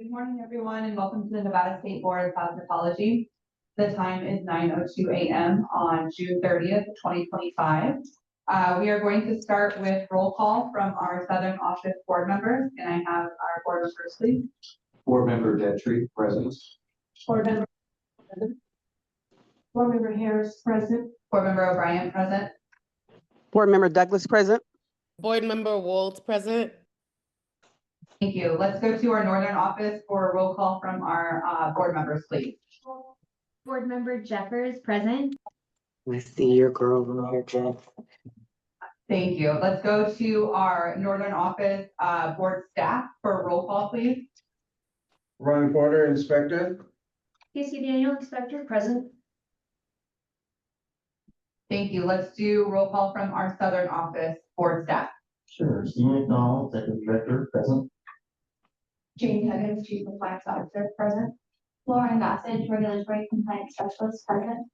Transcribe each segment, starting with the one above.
Good morning, everyone, and welcome to the Nevada State Board of Cosmetology. The time is 9:02 a.m. on June 30th, 2025. We are going to start with roll call from our Southern Office board members. Can I have our board members, please? Board Member Gentry, present. Board member present. Board member Harris present. Board member O'Brien present. Board Member Douglas present. Board Member Wolds present. Thank you. Let's go to our Northern Office for a roll call from our board members, please. Board Member Jeffers present. I see your girl over here, Jeff. Thank you. Let's go to our Northern Office board staff for a roll call, please. Ron Porter, Inspector. Casey Daniel, Inspector present. Thank you. Let's do roll call from our Southern Office board staff. Sure. Steve McDonald, Executive Director, present. Jane Huggins, Chief Compliance Officer present. Lauren Gossage, Regulatory Compliance Specialist present.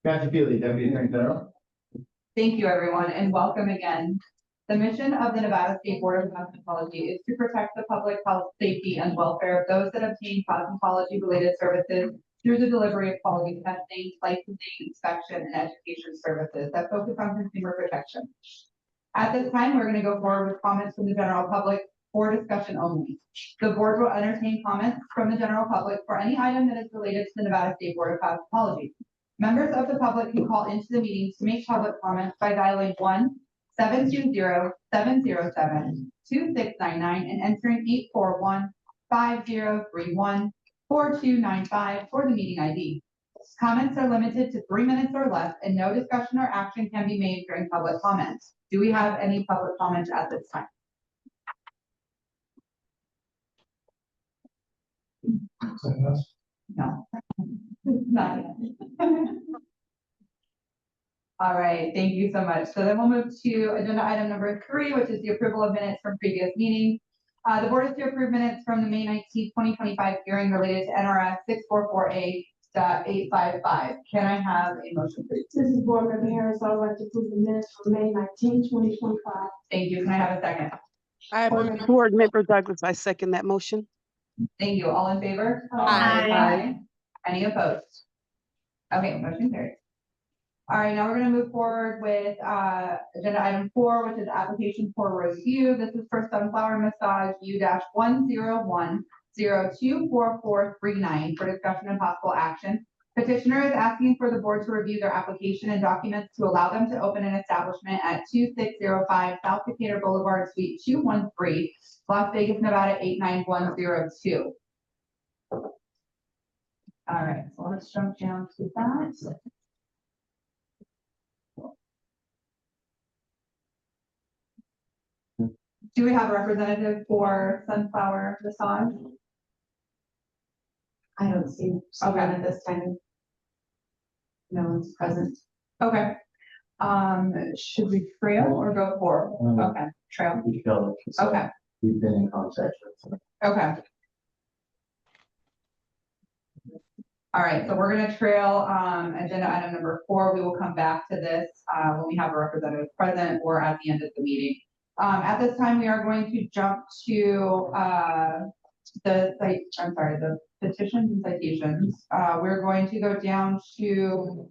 Kathy Feely, Deputy Attorney General. Thank you, everyone, and welcome again. The mission of the Nevada State Board of Cosmetology is to protect the public health, safety, and welfare of those that obtain cosmetology-related services through the delivery of quality testing, licensing, inspection, and education services that focus on consumer protection. At this time, we're going to go forward with comments from the general public for discussion only. The board will entertain comments from the general public for any item that is related to the Nevada State Board of Cosmetology. Members of the public can call into the meetings to make public comments by dialing 1-720-707-2699 and entering 841-5031-4295 for the meeting ID. Comments are limited to 3 minutes or less, and no discussion or action can be made during public comments. Do we have any public comments at this time? No. Not yet. All right, thank you so much. So then we'll move to agenda item number 3, which is the approval of minutes from previous meetings. The board is to approve minutes from the May 19th, 2025 hearing related to NRS 644A.855. Can I have a motion, please? This is Board Member Harris. I would like to approve the minutes for May 19, 2025. Thank you. Can I have a second? Board Member Douglas, I second that motion. Thank you. All in favor? Aye. Any opposed? Okay, motion carries. All right, now we're going to move forward with agenda item 4, which is application for review. This is for Sunflower Massage U-101024439 for discussion and possible action. Petitioner is asking for the board to review their application and documents to allow them to open an establishment at 2605 South Decatur Boulevard, Suite 213, Las Vegas, Nevada 89102. All right, so let's jump down to that. Do we have a representative for Sunflower Massage? I don't see someone at this time. No one's present. Okay. Should we trail or go forward? Okay, trail. Okay, We've been in contact with them. okay. All right, so we're gonna trail agenda item number 4. We will come back to this when we have a representative present or at the end of the meeting. At this time, we are going to jump to the petitions and citations. We're going to go down to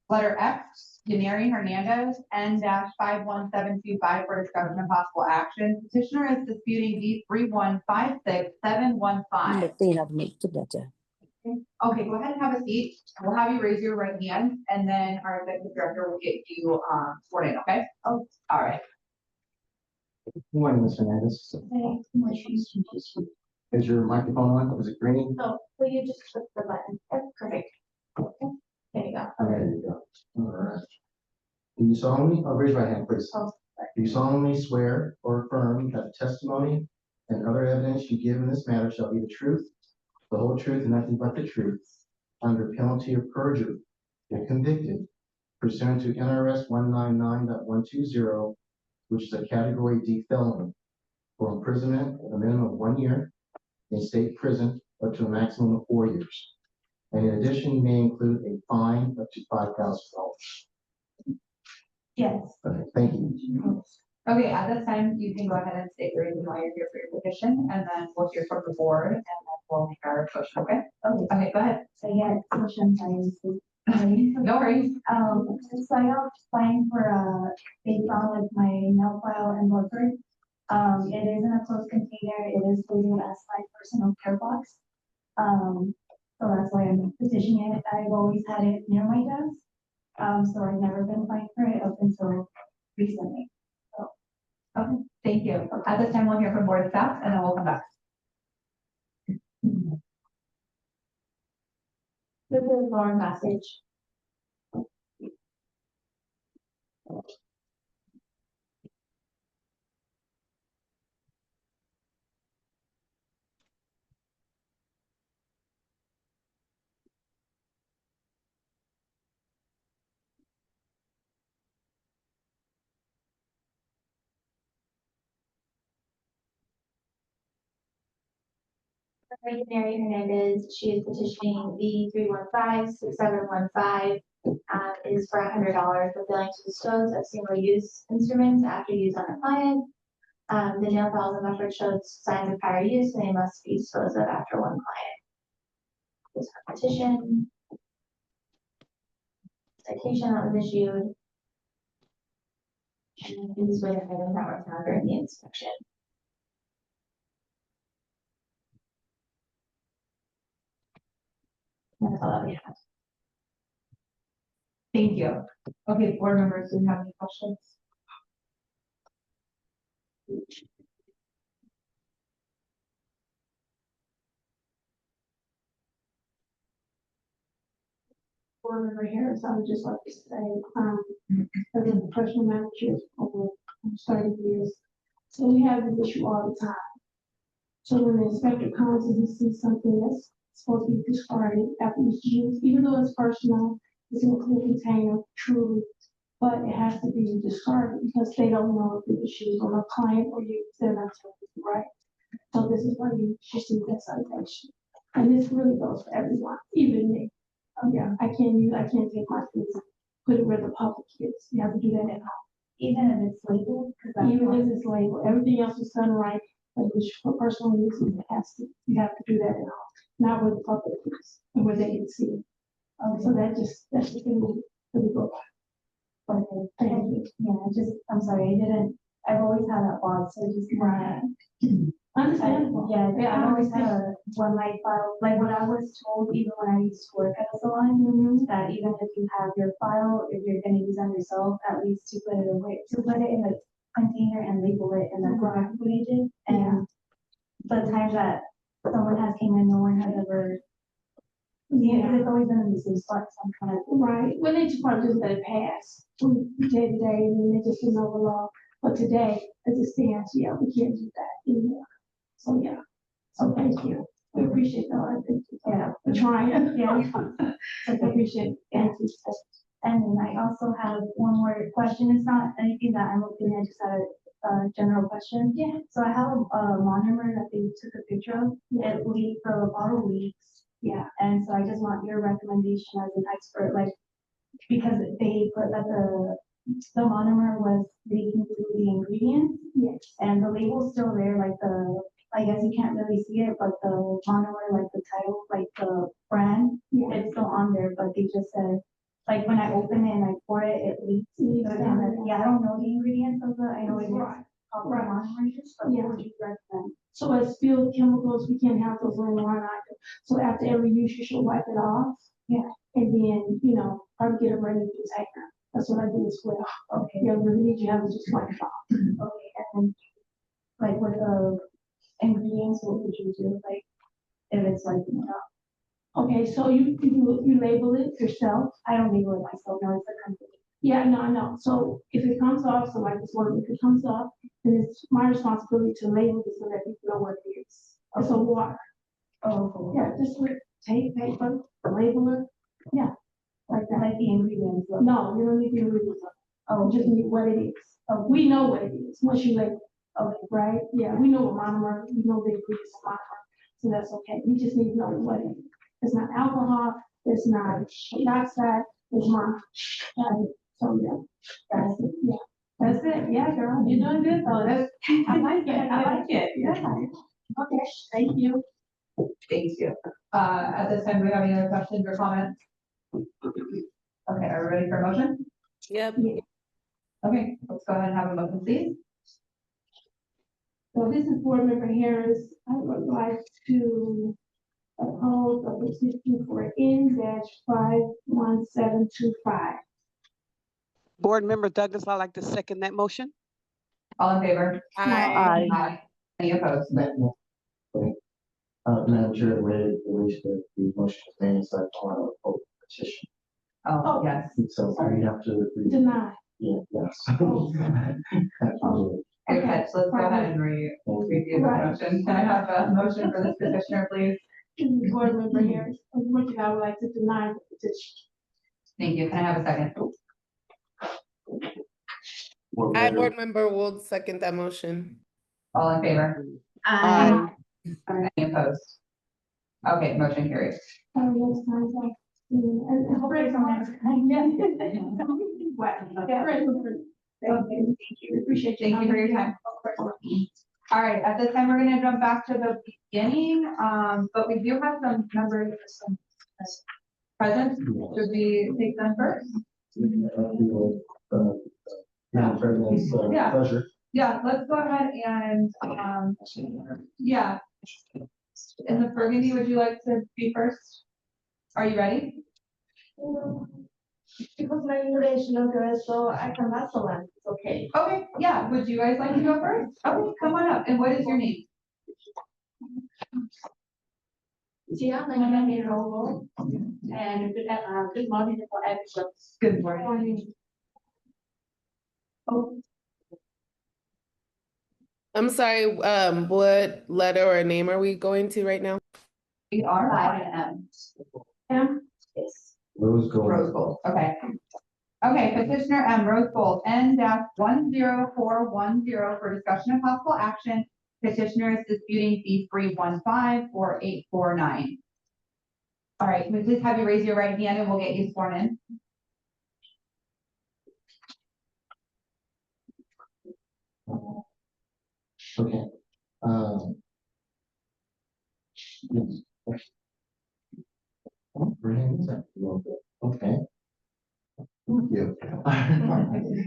letter X, Yaneri Hernandez, N-51725 for discussion and possible action. Petitioner is disputing D3156715. Okay, go ahead and have a seat. We'll have you raise your right hand, and then our executive director will get you sworn in, okay? Oh, all right. Good morning, Ms. Hernandez. Is your microphone on? Is it green? Oh, will you just click the button? That's perfect. There you go. There you go. All right. Do you solemnly, raise your right hand, please. Oh. Do you solemnly swear or affirm that the testimony and other evidence you give in this matter shall be the truth, the whole truth, and nothing but the truth, under penalty of perjury, if convicted, pursuant to NRS 199.120, which is a Category D felony, for imprisonment of a minimum of 1 year in state prison up to a maximum of 4 years. And in addition, may include a fine up to $5,000. Yes. Okay, thank you. Okay, at this time, you can go ahead and state the reason why you're here for your petition, and then we'll hear from the board, and then we'll make our motion, okay? Okay, go ahead. So yeah, it's motion time. No worries. So I got applying for a file with my mail file and worker. It is in a closed container. It is labeled as my personal care box. So that's why I'm petitioning it. I've always had it near my desk. So I've never been applying for it up until recently. Okay, thank you. At this time, we'll hear from board staff, and then we'll come back. This is Lauren message. Mary Hernandez, she is petitioning V 315-6715. Is for $100 for failing to dispose of single-use instruments after use on a client. The nail files and record showed signs of prior use, and they must be disposed of after one client. This is her petition. Citation that was issued. And these were the items that were found during the inspection. That's all that we have. Thank you. Okay, board members, do you have any questions? Board Member Harris, I would just like to say, as a professional manager over 30 years, so we have this issue all the time. So when the inspector comes and he sees something that's supposed to be discarded after it's used, even though it's personal, it's in a clear container, truly, but it has to be discarded because they don't know if the issue is on a client or you, they're not telling you, right? So this is why you should see that citation. And this really goes for everyone, even me. Yeah, I can't take my things, put it where the public is. You have to do that at home. Even if it's labeled, Even if it's labeled, everything else is done right, but which for personal use, you have to do that at home, not where the public is, and where they can see it. So that's the thing that we go by. Okay, Thank you. yeah, I'm sorry, I've always had that box, so just. Understandable. Yeah, Yeah, I've always had a one light file, like what I was told, even when I used to work at a salon, that even if you have your file, if you're gonna use them yourself, at least to put it away, to put it in a container and label it and then page it. And the times that someone has came in, no one has ever, it's always been in the same spot, so I'm kind of. Right, well, they just probably just let it pass from day to day, and then they just didn't overlaw. But today, as it stands, yeah, we can't do that anymore. So, yeah, so thank you. We appreciate that. Thank you. Yeah. For trying. Yeah. I appreciate it. Thank you. And then I also have one more question. It's not anything that I'm looking at, just a general question. Yeah. So I have a monomer that they took a picture of. It leaked for a bottle leaks. Yeah. And so I just want your recommendation as an expert, like, because they put that the monomer was leaking through the ingredients. Yes. And the label's still there, like I guess you can't really see it, but the monomer, like the title, like the brand, Yeah. it's still on there, but they just said, like when I open it and I pour it, it leaks. Yeah. Yeah, I don't know the ingredients of I know it is Right. copper Right. monomer, but Yeah. what would you recommend? So as spilled chemicals, we can't have those in one item. So after every use, you should wipe it off. Yeah. And then, probably get it ready to take them. That's what I do as well. Okay. Yeah, really need you have to just wipe it off. Okay, and then, like with the ingredients, what would you do, like, if it's like, Okay, so you label it yourself. I don't label it myself, no, it's a company. Yeah, no, I know. So if it comes off, so like this one, if it comes off, then it's my responsibility to label it so that people know what it is. It's a water. Oh, Yeah, just with tape, paper, label it. Yeah, like that. like the ingredients. No, you don't need the ingredients. Oh, You just need what it is. We know what it is once you label. Okay, right? Yeah, we know what monomer, we know the ingredients of monomer, so that's okay. We just need to know what it is. It's not alcohol, it's not dioxide, it's monomer. So yeah, that's it. Yeah. That's it, yeah, girl, you're doing good though, that's, I like it, yeah. Okay, thank you. Thank you. At this time, do we have any other questions or comments? Okay, are we ready for a motion? Yep. Okay, let's go ahead and have a motion, please. So this is Board Member Harris. I would like to oppose a petition for N-51725. Board Member Douglas, I'd like to second that motion. All in favor? Aye. Aye. Any opposed? Madam Chair, the way the motion is made, so I want to vote petition. Oh, yes. So you have to agree. Deny. Yeah, yes. Absolutely. Good catch. Let's go ahead and review the motion. Can I have a motion for this petitioner, please? This is Board Member Harris. Unfortunately, I would like to deny the petition. Thank you. Can I have a second? I, Board Member Wold, second that motion. All in favor? Aye. Any opposed? Okay, motion carries. Next time, so, and hopefully from next time, yeah. Thank you, appreciate you. Thank you for your time. All right, at this time, we're gonna jump back to the beginning, but we do have some members, some present. Should we take them first? Madam President's Yeah. pleasure. Yeah, let's go ahead and, yeah. In the Burgundy, would you like to be first? Are you ready? Because my English is not good, so I can last one, it's okay. Okay, yeah, would you guys like to go first? Okay, come on up, and what is your name? Yeah, my name is Robo, and good morning for everyone. Good morning. I'm sorry, what letter or name are we going to right now? We are I-N. Rose Gold. Rose Gold, okay. Okay, petitioner M, Rose Gold, N-10410 for discussion of possible action. Petitioner is disputing fee 3154849. All right, can we please have you raise your right hand and we'll get you sworn in? Okay. Yes. Okay. Thank you.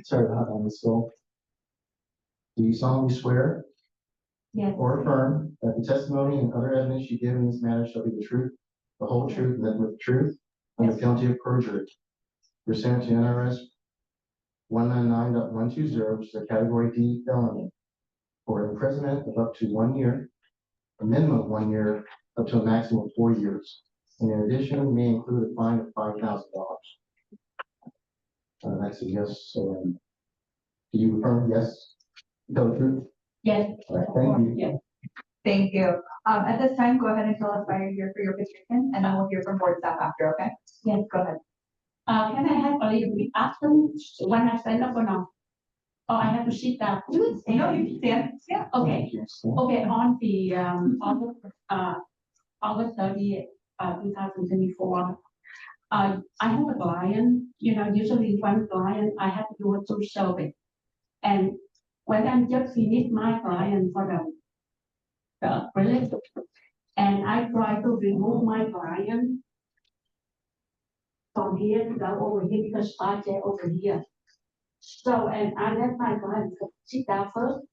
Sorry about that, Ms. Gold. Do you solemnly swear Yes. or affirm that the testimony and other evidence you give in this matter shall be the truth, the whole truth, and nothing but the truth, under penalty of perjury, pursuant to NRS 199.120, which is a category D felony, for imprisonment of up to 1 year, a minimum of 1 year, up to a maximum of 4 years. And in addition, may include a fine of $5,000. That's a yes. So, do you affirm yes? Tell the truth? Yes. All right, thank you. Yes. Thank you. At this time, go ahead and tell us why you're here for your petition, and then we'll hear from board staff after, okay? Yes. Go ahead. Can I have a little bit after when I stand up or not? Or I have to sit down? No, you can stand, yeah. Okay, Thank you. okay, on the, August 30th, 2024. I have a client, usually one client, I have to do a two survey. And when I'm just finished my client for the acrylic, and I try to remove my client from here to go over here because I get over here. So, and I let my client sit down first,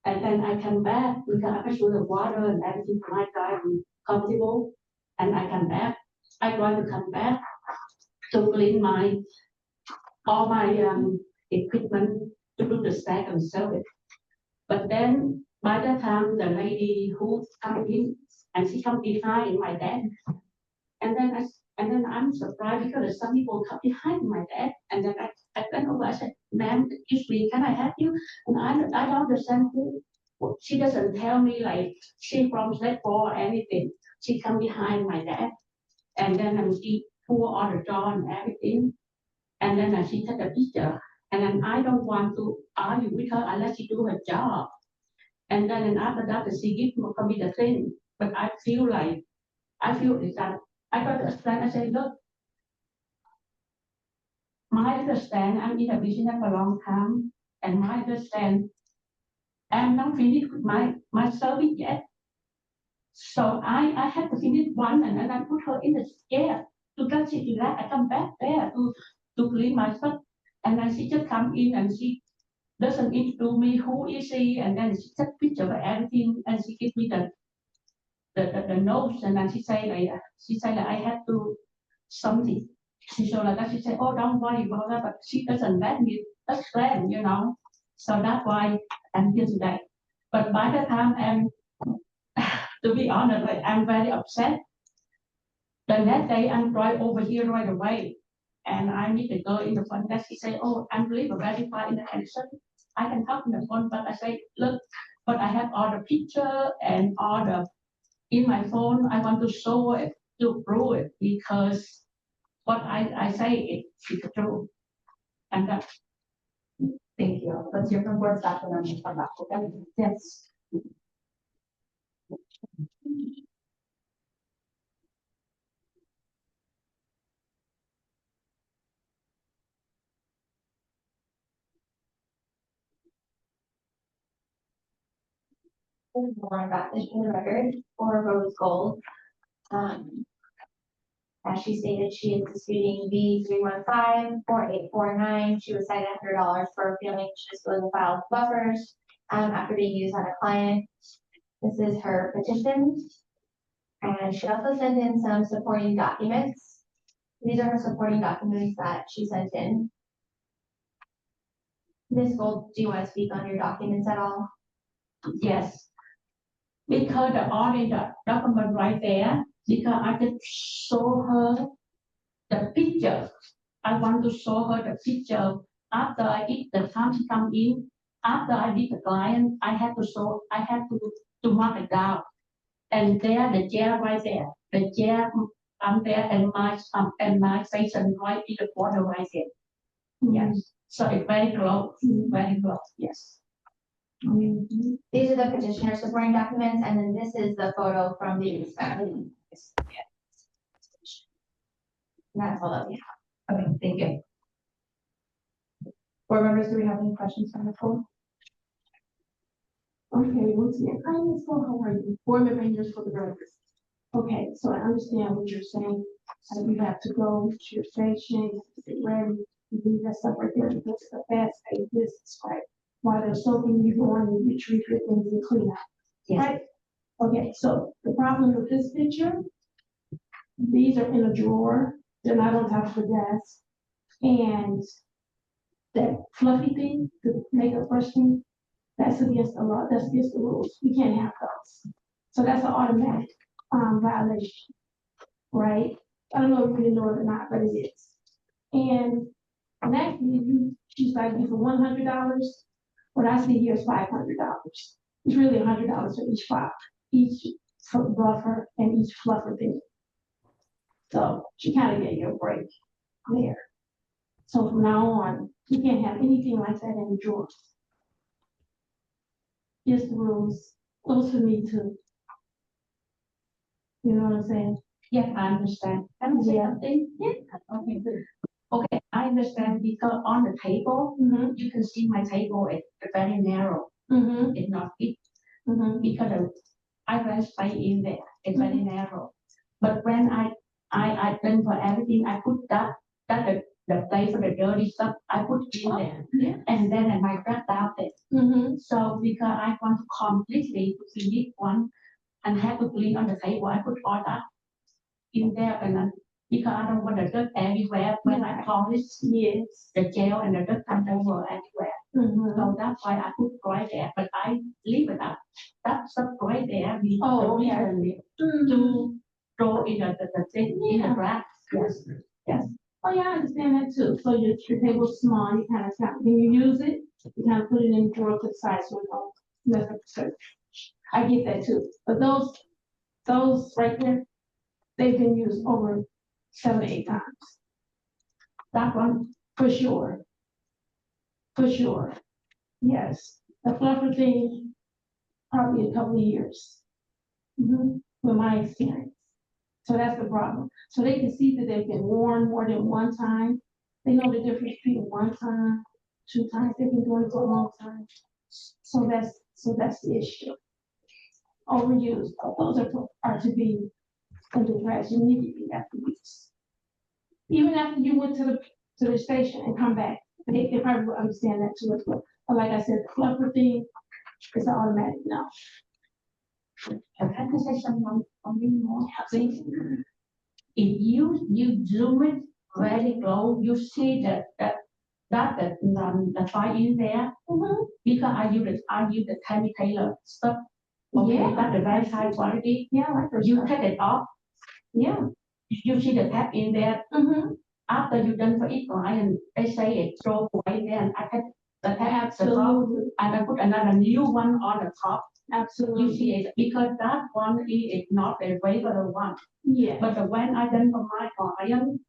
and then I come back because I make sure the water and everything for my client is comfortable, and I come back. I try to come back to clean all my equipment to do the stack and service. But then by that time, the lady who come in and she come behind in my desk, and then I'm surprised because some people come behind my desk, and then I went over. I said, "Ma'am, excuse me, can I help you?" And I don't understand who. She doesn't tell me like she from Sled or anything. She come behind my desk, and then she pour all the jar and everything, and then she take a picture, and then I don't want to argue with her unless she do her job. And then after that, she give me the thing, but I feel is that I got to explain. I say, look, my understand I'm in a business for a long time, and my understand, I'm not finished with my service yet. So I had to finish one and then I put her in the chair to touch it to that. I come back there to clean my stuff. And then she just come in and she doesn't introduce me who is she, and then she take picture of everything and she give me the notes, and then she say like I have to something. She show like that, she say, oh, don't worry about that, but she doesn't let me explain, you know. So that's why I'm here today. But by the time to be honest, like, I'm very upset. The next day I'm right over here right away. And I meet the girl in the front desk. She say, oh, I'm leaving verify in the answer. I can talk in the phone, but I say, look, but I have all the picture and all the in my phone. I want to show it to prove it because what I say is true. And that, Thank you. Let's hear from board staff and then we'll come back. Okay? Yes. More about this in the record for Rose Gold. As she stated, she is disputing B3154849. She was cited $100 for failing to disclose the filed buffers after being used on a client. This is her petition. And she also sent in some supporting documents. These are her supporting documents that she sent in. Ms. Gold, do you want to speak on your documents at all? yes. Because the orange document right there, because I just show her the picture. I want to show her the picture after I did the time she come in. After I did the client, I have to mark it down. And there, the chair right there, the chair I'm there, and my station right in the corner right there. Yes, so it's very close, very close. Yes. These are the petitioner supporting documents, and then this is the photo from the inspection. That's all that we have. Okay, thank you. Board members, do we have any questions from the floor? Okay, once again, hi, Ms. Cole, how are you? Board member Andrews for the record. Okay, so I understand what you're saying. So you have to go to your station, you have to get ready, you leave that stuff right there because it's a fast-paced business, right? While there's something you go on and retrieve your things and clean up. Yes. Right? Okay, so the problem with this picture, these are in a drawer, they're not on top of the desk. And that fluffy thing, the makeup brush thing, that's against the law, that's against the rules, we can't have those. So that's an automatic violation, right? I don't know if you really know it or not, but it is. And actually, she's like, you for $100, what I see here is $500. It's really $100 for each file, each buffer and each fluffer thing. So she kind of gave you a break there. So from now on, you can't have anything like that in the drawer. Just the rules, those for me too. You know what I'm saying? Yeah, I understand. Can I say Yeah. something? Yeah. Okay, good. Okay, I understand because on the table, you can see my table is very narrow. Mm-hmm. It's not big Mm-hmm. because I rest space in there. It's very narrow. But when I done for everything, I put that the place for the dirty stuff, I put in there. Yeah. And then I might wrap down it. Mm-hmm. So because I want to completely to finish one and have to clean on the table, I put all that in there and then because I don't want the dirt everywhere when I polish Yes. the gel and the dirt comes over everywhere. Mm-hmm. So that's why I put right there, but I leave it up. That stuff right there, we Oh, okay. to throw in the thing in the grass. Yes, yes. Oh, yeah, I understand that too. So your table's small, you kind of, when you use it, you kind of put it in the drawer to the side so it don't mess up the search. I get that too. But those right there, they've been used over 7 to 8 times. That one, for sure. For sure. Yes. The fluffer thing, probably a couple of years. With my experience. So that's the problem. So they can see that they've been worn more than one time. They know the difference between one time 2 times, they've been doing it for a long time. So that's the issue. Overuse, those are to be addressed immediately after use. Even after you went to the station and come back, they probably will understand that too as well. But like I said, the fluffer thing is an automatic no. Can I say something more, please? If you zoom it very close, you see that the file in there. Because I use the Tammy Taylor stuff. Okay, Yeah. that's the very high quality. Yeah, I like her You stuff. take it off. Yeah. You see the tab in there. After you done for each client, they say it throw away there, and I take the tab at the top, Absolutely, and I put another new one on the top. You absolutely. see it because that one is not a regular one. Yeah. But when I done for my client,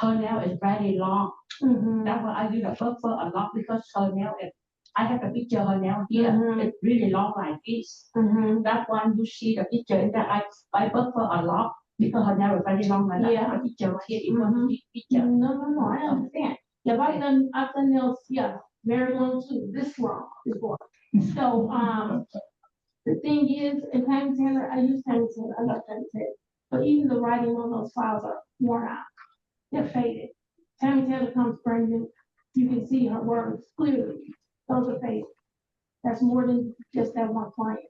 her nail is very long. That's why I use the buffer a lot because her nail is. I have a picture of her nail here. It's really long like this. That one you see the picture in that I buffer a lot because her nail is very long like that. I have a picture right here. You want to see picture? No, I understand. Yeah, I've done nails, yeah, very long too, this long before. So, the thing is, in Tammy Taylor, I use Tammy Taylor, I love Tammy Taylor. But even the writing on those files are worn out. They're faded. Tammy Taylor comes brand new. You can see her words clearly. Those are faded. That's more than just that one client.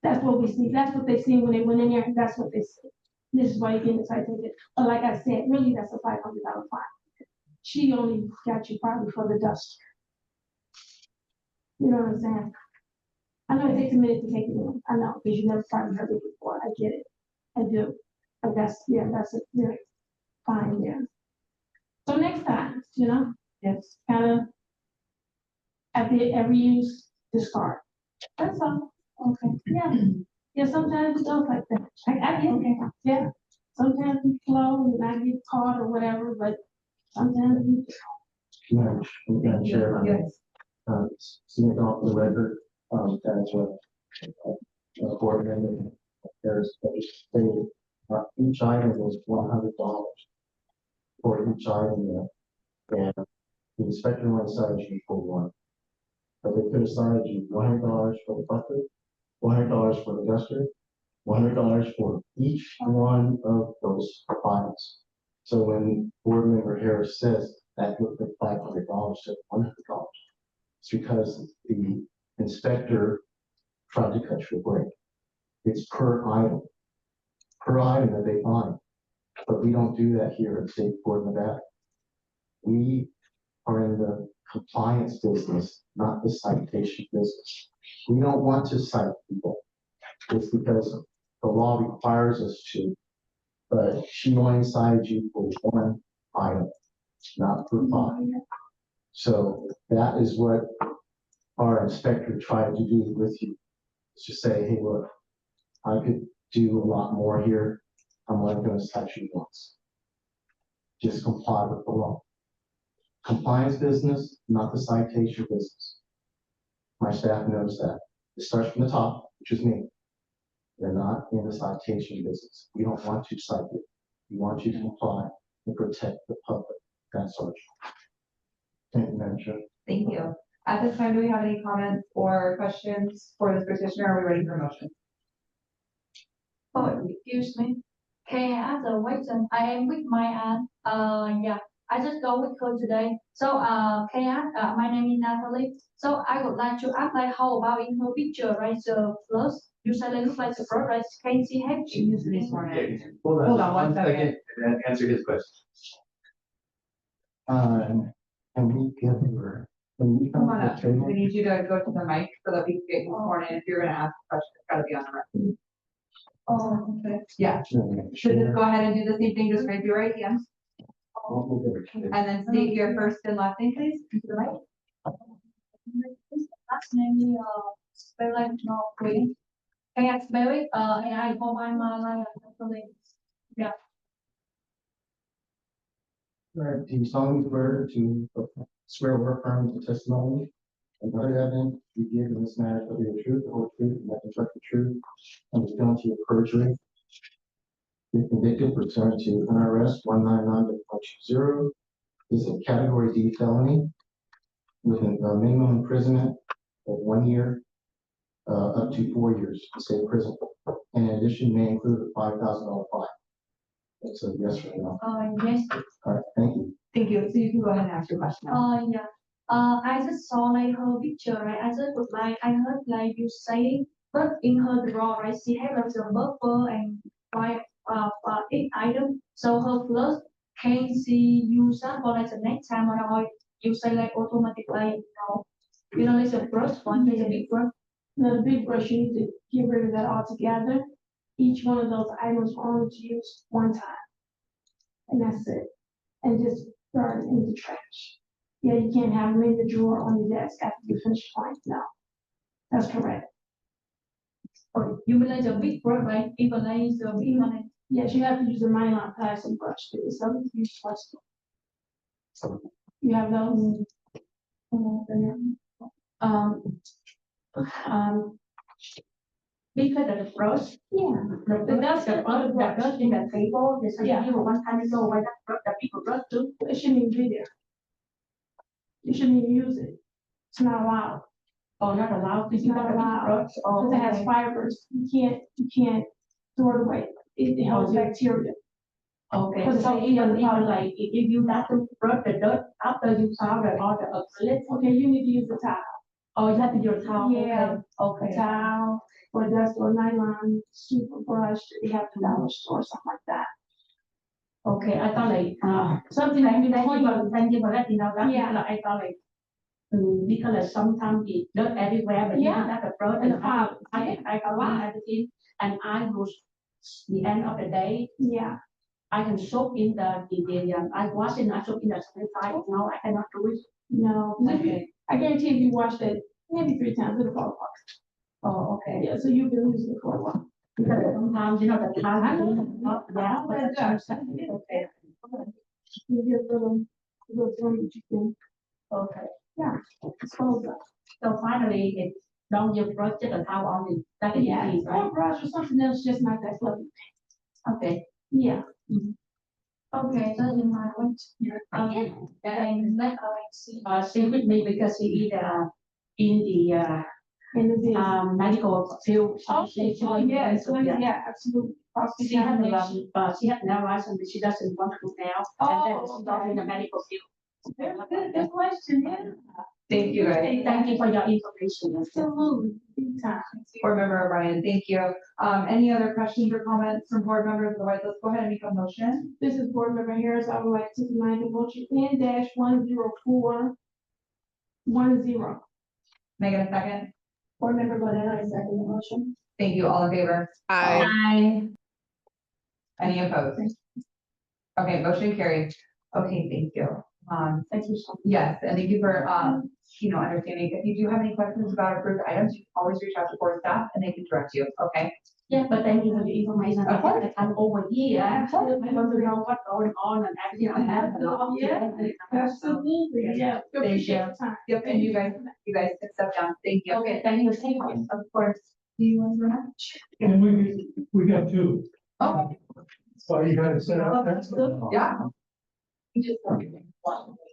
That's what we see. That's what they see when they went in there. That's what they see. This is why you get the citation. But like I said, really, that's a $500 fine. She only got you probably for the dust. You know what I'm saying? I know it takes a minute to take it in. I know, because you never probably heard it before. I get it. I do. But that's a really fine there. So next time, it's kind of at the every use discard. That's all. Okay. Yeah. Yeah, sometimes it goes like that. I get it. Yeah. Sometimes we flow and I get caught or whatever, but sometimes we. Madam Chair, Yes. submit off the record, that's what, board member, there's, stated, each item was $100 for each item there. And the inspector went aside you for one. But they could have cited you $100 for the bucket, $100 for the duster, $100 for each one of those files. So when board member Harris says that looked at $500 to $100, it's because the inspector tried to cut you a break. It's per item that they find. But we don't do that here at State Board of Nevada. We are in the compliance business, not the citation business. We don't want to cite people. It's because the law requires us to, but she only cited you for one item, not for 5. So that is what our inspector tried to do with you. Is to say, hey, look, I could do a lot more here. I'm only going to cite you once. Just comply with the law. Compliance business, not the citation business. My staff knows that. It starts from the top, which is me. They're not in the citation business. We don't want to cite you. We want you to comply and protect the public. That's our job. Thank you, Madam Chair. Thank you. At this time, do we have any comments or questions for this petitioner? Are we ready for a motion? Oh, excuse me. Can I ask a question? I am with my aunt. Yeah, I just go with her today. So, can I ask, my name is Natalie. So I would like to ask, like, how about in her picture, right? The plus, usually look like the front, right? Can she have She usually sworn in. Hold on one second. And answer his question. And we give her, when we Come come on to up. the table, We need you to go to the mic so that we can get you sworn in. If you're gonna ask a question, it's gotta be on the record. Oh, okay. Yeah. So just go ahead and do the same thing. Just raise your right hand and then state your first and last name, please, into the mic. last name, spell like no green. Can I spell it? And I call my like actually. Yeah. do you solemnly swear or affirm the testimony and other evidence you give in this matter shall be the truth, the whole truth, and nothing but the truth, and the penalty of perjury? If convicted pursuant to NRS 199.20 is a category D felony, with a minimum imprisonment of 1 year up to 4 years in state prison. And in addition, may include a $5,000 fine. It's a yes or no. Yes. All right, thank you. Thank you. So you can go ahead and ask your question now. Yeah. I just saw like her picture, right? I just would like, I heard like you say, but in her drawer, right, she has like a buffer and five, eight items. So her plus, can she use that for like the next time or you say like automatically, like the first one, is a big one. Now, the big brush, you need to get rid of that altogether. Each one of those items only to use one time. And that's it. And just throw it in the trash. Yeah, you can't have them in the drawer on your desk after you finish flying. No, that's correct. Or you mean like the big brush, right? Even like the big one. Yes, you have to use a nylon plastic brush. It's something to use twice. You have those? Because of the brush, Yeah. the dust, the brush in the table, there's Yeah. something one time ago when that brush, the people brush too. It shouldn't even be there. You shouldn't even use it. It's not allowed. Oh, not allowed, It's you not got a big allowed. brush. Because it has fibers. You can't throw it away. It holds bacteria. Okay, Because so it's even like- like, if you have to brush the dirt after you powder all the acrylic, Okay, you need to use the towel. oh, you have to use a towel, Yeah. okay, A towel, or dust, or nylon, super brush, you have to dollar store, something like that. okay, I thought like, something like, thank you for letting me know that, Yeah. because I thought like, because like sometimes it dirt everywhere, but you Yeah. have to brush And and the powder. I got everything, and I use the end of the day, Yeah, I can soak in I wash it, I soak in the sanitizer, no, I cannot do it. no, Okay. I guarantee if you wash that maybe 3 times, it'll fall apart. Oh, okay. Yeah, so you've been using it for a while. Because sometimes, the time. I know. Yeah, but that's okay. Maybe a little one that you can, Okay. dispose of. So finally, it's don't use brush, just a towel on it. That is Yeah, easy, or right? brush or something else, just not that fluffy. Okay. Yeah. Okay, so in my point. And let see. Stay with me because she is in the And the business. medical field. Oh, yeah, so yeah, absolutely. She has no license, but she doesn't want to now, and then Oh, she's not in the medical field. Good question, yeah. Thank you, guys. Thank you for your information. Absolutely, big time. Board Member O'Brien, thank you. Any other questions or comments from board members? Otherwise, let's go ahead and make a motion. This is Board Member Harris. I would like to deny the motion N-10410. May I get a second? Board Member Bodell, I second the motion. Thank you. All in favor? Aye. Any opposed? Okay, motion carried. Okay, thank you. Thank you so much. Yes, and thank you for, understanding. If you do have any questions about approved items, you can always reach out to board staff and they can direct you, okay? Yeah, but thank you for the information. Of course. I come over here. I want to know what's going on and everything. I have to know. Absolutely, yeah. Appreciate your time. Yep, and you guys can step down. Thank you. Okay, thank you. Thank you. Of course. Do you want to run? And we got two. Oh, So you got it set up there? yeah. We just one.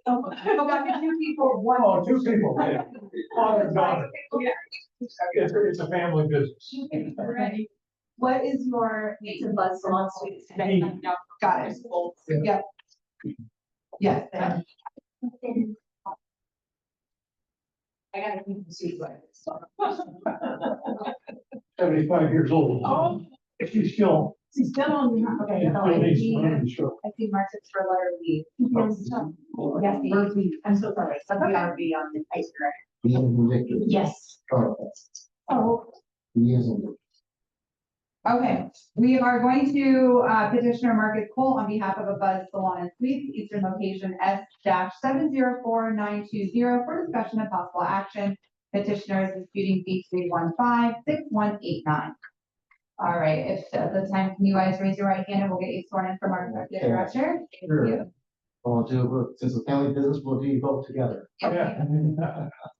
Oh, got two people, one. Oh, two people, yeah. Father and daughter. It's a family business. Ready. What is your? It's a buzz salon suite. Hey. Got it. Yep. Yes. I gotta keep the seat like this. 75 years old. Oh. She's still. She's still on me, huh? Okay, still needs to run the show. I see Marcus for letter B. Yes. Yes, B. I'm so sorry. Something I would be on the ice cream. He is in victory. Yes. Oh, Oh, he is in victory. Okay, we are going to petitioner Marcus Cole on behalf of a Buzz Salon and Suites, Eastern location S-704920 for discussion of possible action. Petitioner is disputing B3156189. All right, if at the time, can you guys raise your right hand and we'll get you sworn in from our executive director? Thank Sure. you. Since it's family business, we'll do both together. Yeah.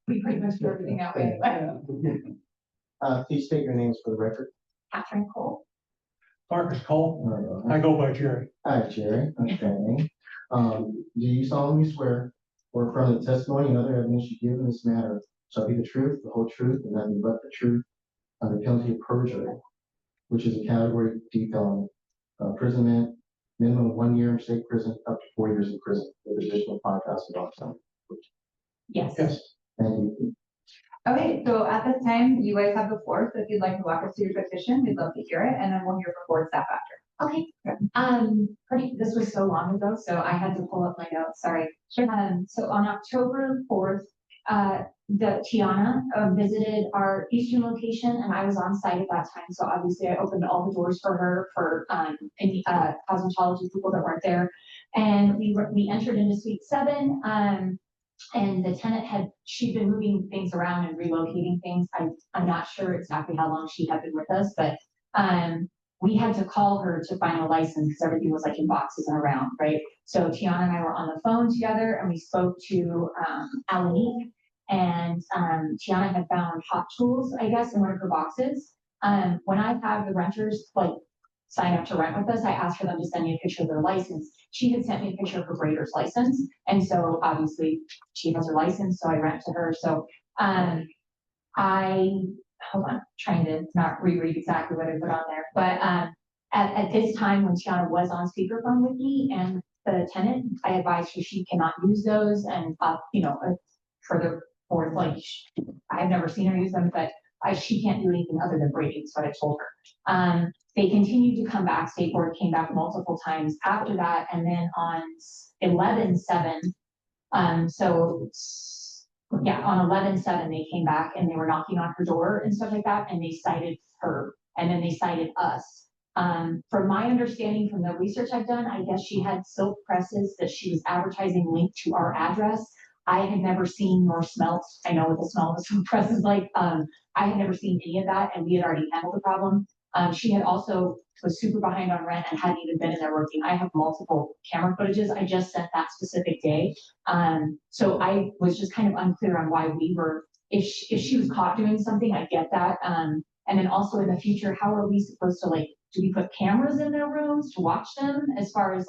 We pretty much do everything that way. Please state your names for the record. Catherine Cole. Marcus Cole. I go by Jerry. Hi, Jerry. Okay. Do you solemnly swear or affirm the testimony and other evidence you give in this matter shall be the truth, the whole truth, and nothing but the truth, under penalty of perjury, which is a category D felony, imprisonment, minimum of 1 year in state prison, up to 4 years in prison, with additional $5,000. Yes. Yes. Thank you. Okay, so at this time, you guys have the floor, so if you'd like to walk us through your petition, we'd love to hear it, and then we'll hear from board staff after. Okay, this was so long ago, so I had to pull up my notes, sorry. So on October 4th, the Tiana visited our eastern location and I was on site at that time. So obviously I opened all the doors for her for any cosmetology people that weren't there. And we entered into suite 7. And the tenant she'd been moving things around and relocating things. I'm not sure exactly how long she had been with us, but we had to call her to find a license because everything was like in boxes and around, right? So Tiana and I were on the phone together and we spoke to Alanique, and Tiana had found hot tools, I guess, in one of her boxes. When I have the renters like sign up to rent with us, I asked for them to send me a picture of their license. She had sent me a picture of her breeder's license. And so obviously she has her license, so I rent to her. So hold on, trying to not reread exactly what I put on there. But at this time when Tiana was on speakerphone with me and the tenant, I advised her she cannot use those. And further forth, like I've never seen her use them, but she can't do anything other than braiding, is what I told her. They continued to come back. State Board came back multiple times after that. And then on 11/7, on 11/7, they came back and they were knocking on her door and stuff like that. And they cited her and then they cited us. From my understanding from the research I've done, I guess she had silk presses that she was advertising linked to our address. I had never seen nor smelt. I know what the smell of the silk press is like. I had never seen any of that, and we had already handled the problem. She had also was super behind on rent and hadn't even been in there working. I have multiple camera footages I just sent that specific day. So I was just kind of unclear on why we were, if she was caught doing something, I get that. And then also in the future, how are we supposed to do we put cameras in their rooms to watch them as far as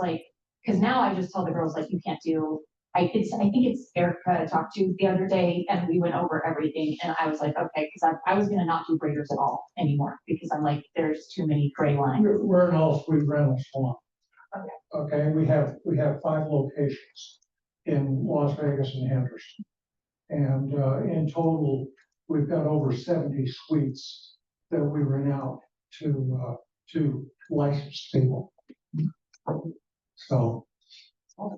because now I just tell the girls you can't do, I think it's Erica I talked to the other day and we went over everything and I was like, okay, because I was gonna not do braiders at all anymore because I'm like, there's too many gray lines. We're an all-suite rental salon. Okay. Okay, we have 5 locations in Las Vegas and Henderson. And in total, we've got over 70 suites that we rent out to licensed people. So.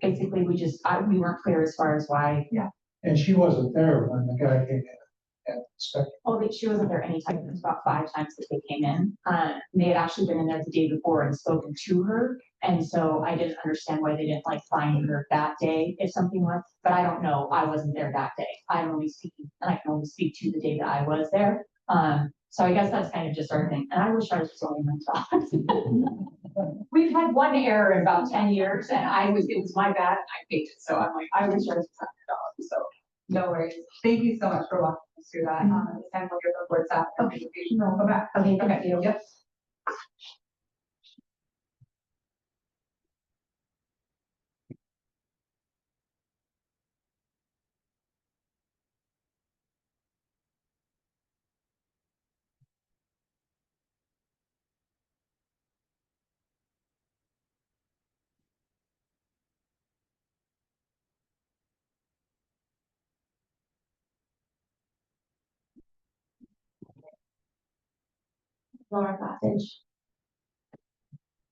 Basically, we weren't clear as far as why. Yeah. And she wasn't there when the guy came in and inspected. Oh, she wasn't there anytime. It was about 5 times that they came in. They had actually been in there the day before and spoken to her. And so I didn't understand why they didn't find her that day if something was, but I don't know. I wasn't there that day. I'm only speaking, and I can only speak to the day that I was there. So I guess that's kind of just our thing. And I wish I was still in my job. We've had one error in about 10 years and it was my bad. I faked it. So I'm like, I wish I was a dog. So No worries. Thank you so much for walking us through that. This time we'll get the board staff. Okay. We'll go back. okay, thank you. Yep. Laura Passage.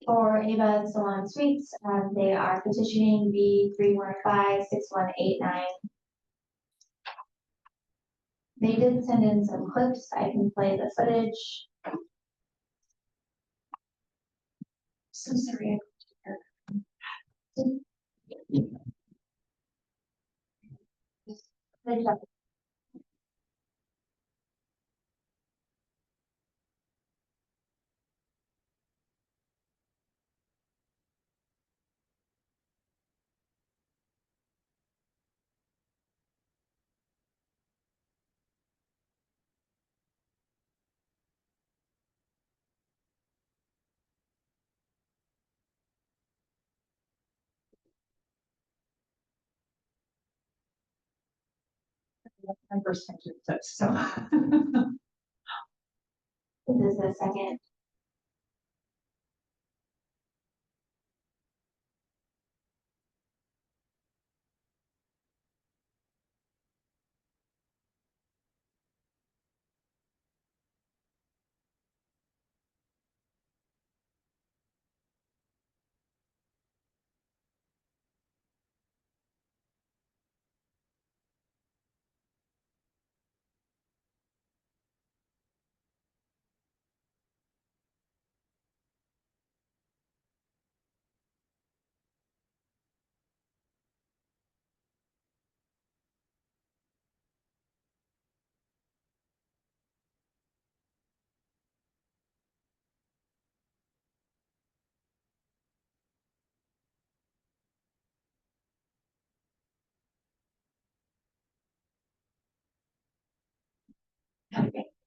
For Ava Salon Suites, they are petitioning V3156189. They did send in some clips. I can play the footage. So sorry. My first time doing this, so. This is the second.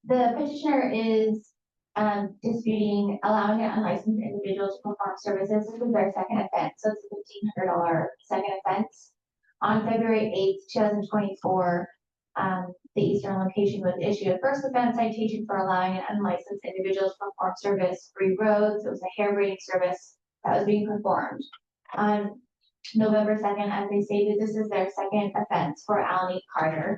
The petitioner is disputing allowing an unlicensed individual to perform services. This is their second offense, so it's a $1,500 second offense. On February 8th, 2024, the Eastern location was issued a first offense citation for allowing an unlicensed individual to perform service free roads. It was a hair braiding service that was being performed. On November 2nd, as they stated, this is their second offense for Alan Carter.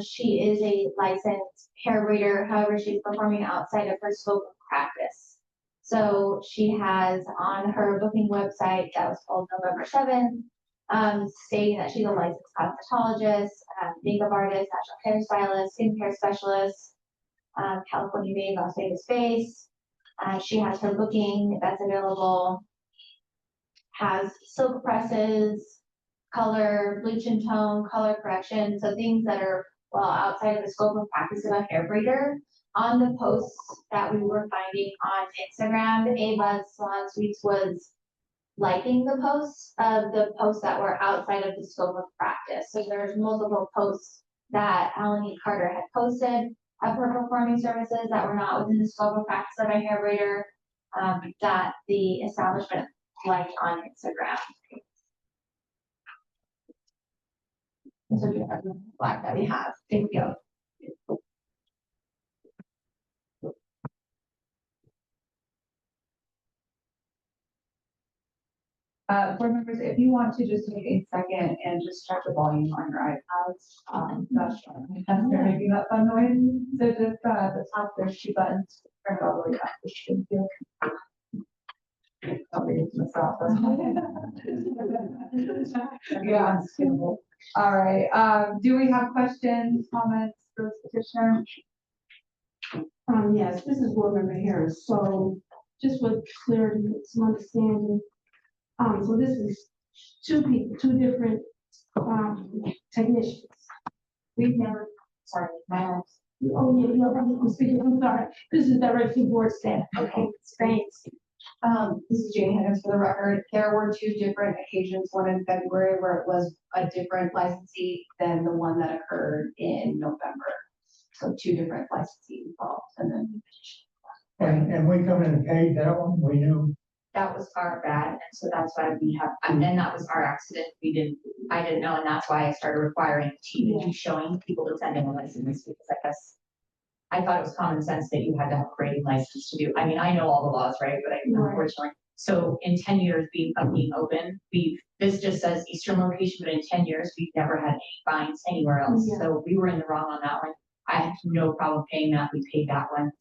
She is a licensed hair braider, however, she's performing outside of her scope of practice. So she has on her booking website that was called November 7th, stating that she's a licensed cosmetologist, makeup artist, natural hairstylist, skincare specialist, California made, Las Vegas based. She has her booking that's available, has silk presses, color, bleach and tone, color correction, so things that are well outside of the scope of practice of a hair braider. On the posts that we were finding on Instagram, Ava Salon Suites was liking the posts that were outside of the scope of practice. So there's multiple posts that Alan Carter had posted of her performing services that were not within the scope of practice of a hair braider, that the establishment liked on Instagram. This would be the black that we have. Thank you. Board members, if you want to just take a second and just check the volume on your iPads, that's they're making that fun noise. So just the top, there's two buttons, turn it all the way up. Thank you. I'll read it to myself. Yeah, unskippable. All right, do we have questions, comments for this petitioner? Yes, this is Board Member Harris. So just with clarity, some understanding. So this is two people, two different, technicians. We've never, sorry, my Oh, yeah, I'm speaking, I'm sorry. This is directly board staff. Okay, thanks. This is Jane Higgins for the record. There were two different occasions, one in February where it was a different licensee than the one that occurred in November. So two different licensees involved and then. And we come in and paid that one, we knew. that was our bad, and so that's why we have, and then that was our accident, I didn't know, and that's why I started requiring the team to keep showing people to send in a license, because I guess I thought it was common sense that you had to have a grading license to do, I mean, I know all the laws, right, but unfortunately, so in 10 years being open, this just says Eastern location, but in 10 years, we've never had any fines anywhere else, so we were in the wrong on that one. I had no problem paying that, we paid that one.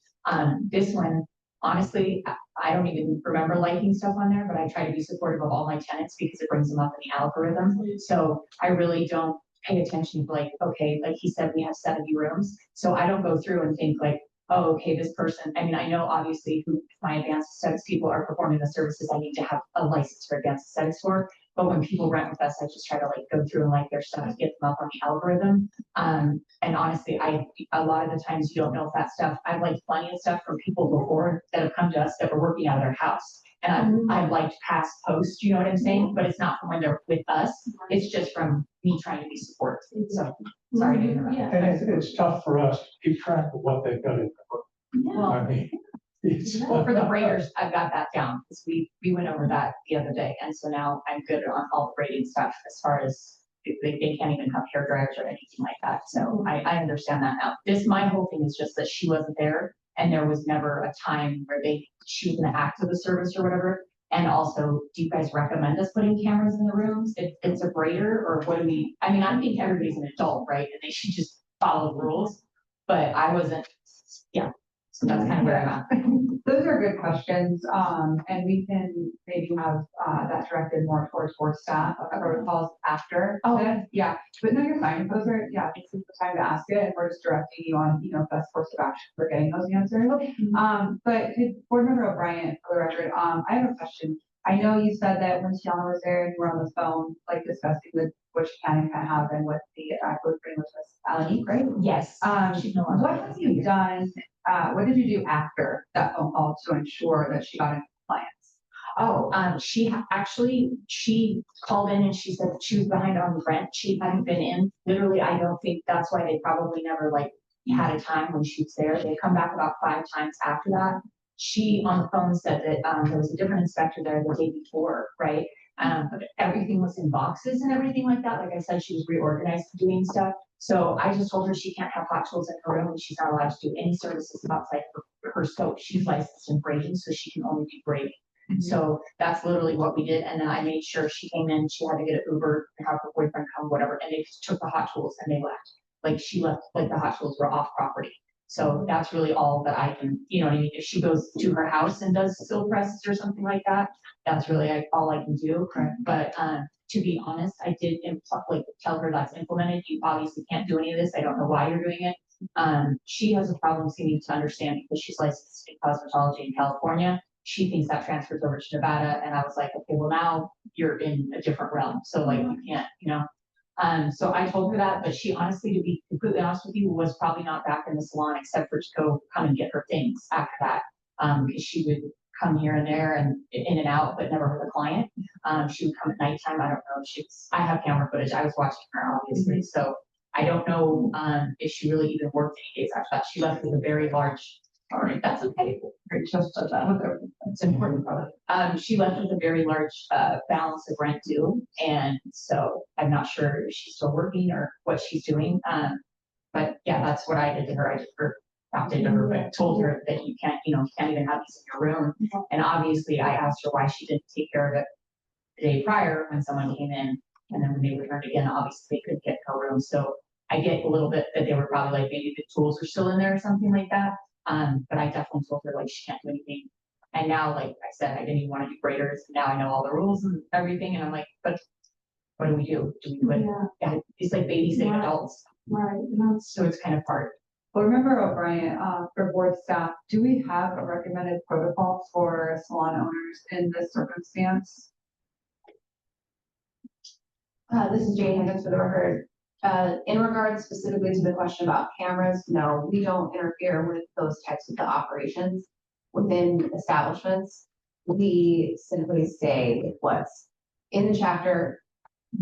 This one, honestly, I don't even remember liking stuff on there, but I try to be supportive of all my tenants because it brings them up in the algorithm. So I really don't pay attention to like, okay, like he said, we have 70 rooms. So I don't go through and think like, oh, okay, this person, I mean, I know obviously who my advanced aesthetics people are performing the services I need to have a license for advanced aesthetics for. But when people rent with us, I just try to like go through and like their stuff to get them up on the algorithm. And honestly, a lot of the times you don't know if that stuff, I've liked plenty of stuff from people before that have come to us that were working out of their house. And I've liked past posts, you know what I'm saying? But it's not from when they're with us. It's just from me trying to be supportive. So sorry to interrupt. And it's tough for us to keep track of what they've got in the book. Well, I mean, well, for the graders, I've got that down because we went over that the other day. And so now I'm good on all the grading stuff as far as they can't even have hair dryers or anything like that. So I understand that now. My whole thing is just that she wasn't there and there was never a time where she was gonna act to the service or whatever. And also, do you guys recommend us putting cameras in the rooms if it's a grader, or what do we, I mean, I think everybody's an adult, right? And they should just follow the rules, but I wasn't, yeah. So that's kind of where I'm at. Those are good questions, and we can maybe have, that directed more towards board staff, protocols after. Oh. this. Yeah, but no, you're fine, those are, yeah, this is the time to ask it, and we're just directing you on, best course of action for getting those answers. But to Board Member O'Brien, for the record, I have a question. I know you said that when Tiana was there and you were on the phone, like discussing what she can and can't have and what the, blueprint was Alanique, right? Yes. She's no longer What have you done, what did you do after that phone call to ensure that she got in compliance? Oh, she called in and she said that she was behind on rent. She hadn't been in. Literally, I don't think that's why they probably never had a time when she was there. They come back about 5 times after that. She on the phone said that there was a different inspector there the day before, right? But everything was in boxes and everything like that. Like I said, she was reorganized doing stuff. So I just told her she can't have hot tools in her room and she's not allowed to do any services outside her scope. She's licensed in braiding, so she can only do braiding. So that's literally what we did. And then I made sure she came in, she had to get an Uber and have her boyfriend come, whatever. And they just took the hot tools and they left. Like she left, like the hot tools were off property. So that's really all that I can, you know what I mean? If she goes to her house and does silk presses or something like that, that's really all I can do. But to be honest, I did tell her that's implemented. You obviously can't do any of this. I don't know why you're doing it. She has a problem seeming to understand because she's licensed in cosmetology in California. She thinks that transfers over to Nevada. And I was like, okay, well now you're in a different realm. So you can't, so I told her that, but she honestly, to be completely honest with you, was probably not back in the salon except for to go come and get her things after that. Because she would come here and there and in and out, but never with a client. She would come at nighttime. I don't know if I have camera footage. I was watching her obviously. So I don't know if she really even worked any days after that. She left with a very large, all right, that's okay. Just that. It's important probably. She left with a very large balance of rent due. And so I'm not sure if she's still working or what she's doing. But yeah, that's what I did to her. I just updated her, but told her that you can't even have these in your room. And obviously I asked her why she didn't take care of it the day prior when someone came in. And then when they returned again, obviously they couldn't get her room. So I get a little bit that they were probably maybe the tools were still in there or something like that. But I definitely told her she can't do anything. And now, like I said, I didn't even want to do braiders. Now I know all the rules and everything. And I'm like, but what do we do? Do we quit? Yeah, it's like babysitting adults. Right. So it's kind of hard. Well, remember O'Brien, for board staff, do we have a recommended protocol for salon owners in this circumstance? This is Jane Higgins for the record. In regards specifically to the question about cameras, no, we don't interfere with those types of operations within establishments. We simply say what's in the chapter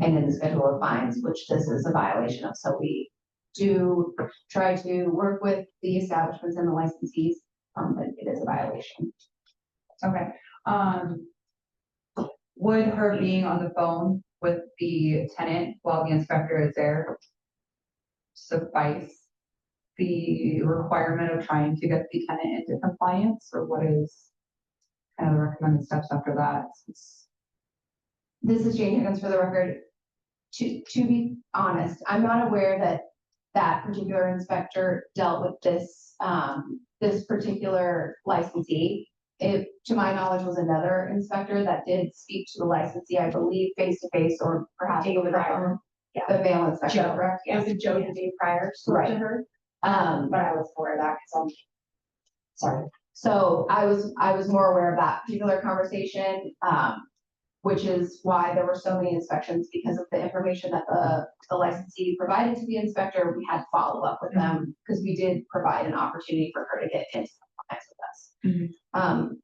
and in the schedule of fines, which this is a violation of. So we do try to work with the establishments and the licensees, but it is a violation. Okay. Would her being on the phone with the tenant while the inspector is there suffice the requirement of trying to get the tenant into compliance, or what is kind of the recommended steps after that? This is Jane Higgins for the record. To be honest, I'm not aware that that particular inspector dealt with this, this particular licensee. It, to my knowledge, was another inspector that did speak to the licensee, I believe, face to face or perhaps over the phone. Yeah. The bail inspector, Joe. correct? It was a Joe the day prior, spoke to her. But I was aware of that because I'm sorry. So I was more aware of that particular conversation, which is why there were so many inspections, because of the information that the licensee provided to the inspector. We had to follow up with them because we did provide an opportunity for her to get into compliance with us.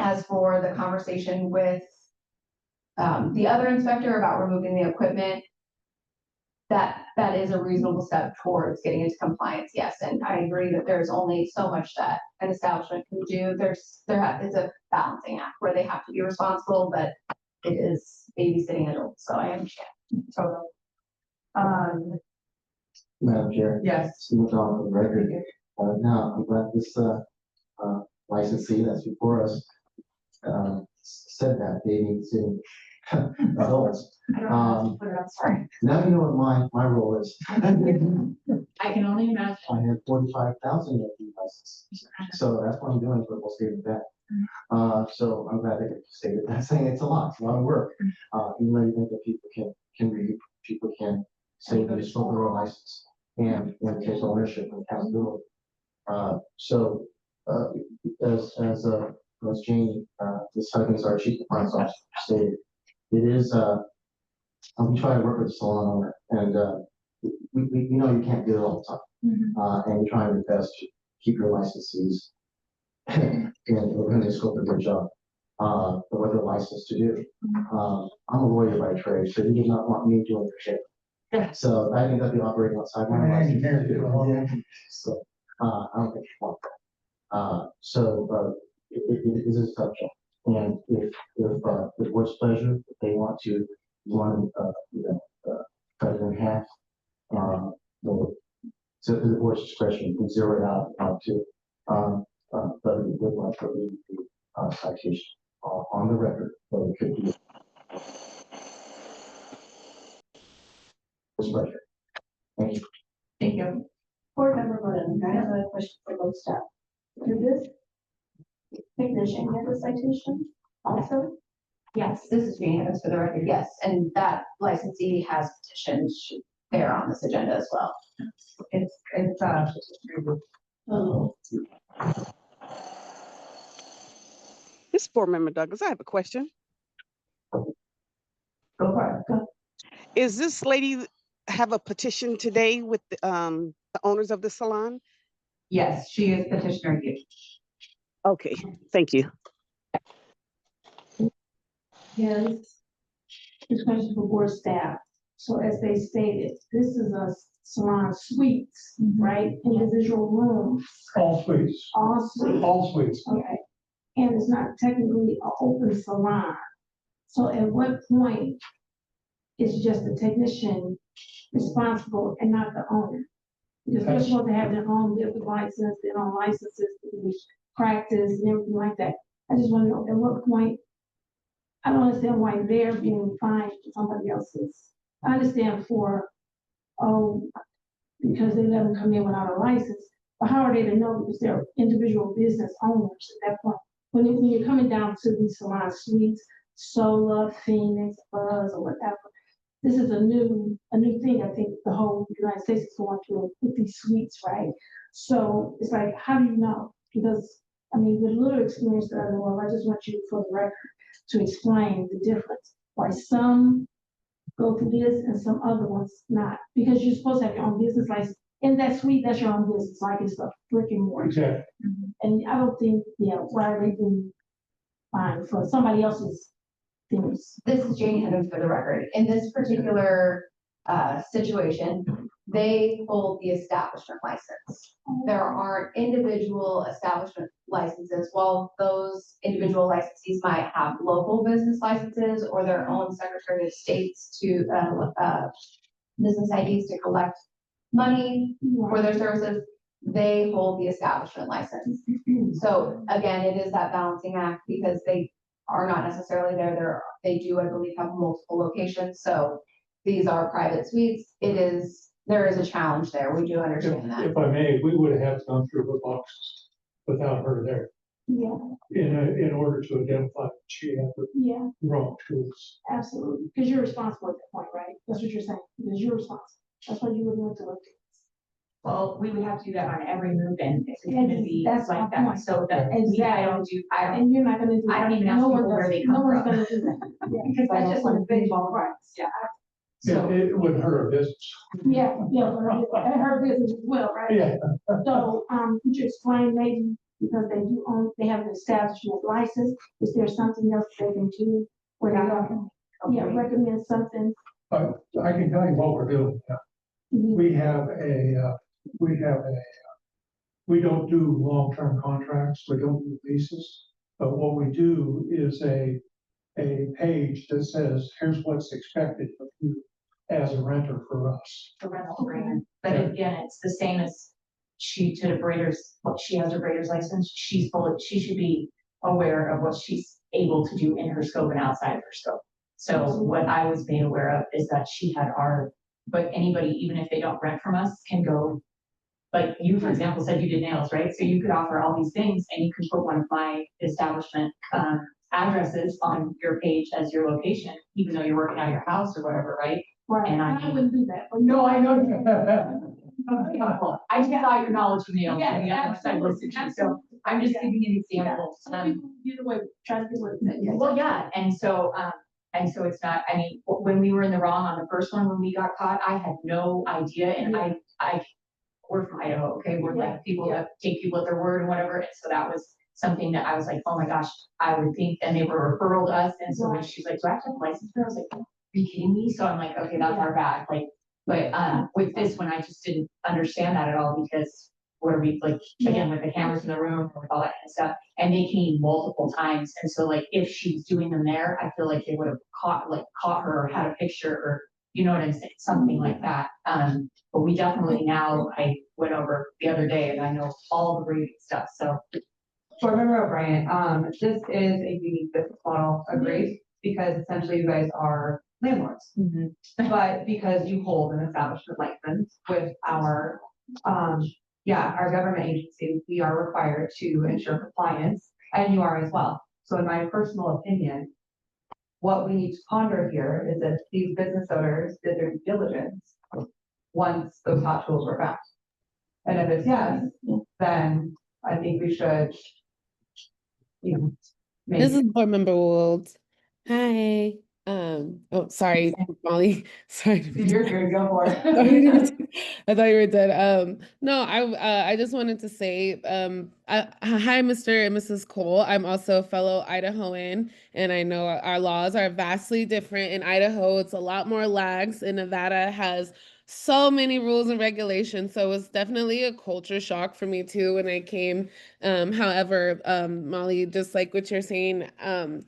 As for the conversation with the other inspector about removing the equipment, that is a reasonable step towards getting into compliance, yes. And I agree that there's only so much that an establishment can do. It's a balancing act where they have to be responsible, but it is babysitting adults, so I understand. Totally. Madam Chair. Yes. Steve McDonald for the record. Now, I'm glad this, licensee that's before us, said that they need to adults. I don't know, put it up, sorry. Now you know what my role is. I can only imagine. I have 45,000 of these licenses. So that's what I'm doing for the whole state of that. So I'm glad they stated that, saying it's a lot of work. Even though you think that people can read, people can say that it's for their license and take ownership and accountability. So as Janie, this Huggins, our chief compliance officer, stated, it is, we try to work with the salon owner, and we know you can't do it all the time. And you're trying your best to keep your licensees and when they scope of their job, what they're licensed to do. I'm a lawyer by trade, so you did not want me doing your shit. So I think that'd be operating outside my license. So I don't think you want that. It is a tough job. And if the board's pleasure, if they want to cut it in half, so the board's discretion, we can zero it out to, but we would like to leave the citation on the record, but it could be. Pleasure. Thank you. Thank you. Board member Gordon, I have a question for both staff. Did this technician get a citation also? Yes, this is Jane Evans for the record, yes, and that licensee has petitioned there on this agenda as well. It's Oh, This is Board Member Douglas. I have a question. go for it. Is this lady have a petition today with the owners of the salon? Yes, she is petitioner U. Okay, thank you. yes. This question for board staff. So as they stated, this is a salon suites, right? Individual rooms, All suites, all suites. all suites. Okay, and it's not technically an open salon. So at what point is just the technician responsible and not the owner? Because they're supposed to have their own liquor license, their own licenses to practice and everything like that. I just want to know at what point, I don't understand why they're being fined for somebody else's. I understand because they let them come in without a license, but how are they to know because they're individual business owners at that point? When you're coming down to these salon suites, Sola, Phoenix, Buzz, or whatever, this is a new thing. I think the whole United States is going through with these suites, right? So it's like, how do you know? Because I mean, with little experience that I know of, I just want you for the record to explain the difference. Why some go through this and some other ones not? Because you're supposed to have your own business license. In that suite, that's your own business, like it's a brick and mortar. Exactly. And I don't think, why are they being fined for somebody else's things? This is Jane Evans for the record. In this particular situation, they hold the establishment license. There aren't individual establishment licenses. While those individual licensees might have local business licenses or their own Secretary of State's to business IDs to collect money for their services, they hold the establishment license. So again, it is that balancing act because they are not necessarily there. They do, I believe, have multiple locations. So these are private suites. There is a challenge there. We do understand that. If I may, we would have gone through her boxes without her there Yeah, in order to identify that she had the yeah, wrong tools. absolutely. Because you're responsible at that point, right? That's what you're saying. Because you're responsible. That's why you would want to look at. Well, we would have to do that on every move-in, if it's gonna be That's like my that, point. so that, I don't, And you're not gonna do that. I don't even ask No one people where does. they come No one's from. gonna do that. Yeah. because that's just an individual rights, yeah. So, It wouldn't hurt her business. Yeah, and her business as well, right? Yeah. So, could you explain maybe, because they have an establishment license, is there something else they can do? Where they recommend something? I can tell you what we're doing. Mhm. We don't do long-term contracts, we don't do leases, but what we do is a page that says, here's what's expected of you as a renter for us. The rental agreement, but again, it's the same as she to the breeders, what she has her breeder's license, she should be aware of what she's able to do in her scope and outside of her scope. So what I was made aware of is that she had but anybody, even if they don't rent from us, can go. Like you, for example, said you did nails, right? So you could offer all these things and you could put one of my establishment addresses on your page as your location, even though you're working out of your house or whatever, right? Right, And I wouldn't do that. But No, I know. I just thought your knowledge of nails. Yeah, and the other side was absolutely, too. So I'm just giving an example. So we get away, try to get away with it. Well, yeah, and so it's not, I mean, when we were in the wrong on the first one, when we got caught, I had no idea, and we're from Idaho, okay, we're like people that take people at their word and whatever, and so that was something that I was like, oh my gosh, I would think, and they were referral to us, and so when she's like, do I have to have a license for it? I was like, are you kidding me? So I'm like, okay, that's our bad, like, but with this one, I just didn't understand that at all, because what are we, like, again, with the cameras in the room, with all that kind of stuff, and they came multiple times, and so like, if she was doing them there, I feel like they would have caught her, or had a picture, or you know what I'm saying, something like that. But we definitely now, I went over the other day and I know all the breeding stuff, so. Board Member O'Brien, this is a unique business model, agreed, because essentially you guys are landlords. But because you hold an establishment license with our, our government agency, we are required to ensure compliance, and you are as well. So in my personal opinion, what we need to ponder here is that these business owners did their due diligence once those hot tools were found. And if it's yes, then I think we should, This is Board Member Wold. Hi. Oh, sorry, Molly. Sorry. You're good, go for it. I thought you were dead. No, I just wanted to say, hi, Mr. and Mrs. Cole. I'm also a fellow Idahoan, and I know our laws are vastly different. In Idaho, it's a lot more lax, and Nevada has so many rules and regulations. So it's definitely a culture shock for me too when I came. However, Molly, just like what you're saying,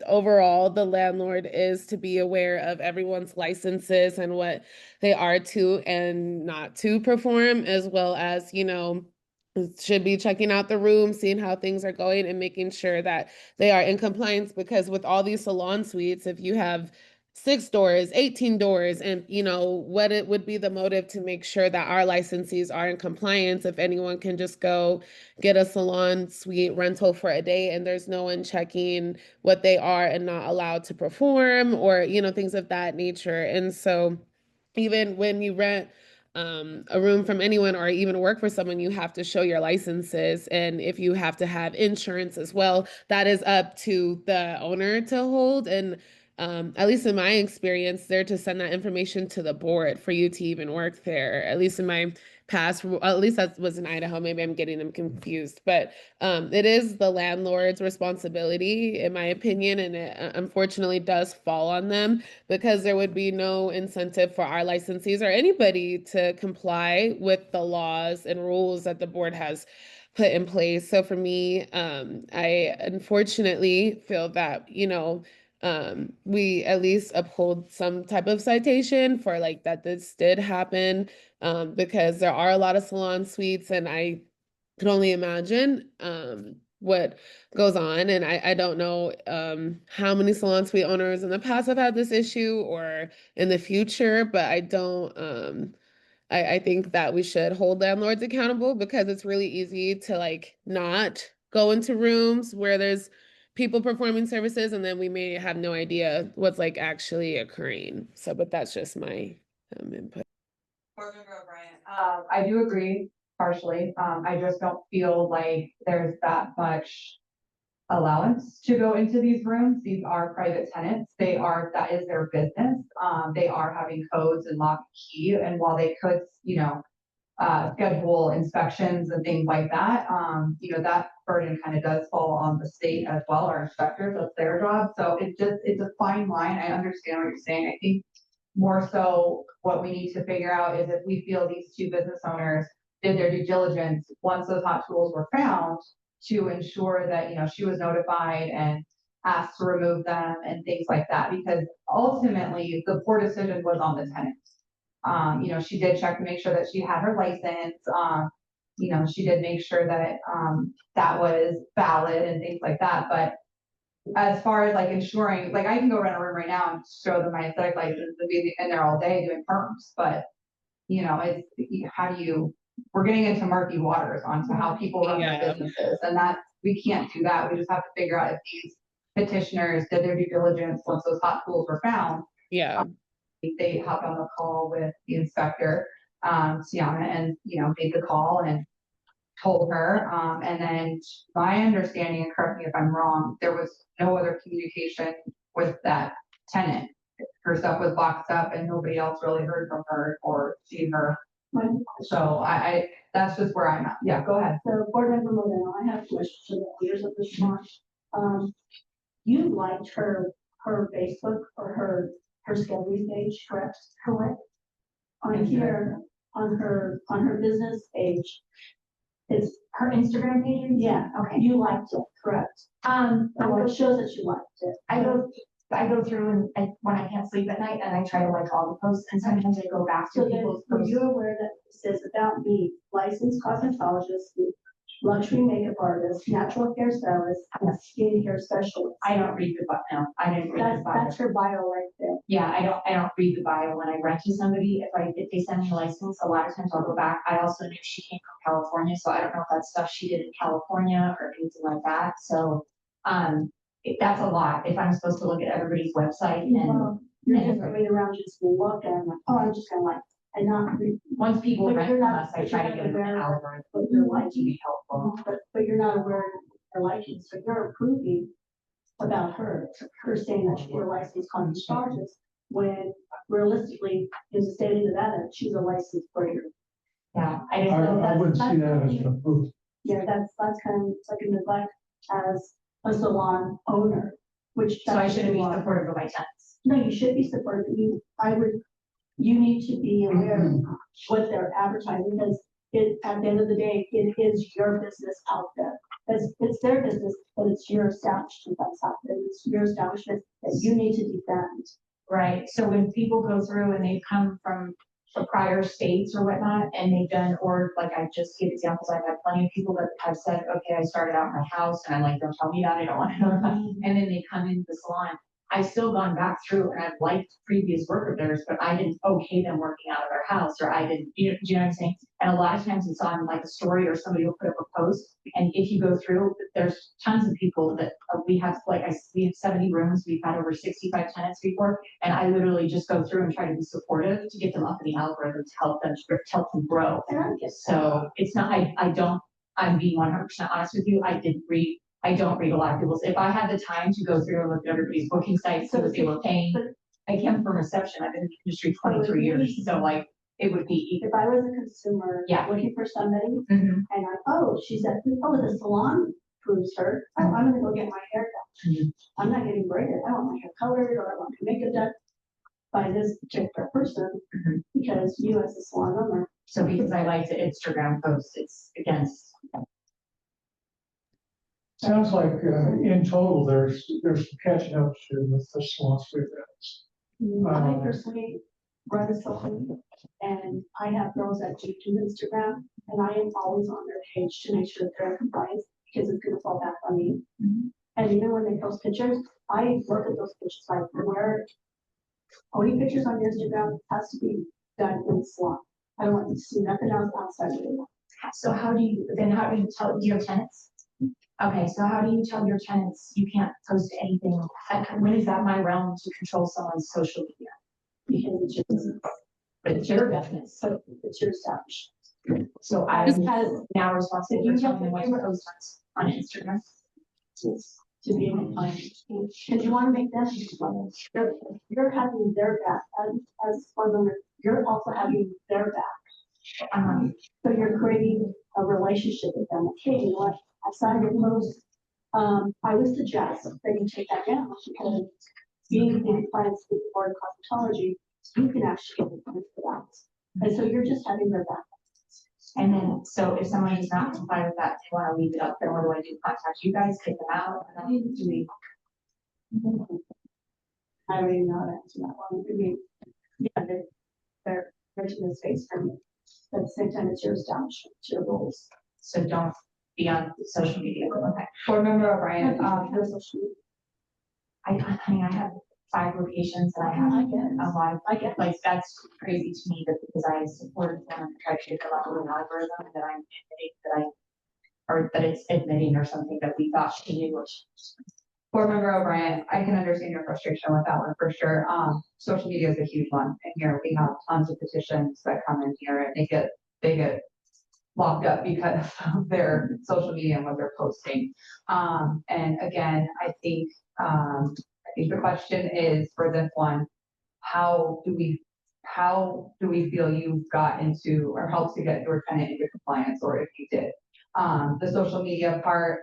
overall, the landlord is to be aware of everyone's licenses and what they are to and not to perform, as well as, should be checking out the room, seeing how things are going, and making sure that they are in compliance, because with all these salon suites, if you have 6 doors, 18 doors, and what it would be the motive to make sure that our licensees are in compliance if anyone can just go get a salon suite rental for a day and there's no one checking what they are and not allowed to perform, or things of that nature. And so even when you rent a room from anyone or even work for someone, you have to show your licenses. And if you have to have insurance as well, that is up to the owner to hold. And at least in my experience, they're to send that information to the board for you to even work there. At least in my past, at least that was in Idaho. Maybe I'm getting them confused, but it is the landlord's responsibility, in my opinion, and it unfortunately does fall on them, because there would be no incentive for our licensees or anybody to comply with the laws and rules that the board has put in place. So for me, I unfortunately feel that, we at least uphold some type of citation for like that this did happen, because there are a lot of salon suites, and I can only imagine what goes on. And I don't know how many salon suite owners in the past have had this issue or in the future, but I don't I think that we should hold landlords accountable, because it's really easy to like not go into rooms where there's people performing services, and then we may have no idea what's like actually occurring. So, but that's just my input. Board Member O'Brien, I do agree partially. I just don't feel like there's that much allowance to go into these rooms. These are private tenants. That is their business. They are having codes and lock and key. And while they could, schedule inspections and things like that, that burden kind of does fall on the state as well, our inspectors, that's their job. So it's a fine line. I understand what you're saying. I think more so what we need to figure out is if we feel these two business owners did their due diligence once those hot tools were found, to ensure that, she was notified and asked to remove them and things like that, because ultimately the poor decision was on the tenant. You know, she did check to make sure that she had her license. You know, she did make sure that, that was valid and things like that, but as far as like ensuring, like I can go around a room right now and show them my aesthetic license and be in there all day doing perms, but you know, it's, how do you, we're getting into murky waters onto how people run their Yeah. businesses, and that, we can't do that. We just have to figure out if these petitioners did their due diligence once those hot tools were found. Yeah. They hopped on the call with the inspector, Tiana, and, you know, made the call and told her, and then my understanding, and correct me if I'm wrong, there was no other communication with that tenant. Her stuff was boxed up and nobody else really heard from her or seen her. So I that's just where I'm at. Yeah, go ahead. So board member Modeno, I have questions for the leaders of this launch. You liked her Facebook or her Skelly page, correct? Correct. On here, on her business page, it's, Her Instagram page? yeah, Okay. you liked it, correct? I Well, go, it shows that you liked it. I go through and when I can't sleep at night and I try to like all the posts and sometimes I go back to So then, people's were posts. you aware that it says about me, licensed cosmetologist, luxury makeup artist, natural hairstylist, and skincare specialist? I don't read the bio, no, I didn't read the bio. That's her bio right there. Yeah, I don't read the bio when I rent to somebody. If they send me a license, a lot of times I'll go back. I also knew she came from California, so I don't know if that's stuff she did in California or anything like that. So, that's a lot. If I'm supposed to look at everybody's website and Well, you're just going around just look and like, oh, I'm just gonna like, and not read. once people But rent you're from not- us, I but try you're to not get an aware of algorithm what you're to liking. be helpful. But you're not aware of her liking, so you're approving about her saying that she's a licensed cosmetologist, when realistically, in the state of Nevada, she's a licensed breeder. Yeah, I I, didn't know I that. wouldn't see that as an approval. Yeah, that's kind of like a neglect as a salon owner, which. So I shouldn't be that's- supportive of my tenants. No, you should be supportive. You need to be aware of what they're advertising, because at the end of the day, it is your business out there. It's their business, but it's your establishment that's out there. It's your establishment that you need to defend. Right, so when people go through and they've come from the prior states or whatnot, and they've done, or like I just give examples, I've had plenty of people that have said, okay, I started out in my house, and I'm like, don't tell me that, I don't want to know that, and then they come into the salon. I've still gone back through and I've liked previous work of theirs, but I didn't okay them working out of their house, or I didn't, do you know what I'm saying? And a lot of times it's on like a story or somebody will put up a post, and if you go through, there's tons of people that we have, we have 70 rooms, we've had over 65 tenants before, and I literally just go through and try to be supportive to get them up in the algorithm to help them grow. And I guess So it's not, I'm being 100% honest with you, I don't read a lot of people's. If I had the time to go through and look at everybody's booking sites, so that they were paying, I came from reception, I've been in the industry 23 years, so like, it would be. if I was a consumer Yeah. looking for somebody, Mhm. and she's at, the salon proves her, I'm gonna go get my hair done. Mhm. I'm not getting braided, I want my hair colored, or I want my makeup done by this particular person, Mhm. because you as a salon owner. So because I like the Instagram posts, it's against. Sounds like, in total, there's some catching up to do with the salons we've got. I personally run a salon, and I have girls that do Instagram, and I am always on their page to make sure that they're in compliance, because it's gonna fall back on me. And even when they post pictures, I look at those pictures, like where putting pictures on Instagram has to be done in the salon. I don't want to see nothing else outside of it. So how do you tell, do you have tenants? Okay, so how do you tell your tenants you can't post anything? When is that my realm to control someone's social media? Because it's your business, It's your business. so it's your establishment. So I Just am now responsible for telling them what to post on Instagram. To be in compliance, because you want to make them compliant. You're having their back as one owner, you're also having their back. So you're creating a relationship with them. Okay, you know what, I saw your post. I would suggest that you take that down, because being in compliance with the Board of Cosmetology, you can actually get points for that. And so you're just having their back. And then, so if someone does not comply with that, they want to leave it up, then what do I do? Contact you guys, kick them out, and then do we? I don't even know how to answer that one. I mean, yeah, they're renting the space from you. But at the same time, it's your establishment, it's your goals. So don't be on social media. Okay. Board Member O'Brien, Your social media. I mean, I have 5 locations that I have I get it. a lot of, I get it. like, that's crazy to me that because I supported them and tried to get them out of an algorithm that I'm admitting that or that it's admitting or something that we thought she knew what she was. Board Member O'Brien, I can understand your frustration with that one for sure. Social media is a huge one, and here we have tons of petitions that come in here, and they get locked up because of their social media and what they're posting. And again, I think the question is for this one, how do we feel you've got into or helped to get your tenant into compliance, or if you did? The social media part,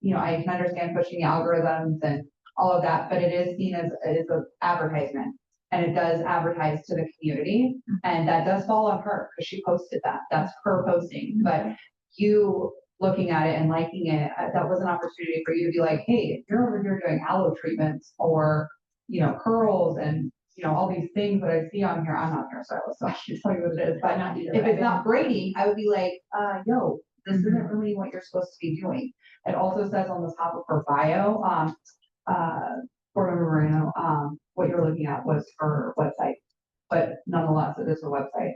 you know, I can understand pushing the algorithms and all of that, but it is seen as an advertisement, and it does advertise to the community, and that does fall on her because she posted that. That's her posting, but you looking at it and liking it, that was an opportunity for you to be like, hey, if you're over here doing aloe treatments or, you know, curls and, you know, all these things that I see on here, I'm not a hairstylist, so I can't tell you what it is, but if it's not braiding, I would be like, yo, this isn't really what you're supposed to be doing. It also says on the top of her bio, Board Member Moreno, what you're looking at was her website, but nonetheless, it is her website.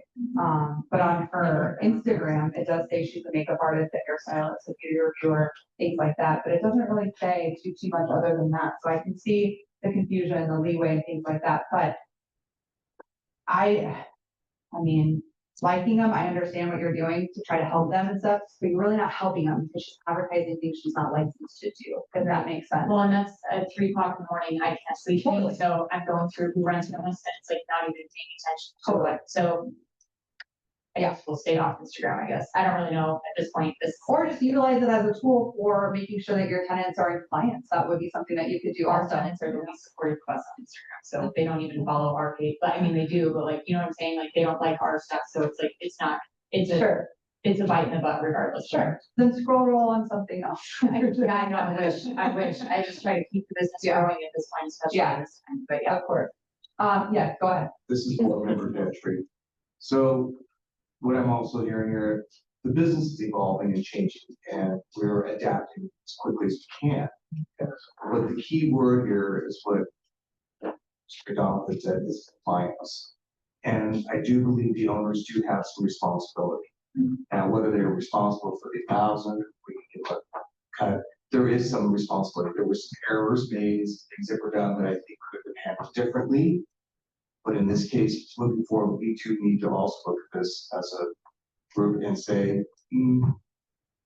But on her Instagram, it does say she's a makeup artist, a hairstylist, a beauty reviewer, things like that, but it doesn't really say too much other than that. So I can see the confusion, the leeway and things like that, but I mean, liking them, I understand what you're doing to try to help them and stuff, but you're really not helping them because she's advertising things she's not licensed to do, if that makes sense. Well, and that's at 3 o'clock in the morning, I can't sleep, so I'm going through who runs my list, and it's like not even paying attention to it, so. Yeah, we'll stay off Instagram, I guess. I don't really know at this point, or Just utilize it as a tool for making sure that your tenants are in compliance. That would be something that you could do our also. tenants are the least supportive of us on Instagram, so they don't even follow our page, but I mean, they do, but like, you know what I'm saying, like, they don't like our stuff, so it's like, it's not, it's a. Sure, It's a bite in the butt regardless. sure. Then scroll roll on something else. I know, I wish, I just try to keep the business growing at this point, especially Yeah. at this time, but yeah. Of course. Yeah, go ahead. This is Board Member Gentry. So what I'm also hearing here, the business is evolving and changing, and we're adapting as quickly as we can. But the key word here is what Mr. Donovan said, is compliance. And I do believe the owners do have some responsibility. Now, whether they're responsible for the 1,000, we can get cut. There is some responsibility. There were some errors made, things that were done that I think could have been handled differently. But in this case, moving forward, we too need to also look at this as a group and say,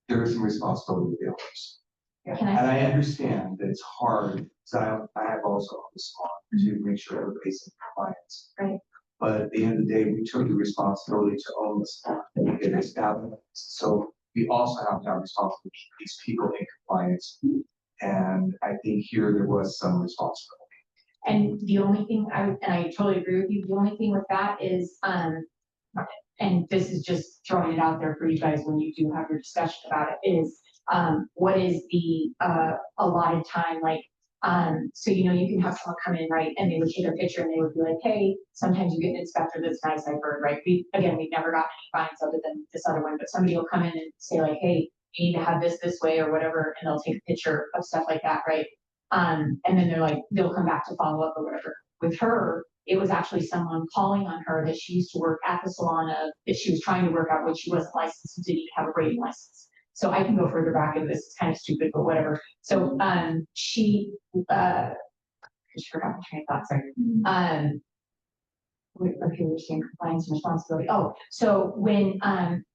there is some responsibility with the owners. Can And I, I understand that it's hard, so I have also on the spot to make sure everybody's in compliance. Right. But at the end of the day, we took the responsibility to own the spot and we get established. So we also have to have responsibility to keep these people in compliance. And I think here there was some responsibility. and the only thing and I totally agree with you, the only thing with that is, and this is just throwing it out there for you guys when you do have your discussion about it, is, what is the, allotted time, like, so, you know, you can have someone come in, right, and they would take a picture and they would be like, hey, sometimes you get an inspector that's nice, I've heard, right? We've never gotten any fines other than this other one, but somebody will come in and say like, hey, you need to have this way or whatever, and they'll take a picture of stuff like that, right? And then they'll come back to follow up or whatever. With her, it was actually someone calling on her that she used to work at the salon that she was trying to work out when she wasn't licensed and didn't even have a braiding license. So I can go further back into this, it's kind of stupid, but whatever. So, she just forgot my train of thought, sorry. Okay, we're saying compliance and responsibility. Oh, so when,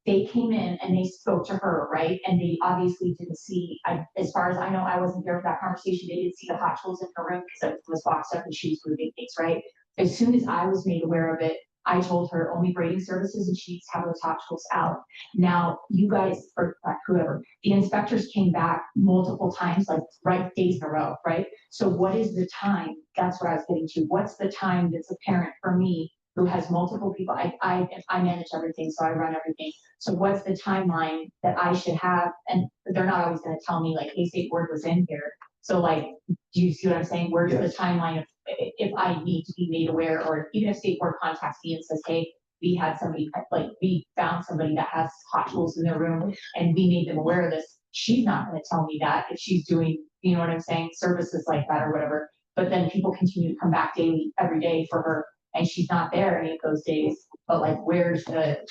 they came in and they spoke to her, right? And they obviously didn't see, as far as I know, I wasn't there for that conversation. They didn't see the hot tools in her room because it was boxed up and she was moving things, right? As soon as I was made aware of it, I told her only braiding services and she needs to have those hot tools out. Now, you guys, or whoever, the inspectors came back multiple times, like right days in a row, right? So what is the time? That's what I was getting to. What's the time that's apparent for me who has multiple people? I manage everything, so I run everything. So what's the timeline that I should have? And they're not always gonna tell me like, hey, state board was in here. So like, Do you see what I'm saying? Where's the Yes. timeline of if I need to be made aware, or even if state board contacts me and says, hey, we had somebody, like, we found somebody that has hot tools in their room and we made them aware of this. She's not gonna tell me that if she's doing, you know what I'm saying, services like that or whatever. But then people continue to come back daily, every day for her, and she's not there any of those days. But like, where's the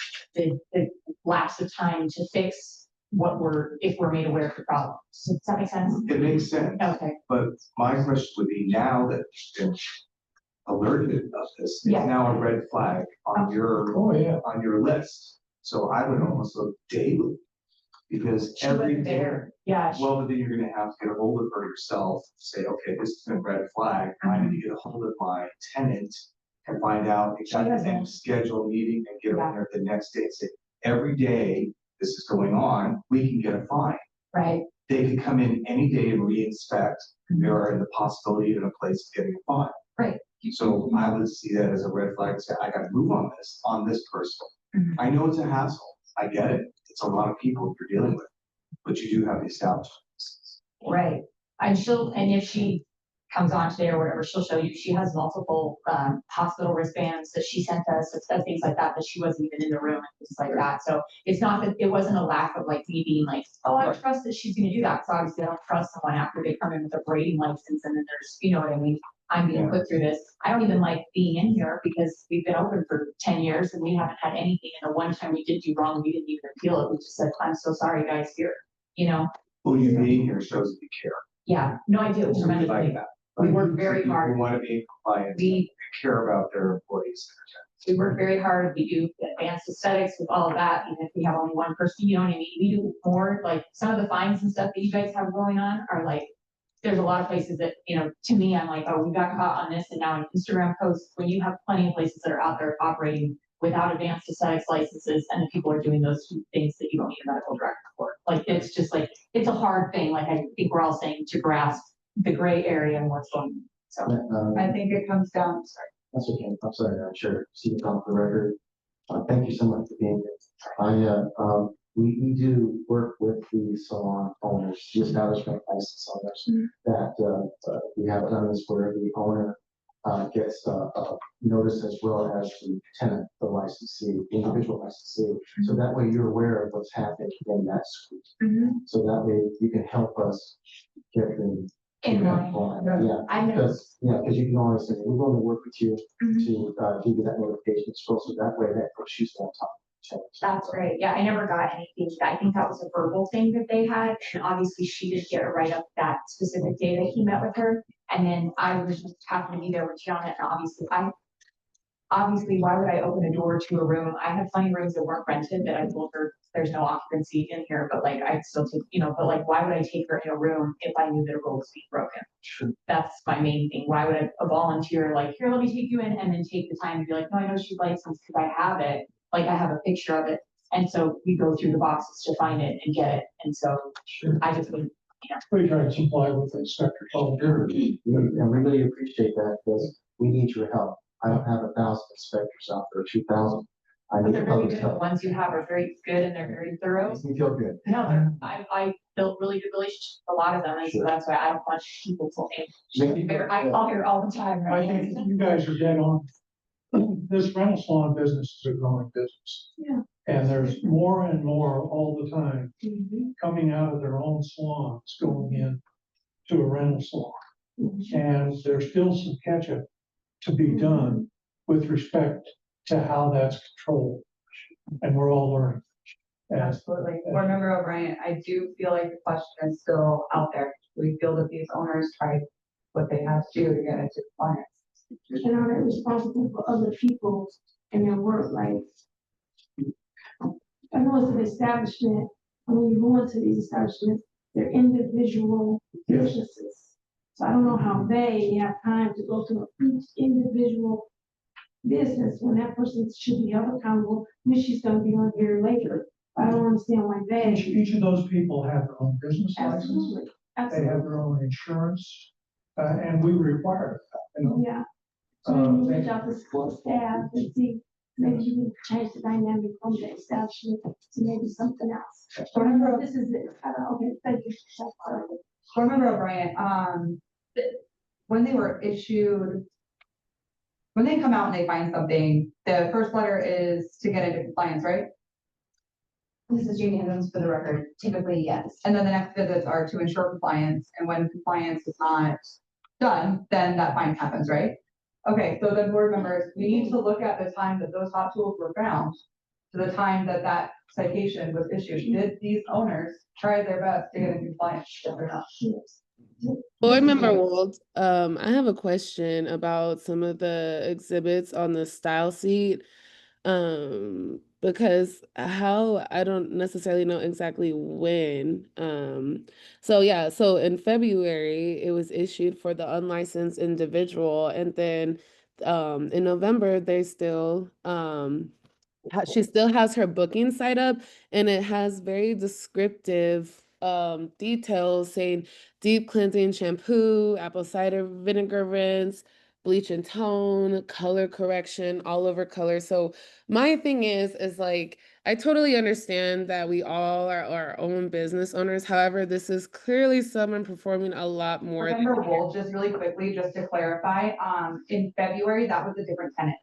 lapse of time to fix what if we're made aware of the problem? Does that make sense? It makes sense. Okay. But my question would be, now that you've been alerted of this, it's Yeah. now a red flag on on your list. So I would almost look daily, because She every wasn't day. there. Yeah. Well, but then you're gonna have to get a hold of her yourself, say, okay, this has been a red flag, I need to get a hold of my tenant and find out exactly and schedule a meeting and get her in there the next day and say, every day this is going on, we can get a fine. Right. They could come in any day and re-inspect, we are in the possibility of a place of getting a fine. Right. So I would see that as a red flag, say, I gotta move on this person. I know it's a hassle, I get it, it's a lot of people you're dealing with, but you do have the establishment. Right. And if she comes on today or whatever, she'll show you, she has multiple, hospital wristbands that she sent us, that says things like that she wasn't even in the room and things like that. So it's not that, it wasn't a lack of like me being like, oh, I trust that she's gonna do that. So obviously I don't trust someone after they come in with a braiding license and then there's, you know what I mean? I'm being put through this. I don't even like being in here because we've been open for 10 years and we haven't had anything. And the one time we did do wrong, we didn't even appeal it. We just said, I'm so sorry, guys, here, you know? Well, you being here shows that you care. Yeah, no, I do. So we like tremendously. that. We work very hard. We want to be compliant, we care about their employees. We work very hard. We do advanced aesthetics with all of that, even if we have only one person, you know what I mean? We do more, like some of the fines and stuff that you guys have going on are like, there's a lot of places that, you know, to me, I'm like, oh, we got caught on this and now an Instagram post, when you have plenty of places that are out there operating without advanced aesthetics licenses, and the people are doing those things that you don't need a medical director for. Like, it's just like, it's a hard thing, like I think we're all saying, to grasp the gray area and what's going on. So I think it comes down, sorry. That's okay, I'm sorry, I'm sure, see it on the record. Thank you so much for being here. We do work with the salon owners, the establishment license owners, that we have done this where the owner gets notice as well as the tenant, the licensee, the individual licensee. So that way you're aware of what's happening in that suite. So that way you can help us get them in line. Yeah, because you can always say, we're going to work with you to give you that notification scroll, so that way that puts you on top. That's great. Yeah, I never got anything. I think that was a verbal thing that they had. And obviously she didn't get it right up that specific day that he met with her. And then I was just happened to be there with Tiana, and obviously, why would I open a door to a room? I had plenty of rooms that weren't rented that I told her there's no occupancy in here, but like I'd still take, but like, why would I take her in a room if I knew that a rule was being broken? Sure. That's my main thing. Why would a volunteer like, here, let me take you in, and then take the time to be like, no, I know she's licensed because I have it. Like I have a picture of it. And so we go through the boxes to find it and get it. And so I just would, We try to comply with the inspector. Oh, sure. We really appreciate that, because we need your help. I don't have 1,000 inspectors out there, 2,000. I but need they're really public good. The help. ones you have are very good and they're very thorough. Makes me feel good. No, I built really good relationships with a lot of them, and so that's why I don't want people to. I call here all the time, I right? think you guys are dead on. This rental salon business is a growing business. Yeah. And there's more and more all the time coming out of their own salons, going in to a rental salon. And there's still some catch up to be done with respect to how that's controlled. And we're all learning. Absolutely. Board Member O'Brien, I do feel like the question is still out there. We feel that these owners tried what they have to do to get into compliance. And are they responsible for other people and their work? Like, I know it's an establishment, and when you go into these establishments, they're individual businesses. So I don't know how they have time to go to each individual business when that person should be held accountable, which she's gonna be on here later. I don't understand why they. Each of those people have their own business license. Absolutely. They Absolutely. have their own insurance, and we require that, Yeah. So maybe reach out to school staff and see, maybe you can change the dynamic from the establishment to maybe something else. Or this is it. Okay, thank you. Board Member O'Brien, when they were issued, when they come out and they find something, the first letter is to get into compliance, right? This is Jamie Evans for the record. Typically, yes. And then the next visits are to ensure compliance, and when compliance is not done, then that fine happens, right? Okay, so then board members, we need to look at the time that those hot tools were found to the time that that citation was issued. Did these owners try their best to get in compliance or not? Board Member Wold, I have a question about some of the exhibits on the style sheet. Because how, I don't necessarily know exactly when. So yeah, so in February, it was issued for the unlicensed individual, and then in November, they still she still has her booking site up, and it has very descriptive details saying deep cleansing shampoo, apple cider vinegar rinse, bleach and tone, color correction, all over color. So my thing is like, I totally understand that we all are our own business owners. However, this is clearly someone performing a lot more. Remember Wolf, just really quickly, just to clarify, in February, that was a different tenant.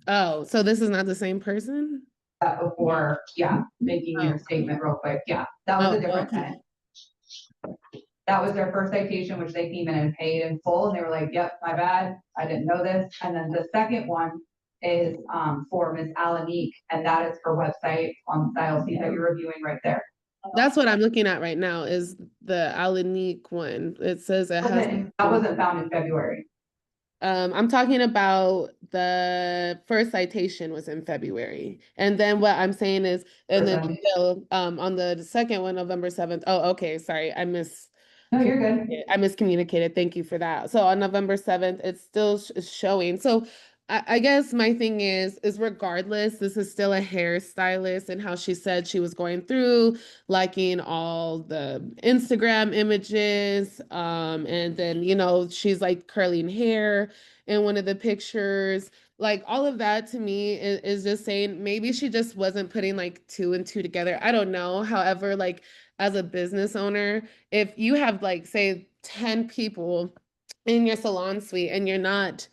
Oh, so this is not the same person? That before, yeah, making your statement real quick, yeah, that was a different tenant. That was their first citation, which they came in and paid in full, and they were like, yep, my bad, I didn't know this. And then the second one is for Ms. Alanique, and that is her website on the style sheet that you're reviewing right there. That's what I'm looking at right now, is the Alanique one. It says it has. That wasn't found in February. I'm talking about the first citation was in February. And then what I'm saying is, and then still, on the second one, November 7th. Oh, okay, sorry, No, you're good. I miscommunicated. Thank you for that. So on November 7th, it's still showing. So I guess my thing is regardless, this is still a hairstylist, and how she said she was going through liking all the Instagram images. And then, you know, she's like curling hair in one of the pictures. Like all of that to me is just saying maybe she just wasn't putting like two and two together. I don't know. However, like as a business owner, if you have like say 10 people in your salon suite and you're not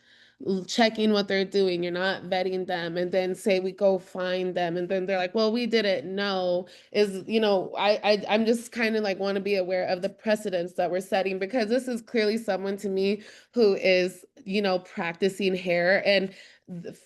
checking what they're doing, you're not vetting them, and then say we go find them and then they're like, well, we didn't know, is, you know, I'm just kind of like want to be aware of the precedents that we're setting, because this is clearly someone to me who is, you know, practicing hair. And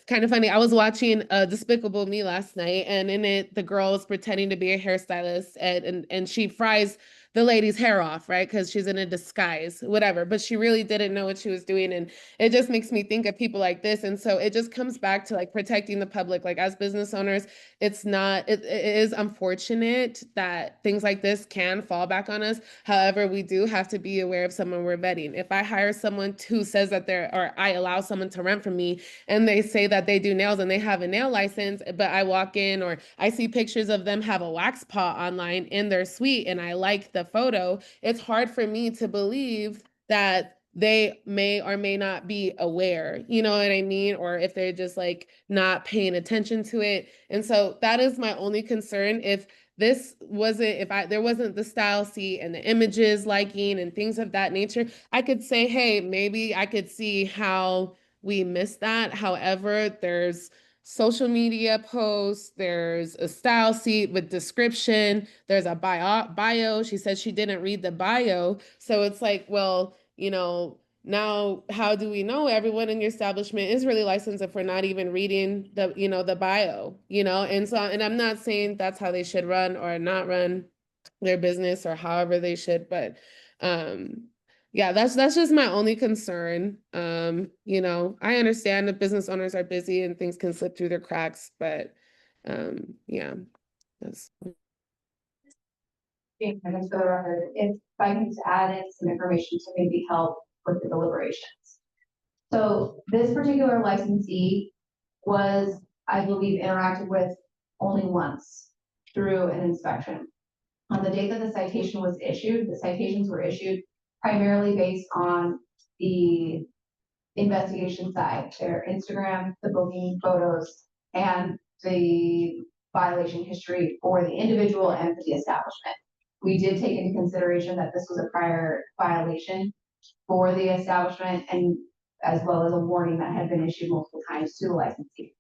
kind of funny, I was watching Despicable Me last night, and in it the girl is pretending to be a hairstylist, and she fries the lady's hair off, right? Because she's in a disguise, whatever. But she really didn't know what she was doing. And it just makes me think of people like this. And so it just comes back to like protecting the public. Like as business owners, it's not, it is unfortunate that things like this can fall back on us. However, we do have to be aware of someone we're vetting. If I hire someone who says that or I allow someone to rent from me, and they say that they do nails and they have a nail license, but I walk in or I see pictures of them have a wax pot online in their suite and I like the photo, it's hard for me to believe that they may or may not be aware, you know what I mean? Or if they're just like not paying attention to it. And so that is my only concern. If this wasn't, there wasn't the style sheet and the images liking and things of that nature, I could say, hey, maybe I could see how we missed that. However, there's social media posts, there's a style sheet with description, there's a bio. She said she didn't read the bio. So it's like, well, you know, now how do we know everyone in your establishment is really licensed if we're not even reading the, you know, the bio, you know? And so, and I'm not saying that's how they should run or not run their business or however they should, but yeah, that's just my only concern. You know, I understand that business owners are busy and things can slip through their cracks, but yeah, that's. And for the record, if I can just add in some information to maybe help with the deliberations. So this particular licensee was, I believe, interacted with only once through an inspection. On the date that the citation was issued, the citations were issued primarily based on the investigation side, their Instagram, the booking photos, and the violation history for the individual and for the establishment. We did take into consideration that this was a prior violation for the establishment, and as well as a warning that had been issued multiple times to the licensee.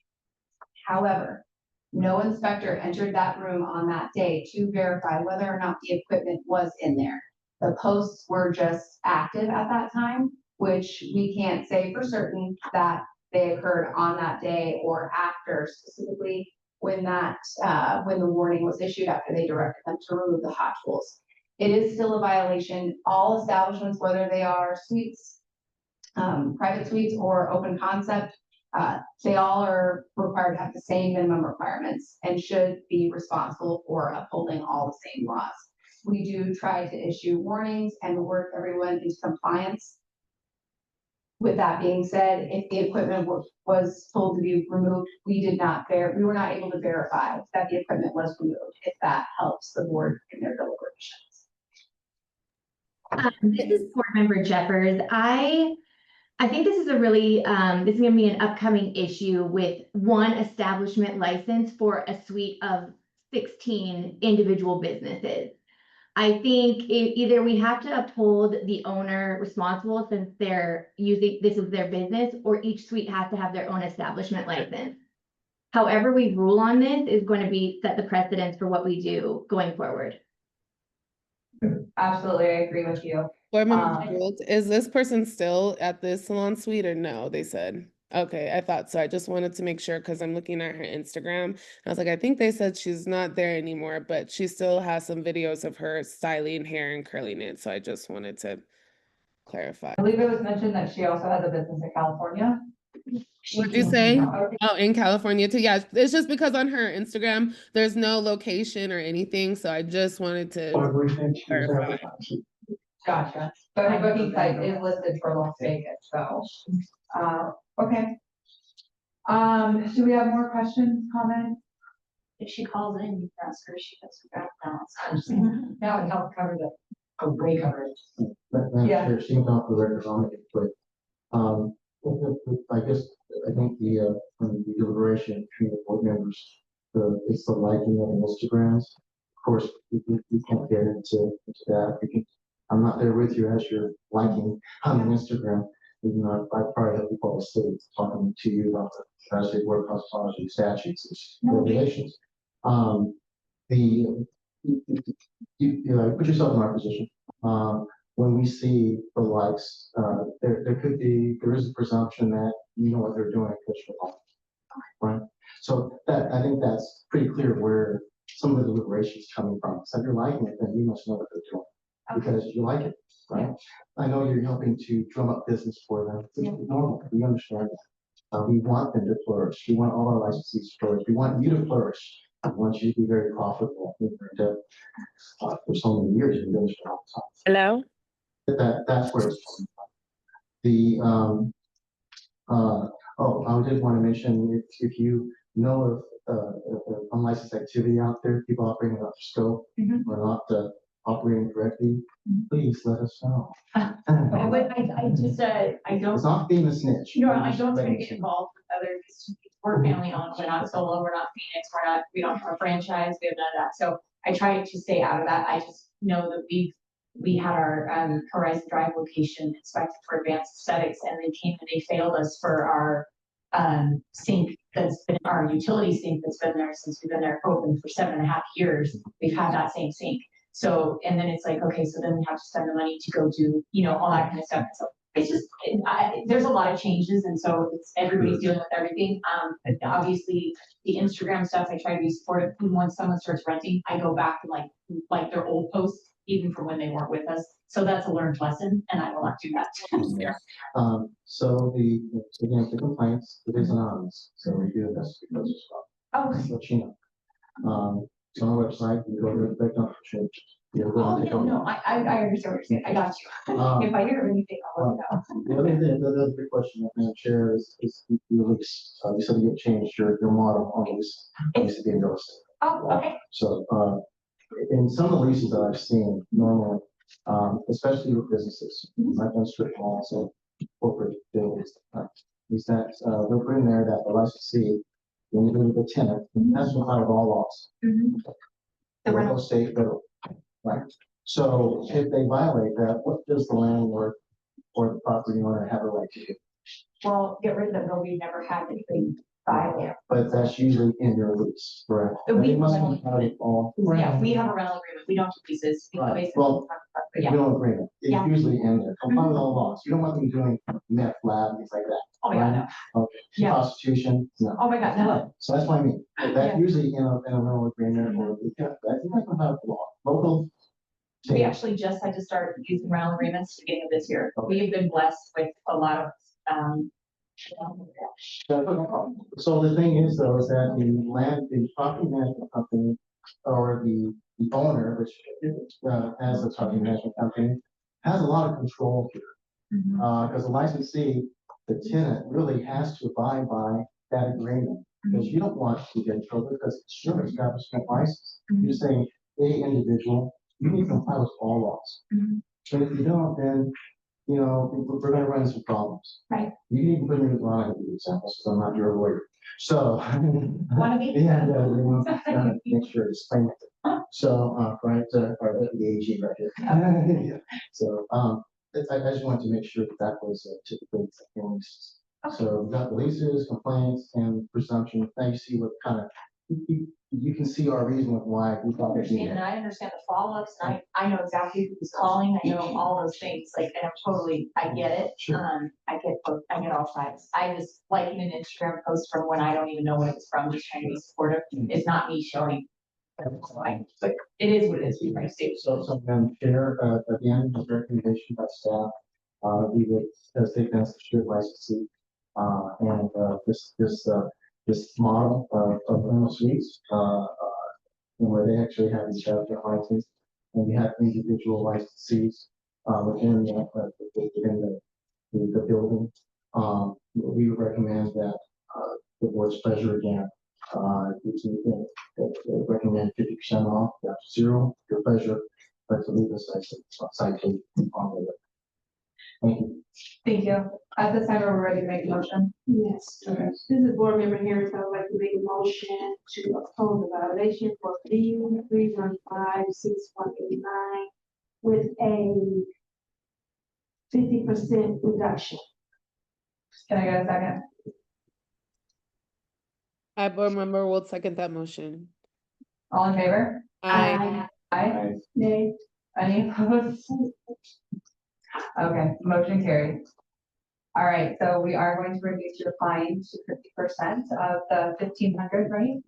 However, no inspector entered that room on that day to verify whether or not the equipment was in there. The posts were just active at that time, which we can't say for certain that they occurred on that day or after, specifically when the warning was issued after they directed them to remove the hot tools. It is still a violation. All establishments, whether they are suites, private suites or open concept, they all are required to have the same minimum requirements and should be responsible for upholding all the same laws. We do try to issue warnings and work everyone into compliance. With that being said, if the equipment was told to be removed, we were not able to verify that the equipment was removed, if that helps the board in their deliberations. This is Board Member Jeffers. I think this is a really, this is gonna be an upcoming issue with one establishment license for a suite of 16 individual businesses. I think either we have to uphold the owner responsible since they're using, this is their business, or each suite has to have their own establishment license. However we rule on this is going to be set the precedence for what we do going forward. Absolutely, I agree with you. Board Member Gould, is this person still at the salon suite or no? They said. Okay, I thought so. I just wanted to make sure because I'm looking at her Instagram. And I was like, I think they said she's not there anymore, but she still has some videos of her styling hair and curling it. So I just wanted to clarify. I believe it was mentioned that she also has a business in California. What'd you say? Oh, in California too. Yeah, it's just because on her Instagram, there's no location or anything. So I just wanted to clarify. Gotcha. But her booking site is listed for Las Vegas, so, okay. Do we have more questions, comments? If she calls in, you can ask her, she does her background. That would help cover the, way coverage. Madam Yeah. Chair, she can talk for the record, I'll make it quick. I guess, I think from the deliberation between the board members, it's the liking of the Instagrams. Of course, we can't get into that. I'm not there with you as you're liking on Instagram, even though I probably have people in the state talking to you about the Tri-State Board of Cosmetology statutes and regulations. You put yourself in our position. When we see the likes, there is a presumption that you know what they're doing because you're like, right? So I think that's pretty clear where some of the deliberation is coming from. So if you're liking it, then you must know what they're doing because you like it, right? I know you're helping to drum up business for them, which is normal. We understand that. We want them to flourish. We want all our licensees to flourish. We want you to flourish. We want you to be very profitable. For so many years, you've been doing it all the time. Hello? That's where it's coming from. I did want to mention if you know of unlicensed activity out there, people operating without scope or not operating correctly, please let us know. I just, I don't. It's not being a snitch. No, I don't try to get involved with others. We're family owned, we're not solo, we're not Phoenix, we don't have a franchise, we have none of that. So I try to stay out of that. I just know that we had our Horizon Drive location inspected for advanced aesthetics and they came and they failed us for our sink that's been our utility sink that's been there since we've been there open for 7.5 years. We've had that same sink. So, and then it's like, okay, so then we have to spend the money to go do, all that kind of stuff. So it's just, there's a lot of changes. And so it's everybody's dealing with everything. Obviously the Instagram stuff, I try to be supportive. And once someone starts renting, I go back and like their old posts, even from when they weren't with us. So that's a learned lesson and I will not do that. So again, the complaints, it is anonymous. So we do investigate those as well. Oh, Just let you know. It's on our website. You go to the background check. No, I understand what you're saying. I got you. If I hear anything, I'll let you know. The other big question, Madam Chair, is the lease. You said you changed your model on lease. It used to be in real estate. Oh, okay. So in some of the leases that I've seen normally, especially with businesses, like on strip malls and corporate buildings, is that they'll put in there that the licensee, when you go to the tenant, has to comply with all laws. The real estate, federal, right? So if they violate that, what does the landlord or the property owner have a right to do. Well, get rid of them, though, we never had anything by there. But that's usually in your lease, correct? But we- They must be part of all. Yeah, we have a rental agreement, we don't do leases. We Right. basically- Well, but yeah. rental agreement, it's Yeah. usually in there, comply with all laws. You don't want them doing meth lab, things like that. Oh my God, no. Okay, Yeah. prostitution, no. Oh my God, no. So that's what I mean. Yeah. That's usually in a rental agreement or, yeah, that's about the law. Local. We state. actually just had to start using rental agreements beginning of this year. We've been blessed with a lot of, So the thing is though, is that the property management company or the owner, which has a property management company, has a lot of control here. Because the licensee, the tenant really has to abide by that agreement. Because you don't want to get in trouble because it's your establishment license. You're saying, hey, individual, you need to comply with all laws. But if you don't, then, you know, we're gonna run into some problems. Right. You can even put me in the line of the examples, because I'm not your lawyer. So. Wanna be? Yeah, make sure to explain it. So, right, or the AG right here. Yeah. So, I just wanted to make sure that that was typically in leases. So we got the leases, complaints, and presumption. Now you see what kind of, you can see our reason of why we thought that. and I understand the follow-ups, and I know exactly who's calling, I know all those things, like, and I get it. Sure. I get all sides. I just liking an Instagram post from when I don't even know what it's from, just trying to be supportive. It's not me showing. But it is what it is, we try to stay. So then share, again, the recommendation by staff, we would, as they can secure licensee, and, this model of rental suites, where they actually have each other license, and we have individual licensees, within the building. We would recommend that, the board's pleasure again, recommend 50% off, down to zero, your pleasure, but to leave us citation on the. Thank you. Thank you. At this time, we're ready to make a motion. Yes. Okay. This is Board Member Harris. I would like to make a motion to uphold the violation for 3156189 with a 50% reduction. Can I get a second? I, Board Member, will second that motion. All in favor? Aye. Aye. Nay. Any opposed? Okay, motion carried. All right, so we are going to reduce your fine to 50% of the 1,500, right?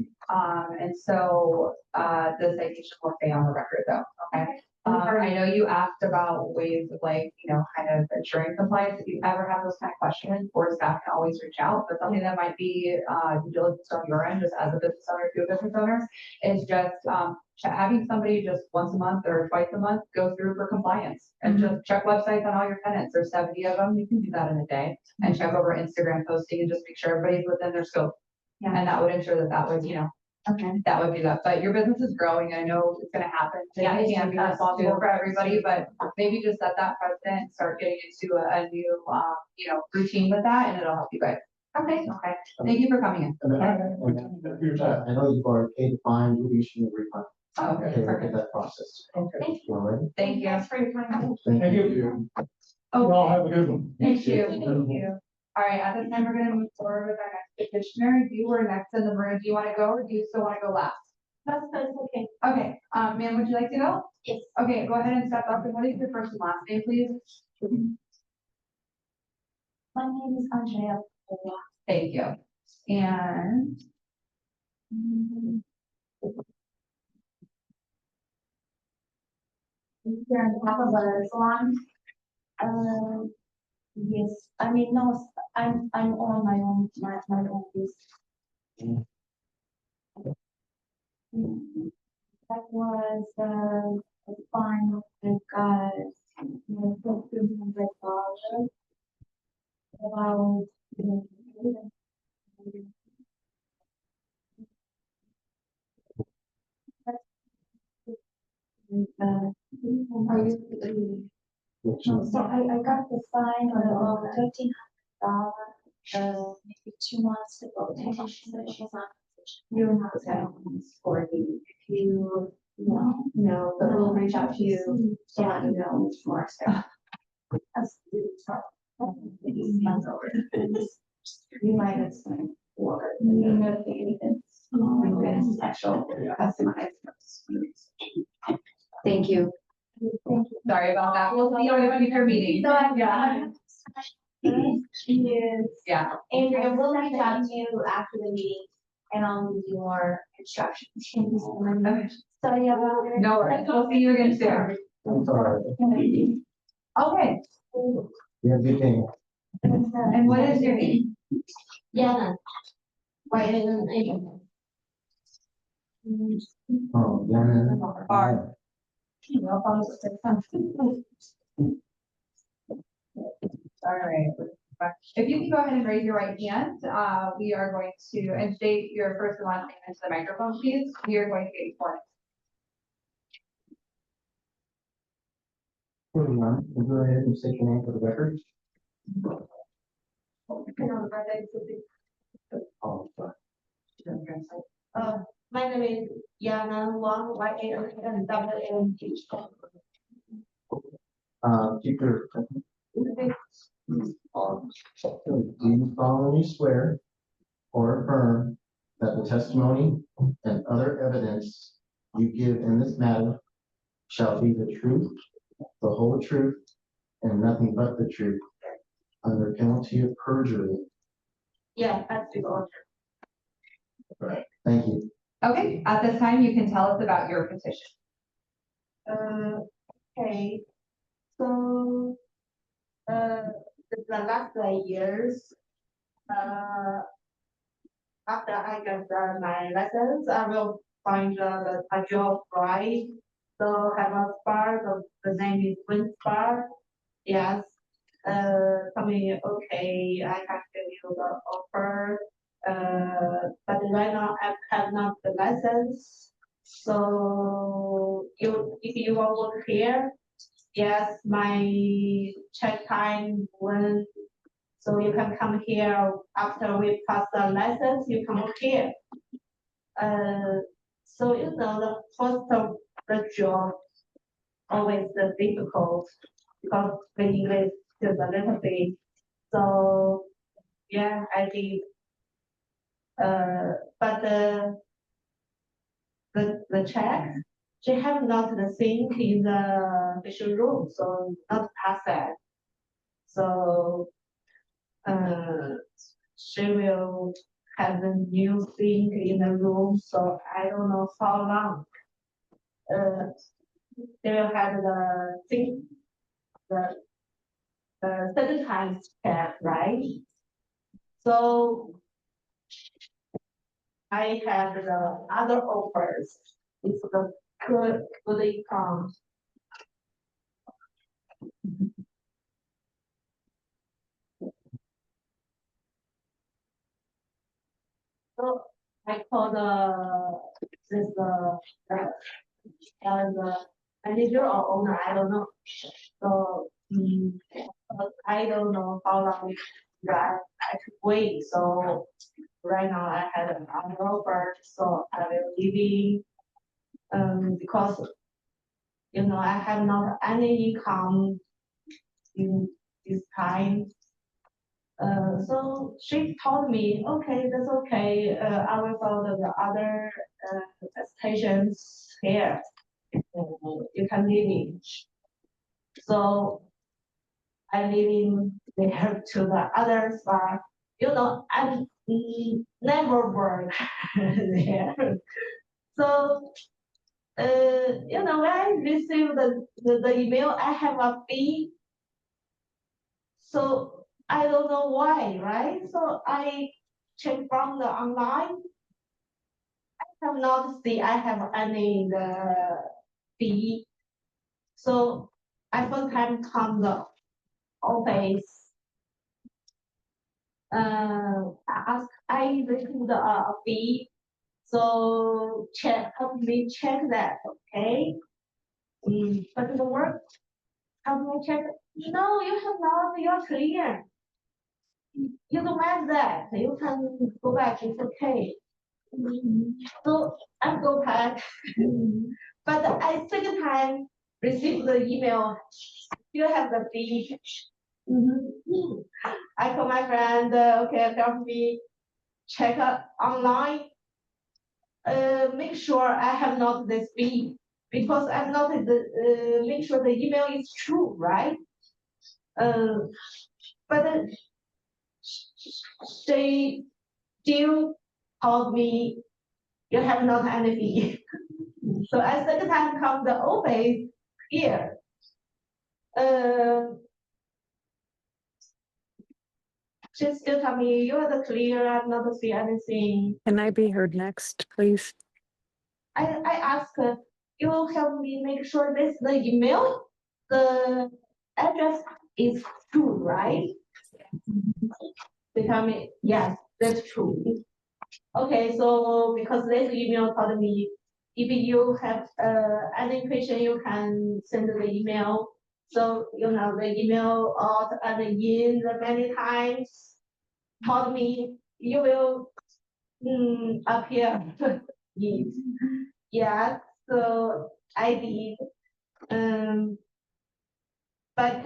And so, the citation will stay on the record though, okay? I know you asked about ways of like, you know, kind of ensuring compliance. If you ever have those kind of questions, board staff can always reach out, but something that might be, due diligence on your end, just as a business owner to a business owner, is just, having somebody just once a month or twice a month go through for compliance and just check websites on all your tenants. There's 70 of them. You can do that in a day and check over Instagram posting and just make sure everybody's within their scope. Yeah. And that would ensure that that would, you know, Okay. that would be that. But your business is growing. I know it's gonna happen. Yeah, It it's can't be us responsible too. for everybody, but maybe just set that precedent, and start getting into a new, you know, routine with that, and it'll help you guys. Okay, okay. Thank you for coming in. I know you've already paid the fine, you'll be issuing a refund. Okay, Okay, look at perfect. that process. Okay. All right. Thank you. Thanks for your time. Thank you. You all Okay, have a good one. thank you. Thank you. All right, at this time, we're gonna move forward with our next petitioner. You were next in the room. Do you wanna go or do you still wanna go last? That's okay. Okay, ma'am, would you like to go? Yes. Okay, go ahead and step up. And what is your first and last name, please? My name is Andrea. Thank you. And Here on behalf of the salon. Yes, I mean, no, I'm on my own, my own business. That was the fine I got, $1,500. About, are you? No, so I got the fine of about $1,300, maybe 2 months ago. She said she's not. You're not for the, if you, no, but we'll reach out to you, so let you know more stuff. That's the start. It runs over. You might have some water. Special customized. Thank you. Thank you. Sorry about that. We'll see you at a future meeting. Yeah. Andrea, we'll reach out to you after the meeting and I'll give you more instructions. Sorry about it. No worries. We'll see you again soon. I'm sorry. Okay. You have a good day. And what is your name? Yeah. Why Oh, yeah. Barb. All right. If you can go ahead and raise your right hand, we are going to, and state your first and last name into the microphone, please. We are going to get sworn. Everyone, we'll go ahead and state your name for the record. Oh, sorry. my name is Yana Wang, YANWNG. Keep your. Do you solemnly swear or affirm that the testimony and other evidence you give in this matter shall be the truth, the whole truth, and nothing but the truth, under penalty of perjury? Yeah, that's the order. Thank you. Okay, at this time, you can tell us about your petition. Okay, so, the last years, after I get my lessons, I will find a job, right? So have a spa, the name is Wind Spa. Yes. Tell me, okay, I can give you the offer. But right now I have not the license. So if you want to work here, yes, my check time when, so you can come here after we pass the license, you come here. So you know, the first of the job always the difficult because the English is a little bit. So yeah, I did. But the check, she have not the sink in the fishing room, so not perfect. So she will have the new sink in the room, so I don't know how long. They will have the sink, the sanitized check, right? So I have the other offers. It's the good income. So I called this manager or owner, I don't know. So I don't know how long that I could wait. So right now I had an offer, so I will leave because you know I have not any income in this time. So she told me, okay, that's okay. I will follow the other stations here. You can live in. So I live in there to the other side. You know, I never work there. So, you know, when I receive the email, I have a fee. So I don't know why, right? So I check from the online. I have not see I have any the fee. So I first time come the office. I received a fee. So help me check that, okay? But the work, help me check. No, you have not. You're clear. You don't have that. You can go back. It's okay. So I go back. But I second time received the email. you have the fee. I call my friend, okay, help me check online. Make sure I have not this fee because I'm not make sure the email is true, right? But they still told me you have not any fee. So I second time come the office here. She still tell me you are the clear, I'm not to see anything. Can I be heard next, please? I ask her, you will help me make sure this the email, the address is true, right? They tell me, yes, that's true. Okay, so because this email told me, if you have any question, you can send the email. So, you know, the email or in the many times told me you will appear. Yeah, so I did. But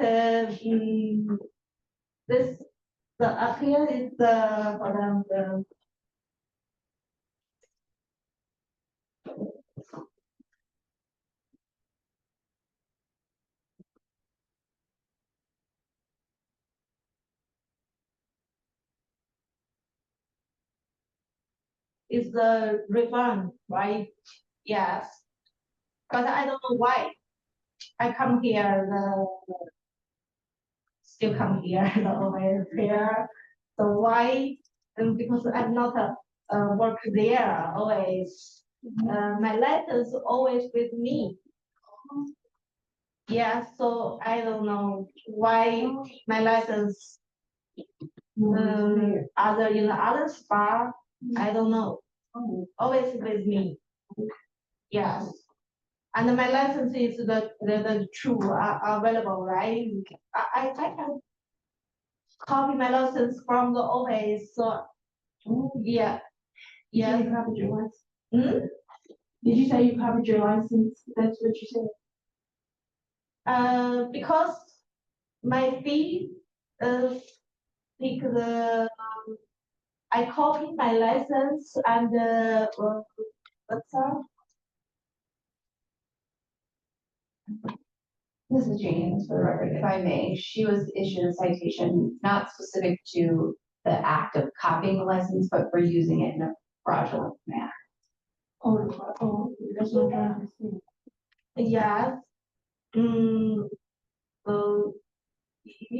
this the appeal is the is the refund, right? Yes. But I don't know why I come here, still come here, over here. So why? Because I'm not work there always. My letters always with me. Yeah, so I don't know why my license other in the other spot. I don't know. Always with me. Yes. And my license is the true available, right? I can copy my license from the office. So yeah. Yeah. You copied your license? Did you say you copied your license? That's what you said? Because my fee is like I copied my license and what's that? This is James for the record, if I may. She was issued a citation not specific to the act of copying the license, but for using it in a fraudulent manner. Oh, that's what I understand. Yes. You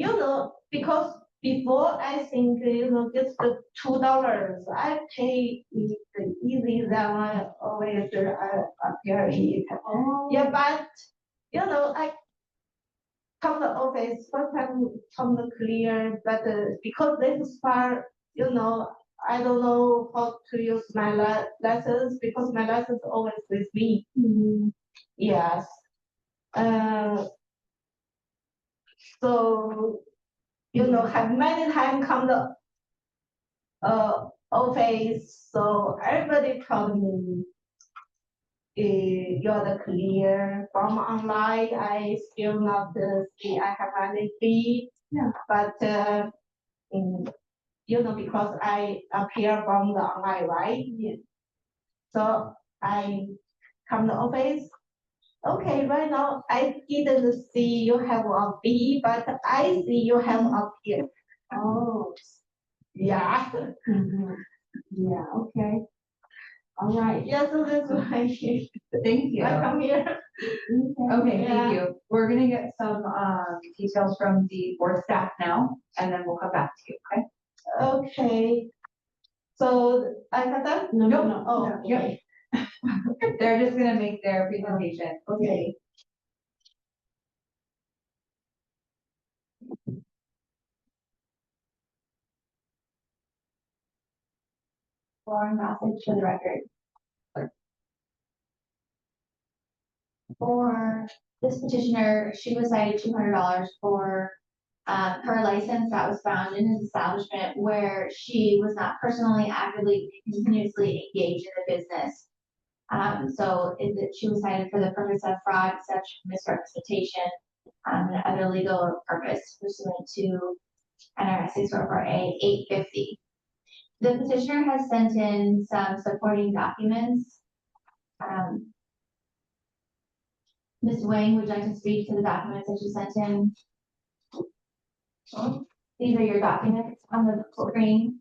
know, because before I think, you know, just the $2, I pay it easy than I always appear it. Yeah, but you know, I come to office first time come to clear, but because this part, you know, I don't know how to use my lessons because my lessons always with me. Yes. So you know, have many times come to office, so everybody told me you're the clear from online. I still not see I have any fee. Yeah. But you know, because I appear from the online, right? Yeah. So I come to office. Okay, right now I didn't see you have a fee, but I see you have a here. Oh. Yeah. Yeah, okay. All right. Yeah, so that's why Thank you. I come here. Okay, Yeah. thank you. We're gonna get some details from the board staff now, and then we'll come back to you, okay? Okay. So I have that? No. Oh, No. okay. They're just gonna make their presentation. Okay. Lauren Gossage for the record. For this petitioner, she was cited $200 for her license that was found in his establishment where she was not personally, actively, continuously engaged in the business. So she was cited for the purpose of fraud, deception, misrepresentation, and other legal purpose pursuant to NRS 644A 850. The petitioner has sent in some supporting documents. Ms. Wang, would you like to speak to the documents that you sent in? These are your documents on the screen.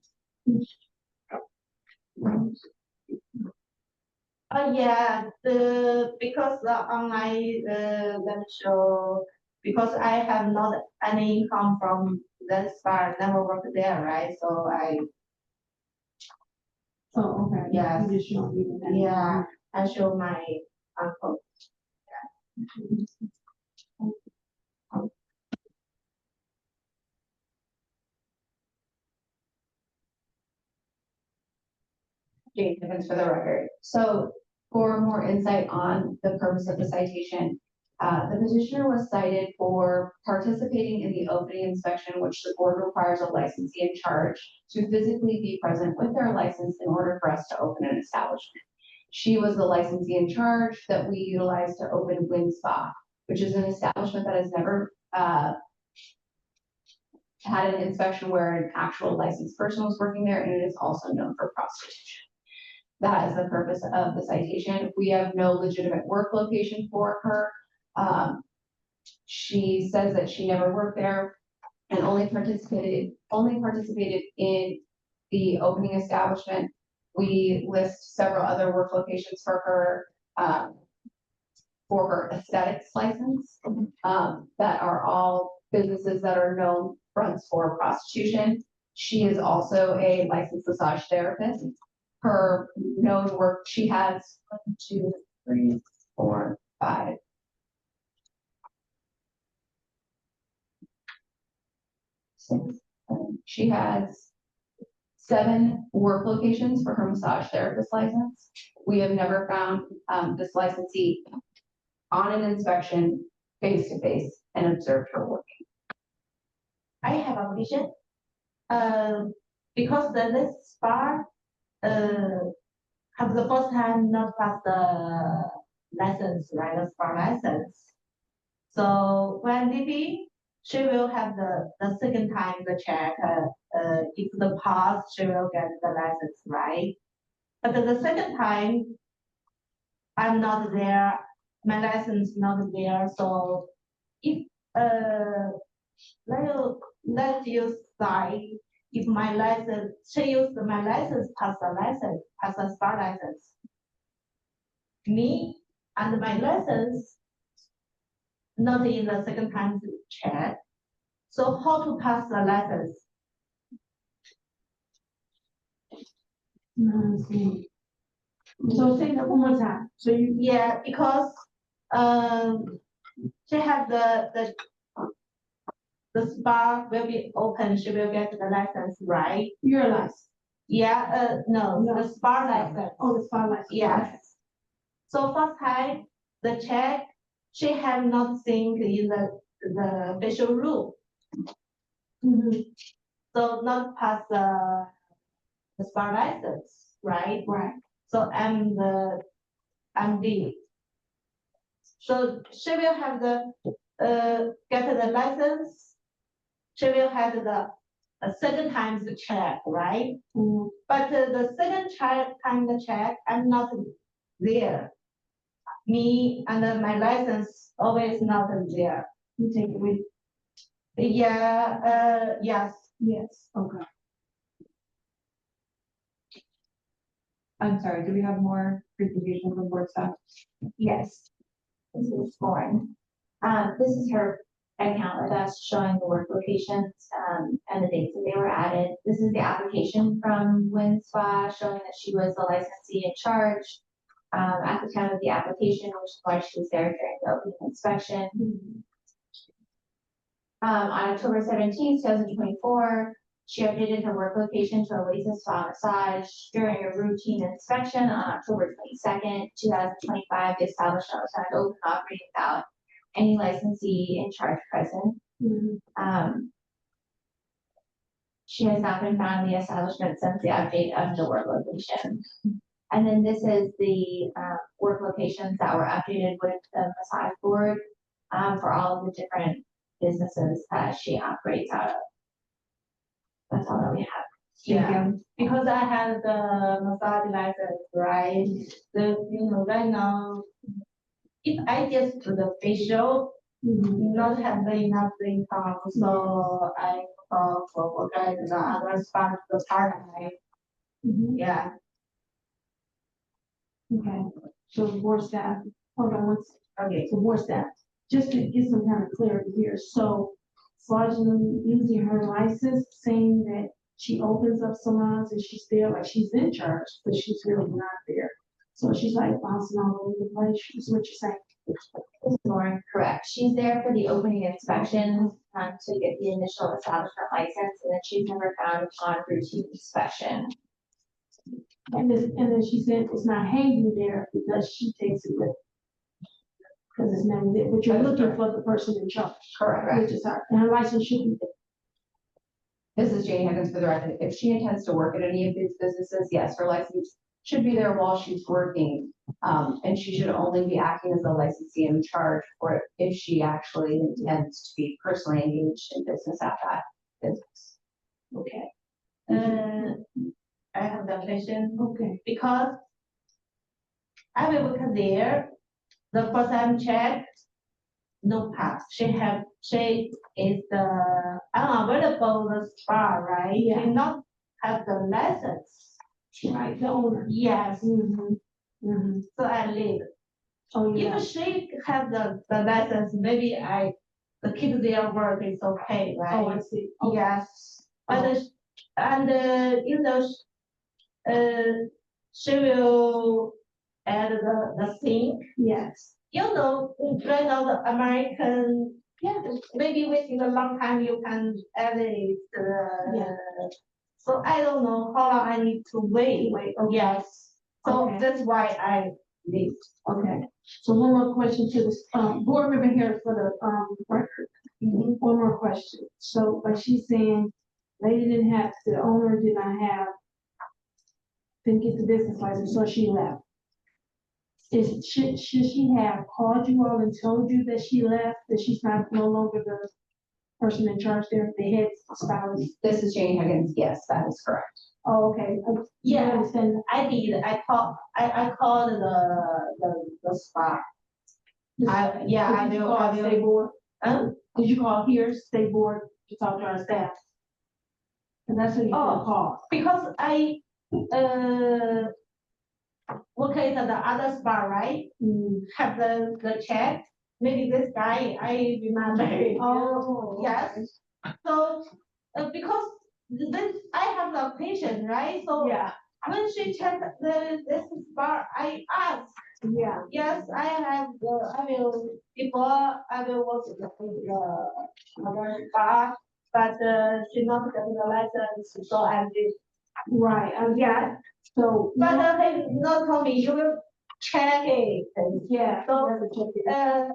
Yeah, because the online, let me show, because I have not any income from that spa, never worked there, right? So Oh, okay. Yes. You just show me the. yeah, I show my uncle. Jane Evans for the record. So for more insight on the purpose of the citation, the petitioner was cited for participating in the opening inspection, which the board requires a licensee in charge to physically be present with their license in order for us to open an establishment. She was the licensee in charge that we utilized to open Win Spa, which is an establishment that has never had an inspection where an actual licensed person was working there, and it is also known for prostitution. That is the purpose of the citation. We have no legitimate work location for her. She says that she never worked there and only participated in the opening establishment. We list several other work locations for her aesthetics license, that are all businesses that are known fronts for prostitution. She is also a licensed massage therapist. Her known work, she has 1, 2, 3, 4, 5. 6, 7. She has 7 work locations for her massage therapist license. We have never found this licensee on an inspection face to face and observed her working. I have a question. Because this spa, have the first time not pass the license, right, the spa license. So when maybe she will have the second time the check, if the pass, she will get the license, right? But the second time, I'm not there, my license not there, so if, let you decide if my license, she used my license, pass the spa license. Me and my license not in the second time check. So how to pass the license? So say that one more time. So you, yeah, because she have the spa will be open, she will get the license, right? Your license. Yeah, no, the spa license. Oh, the spa license. Yes. So first time, the check, she have not seen in the facial room. So not pass the spa license, right? Right. So I'm the MD. So she will have the get the license. She will have the second time the check, right? But the second time the check, I'm not there. Me and my license always not there. You take it with. Yeah, yes. Yes. Okay. I'm sorry, do we have more presentation from board staff? Yes. This is Lauren. This is her account with us showing the work locations and the dates that they were added. This is the application from Win Spa showing that she was the licensee in charge at the time of the application, which is why she was there during the opening inspection. On October 17th, 2024, she updated her work location to Oasis Spa Massage during a routine inspection on October 22nd, 2025. The establishment was found open operating without any licensee in charge present. She has not been found in the establishment since the update of the work location. And then this is the work locations that were updated with the massage board. for all of the different businesses that she operates out of. That's all that we have. Yeah, because I have the massage license, right? Right now, if I just do the facial, not have enough income, so I call for guys the other spot, the part-time. Yeah. Okay, so board staff, hold on one second. Okay, so board staff, just to get some kind of clarity here, so fraudulently using her license, saying that she opens up salons and she's there, like she's in charge, but she's really not there. So she's like bouncing all over the place, is what you're saying. It's more correct. She's there for the opening inspections, to get the initial establishment license, and then she's never found on routine inspection. And then she said it's not hanging there because she takes it with. Because it's never there, but you're looking for the person in charge. Correct. Which is her, and her license should be there. This is Jane Higgins for the record. If she intends to work at any of these businesses, yes, her license should be there while she's working. And she should only be acting as a licensee in charge for if she actually intends to be personally engaged in business at that business. Okay. I have the question. Okay. Because I will work there, the first time check, no pass. She is the unavailable the spa, right? Yeah. She not have the license. Right, the owner. Yes. So I leave. Oh, yeah. If she have the license, maybe the keep their work is okay, right? Oh, I see. Okay. Yes. And you know, she will add the sink. Yes. You know, right now the American, maybe within a long time you can add it. So I don't know how long I need to wait. Okay. Yes. So that's why I leave. Okay. So one more question to this board member here for the record. One more question. So like she's saying, the owner didn't get the business license, so she left. Should she have called you all and told you that she left, that she's no longer the person in charge there, the head spouse? This is Jane Higgins. Yes, that is correct. Oh, okay. Yeah, I understand. I did. I called the spot. I will. State board. Did you call here, state board, to talk to our staff? And that's what you call. Because I located the other spot, right? Have the check. Maybe this guy, I remember. Oh, yes. So because this, I have the patient, right? So when she checked this spot, I asked. Yeah. Yes, I have before I will work with the other spot, but she not getting the license, so I did. Right. Yeah. So. But they not told me you will check it. Yeah. So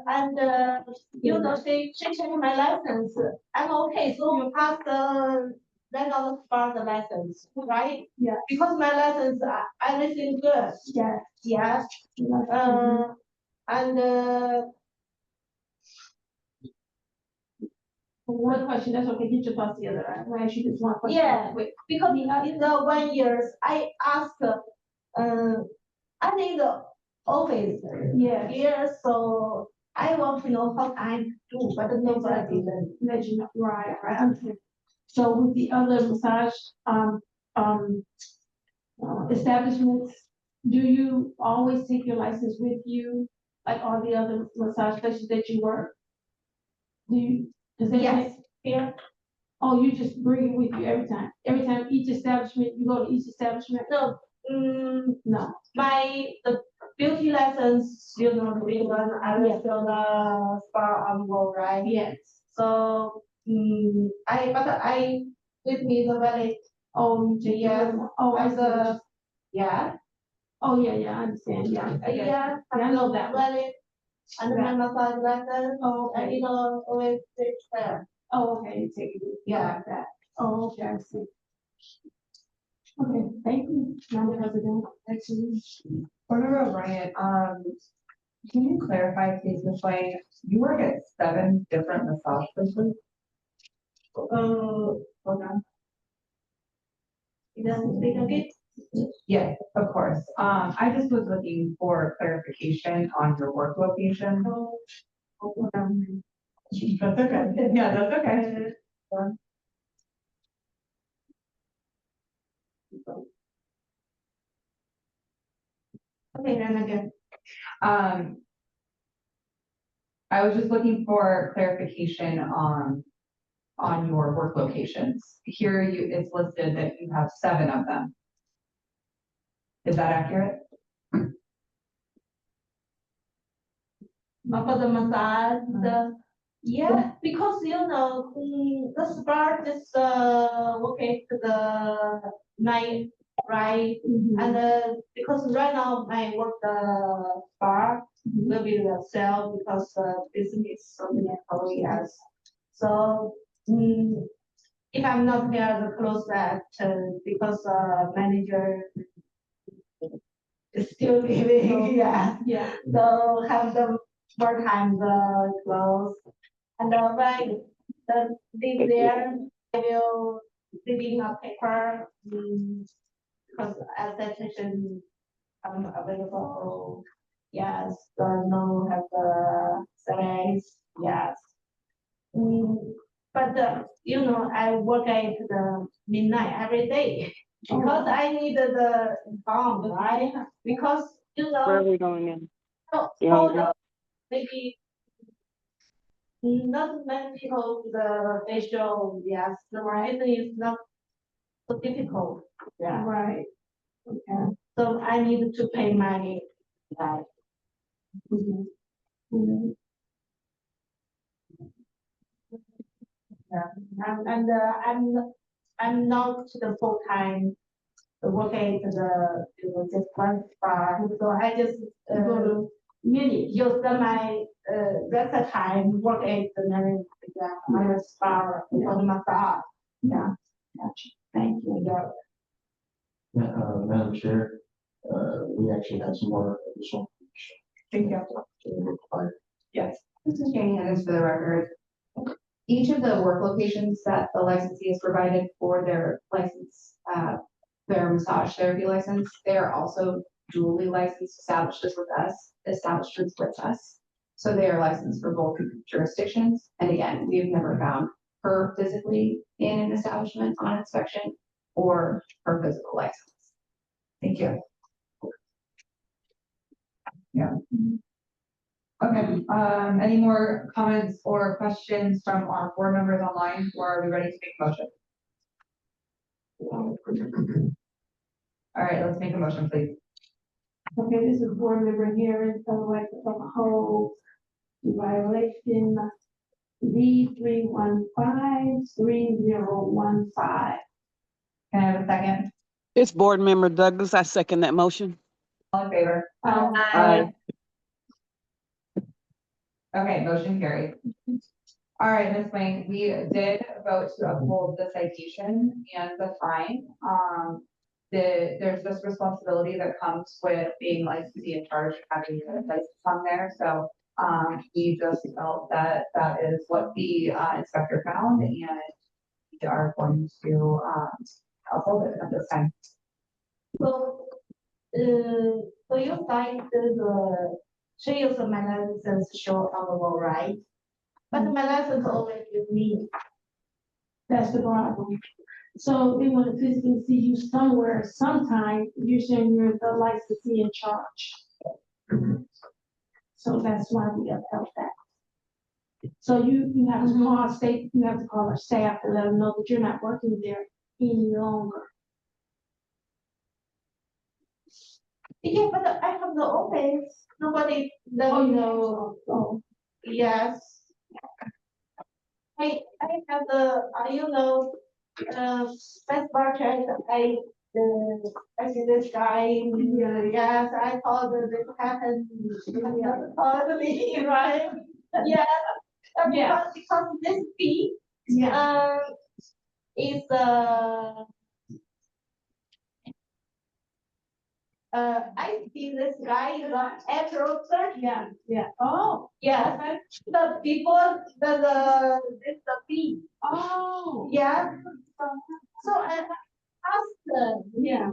and you know she checked my license. I'm okay. So you pass the for the license, right? Yeah. Because my license, everything good. Yeah. Yes. And one question, that's okay, get your thoughts together. I'm gonna ask you this one question. Yeah, because in the 1 year, I asked, I need the office. Yeah. Here, so I want to know how I do, but nobody didn't let you know. Right. Okay. So with the other massage, establishments, do you always take your license with you, like all the other massage places that you work? Yes. Yeah. Oh, you just bring it with you every time? Every time each establishment, you go to each establishment? No. No. The beauty lessons, you know, the big one, I was on the spa on roll, right? Yes. So, I with me the valid. Oh, yes. Oh, as a, yeah. Oh, yeah, I understand, yeah. Yeah, I know that. Valid. And then my massage lesson. Oh, okay. And you know, always take care. Oh, okay, you take it. Yeah. Like that. Oh, okay, I see. Okay, thank you, Madam President. Actually. Board Member Bryant, Can you clarify, please, Ms. Wang, you work at 7 different massage places? Hold on. You done speak again? Yes, of course. I just was looking for clarification on your work location. Hold on. That's okay. Yeah, that's okay. Okay, then again. I was just looking for clarification on your work locations. Here it's listed that you have 7 of them. Is that accurate? For the massage, yeah, because the spa just okay to the night, right? And because right now I work the spa will be the sale because business so many employees. So if I'm not here, the close that because manager is still living, yeah. So have the more time the close. And when the live there, I will reading a paper because as I mentioned, I'm available. Yes, no have the salaries. Yes. But I work at the midnight every day because I need the income, right? Because Where are we going in? Maybe not many people the facial, yes, the variety is not so difficult. Yeah. Right. Okay. So I need to pay money. Right. Yeah. I'm not the full time working to the just one spa. So I just use my rest of time work at the spa for the massage. Yeah. Thank you. Madam Chair, we actually have some more additional. Thank you. Yes. This is Jane Hennis for the record. Each of the work locations that the licensee has provided for their license, their massage therapy license, they are also duly licensed establishments with us. So they are licensed for both jurisdictions. And again, we've never found her physically in an establishment on inspection or her physical license. Thank you. Yeah. Okay, any more comments or questions from our board members online, or are we ready to make a motion? All right, let's make a motion, please. Okay, this is board member here, so like the whole violation D3153-015. Can I have a second? It's Board Member Douglas. I second that motion. All in favor? Aye. Okay, motion carried. All right, Ms. Wang, we did vote to uphold the citation and the fine. There's this responsibility that comes with being licensee in charge of having a license on there. So we just felt that that is what the inspector found, and we are going to uphold it at this time. So you find the she is my license show on the wall, right? But my license always with me. That's the problem. So they want to physically see you somewhere, sometime, usually you're the licensee in charge. So that's why we upheld that. So you have to call state, you have to call our staff to let them know that you're not working there any longer. Yeah, but I have the office. Nobody let me know. Oh, yes. I have the best bartend. I see this guy. Yes, I told her this happened. Told me, right? Yeah. Because this fee, is I see this guy is on April 30th. Yeah. Oh. Yes. The people, it's the fee. Oh. Yeah. So I asked, yes,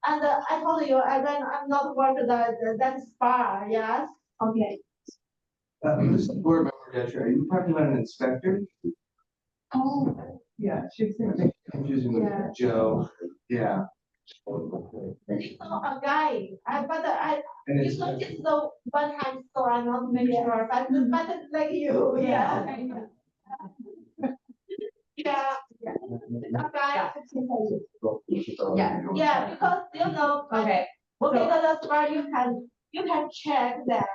and I told you, and then I'm not working that spa, yes. Okay. This is board member Detra, are you talking about an inspector? Oh. Yeah, she's. Confusing with Yeah. Joe, yeah. It's not a guy, but And it's it's, not just the one hand, so I'm not make sure, but it's like you, yeah. Yeah. Okay. Yeah, because Okay. okay, so that's why you can check that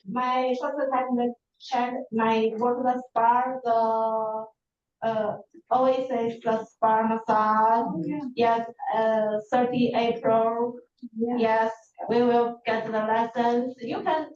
my person can check my work spa always says the spa massage. Yes, 30 April. Yes, we will get the lessons. You can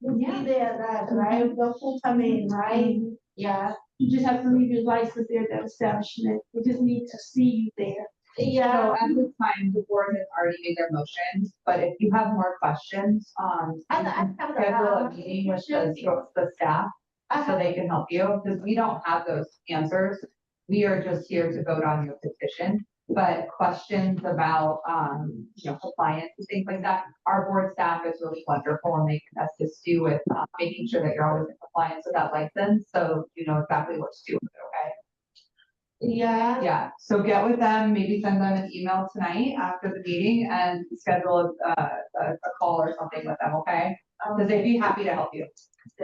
be there, that right? The full coming, right? Yeah. You just have to leave your license there, that establishment. We just need to see you there. So Yeah. at this time, the board has already made their motions, but if you have more questions, you And I can have schedule a meeting with the staff so they can help you, because we don't have those answers. We are just here to vote on your petition, but questions about, compliance and things like that, our board staff is really wonderful and they can assist you with, making sure that you're always in compliance with that license, so you know exactly what to do with it, okay? Yeah. Yeah, so get with them, maybe send them an email tonight after the meeting and schedule a call or something with them, okay? Because they'd be happy to help you,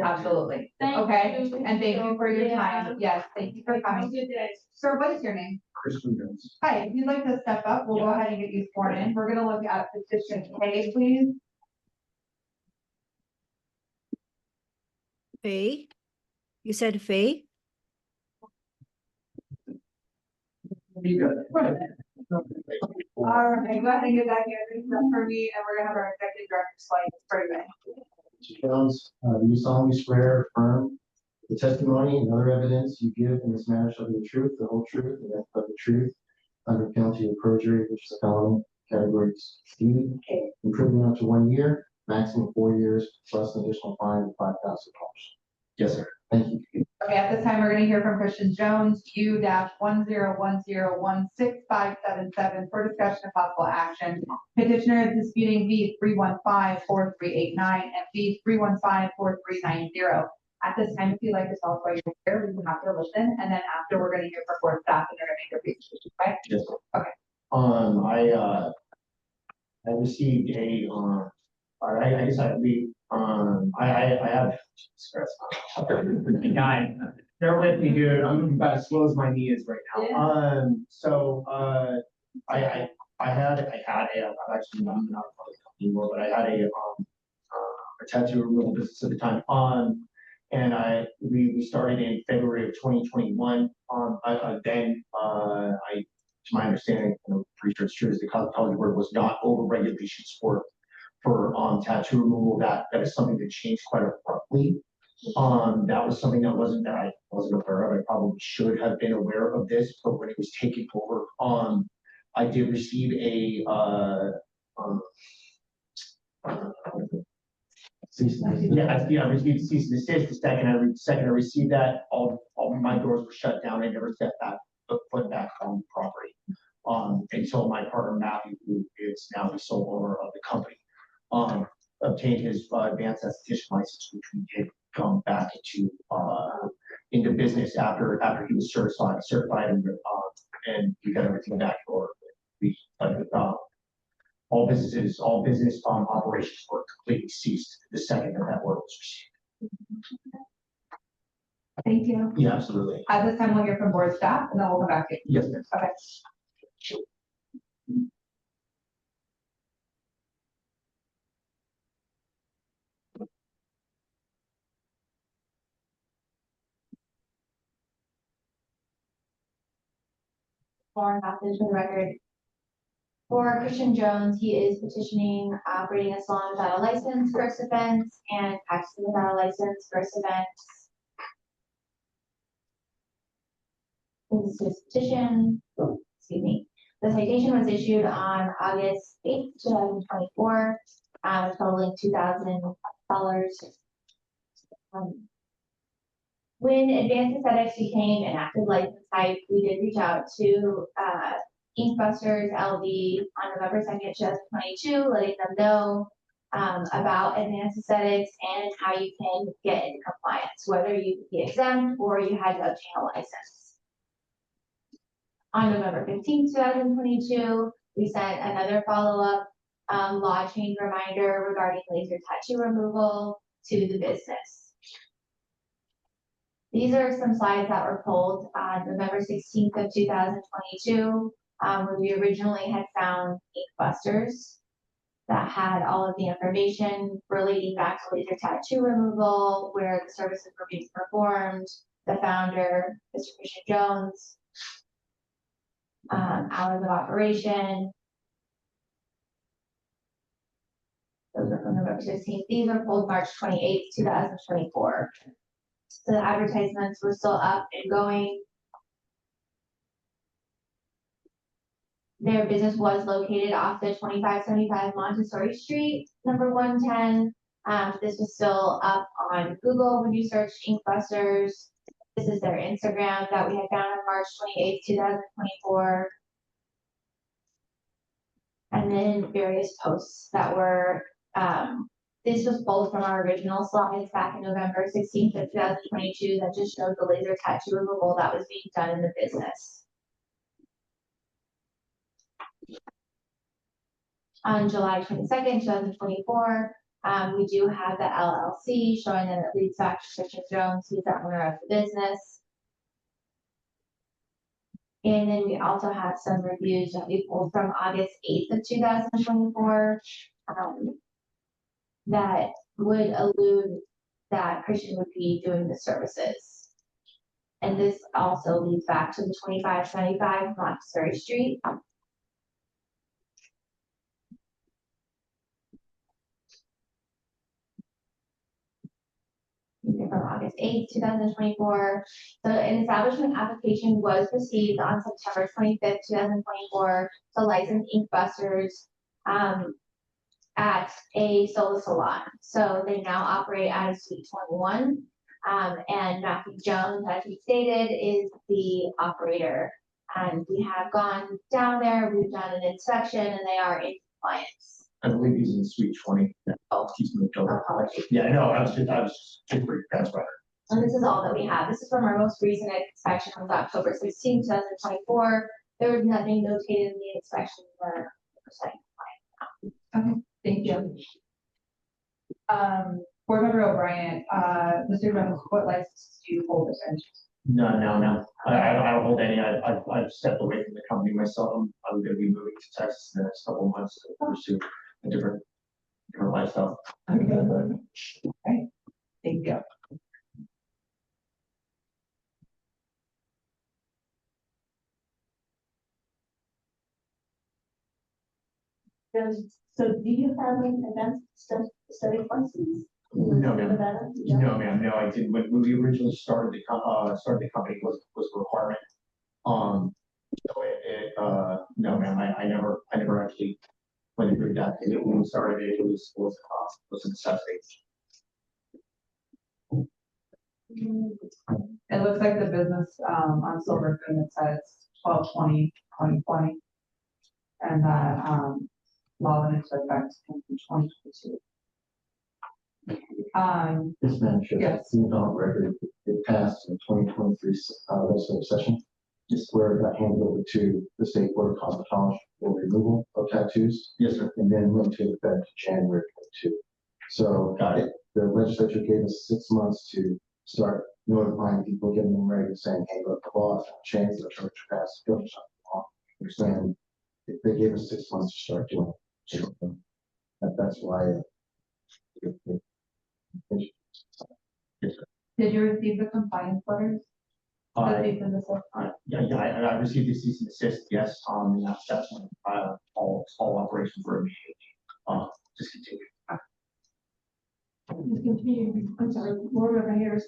absolutely. Okay, and thank you for your time, yes, thank you for coming. Sir, what is your name? Christian Jones. Hi, if you'd like to step up, we'll go ahead and get you sworn in. We're gonna look at petition K, please. Faye? You said Faye? All right, go ahead and get that here, for me, and we're gonna have our executive director slide for you. Mr. Jones, do you solemnly swear or affirm the testimony and other evidence you give in this matter shall be the truth, the whole truth, and nothing but the truth, under penalty of perjury, which is a felony, category C, imprisonment up to 1 year, maximum 4 years, plus an additional fine of $5,000. Yes, sir. Thank you. Okay, at this time, we're gonna hear from Christian Jones, U-1010165777 for discussion of possible action. Petitioner is disputing V 3154389 and V 3154390. At this time, if you'd like to tell us why you're here, we can have to listen, and then after, we're gonna hear from board staff and they're gonna make their presentation, okay? Yes, sir. Okay. I received a, I guess I believe, I have, guy, bear with me, dude, I'm about as slow as my knee is right now. I had a, I'm actually not a public company anymore, but I had a tattoo removal business at the time. And we started in February of 2021. To my understanding, pretty sure it's true, is the College Board was not over regulations for tattoo removal. That is something that changed quite abruptly. That was something that I wasn't aware of. I probably should have been aware of this, but when it was taken over, I did receive a I received cease and desist. The second I received that, all my doors were shut down. I never stepped foot back on the property. Until my partner Matthew, who is now the sole owner of the company, obtained his advanced esthetician license, which we did come back into business after he was certified, and we got everything back in order. All business operations were completely ceased the second that order was received. Thank you. Yeah, absolutely. At this time, we'll hear from board staff and then we'll come back to you. Yes, ma'am. Okay. For passage for the record. For Christian Jones, he is petitioning operating a salon without a license, first offense, and practicing without a license, first offense. This is his petition, excuse me. The citation was issued on August 8th, 2024, totaling $2,000. When Advanced Aesthetics became an active license type, we did reach out to Inkbusters LD on November 2nd, 2022, letting them know about Advanced Aesthetics and how you can get into compliance, whether you could be exempt or you had to obtain a license. On November 15th, 2022, we sent another follow-up law change reminder regarding laser tattoo removal to the business. These are some slides that were pulled on November 16th of 2022, when we originally had found Inkbusters that had all of the information relating back to laser tattoo removal, where the services were being performed, the founder, Mr. Christian Jones, hours of operation. Those are from November 16th. These were pulled March 28th, 2024. So the advertisements were still up and going. Their business was located off the 2575 Montessori Street, number 110. This was still up on Google when you search Inkbusters. This is their Instagram that we had found on March 28th, 2024. And then various posts that were, this was pulled from our original slides back in November 16th of 2022 that just showed the laser tattoo removal that was being done in the business. On July 22nd, 2024, we do have the LLC showing that it leads back to Christian Jones, who's the owner of the business. And then we also have some reviews that we pulled from August 8th of 2024 that would allude that Christian would be doing the services. And this also leads back to the 2575 Montessori Street. From August 8th, 2024. So an establishment application was received on September 25th, 2024 to license Inkbusters at a solar salon. So they now operate out of Suite 21. And Matthew Jones, as he stated, is the operator. And we have gone down there, we've done an inspection, and they are in compliance. I believe he's in Suite 20. Oh, he's moved over. Apologies. Yeah, I know. I was just pretty fast by. And this is all that we have. This is from our most recent inspection of October 16, 2024. There was nothing notated in the inspection for percent compliant. Okay, thank you. Board Member O'Brien, Mr. Reynolds, what licenses do you hold essentially? No. I don't hold any. I've stepped away from the company myself. I'm going to be moving to Texas in the next couple of months to pursue a different lifestyle. Okay, thank you. So do you have an advanced study license? No, ma'am. No, ma'am. No, I didn't. When we originally started the company was a requirement. So no, ma'am. I never actually went through that. When we started it, it was a necessity. It looks like the business on Silver Spoon, it says 12/20/2020. And that law went into effect in 2022. This man should have Yes. seen on record, it passed in 2023 legislative session. Just where it got handed over to the State Board of Cosmetology for removal of tattoos. Yes, sir. And then went to effect January 22. So the legislature gave us 6 months to start notifying people, getting them ready, saying, hey, look, the law has changed, the church passed, go something law. And they gave us 6 months to start doing it. That's why. Did you receive the compliance letters? I received the cease and desist. Yes, that's when all operations were immediately discontinued. Discontinued, I'm sorry, Board Member Harris,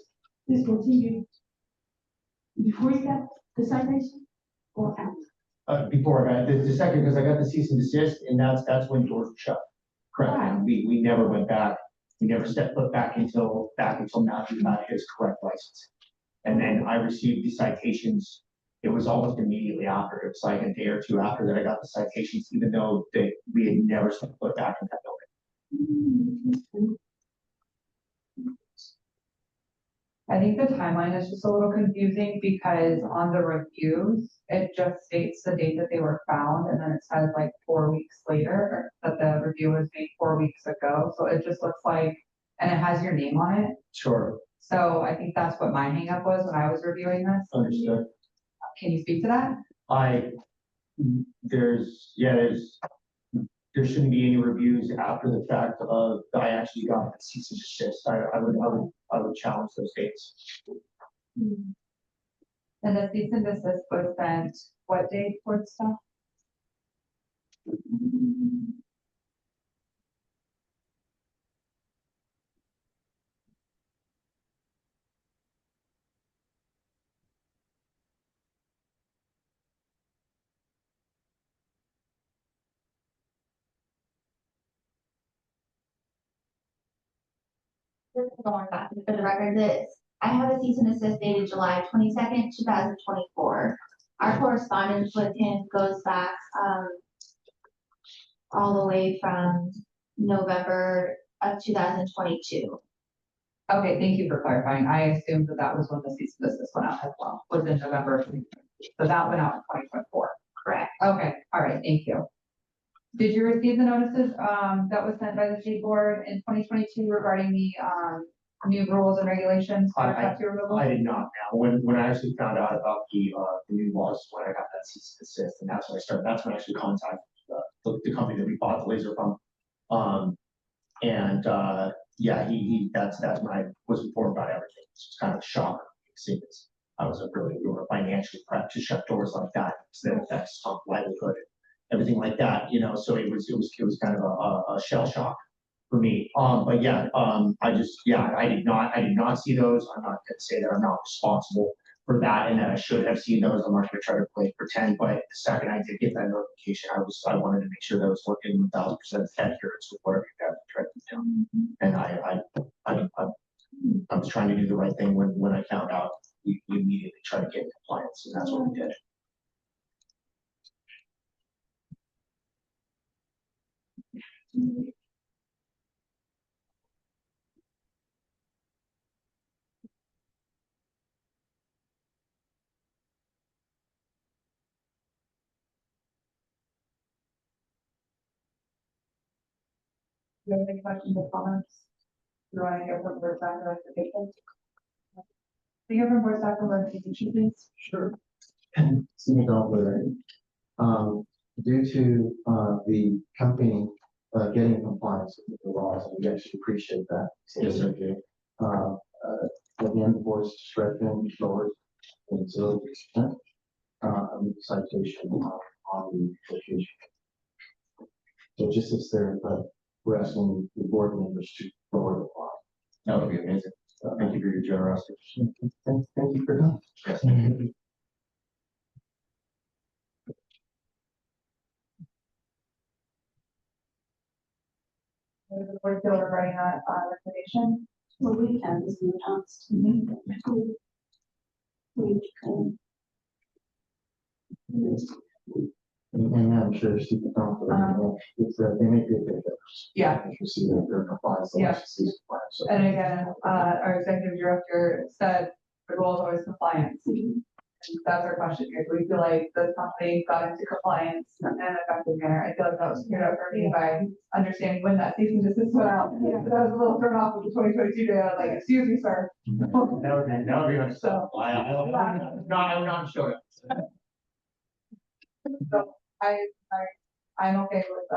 discontinued before you got the citation or after? before, the second, because I got the cease and desist, and that's when doors were shut. Correct, and we never went back, we never stepped foot back until Matthew got his correct license. And then I received the citations, it was almost immediately after, it was like a day or two after that I got the citations, even though we had never stepped foot back in that building. I think the timeline is just a little confusing because on the reviews, it just states the date that they were found and then it says like 4 weeks later that the review was made 4 weeks ago. So it just looks like, and it has your name on it. Sure. So I think that's what my hangup was when I was reviewing this. Understood. Can you speak to that? There shouldn't be any reviews after the fact of, I actually got the cease and desist. I would challenge those dates. And the cease and desist was sent what date for stuff? This is going back for the record, that I have a cease and desist dated July 22nd, 2024. Our correspondence with him goes back, all the way from November of 2022. Okay, thank you for clarifying. I assumed that that was when the cease and desist went out as well, was in November of 2022. So that went out in 2024. Correct. Okay, all right, thank you. Did you receive the notices that was sent by the state board in 2022 regarding the new rules and regulations for tattoo removal? I did not. Now, when I actually found out about the new laws, when I got that cease and desist, and that's when I started. That's when I actually contacted the company that we bought the laser from. Yeah, that's when I was informed about everything. It was kind of a shock. Seeing this, we were financially prepped to shut doors like that. So that affects livelihood, everything like that. So it was kind of a shell shock for me. But yeah, I did not see those. I'm not going to say that I'm not responsible for that and that I should have seen those. I'm not going to try to pretend, but the second I did get that notification, I wanted to make sure that I was working 1,000% adherence with whatever you guys tried to do. And I was trying to do the right thing when I found out. We immediately tried to get in compliance, and that's what we did. Do you have any questions or comments? Do you want to hear from board staff or rectification? Do you hear from board staff or rectification, please? Sure. Stephen Goldberg. Due to the company getting in compliance with the laws, and we actually appreciate that. Yes, sir. Again, the board's discretion lowered in 0% citation on the location. So it just sits there, but we're asking the board members to lower the fine. That would be amazing. Thank you for your generosity. Thank you for coming. The board feel regarding that recommendation? Well, we have this new task. And I'm sure Stephen Goldberg, it's they make good difference. Yeah. You see that they're compliance. Yeah. So. And again, our executive director said the goal is always compliance. And that's our question here. Do we feel like the company got into compliance in an effective manner? I feel like that was cleared up for me by understanding when that cease and desist went out. Yeah. But I was a little thrown off with the 2022 day. I was like, excuse me, sir. That would be understandable. I'm not sure. So I'm okay with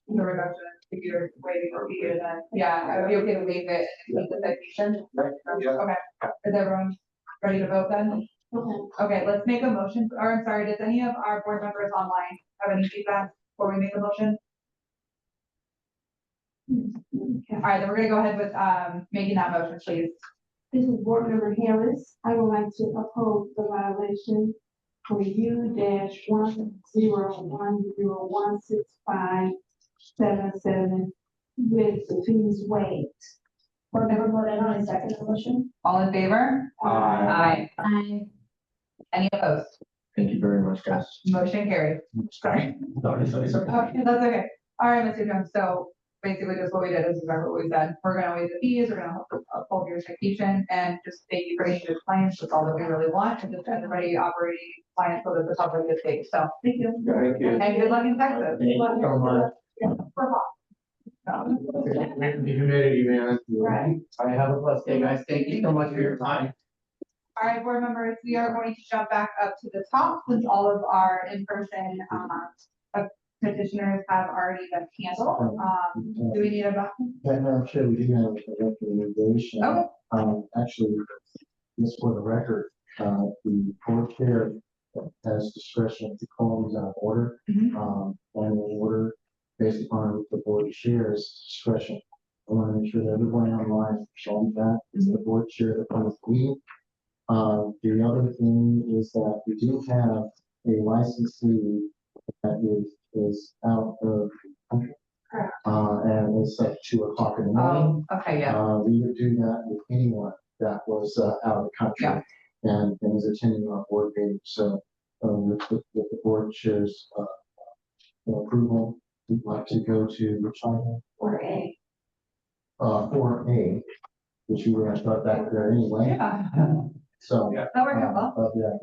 the reduction if you're waiving or be and then, yeah, I would be okay to waive it and keep the citation. Okay, is everyone ready to vote then? Okay, let's make a motion, or I'm sorry, does any of our board members online have any feedback before we make a motion? All right, then we're gonna go ahead with making that motion, please. This is Board Member Harris. I would like to oppose the violation for U-101016577 with the fees waived. Board Member Moreno, is second the motion? All in favor? Aye. Any opposed? Thank you very much, guys. Motion carried. Sorry. Sorry. Okay, that's okay. All right, Mr. Jones, so basically just what we did is remember what we said. We're gonna waive the fees, we're gonna uphold your citation, and just thank you for issuing the clients. That's all that we really want, and just everybody operating compliance so that the public is safe. So, thank you. Thank you. And good luck in Texas. Thank you so much. The humidity, man. Right. I have a blessed day, guys. Thank you so much for your time. All right, board members, we are going to jump back up to the top since all of our in-person petitioners have already been handled. Do we need a button? Yeah, no, I'm sure we do have a recommendation. Okay. Actually, just for the record, the board chair has discretion to call these out of order. Mhm. And in order based upon the board chair's discretion. I want to make sure that everyone online shows that is the board chair that comes with me. The other thing is that we do have a licensee that is out of the country. And it's at 2:00 in the morning. Oh, okay, yeah. We would do that with anyone that was out of the country Yeah. and is attending our board meeting. So with the board chair's approval, we'd like to go to which item? 4A. 4A, which we were gonna start back there anyway. Yeah. So. That worked out well. Yeah,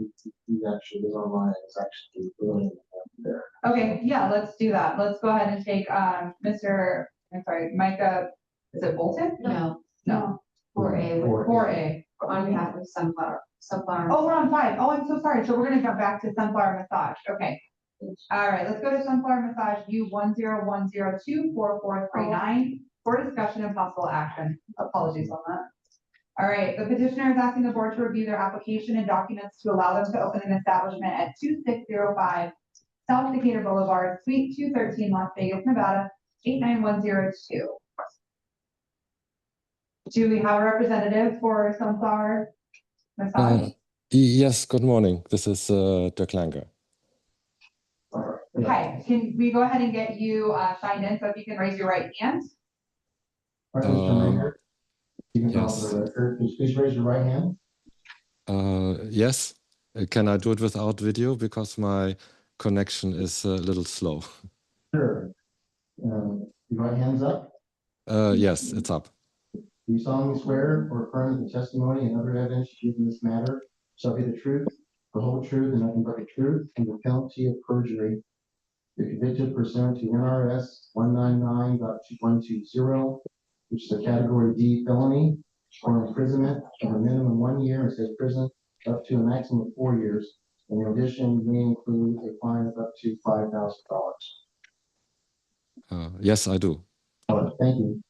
he actually is online. It's actually really there. Okay, yeah, let's do that. Let's go ahead and take, I'm sorry, Micah, is it Bolton? No. No. 4A. 4A. On behalf of Sunflower. Oh, we're on 5. Oh, I'm so sorry. So we're gonna jump back to Sunflower Massage. Okay. All right, let's go to Sunflower Massage U101024439 for discussion and possible action. Apologies on that. All right, the petitioner is asking the board to review their application and documents to allow them to open an establishment at 2605 South Decatur Boulevard, Suite 213, Las Vegas, Nevada, 89102. Do we have a representative for Sunflower Massage? Yes, good morning. This is Dirk Langer. Hi, can we go ahead and get you signed in, so if you can raise your right hand? All right, Mr. Langer, you can call yes. for the record. Please raise your right hand. Yes. Can I do it without video because my connection is a little slow? Sure. Your right hand's up. Yes, it's up. Do you solemnly swear or affirm that the testimony and other evidence you give in this matter shall be the truth, the whole truth, and nothing but the truth, and the penalty of perjury? You're convicted pursuant to NRS 199.120, which is a category D felony, or imprisonment of a minimum 1 year in state prison up to a maximum of 4 years. In addition, may include a fine of up to $5,000. Yes, I do. All right, thank you.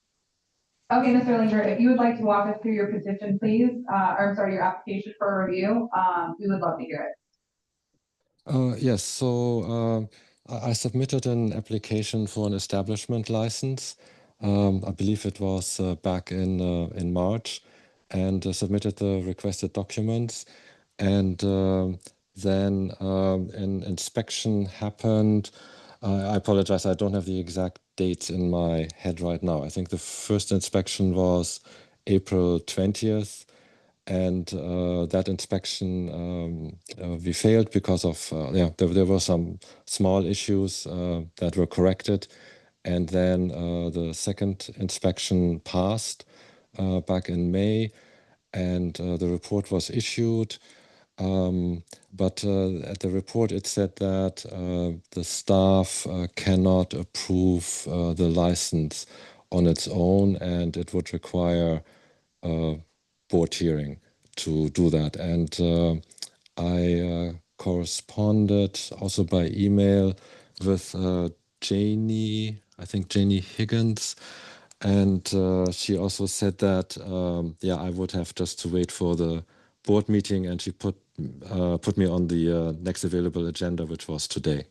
Okay, Mr. Linger, if you would like to walk us through your petition, please, or I'm sorry, your application for review, we would love to hear it. Yes, so I submitted an application for an establishment license. I believe it was back in March, and submitted the requested documents. And then an inspection happened. I apologize, I don't have the exact dates in my head right now. I think the first inspection was April 20th. And that inspection, we failed because of, there were some small issues that were corrected. And then the second inspection passed back in May, and the report was issued. But at the report, it said that the staff cannot approve the license on its own, and it would require board hearing to do that. And I corresponded also by email with Janie, I think Janie Higgins, and she also said that I would have just to wait for the board meeting, and she put me on the next available agenda, which was today.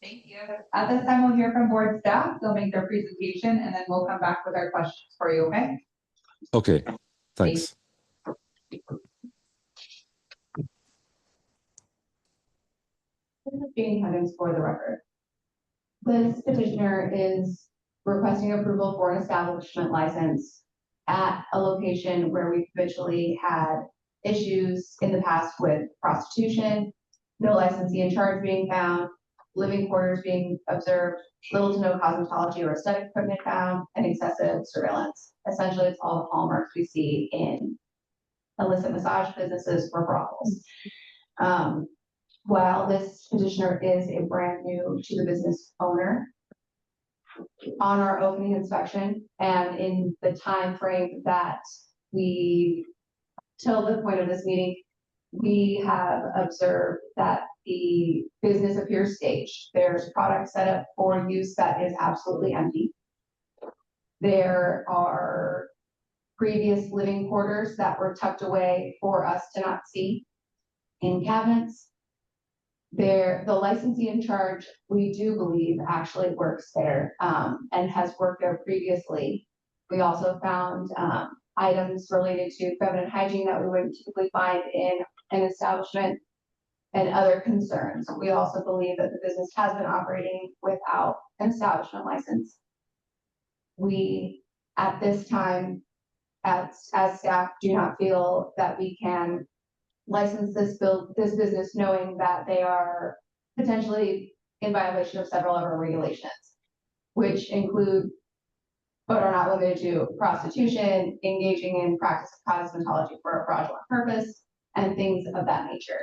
Thank you. At this time, we'll hear from board staff. They'll make their presentation, and then we'll come back with our questions for you, okay? Okay, thanks. This is Jane Huggins for the record. This petitioner is requesting approval for an establishment license at a location where we've habitually had issues in the past with prostitution, no licensee in charge being found, living quarters being observed, little to no cosmetology or aesthetic equipment found, and excessive surveillance. Essentially, it's all the hallmarks we see in illicit massage businesses or brothels. While this petitioner is a brand new to the business owner, on our opening inspection and in the time frame that we, till the point of this meeting, we have observed that the business appears staged. There's product set up for use that is absolutely empty. There are previous living quarters that were tucked away for us to not see in cabinets. The licensee in charge, we do believe actually works there and has worked there previously. We also found items related to feminine hygiene that we wouldn't typically find in an establishment and other concerns. We also believe that the business has been operating without an establishment license. We, at this time, as staff, do not feel that we can license this business knowing that they are potentially in violation of several of our regulations, which include, but are not limited to, prostitution, engaging in practice of cosmetology for a fraudulent purpose, and things of that nature.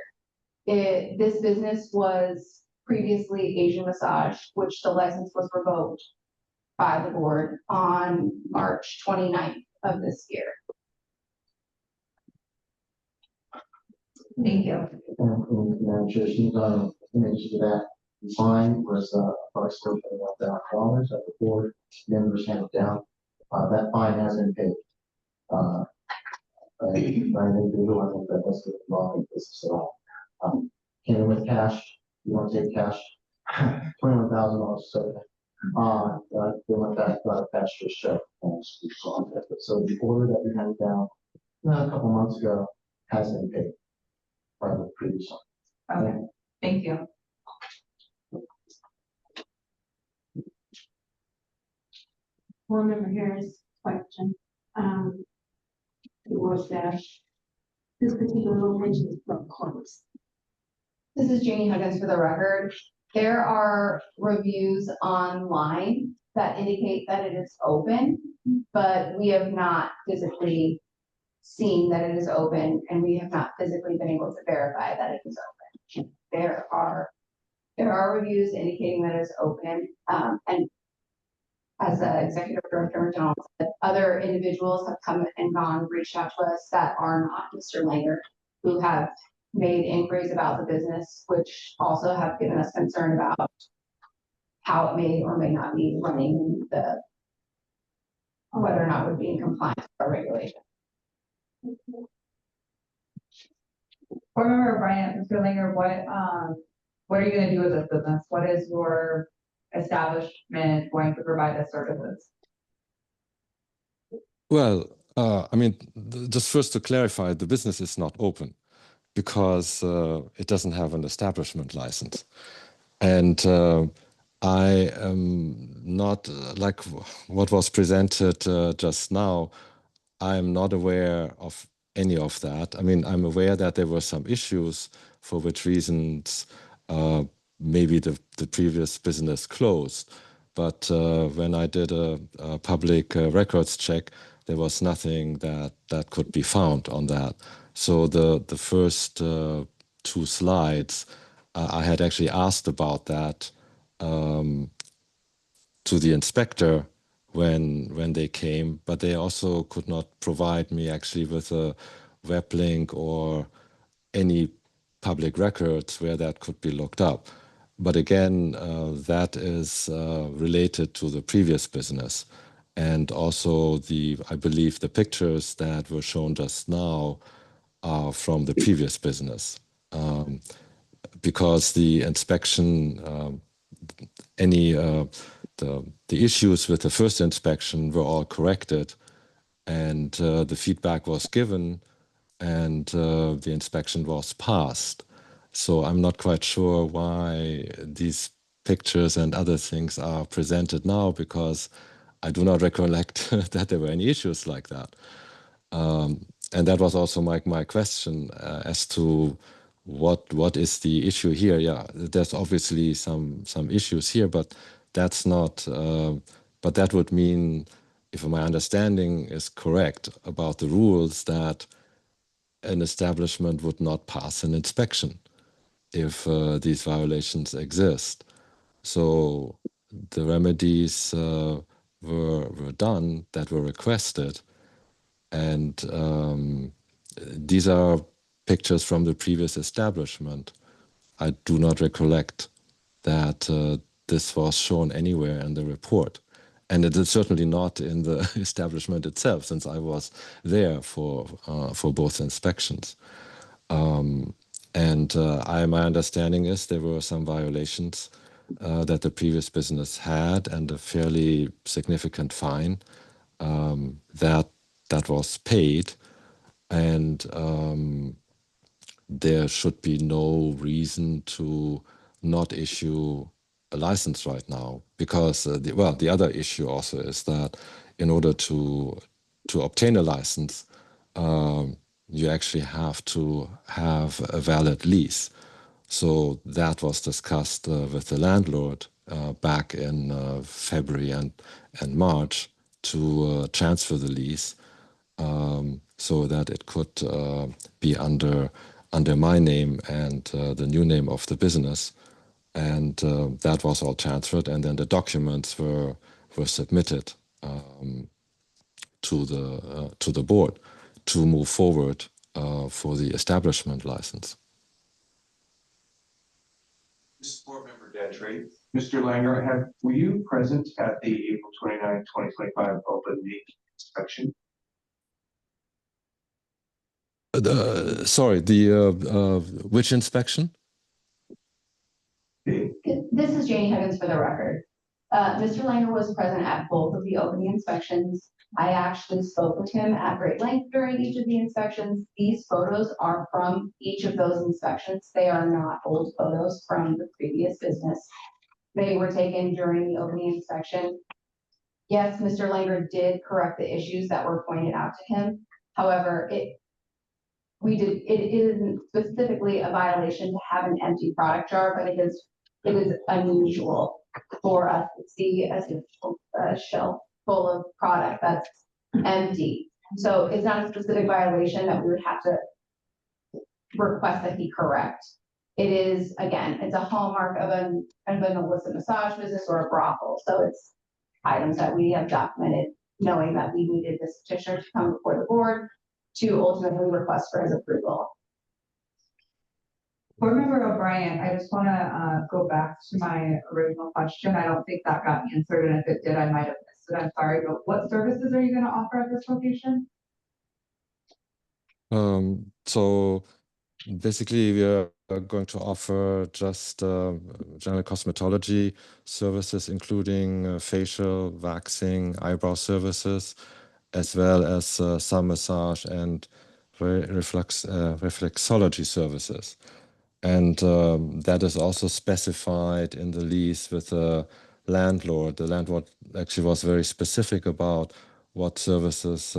This business was previously Asian Massage, which the license was revoked by the board on March 29th of this year. Thank you. And she's image to that fine was approximately $1,000 that the board members handed down. That fine has been paid. By an individual, I think that that's the law in business at all. Came in with cash. You want to take cash? $21,000. So they went back cash to show. So the order that we handed down a couple months ago has been paid by the previous one. Okay, thank you. Board Member Harris' question. It was that this particular location is from closed. This is Janie Huggins for the record. There are reviews online that indicate that it is open, but we have not physically seen that it is open, and we have not physically been able to verify that it is open. There are reviews indicating that it's open, and as the executive director McDonald said, other individuals have come and gone, reached out to us that are not Mr. Langer, who have made inquiries about the business, which also have given us concern about how it may or may not be running, whether or not it would be in compliance with our regulation. Board Member Bryant, Mr. Langer, what are you going to do with this business? What is your establishment going to provide as services? Well, I mean, just first to clarify, the business is not open because it doesn't have an establishment license. And I am not, like what was presented just now, I'm not aware of any of that. I mean, I'm aware that there were some issues for which reasons maybe the previous business closed. But when I did a public records check, there was nothing that could be found on that. So the first two slides, I had actually asked about that to the inspector when they came, but they also could not provide me actually with a web link or any public records where that could be looked up. But again, that is related to the previous business. And also I believe the pictures that were shown just now are from the previous business. Because the inspection, the issues with the first inspection were all corrected, and the feedback was given, and the inspection was passed. So I'm not quite sure why these pictures and other things are presented now, because I do not recollect that there were any issues like that. And that was also my question as to what is the issue here. Yeah, there's obviously some issues here, but that's not. But that would mean, if my understanding is correct about the rules, that an establishment would not pass an inspection if these violations exist. So the remedies were done that were requested, and these are pictures from the previous establishment. I do not recollect that this was shown anywhere in the report. And it is certainly not in the establishment itself, since I was there for both inspections. My understanding is there were some violations that the previous business had, and a fairly significant fine that was paid. And there should be no reason to not issue a license right now, because the other issue also is that in order to obtain a license, you actually have to have a valid lease. So that was discussed with the landlord back in February and March to transfer the lease, so that it could be under my name and the new name of the business. And that was all transferred, and then the documents were submitted to the board to move forward for the establishment license. This is Board Member Gentry. Mr. Langer, were you present at the April 29, 2025 open meeting inspection? Sorry, which inspection? This is Janie Higgins for the record. Mr. Langer was present at both of the opening inspections. I actually spoke with him at great length during each of the inspections. These photos are from each of those inspections. They are not old photos from the previous business. They were taken during the opening inspection. Yes, Mr. Langer did correct the issues that were pointed out to him. However, it isn't specifically a violation to have an empty product jar, but it is unusual for us to see a shelf full of product that's empty. So it's not a specific violation that we would have to request that he correct. It is, again, it's a hallmark of an illicit massage business or a brothel. So it's items that we have documented, knowing that we needed this petitioner to come before the board to ultimately request for his approval. Board Member O'Brien, I just want to go back to my original question. I don't think that got answered, and if it did, I might have missed it. I'm sorry, but what services are you going to offer at this location? So basically, we are going to offer just general cosmetology services, including facial, waxing, eyebrow services, as well as some massage and reflexology services. And that is also specified in the lease with the landlord. The landlord actually was very specific about what services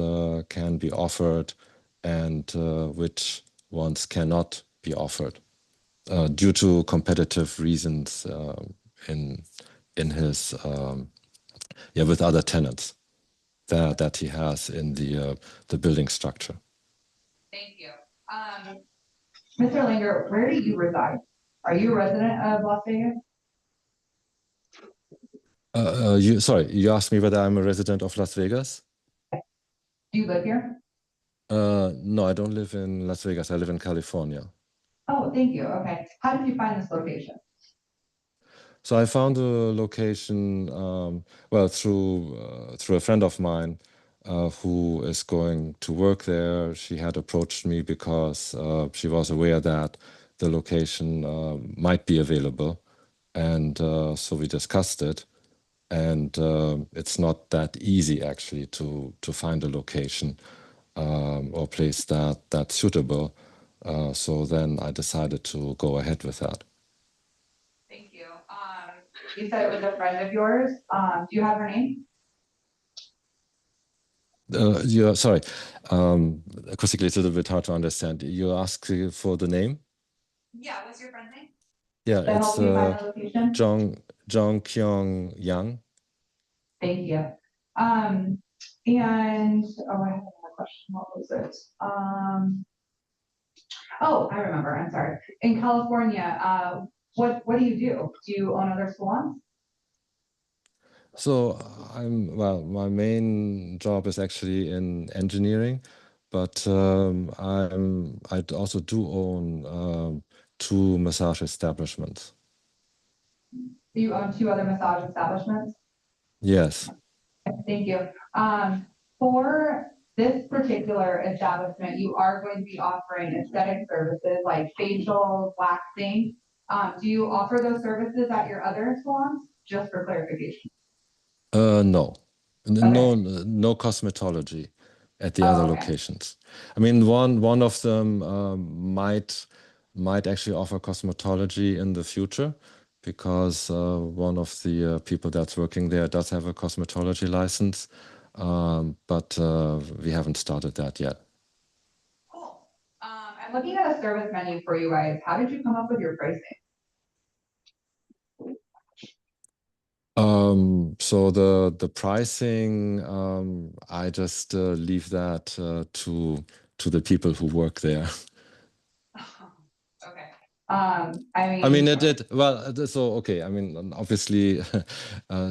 can be offered and which ones cannot be offered due to competitive reasons in his with other tenants that he has in the building structure. Thank you. Mr. Langer, where do you reside? Are you a resident of Las Vegas? You asked me whether I'm a resident of Las Vegas? Do you live here? No, I don't live in Las Vegas. I live in California. Oh, thank you. Okay. How did you find this location? So I found the location through a friend of mine who is going to work there. She had approached me because she was aware that the location might be available, and so we discussed it. And it's not that easy actually to find a location or place that's suitable. So then I decided to go ahead with that. Thank you. You said it was a friend of yours. Do you have her name? Yeah, sorry, acoustically it's a little bit hard to understand. You asked for the name? Yeah, what's your friend's name? Yeah, That it's helps me find the location. Jong Kyung Yang. Thank you. And, oh, I have another question. What was it? Oh, I remember. I'm sorry. In California, what do you do? Do you own other salons? So well, my main job is actually in engineering, but I also do own 2 massage establishments. Do you own 2 other massage establishments? Yes. Thank you. For this particular establishment, you are going to be offering aesthetic services like facial, waxing. Do you offer those services at your other salons? Just for clarification. No. No cosmetology at the other Okay. locations. I mean, one of them might actually offer cosmetology in the future, because one of the people that's working there does have a cosmetology license, but we haven't started that yet. Cool. I'm looking at a service menu for you guys. How did you come up with your pricing? So the pricing, I just leave that to the people who work there. Okay. I mean, so okay. I mean, obviously,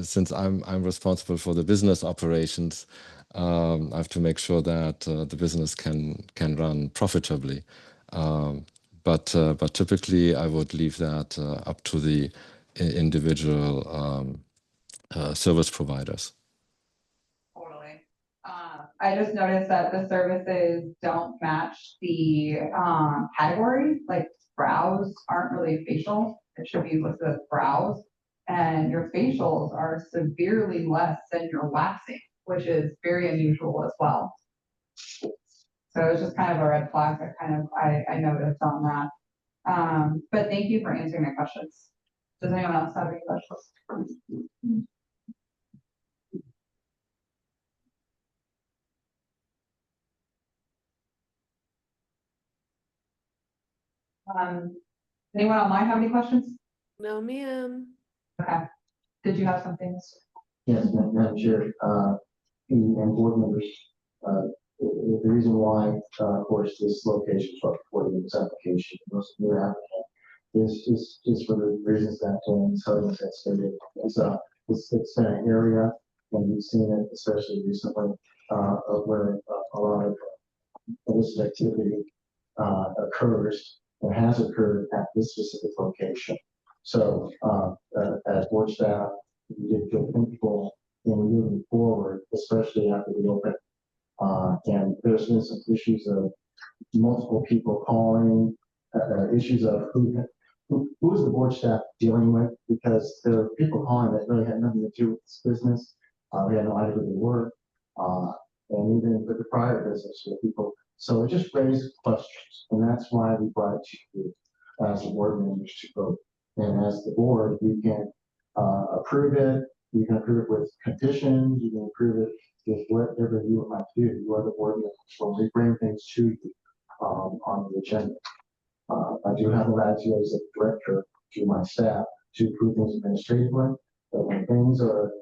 since I'm responsible for the business operations, I have to make sure that the business can run profitably. But typically, I would leave that up to the individual service providers. Totally. I just noticed that the services don't match the category, like brows aren't really facial. It should be listed as brows. And your facials are severely less than your waxing, which is very unusual as well. So it's just kind of a red flag that I noticed on that. But thank you for answering my questions. Does anyone else have any questions? Anyone online have any questions? No, ma'am. Okay. Did you have something? Yes, Madam Chair, and board members, the reason why, of course, this location is for this application, most new applicant, is for the reasons that Ms. Huggins has stated. It's been an area, and we've seen it, especially recently, of where a lot of illicit activity occurs and has occurred at this specific location. So, as board staff, we did feel comfortable in moving forward, especially after the open. And there's been some issues of multiple people calling, issues of who's the board staff dealing with, because there are people calling that really had nothing to do with this business. We had no idea who they were, and even with the prior business with people. So it just raised questions, and that's why we brought it to you as the board members to vote. And as the board, we can approve it. You can approve it with conditions. You can approve it with whatever you would like to do. You are the board members, so we bring things to you on the agenda. I do have a latitude as a director to my staff to approve things administratively, but when things are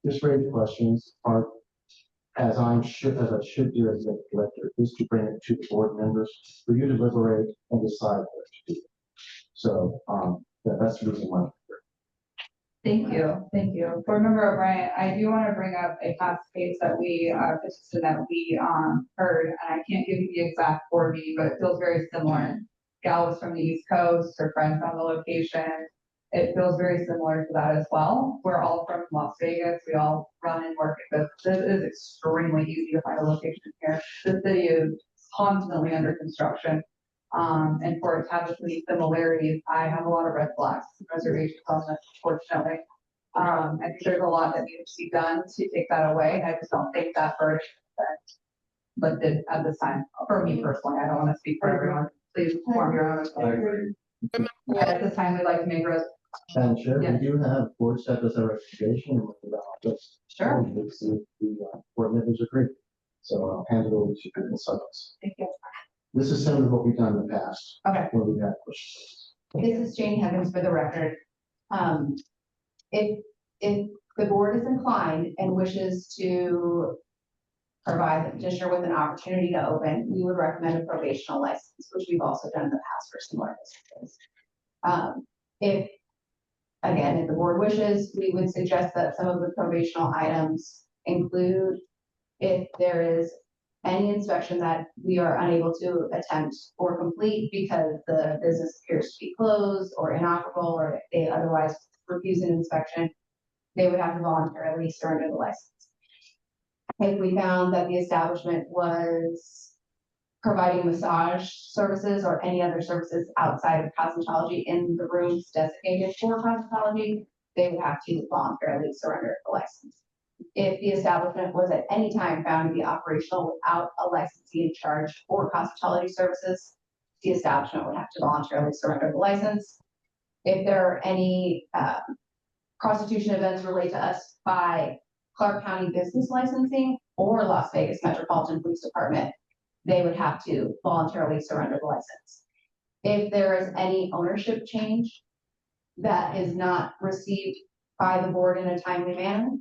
just raised questions, are as I should do as a director, is to bring it to the board members for you to deliberate and decide what to do. So that's the reason why. Thank you. Thank you. Board Member O'Brien, I do want to bring up a past case that we heard, and I can't give you the exact board meeting, but it feels very similar. Gal was from the East Coast, her friend found the location. It feels very similar to that as well. We're all from Las Vegas. We all run and work at businesses. It is extremely easy to find a location here. The city is constantly under construction. And for it to have this many similarities, I have a lot of red flags, reservations on this, unfortunately. I think there's a lot that needs to be done to take that away. I just don't think that burden is lifted at this time. For me personally, I don't want to speak for everyone. please form your own. I agree. At this time, we'd like to make a, Madam Chair, Yeah. we do have board staff as a recommendation. And the office. Sure. We'll see if the board members agree. So I'll hand it over to the consultants. Thank you. This is similar to what we've done in the past. Okay. When we had questions. This is Jane Evans for the record. If the board is inclined and wishes to provide the petitioner with an opportunity to open, we would recommend a probational license, which we've also done in the past for similar businesses. If, again, if the board wishes, we would suggest that some of the probational items include if there is any inspection that we are unable to attempt or complete because the business appears to be closed or inoperable, or if they otherwise refuse an inspection, they would have to voluntarily surrender the license. If we found that the establishment was providing massage services or any other services outside of cosmetology in the rooms designated for cosmetology, they would have to voluntarily surrender the license. If the establishment was at any time found to be operational without a licensee in charge for cosmetology services, the establishment would have to voluntarily surrender the license. If there are any prostitution events related to us by Clark County Business Licensing or Las Vegas Metropolitan Police Department, they would have to voluntarily surrender the license. If there is any ownership change that is not received by the board in a timely manner,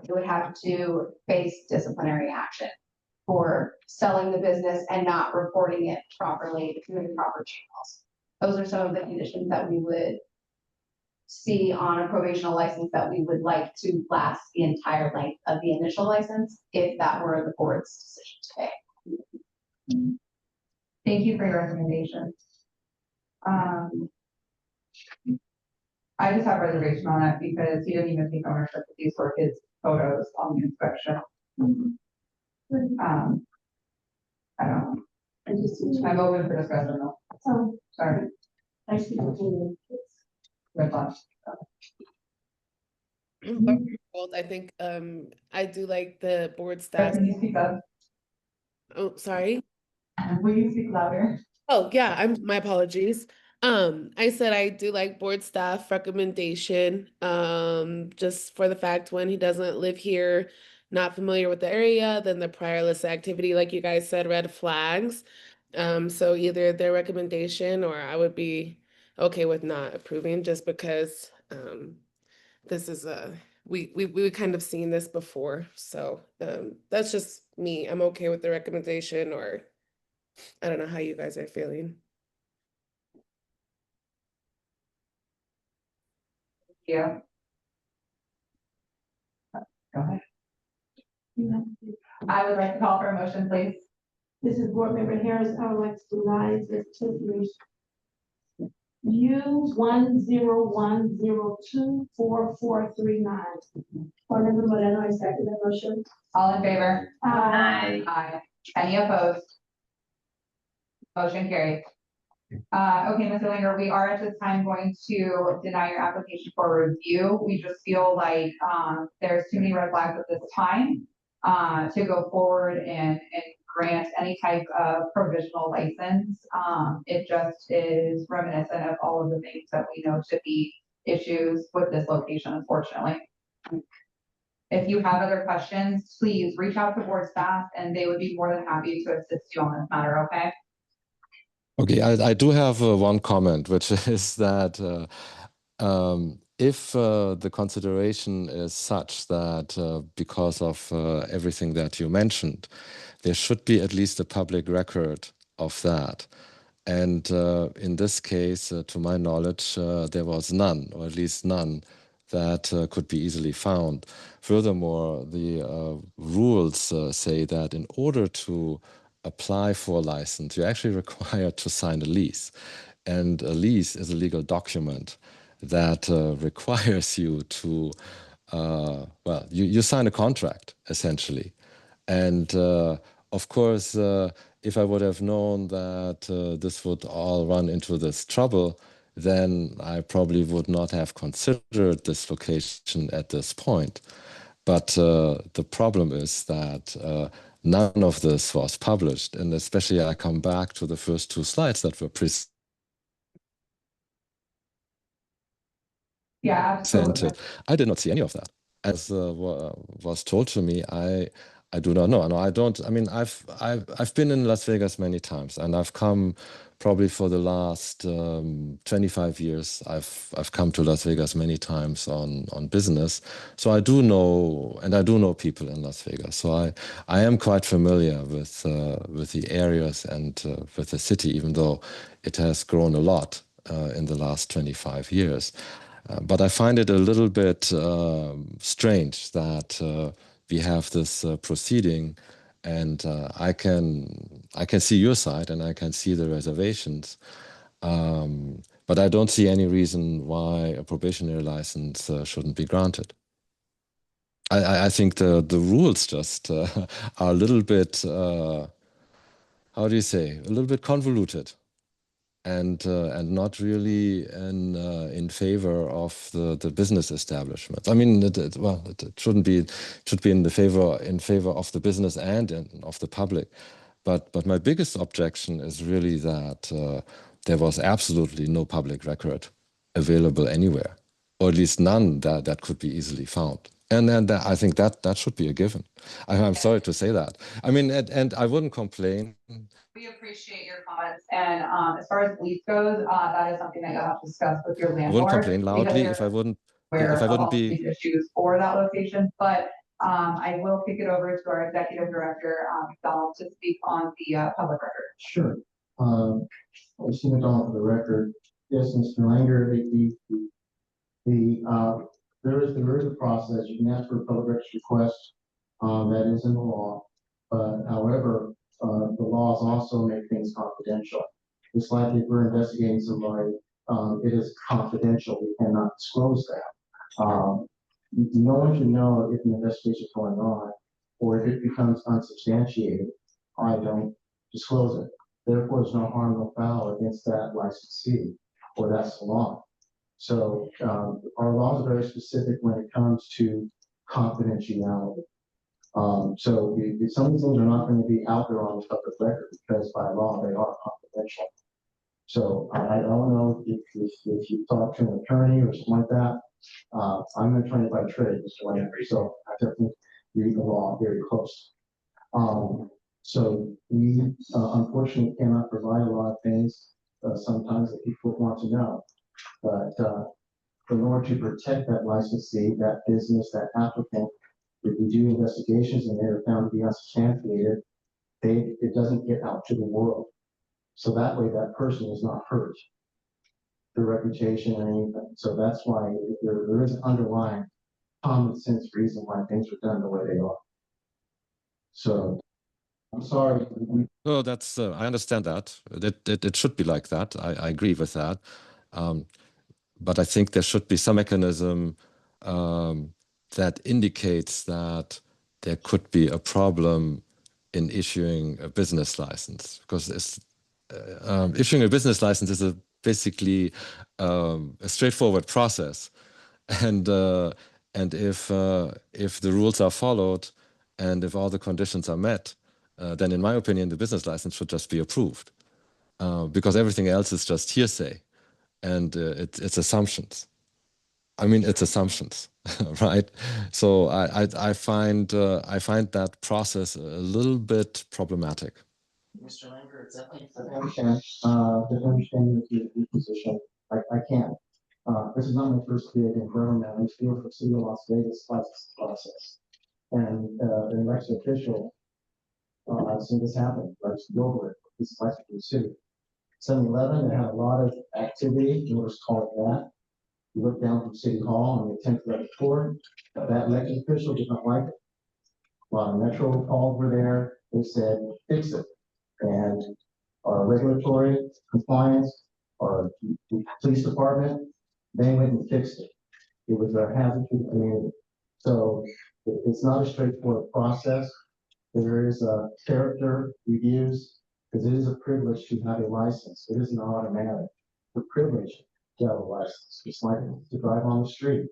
it would have to face disciplinary action for selling the business and not reporting it properly through the proper channels. Those are some of the conditions that we would see on a probational license that we would like to last the entire length of the initial license, if that were the board's decision today. thank you for your recommendation. I just have reservation on it because he didn't even take ownership of these were his photos on the inspection. I don't know. I'm open for discussion though. So, Sorry. I see what you mean. Red flag. I think I do like the board staff. Can you speak up? Oh, sorry. Will you speak louder? Oh, yeah, my apologies. I said I do like board staff recommendation, just for the fact when he doesn't live here, not familiar with the area, then the prior list activity, like you guys said, red flags. So either their recommendation or I would be okay with not approving just because this is we've kind of seen this before. So that's just me. I'm okay with the recommendation, or I don't know how you guys are feeling. Yeah. Go ahead. I would like to call for a motion, please. This is Board Member Harris. I would like to deny the petitioners U1010244439. Board Member Moreno, I second the motion. All in favor? Aye. Aye. Any opposed? Motion carried. Okay, Mr. Linger, we are at this time going to deny your application for review. We just feel like there's too many red flags at this time to go forward and grant any type of provisional license. It just is reminiscent of all of the things that we know to be issues with this location, unfortunately. If you have other questions, please reach out to board staff and they would be more than happy to assist you on this matter, okay? Okay, I do have one comment, which is that if the consideration is such that because of everything that you mentioned, there should be at least a public record of that. And in this case, to my knowledge, there was none, or at least none, that could be easily found. Furthermore, the rules say that in order to apply for a license, you're actually required to sign a lease. And a lease is a legal document that requires you to, well, you sign a contract, essentially. And of course, if I would have known that this would all run into this trouble, then I probably would not have considered this location at this point. But the problem is that none of this was published. And especially I come back to the first two slides that were Yeah, absolutely. presented. I did not see any of that. As was told to me, I do not know. No, I don't. I mean, I've been in Las Vegas many times, and I've come probably for the last 25 years. I've come to Las Vegas many times on business, so I do know, and I do know people in Las Vegas. So I am quite familiar with the areas and with the city, even though it has grown a lot in the last 25 years. But I find it a little bit strange that we have this proceeding, and I can see your side and I can see the reservations, but I don't see any reason why a probationary license shouldn't be granted. I think the rules just are a little bit, how do you say, a little bit convoluted. And not really in favor of the business establishment. I mean, it shouldn't be. It should be in favor of the business and of the public. But my biggest objection is really that there was absolutely no public record available anywhere, or at least none that could be easily found. And I think that should be a given. I'm sorry to say that. I mean, and I wouldn't complain. We appreciate your comments, and as far as lease goes, that is something that you'll have to discuss with your I landlord. wouldn't complain loudly if I wouldn't. If I wouldn't be these issues for that location, but I will kick it over to our executive director, Donald, to speak on the public record. Sure. Just to on for the record, yes, Mr. Langer, there is a process. You can ask for a public records request. That is in the law. But however, the laws also make things confidential. It's like if we're investigating somebody, it is confidential. We cannot disclose that. No one can know if an investigation is going on or if it becomes unsubstantiated. I don't disclose it. Therefore, there's no harm, no foul against that licensee or that salon. So our laws are very specific when it comes to confidentiality. So some of these things are not going to be out there on the public record because by law they are confidential. So I don't know if you talk to an attorney or something like that. I'm an attorney by trade, Mr. Landry, so I definitely read the law very close. So we unfortunately cannot provide a lot of things sometimes that people want to know. But in order to protect that licensee, that business, that applicant, if we do investigations and they're found to be unsubstantiated, it doesn't get out to the world. So that way that person is not hurt, their reputation or anything. So that's why there is an underlying common sense reason why things are done the way they are. So I'm sorry. No, that's I understand that. It should be like that. I agree with that. But I think there should be some mechanism that indicates that there could be a problem in issuing a business license, because issuing a business license is basically a straightforward process, and if the rules are followed and if all the conditions are met, then in my opinion the business license should just be approved, because everything else is just hearsay. And it's assumptions. I mean, it's assumptions, right? So I find that process a little bit problematic. Mr. Langer, I understand. I understand your position. I can't. This is not my first gig in government. I used to work for City of Las Vegas license process, and an election official. I've seen this happen. I used to go over it. This is license for the city. 7-Eleven, they had a lot of activity, you let's call it that. You look down from City Hall and the 10th report, that elected official did not like it. While Metro calls were there, they said, fix it. And our regulatory compliance, our police department, they went and fixed it. It was a hazard to the community. So it's not a straightforward process. There is a character reviews, because it is a privilege to have a license. It isn't automatic. It's a privilege to have a license. It's like to drive on the street.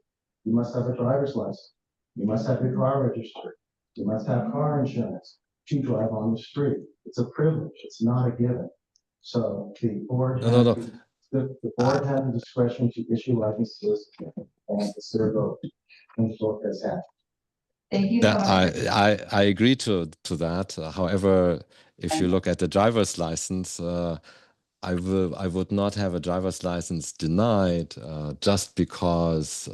You must have a driver's license. You must have your car registered. You must have car insurance. to drive on the street. It's a privilege. It's not a given. So the board No, no, has, no. the board has the discretion to issue licenses and it's their vote. And so has happened. Thank you so That much. I agree to that. However, if you look at the driver's license, I would not have a driver's license denied just because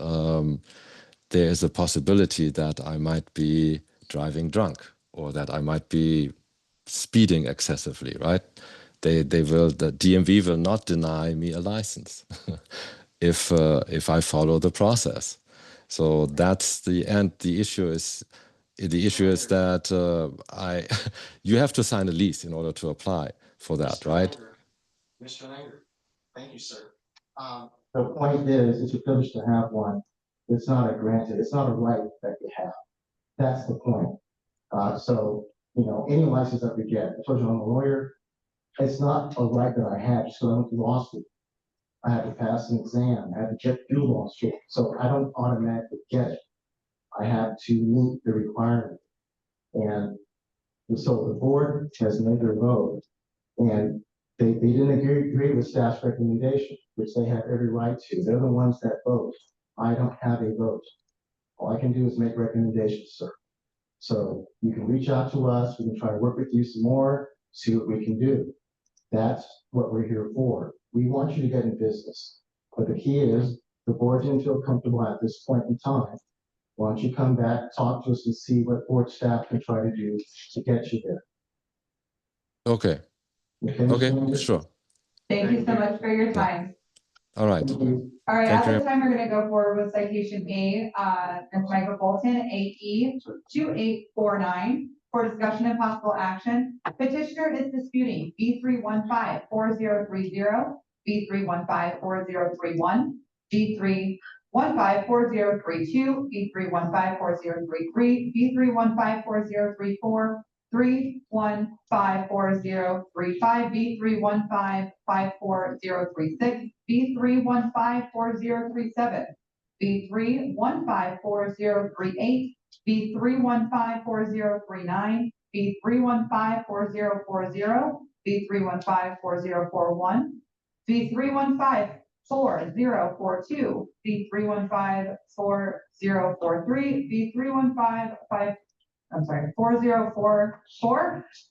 there is a possibility that I might be driving drunk or that I might be speeding excessively, right? The DMV will not deny me a license if I follow the process. So that's the end. The issue is that you have to sign a lease in order to apply for that, right? Mr. Langer, thank you, sir. The point is, it's a privilege to have one. It's not a granted, it's not a right that you have. That's the point. So, you know, any license that we get, I told you I'm a lawyer, it's not a right that I have just because I went to law school. I had to pass an exam, I had to get through law school, so I don't automatically get it. I have to meet the requirement. And so the board has made their vote, and they didn't agree with staff's recommendation, which they have every right to. They're the ones that vote. I don't have a vote. All I can do is make recommendations, sir. So you can reach out to us. We can try to work with you some more, see what we can do. That's what we're here for. We want you to get in business. But the key is the board didn't feel comfortable at this point in time. Why don't you come back, talk to us, and see what board staff can try to do to get you there. Okay. Okay, sure. Thank you so much for your time. All right. All right, Thank at you. this time, we're gonna go forward with citation A, and Michael Bolton, AE 2849, for discussion and possible action. Petitioner is disputing B3154030, B3154031, B3154032, B3154033, B3154034, 3154035, B3155036, B3154037, B3154038, B3154039, B3154040, B3154041, B3154042, B3154043, B315 4044,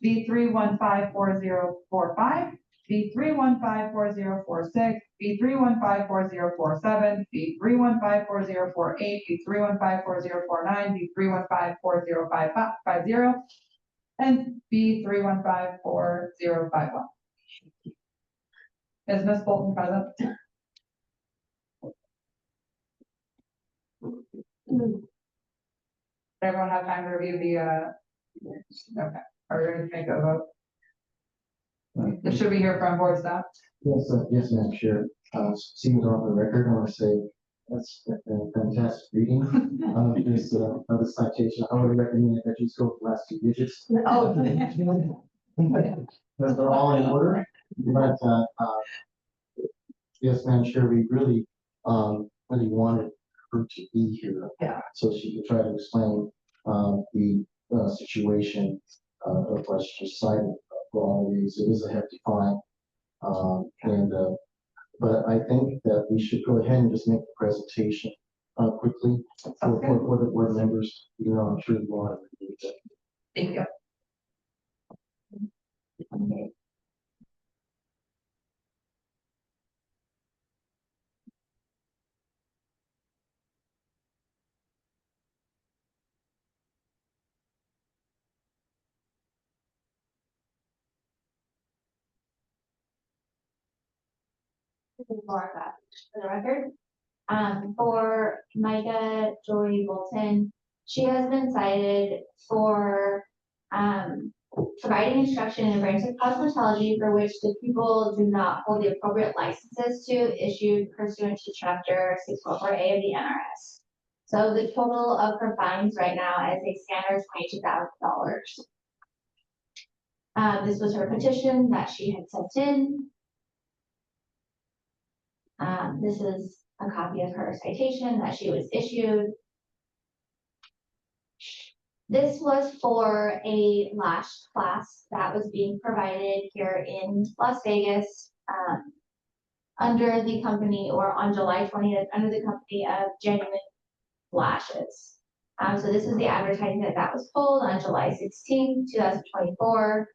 B3154045, B3154046, B3154047, B3154048, B3154049, B3154050, and B3154051. Is Ms. Bolton present? Did everyone have time to review the, okay, are we ready to make a vote? Should we hear from board staff? Yes, yes, ma'am, sure. Seeing it on the record, I want to say that's a fantastic reading. This other citation, I would recommend that you go with the last two digits. Oh. Because they're all in order, but yes, ma'am, sure, we really wanted her to be here. Yeah. So she could try to explain the situation of what she cited for all of these. It is a hefty fine. But I think that we should go ahead and just make the presentation quickly for the board members. You know, I'm sure you want to do that. Thank you. This is Laura, for the record. For Micah Joy Bolton, she has been cited for providing instruction in a branch of cosmetology for which the people do not hold the appropriate licenses to issued pursuant to chapter 644A of the NRS. So the total of her fines right now as a scanner is $22,000. This was her petition that she had sent in. This is a copy of her citation that she was issued. This was for a lash class that was being provided here in Las Vegas, under the company, or on July 20th, under the company of Genuine Lashes. So this is the advertisement that was pulled on July 16th, 2024.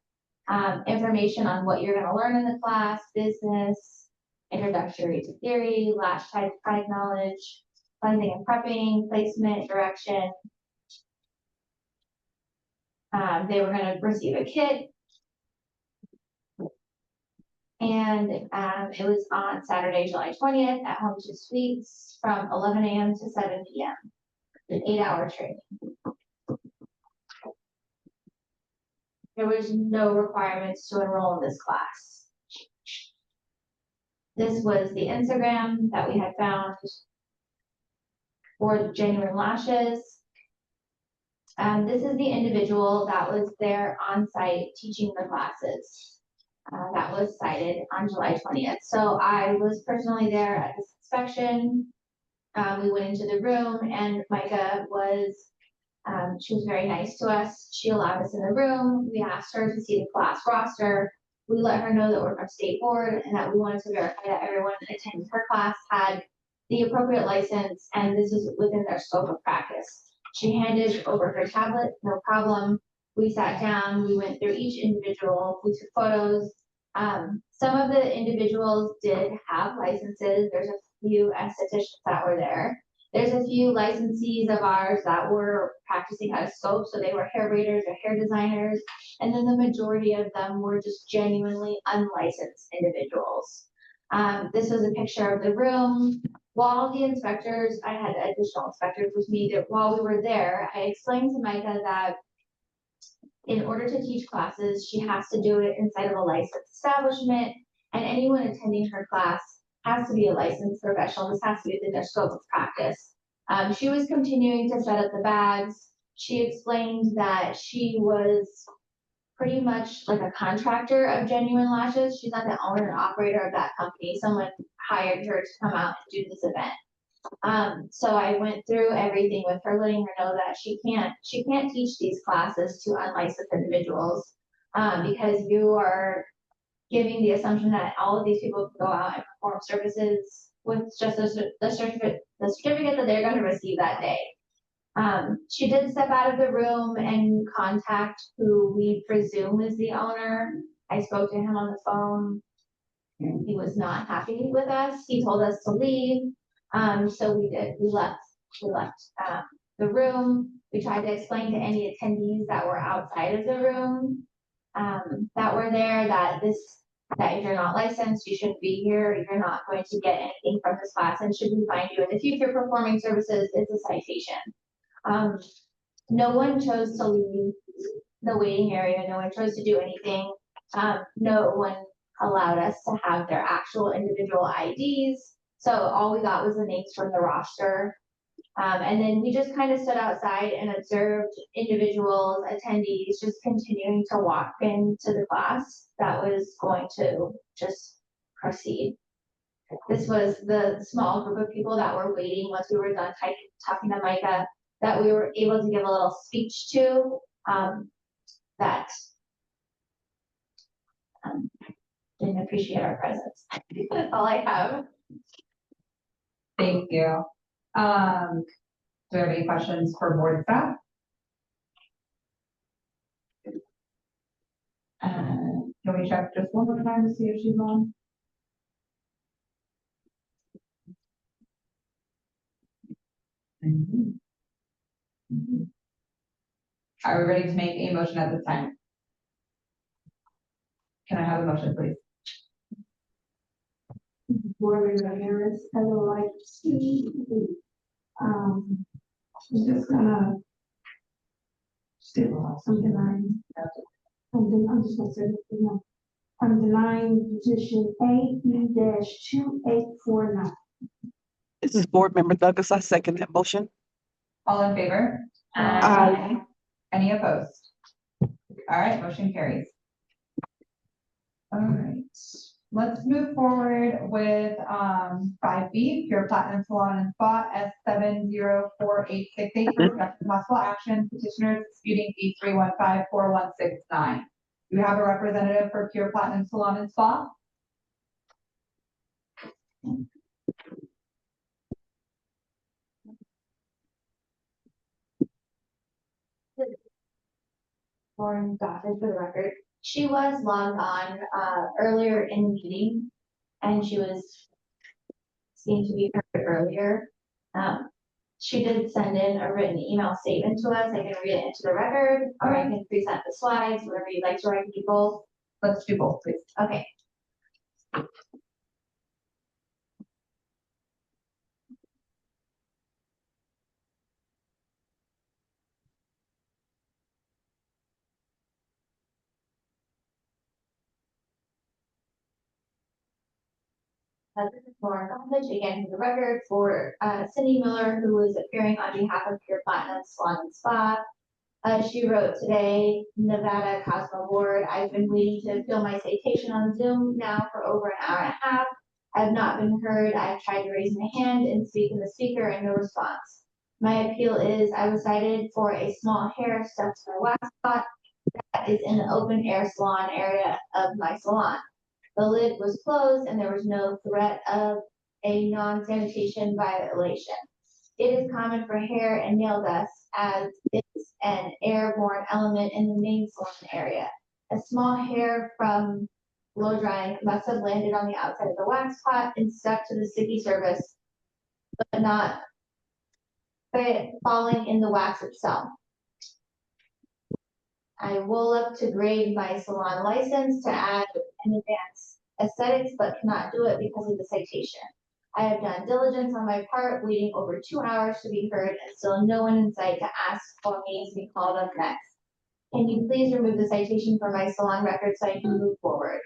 Information on what you're gonna learn in the class: business, introductory to theory, lash type product knowledge, cleansing and prepping, placement, direction. They were gonna receive a kit. And it was on Saturday, July 20th at Home 2 Suites from 11 a.m. to 7 p.m. An 8-hour training. There was no requirements to enroll in this class. This was the Instagram that we had found for Genuine Lashes. This is the individual that was there on site teaching the classes. That was cited on July 20th. So I was personally there at this inspection. We went into the room and Micah was, she was very nice to us. She allowed us in the room. We asked her to see the class roster. We let her know that we're from State Board and that we wanted to verify that everyone attending her class had the appropriate license and this is within their scope of practice. She handed over her tablet, no problem. We sat down, we went through each individual, we took photos. Some of the individuals did have licenses. There's a few estheticians that were there. There's a few licensees of ours that were practicing out of scope, so they were hair braiders or hair designers, and then the majority of them were just genuinely unlicensed individuals. This was a picture of the room. While the inspectors, I had additional inspectors with me, that while we were there, I explained to Micah that in order to teach classes, she has to do it inside of a licensed establishment, and anyone attending her class has to be a licensed professional. This has to be within their scope of practice. She was continuing to set up the bags. She explained that she was pretty much like a contractor of Genuine Lashes. She's not the owner and operator of that company. Someone hired her to come out and do this event. So I went through everything with her, letting her know that she can't teach these classes to unlicensed individuals, because you are giving the assumption that all of these people can go out and perform services with just the certificate that they're going to receive that day. She did step out of the room and contact who we presume is the owner. I spoke to him on the phone and he was not happy with us. He told us to leave. So we left the room. We tried to explain to any attendees that were outside of the room, that were there, that if you're not licensed, you shouldn't be here. You're not going to get anything from this class, and should we find you in the future performing services, it's a citation. No one chose to leave the waiting area. No one chose to do anything. No one allowed us to have their actual individual IDs. So all we got was the names from the roster. And then we just kind of stood outside and observed individuals, attendees, just continuing to walk into the class that was going to just proceed. This was the small group of people that were waiting once we were done talking to Micah, that we were able to give a little speech to, that didn't appreciate our presence. That's all I have. Thank you. Do we have any questions for board staff? Can we check just one more time to see if she's on? Are we ready to make a motion at this time? Can I have a motion, please? Board Member Harris, I would like to see, I'm just gonna I'm denying. I'm just gonna say, I'm denying petition AE-2849. This is Board Member Douglas. I second that motion. All in favor? Aye. Any opposed? All right, motion carries. All right. Let's move forward with 5B, Pure Platinum Salon and Spa, S704868, for discussion possible action, petitioners disputing B31541169. Do we have a representative for Pure Platinum Salon and Spa? Lauren Goffin, for the record. She was logged on earlier in the meeting, and she was seemed to be heard earlier. She did send in a written email statement to us. I can read it into the record, or I can present the slides, whatever you'd like to write people. Let's do both, please. Okay. This is Lauren Goffin, again, for the record, for Cindy Miller, who is appearing on behalf of Pure Platinum Salon and Spa. She wrote today, Nevada Cosmo Board, I've been waiting to fill my citation on Zoom now for over an hour and a half. I've not been heard. I've tried to raise my hand and speak in the speaker and no response. My appeal is I was cited for a small hair stuck to my wax spot that is in the open air salon area of my salon. The lid was closed and there was no threat of a non-sanitation violation. It is common for hair and nail dust as it's an airborne element in the main salon area. A small hair from blow drying must have landed on the outside of the wax pot and stuck to the sticky surface, but not falling in the wax itself. I will look to grade my salon license to add an advanced aesthetics, but cannot do it because of the citation. I have done diligence on my part, waiting over 2 hours to be heard, and still no one in sight to ask for me to be called up next. Can you please remove the citation from my salon record so I can move forward?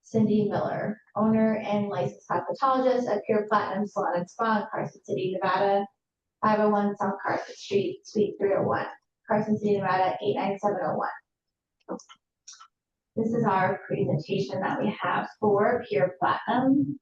Cindy Miller, owner and licensed cosmetologist at Pure Platinum Salon and Spa in Carson City, Nevada, 501 South Carson Street, Suite 301, Carson City, Nevada, 89701. This is our presentation that we have for Pure Platinum.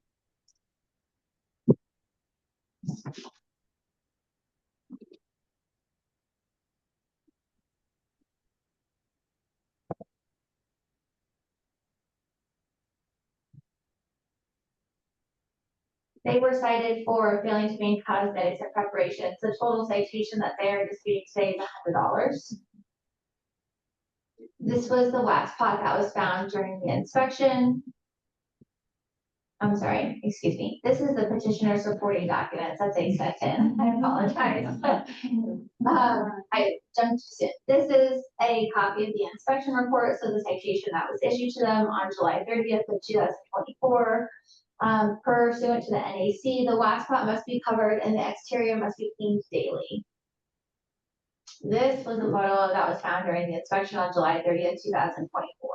They were cited for failing to make cosmetics and preparations. The total citation that they are disputing today is $100. This was the wax pot that was found during the inspection. I'm sorry, excuse me. This is the petitioner supporting documents that they sent in. I apologize. I jumped to it. This is a copy of the inspection report. So the citation that was issued to them on July 30th of 2024. Pursuant to the NAC, the wax pot must be covered and the exterior must be cleaned daily. This was a photo that was found during the inspection on July 30th, 2024.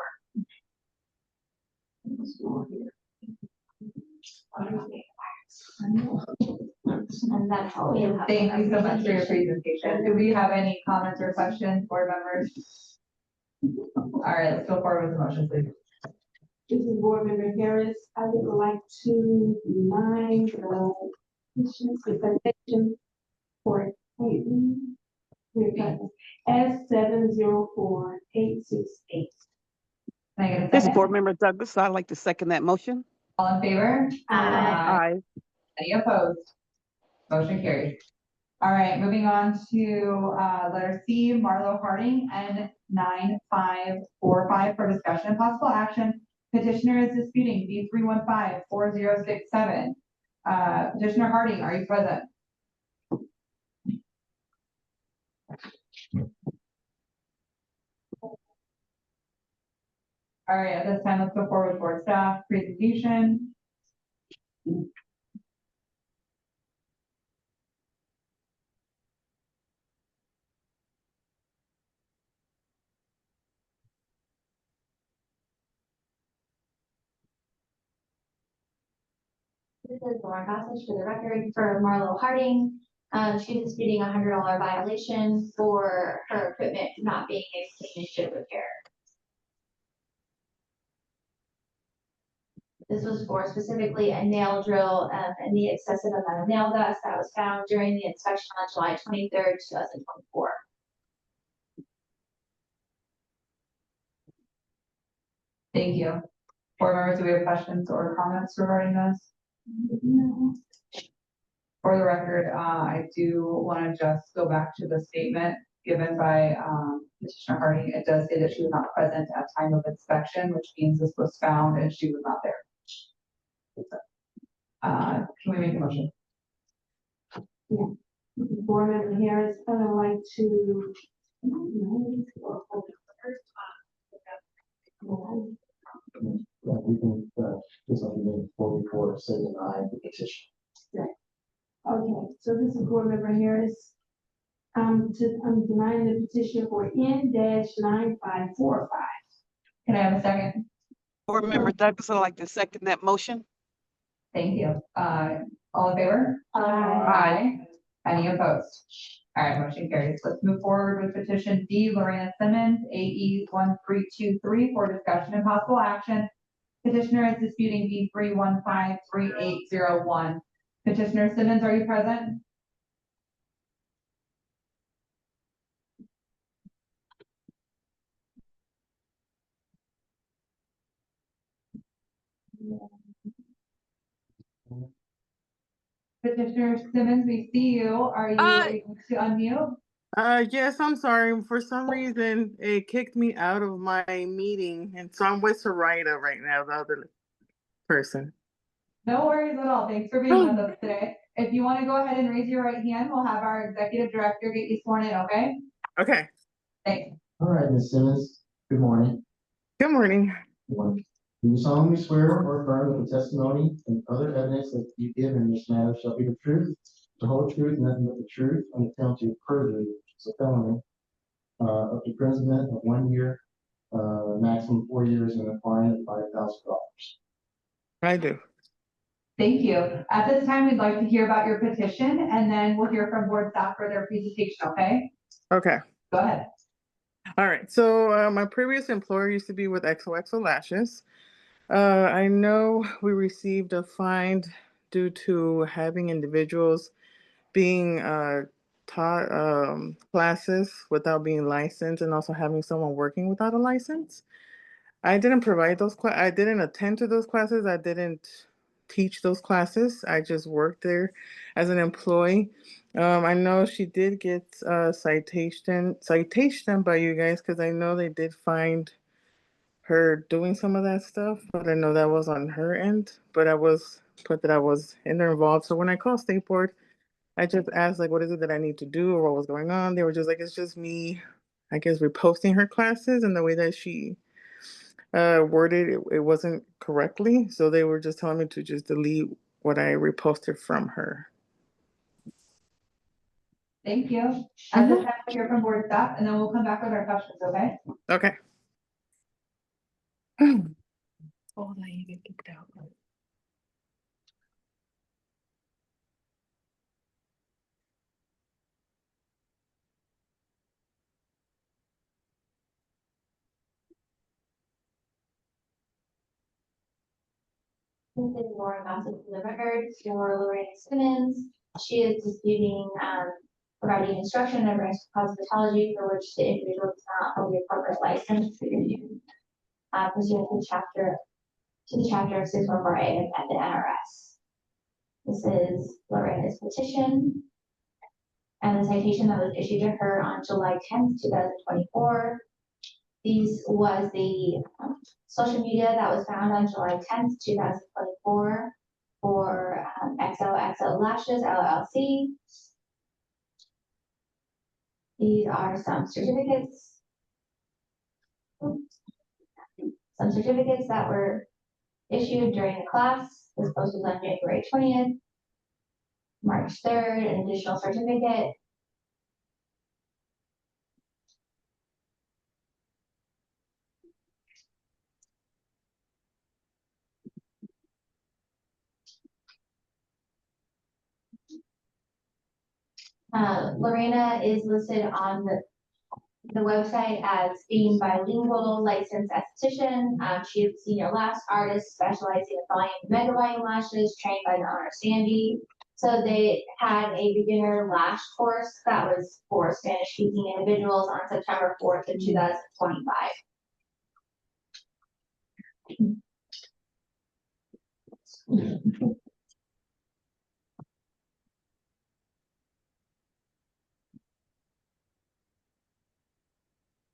And that's all we have. Thank you so much for your presentation. Do we have any comments or questions, board members? All right, let's go forward with the motion, please. This is Board Member Harris. I would like to remind the presentation for S704868. Can I get a This second? board member Douglas, I'd like to second that motion. All in favor? Aye. Any opposed? Motion carries. All right, moving on to letter C, Marlo Harding, N9545, for discussion and possible action. Petitioner is disputing B31540067. Petitioner Harding, are you present? All right, at this time, let's go forward with board staff presentation. This is Lauren Gossage for the record for Marlo Harding. She's disputing a $100 violation for her equipment not being a clean and should repair. This was for specifically a nail drill and the excessive amount of nail dust that was found during the inspection on July 23rd, 2024. Thank you. Board members, do we have questions or comments regarding this? For the record, I do want to just go back to the statement given by Petitioner Harding. It does say that she was not present at time of inspection, which means this was found and she was not there. Can we make a motion? Yeah. Board Member Harris, I would like to. Yeah, we can, do something before say deny the petition. Okay, so this is Board Member Harris. I'm denying the petition for N-9545. Can I have a second? Board Member Douglas, I'd like to second that motion. Thank you. All in favor? Aye. Any opposed? All right, motion carries. Let's move forward with petition D, Lorena Simmons, AE 1323 for discussion and possible action. Petitioner is disputing D 3153801. Petitioner Simmons, are you present? Petitioner Simmons, we see you. Are you able to unmute? Yes, I'm sorry. For some reason, it kicked me out of my meeting, and so I'm with Soraya right now, the other person. No worries at all. Thanks for being with us today. If you want to go ahead and raise your right hand, we'll have our executive director get you sworn in, okay? Okay. Thanks. All right, Ms. Simmons, good morning. Good morning. Good morning. Do you solemnly swear or affirm that the testimony and other evidence that you give in this matter shall be the truth, the whole truth, and nothing but the truth, on the penalty of perjury, which is a felony, of imprisonment of 1 year, maximum 4 years, and a fine of $5,000? I do. Thank you. At this time, we'd like to hear about your petition, and then we'll hear from board staff for their presentation, okay? Okay. Go ahead. All right. So my previous employer used to be with XOXO Lashes. I know we received a fine due to having individuals being taught classes without being licensed, and also having someone working without a license. I didn't provide those I didn't attend to those classes. I didn't teach those classes. I just worked there as an employee. I know she did get a citation by you guys, because I know they did find her doing some of that stuff, but I know that was on her end. But I was put that I was in there involved. So when I called State Board, I just asked, like, what is it that I need to do, or what was going on? They were just like, it's just me, I guess, reposting her classes, and the way that she worded it wasn't correctly. So they were just telling me to just delete what I reposted from her. Thank you. At this time, we'll hear from board staff, and then we'll come back with our questions, okay? Okay. Oh, that you get kicked out. This is Laura Gossip from the record for Lorena Simmons. She is disputing providing instruction in branch cosmetology for which the individual does not hold a corporate license pursuant to the chapter of 614A at the NRS. This is Lorena's petition and the citation that was issued to her on July 10th, 2024. These was the social media that was found on July 10th, 2024 for XOXO Lashes LLC. These are some certificates. Some certificates that were issued during the class. This post was on January 20th. March 3rd, an additional certificate. Lorena is listed on the website as being bilingual, licensed esthetician. She is a senior lash artist specializing in volume mega volume lashes, trained by the owner Sandy. So they had a beginner lash course that was for Spanish speaking individuals on September 4th of 2025.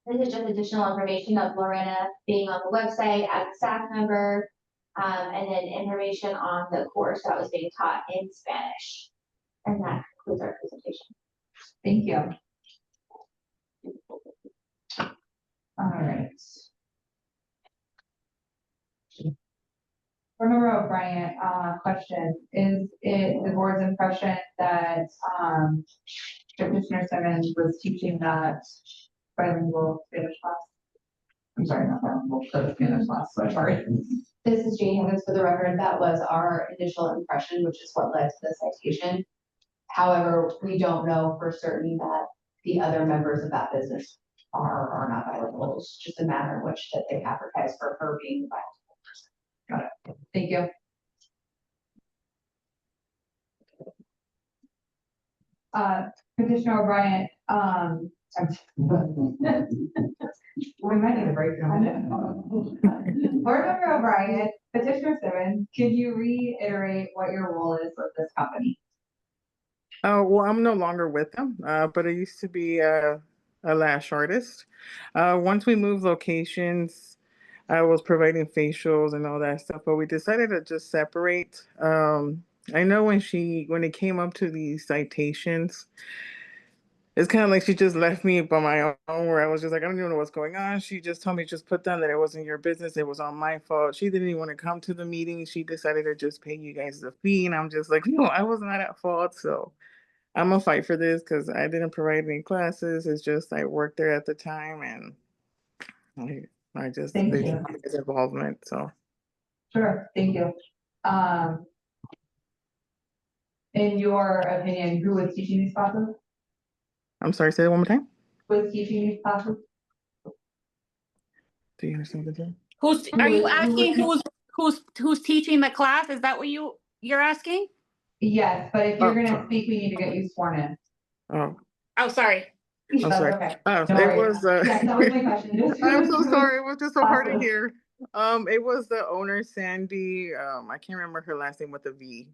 This is just additional information of Lorena being on the website as a staff member, and then information on the course that was being taught in Spanish. And that concludes our presentation. Thank you. All right. Board Member O'Brien, question, is it the board's impression that, Commissioner Simmons was teaching that bilingual Spanish class? I'm sorry, not bilingual, but Spanish class, sorry. This is Jane Higgins for the record. That was our initial impression, which is what led to the citation. However, we don't know for certain that the other members of that business are or are not bilingual. It's just a matter in which that they advertise for her being bilingual. Got it. Thank you. Commissioner O'Brien, we might need a break in a minute. Board Member O'Brien, Petitioner Simmons, could you reiterate what your role is with this company? Oh, well, I'm no longer with them, but I used to be a lash artist. Once we moved locations, I was providing facials and all that stuff, but we decided to just separate. I know when it came up to these citations, it's kind of like she just left me by my own, where I was just like, I don't even know what's going on. She just told me, just put down that it wasn't your business. It was on my fault. She didn't even want to come to the meeting. She decided to just pay you guys the fee. And I'm just like, no, I was not at fault. So I'm gonna fight for this because I didn't provide any classes. It's just I worked there at the time and I just Thank they you. his involvement. So Sure, thank you. In your opinion, who was teaching these classes? I'm sorry, say it one more time. Who was teaching these classes? Do you understand the term? Are you asking who's teaching the class? Is that what you're asking? Yes, but if you're gonna speak, we need to get you sworn in. Oh, sorry. I'm That's sorry. okay. Oh, No it worries. was. Yeah, that was my question. I'm so sorry. It was just so hard to Classes. hear. It was the owner, Sandy. I can't remember her last name with a V.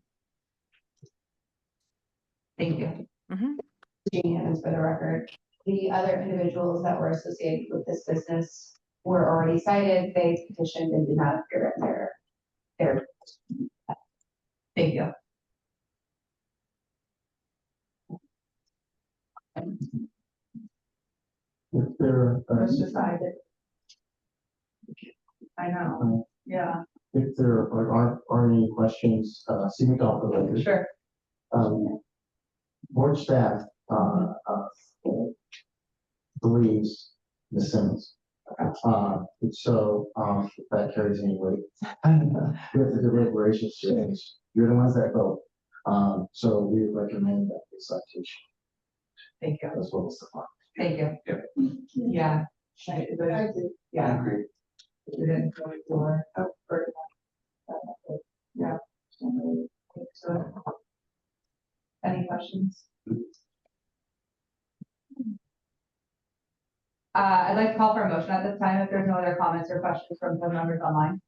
Thank you. Jane Higgins for the record. The other individuals that were associated with this business were already cited. They petitioned and did not appear in their. Thank you. If there, Let's decide it. I know, yeah. if there aren't any questions, see McDonald for the record. Sure. Board staff, believes Ms. Simmons. So, if that carries any weight. With the deliberations change, you're the ones that vote. So we recommend that the citation. Thank you. As well as the fine. Thank you. Yeah. Yeah. I agree. We didn't go for, yeah. So, any questions? I'd like to call for a motion at this time if there's no other comments or questions from the members online.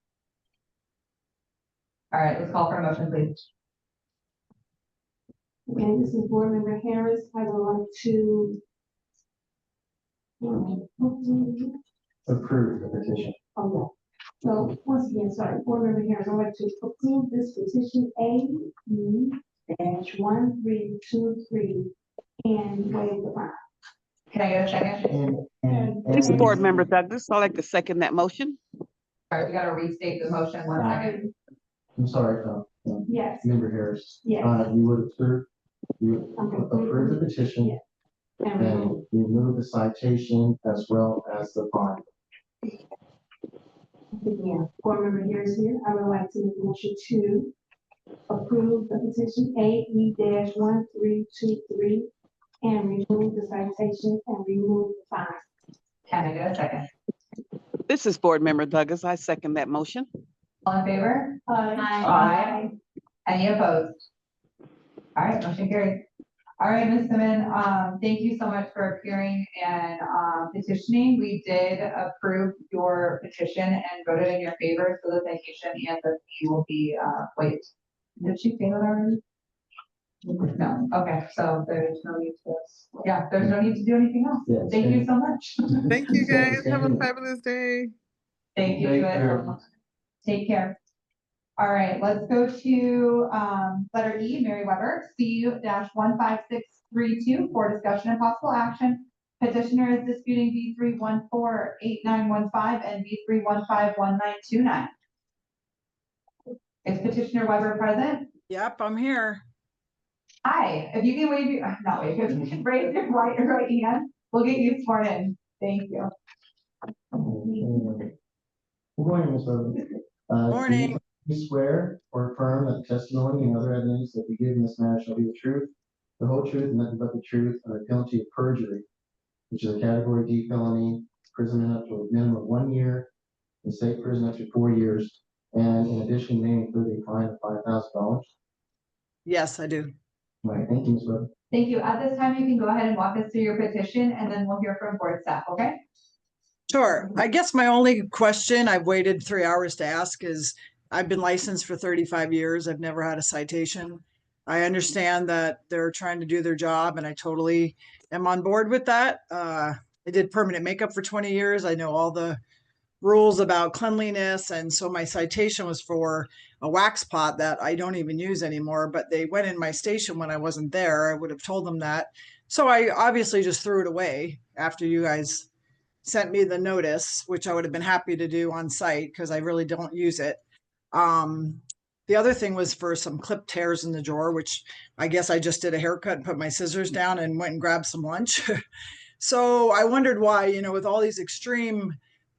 All right, let's call for a motion, please. Again, this is Board Member Harris. I would like to Approve the petition. oh, yeah. So once again, sorry, Board Member Harris, I'd like to approve this petition AE-1323 and waive the fine. Can I get a second? This is Board Member Douglas. I'd like to second that motion. All right, we gotta restate the motion one second. I'm sorry, Yes. Member Harris. Yes. You would approve the petition and remove the citation as well as the fine. Again, Board Member Harris here. I would like to make a motion to approve the petition AE-1323 and remove the citation and remove the fine. Can I get a second? This is Board Member Douglas. I second that motion. All in favor? Aye. Any opposed? All right, motion carried. All right, Ms. Simmons, thank you so much for appearing and petitioning. We did approve your petition and voted in your favor, so the citation and the fee will be waived. Did she say that already? No, okay, so there's no need to, yeah, there's no need to do anything else. Yes, Thank you so much. Thank you guys. Have a fabulous day. Thank you. Take as care. well. Take care. All right, let's go to letter E, Mary Weber, C-15632 for discussion and possible action. Petitioner is disputing B3148915 and B3151929. Is Petitioner Weber present? Yep, I'm here. Hi, if you can wave your, not wave, if you can raise your right hand, we'll get you sworn in. Thank you. Good morning, Ms. Rhodes. Morning. Do you swear or affirm that the testimony and other evidence that you give in this matter shall be the truth, the whole truth, and nothing but the truth, under penalty of perjury, which is a category D felony, imprisonment up to a minimum of 1 year, and state prison up to 4 years, and in addition, may include a fine of $5,000? Yes, I do. All right, thank you, Ms. Rhodes. Thank you. At this time, you can go ahead and walk us through your petition, and then we'll hear from board staff, okay? Sure. I guess my only question I've waited 3 hours to ask is, I've been licensed for 35 years. I've never had a citation. I understand that they're trying to do their job, and I totally am on board with that. I did permanent makeup for 20 years. I know all the rules about cleanliness, and so my citation was for a wax pot that I don't even use anymore, but they went in my station when I wasn't there. I would have told them that. So I obviously just threw it away after you guys sent me the notice, which I would have been happy to do on site because I really don't use it. The other thing was for some clip tears in the drawer, which I guess I just did a haircut and put my scissors down and went and grabbed some lunch. So I wondered why, you know, with all these extreme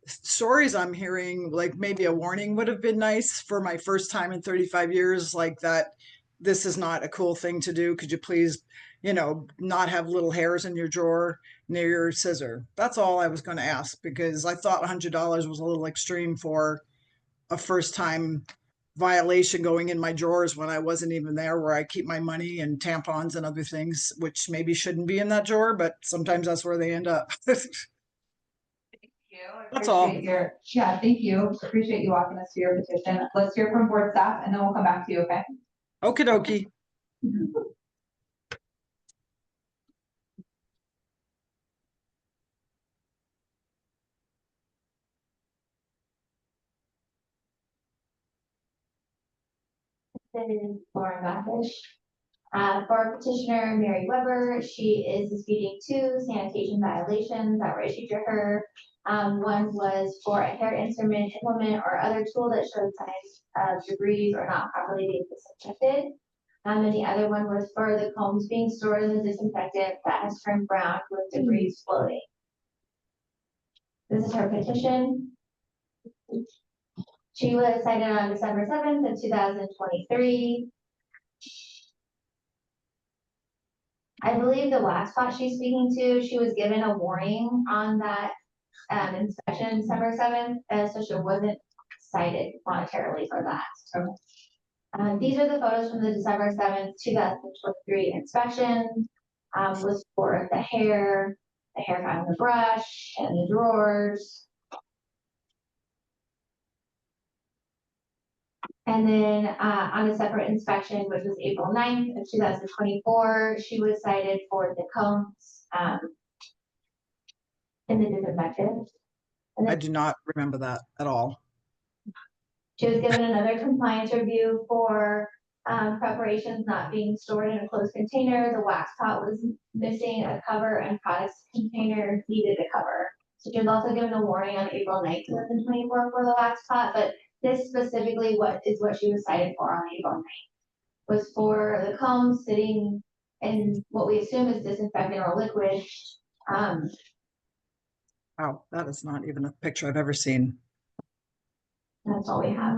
stories I'm hearing, like maybe a warning would have been nice for my first time in 35 years, like that this is not a cool thing to do. Could you please, you know, not have little hairs in your drawer near your scissor? That's all I was going to ask, because I thought $100 was a little extreme for a first time violation going in my drawers when I wasn't even there, where I keep my money and tampons and other things, which maybe shouldn't be in that drawer, but sometimes that's where they end up. That's all. Yeah, thank you. Appreciate you walking us through your petition. Let's hear from board staff and then we'll come back to you, okay? Okie dokie. This is Lauren Gothish. For petitioner Mary Weber, she is disputing 2 sanitation violations that were issued to her. One was for a hair instrument, implement, or other tool that showed signs of debris or not properly being disinfected. And the other one was for the combs being stored in the disinfectant that has turned brown with debris floating. This is her petition. She was cited on December 7th of 2023. I believe the wax pot she's speaking to, she was given a warning on that inspection December 7th, so she wasn't cited monetarily for that. These are the photos from the December 7th, 2023 inspection. Was for the hair found in the brush and the drawers. And then on a separate inspection, which was April 9th of 2024, she was cited for the combs in the disinfectant. I do not remember that at all. She was given another compliance review for preparations not being stored in a closed container. The wax pot was missing a cover and products container needed a cover. So she was also given a warning on April 9th, 2024 for the wax pot, but this specifically what she was cited for on April 9th was for the combs sitting in what we assume is disinfectant or liquid. Wow, that is not even a picture I've ever seen. That's all we have.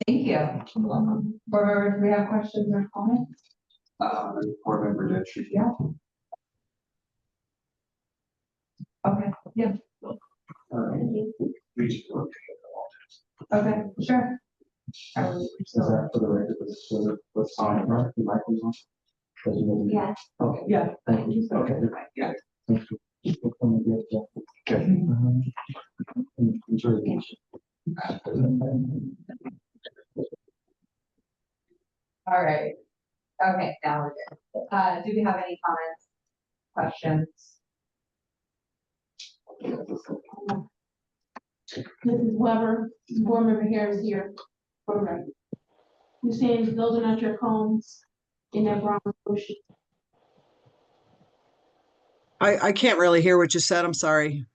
Thank you. Board members, do we have questions or comments? Board member Ditch. Yeah. Yeah. Okay, sure. Is that for the record? What's on, right? The mic was on? Does it need to- Yeah. Okay. Yeah. Thank you. Okay. Yeah. Thank you. Okay. Enjoy the All right. Okay, now we're good. Do we have any comments, questions? Mrs. Weber, board member Harris here. For the record. You're saying those are not your combs in that brown solution? I can't really hear what you said. I'm sorry.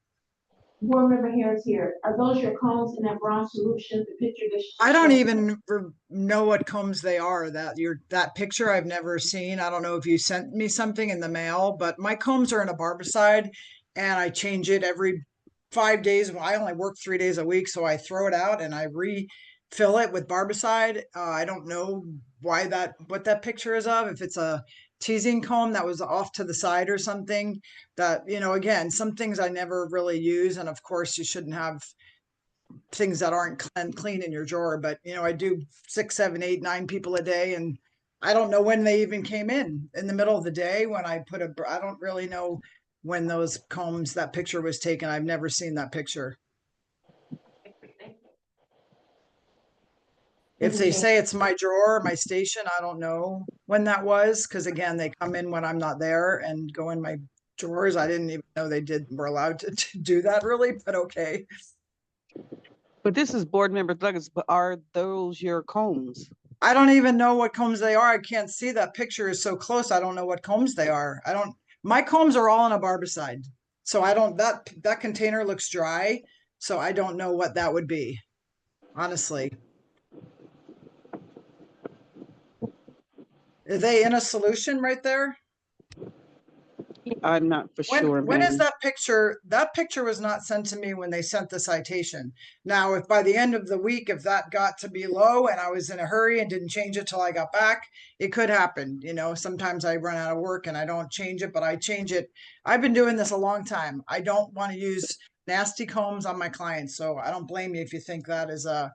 Board member Harris here. Are those your combs in that brown solution? The picture that. I don't even know what combs they are. That picture I've never seen. I don't know if you sent me something in the mail, but my combs are in a barbicide and I change it every 5 days. I only work 3 days a week, so I throw it out and I refill it with barbicide. I don't know what that picture is of. If it's a teasing comb that was off to the side or something that, again, some things I never really use. And of course you shouldn't have things that aren't clean in your drawer, but I do 6, 7, 8, 9 people a day, and I don't know when they even came in the middle of the day when I don't really know when those combs, that picture was taken. I've never seen that picture. If they say it's my drawer, my station, I don't know when that was, because again, they come in when I'm not there and go in my drawers. I didn't even know were allowed to do that really, but okay. But this is board member Douglas, but are those your combs? I don't even know what combs they are. I can't see. That picture is so close. I don't know what combs they are. My combs are all in a barbicide. So that container looks dry. So I don't know what that would be, honestly. Are they in a solution right there? I'm not for sure. When is that picture? That picture was not sent to me when they sent the citation. Now, if by the end of the week, if that got to be low and I was in a hurry and didn't change it till I got back, it could happen. Sometimes I run out of work and I don't change it, but I change it. I've been doing this a long time. I don't want to use nasty combs on my clients. So I don't blame you if you think that is a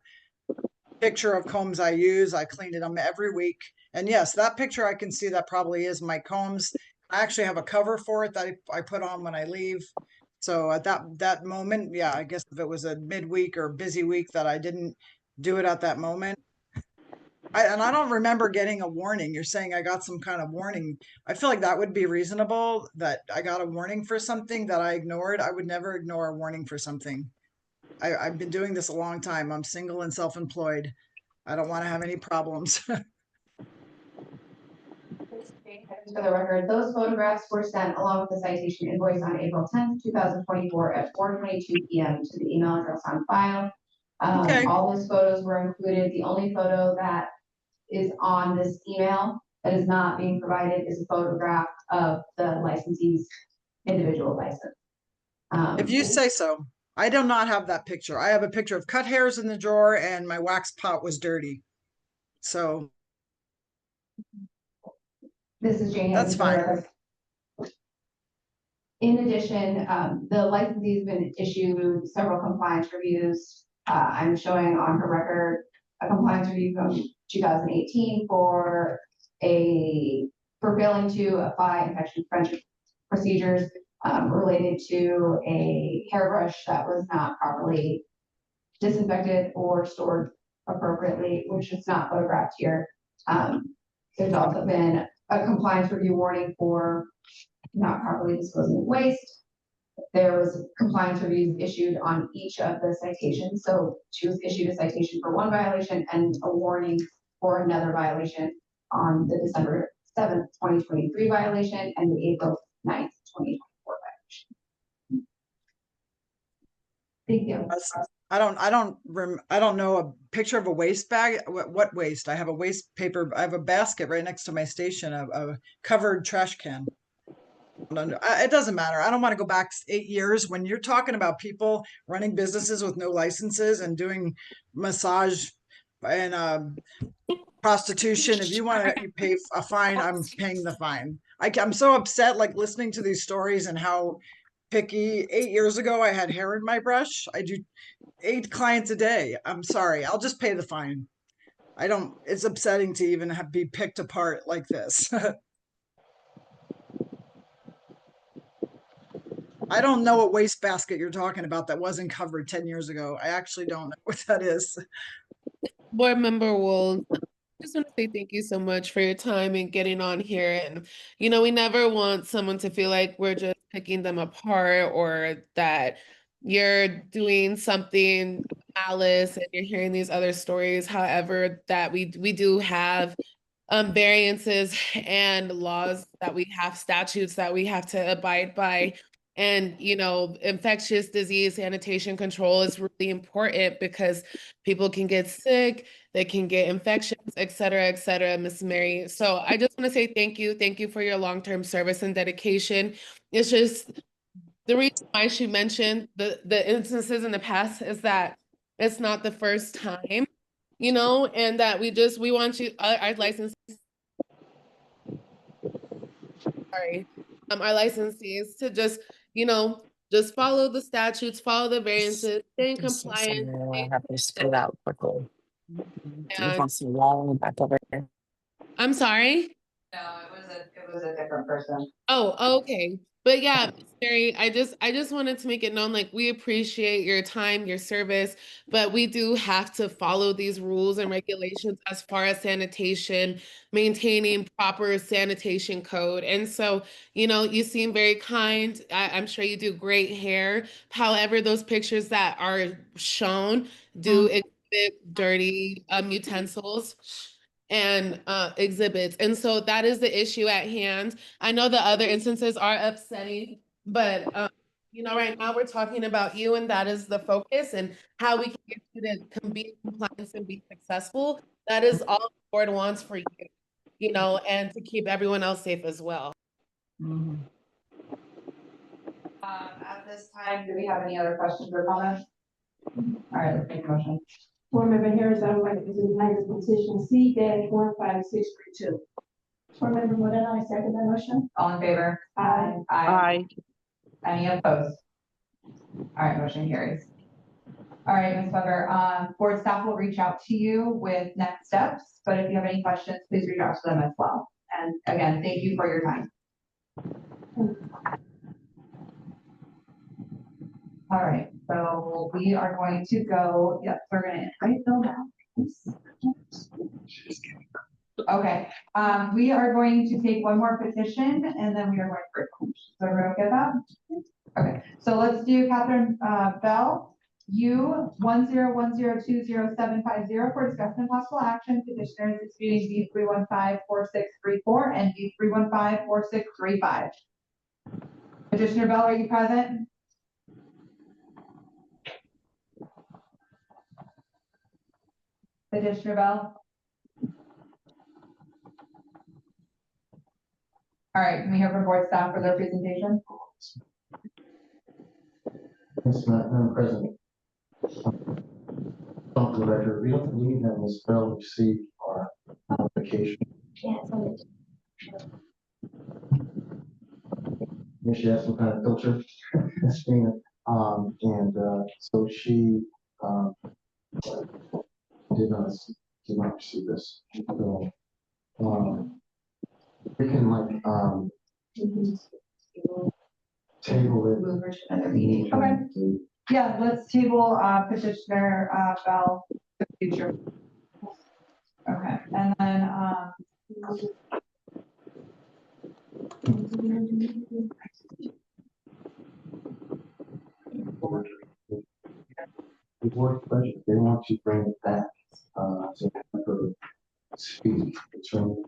picture of combs I use. I clean them every week. And yes, that picture I can see that probably is my combs. I actually have a cover for it that I put on when I leave. So at that moment, yeah, I guess if it was a midweek or busy week that I didn't do it at that moment. I don't remember getting a warning. You're saying I got some kind of warning. I feel like that would be reasonable, that I got a warning for something that I ignored. I would never ignore a warning for something. I've been doing this a long time. I'm single and self-employed. I don't want to have any problems. For the record, those photographs were sent along with the citation invoice on April 10th, 2024 at 4:22 p.m. to the email address on file. Okay. All those photos were included. The only photo that is on this email that is not being provided is a photograph of the licensee's individual license. If you say so. I do not have that picture. I have a picture of cut hairs in the drawer and my wax pot was dirty. So This is Jane. that's fine. In addition, the licensee has been issued several compliance reviews. I'm showing on her record a compliance review from 2018 for failing to apply infection prevention procedures related to a hairbrush that was not properly disinfected or stored appropriately, which is not photographed here. There's also been a compliance review warning for not properly disposing of waste. There was compliance reviews issued on each of the citations. So she was issued a citation for one violation and a warning for another violation on the December 7th, 2023 violation and the April 9th, 2024 violation. Thank you. I don't know a picture of a waste bag. What waste? I have a waste paper. I have a basket right next to my station, a covered trash can. It doesn't matter. I don't want to go back 8 years when you're talking about people running businesses with no licenses and doing massage and prostitution. If you want to pay a fine, I'm paying the fine. I'm so upset, like listening to these stories and how picky. 8 years ago, I had hair in my brush. I do 8 clients a day. I'm sorry. I'll just pay the fine. It's upsetting to even be picked apart like this. I don't know what wastebasket you're talking about that wasn't covered 10 years ago. I actually don't know what that is. Board Member Wold, I just want to say thank you so much for your time and getting on here. And, we never want someone to feel like we're just picking them apart or that you're doing something malice and you're hearing these other stories. However, that we do have variances and laws that we have, statutes that we have to abide by. And, infectious disease sanitation control is really important because people can get sick, they can get infections, et cetera, Miss Mary. So I just want to say thank you. Thank you for your long-term service and dedication. It's just the reason why she mentioned the instances in the past is that it's not the first time, and that we want you, our license, our licensees to just follow the statutes, follow the variances, stay in compliance. I have to spit out quickly. And- Back over here. I'm sorry? No, it was a different person. Oh, okay. But yeah, Ms. Mary, I just wanted to make it known, like, we appreciate your time, your service, but we do have to follow these rules and regulations as far as sanitation, maintaining proper sanitation code. And so, you seem very kind. I'm sure you do great hair. However, those pictures that are shown do exhibit dirty utensils and exhibits. And so that is the issue at hand. I know the other instances are upsetting, but right now we're talking about you, and that is the focus, and how we can get you to be in compliance and be successful. That is all the board wants for you, and to keep everyone else safe as well. At this time, do we have any other questions or comments? All right, let's make a motion. Board Member Harris, I would like to deny the petition C-15632. Board Member Modena, I second that motion. All in favor? Aye. Aye. Any opposed? All right, motion carries. All right, Ms. Weber, board staff will reach out to you with next steps, but if you have any questions, please reach out to them as well. And again, thank you for your time. All right, so we are going to go, yep, we're gonna invite Bill now. Okay, we are going to take one more petition and then we are going for lunch. So we're okay with that? Okay, so let's do Catherine Bell, U 101020750 for discussion and possible action. Petitioners disputing B3154634 and B3154635. Petitioner Bell, are you present? Petitioner Bell? All right, can we hear from board staff for their presentation? Yes, Madam President. On the record, we don't believe that Ms. Bell received our application. She has some kind of filter screen, so she did not receive this. So, we can table it. Move her to another meeting. Okay. Yeah, let's table petitioner Bell to the future. Okay, and then the board budget, they want to bring it back to her speed. It's from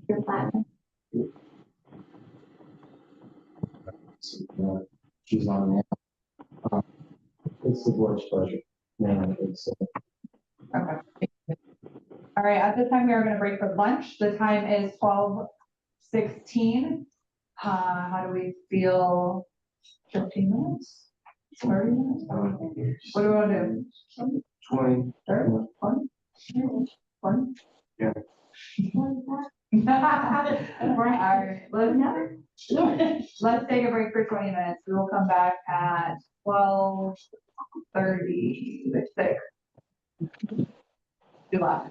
Your plan. she's on there. It's the board's budget. Yeah, it's okay. All right, at this time we are going to break for lunch. The time is 12:16. How do we feel? 15 minutes? 30 minutes? What do we want to do? 20. 30? 20? Yeah. All right, let's Let's take a break for 20 minutes. We will come back at 12:36. July.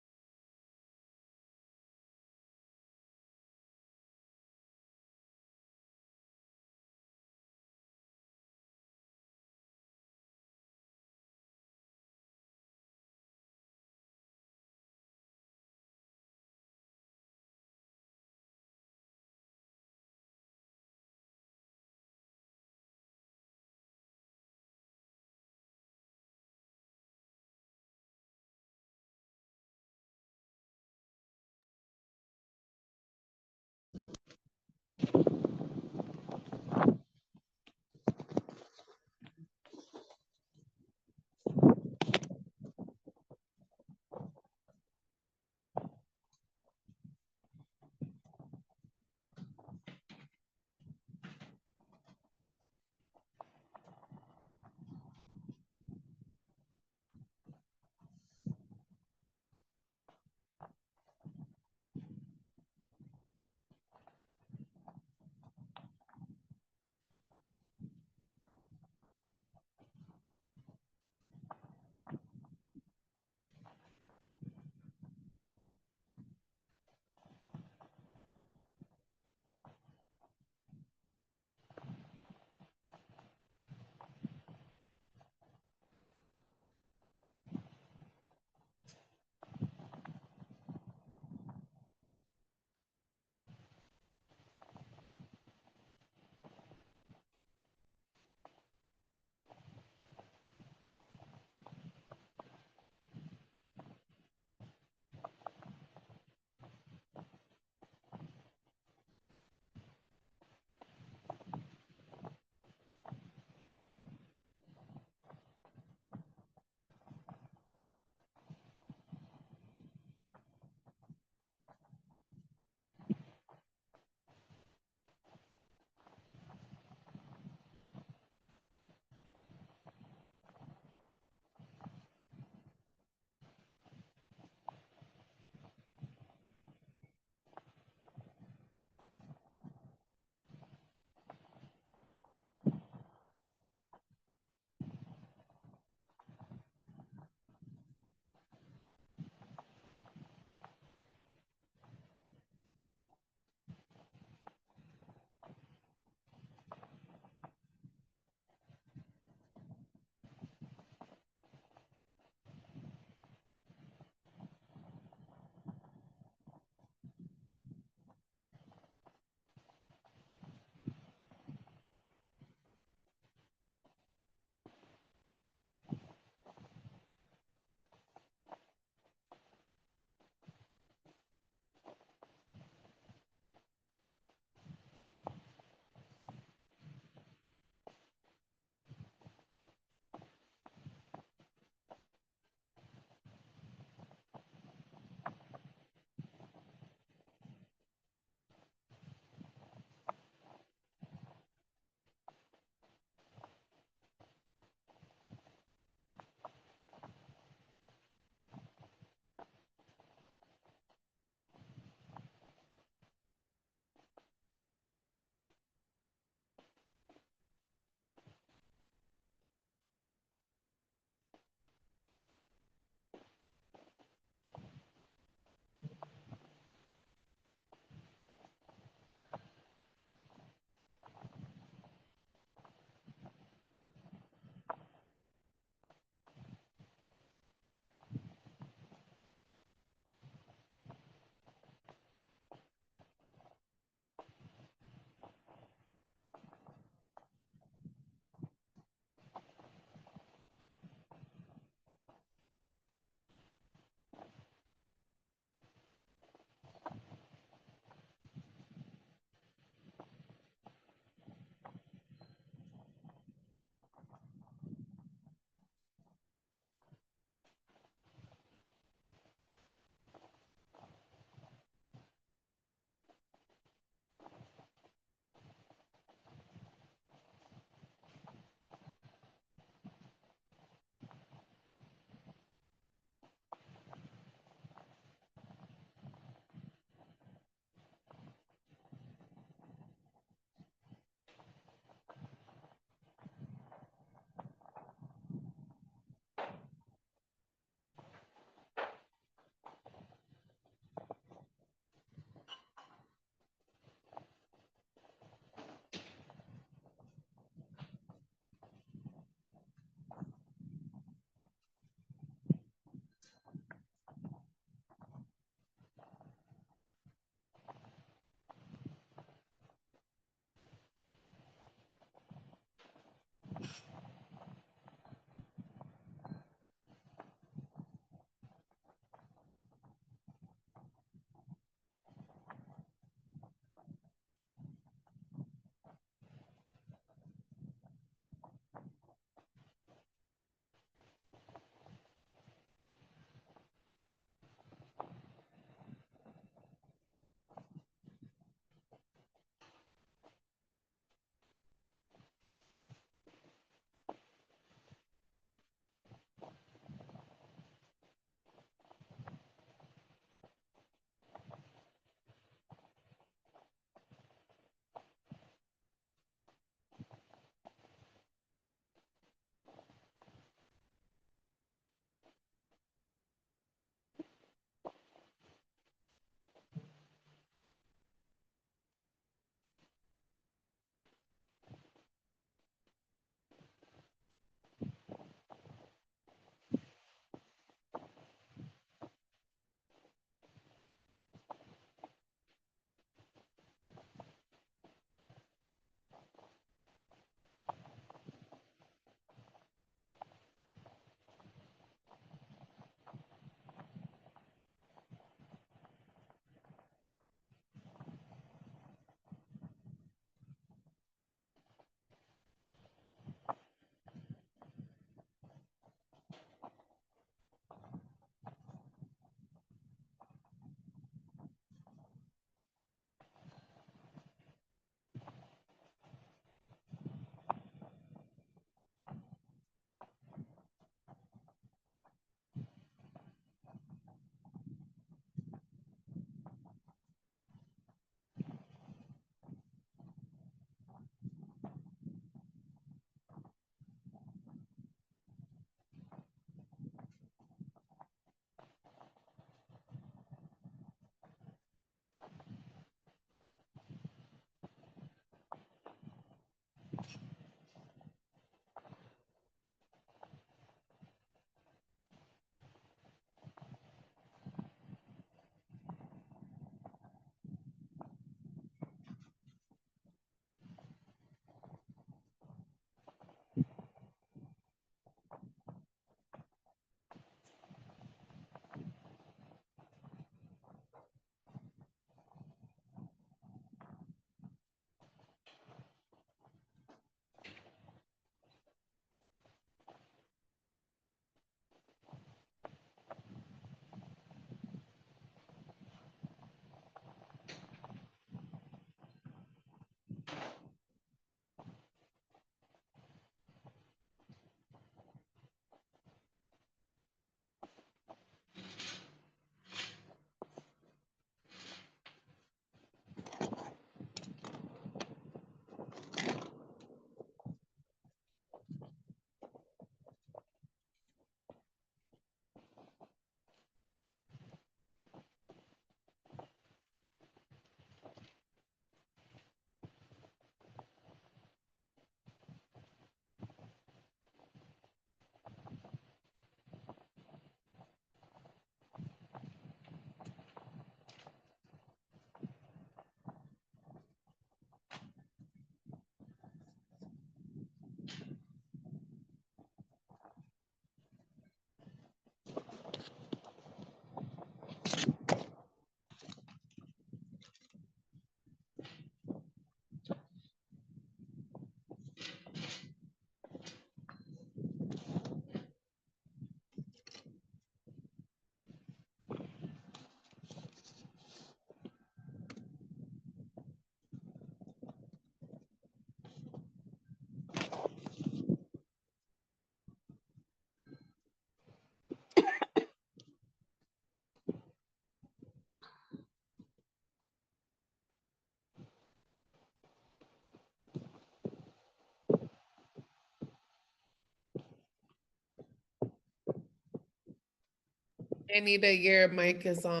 Anita, your mic is on.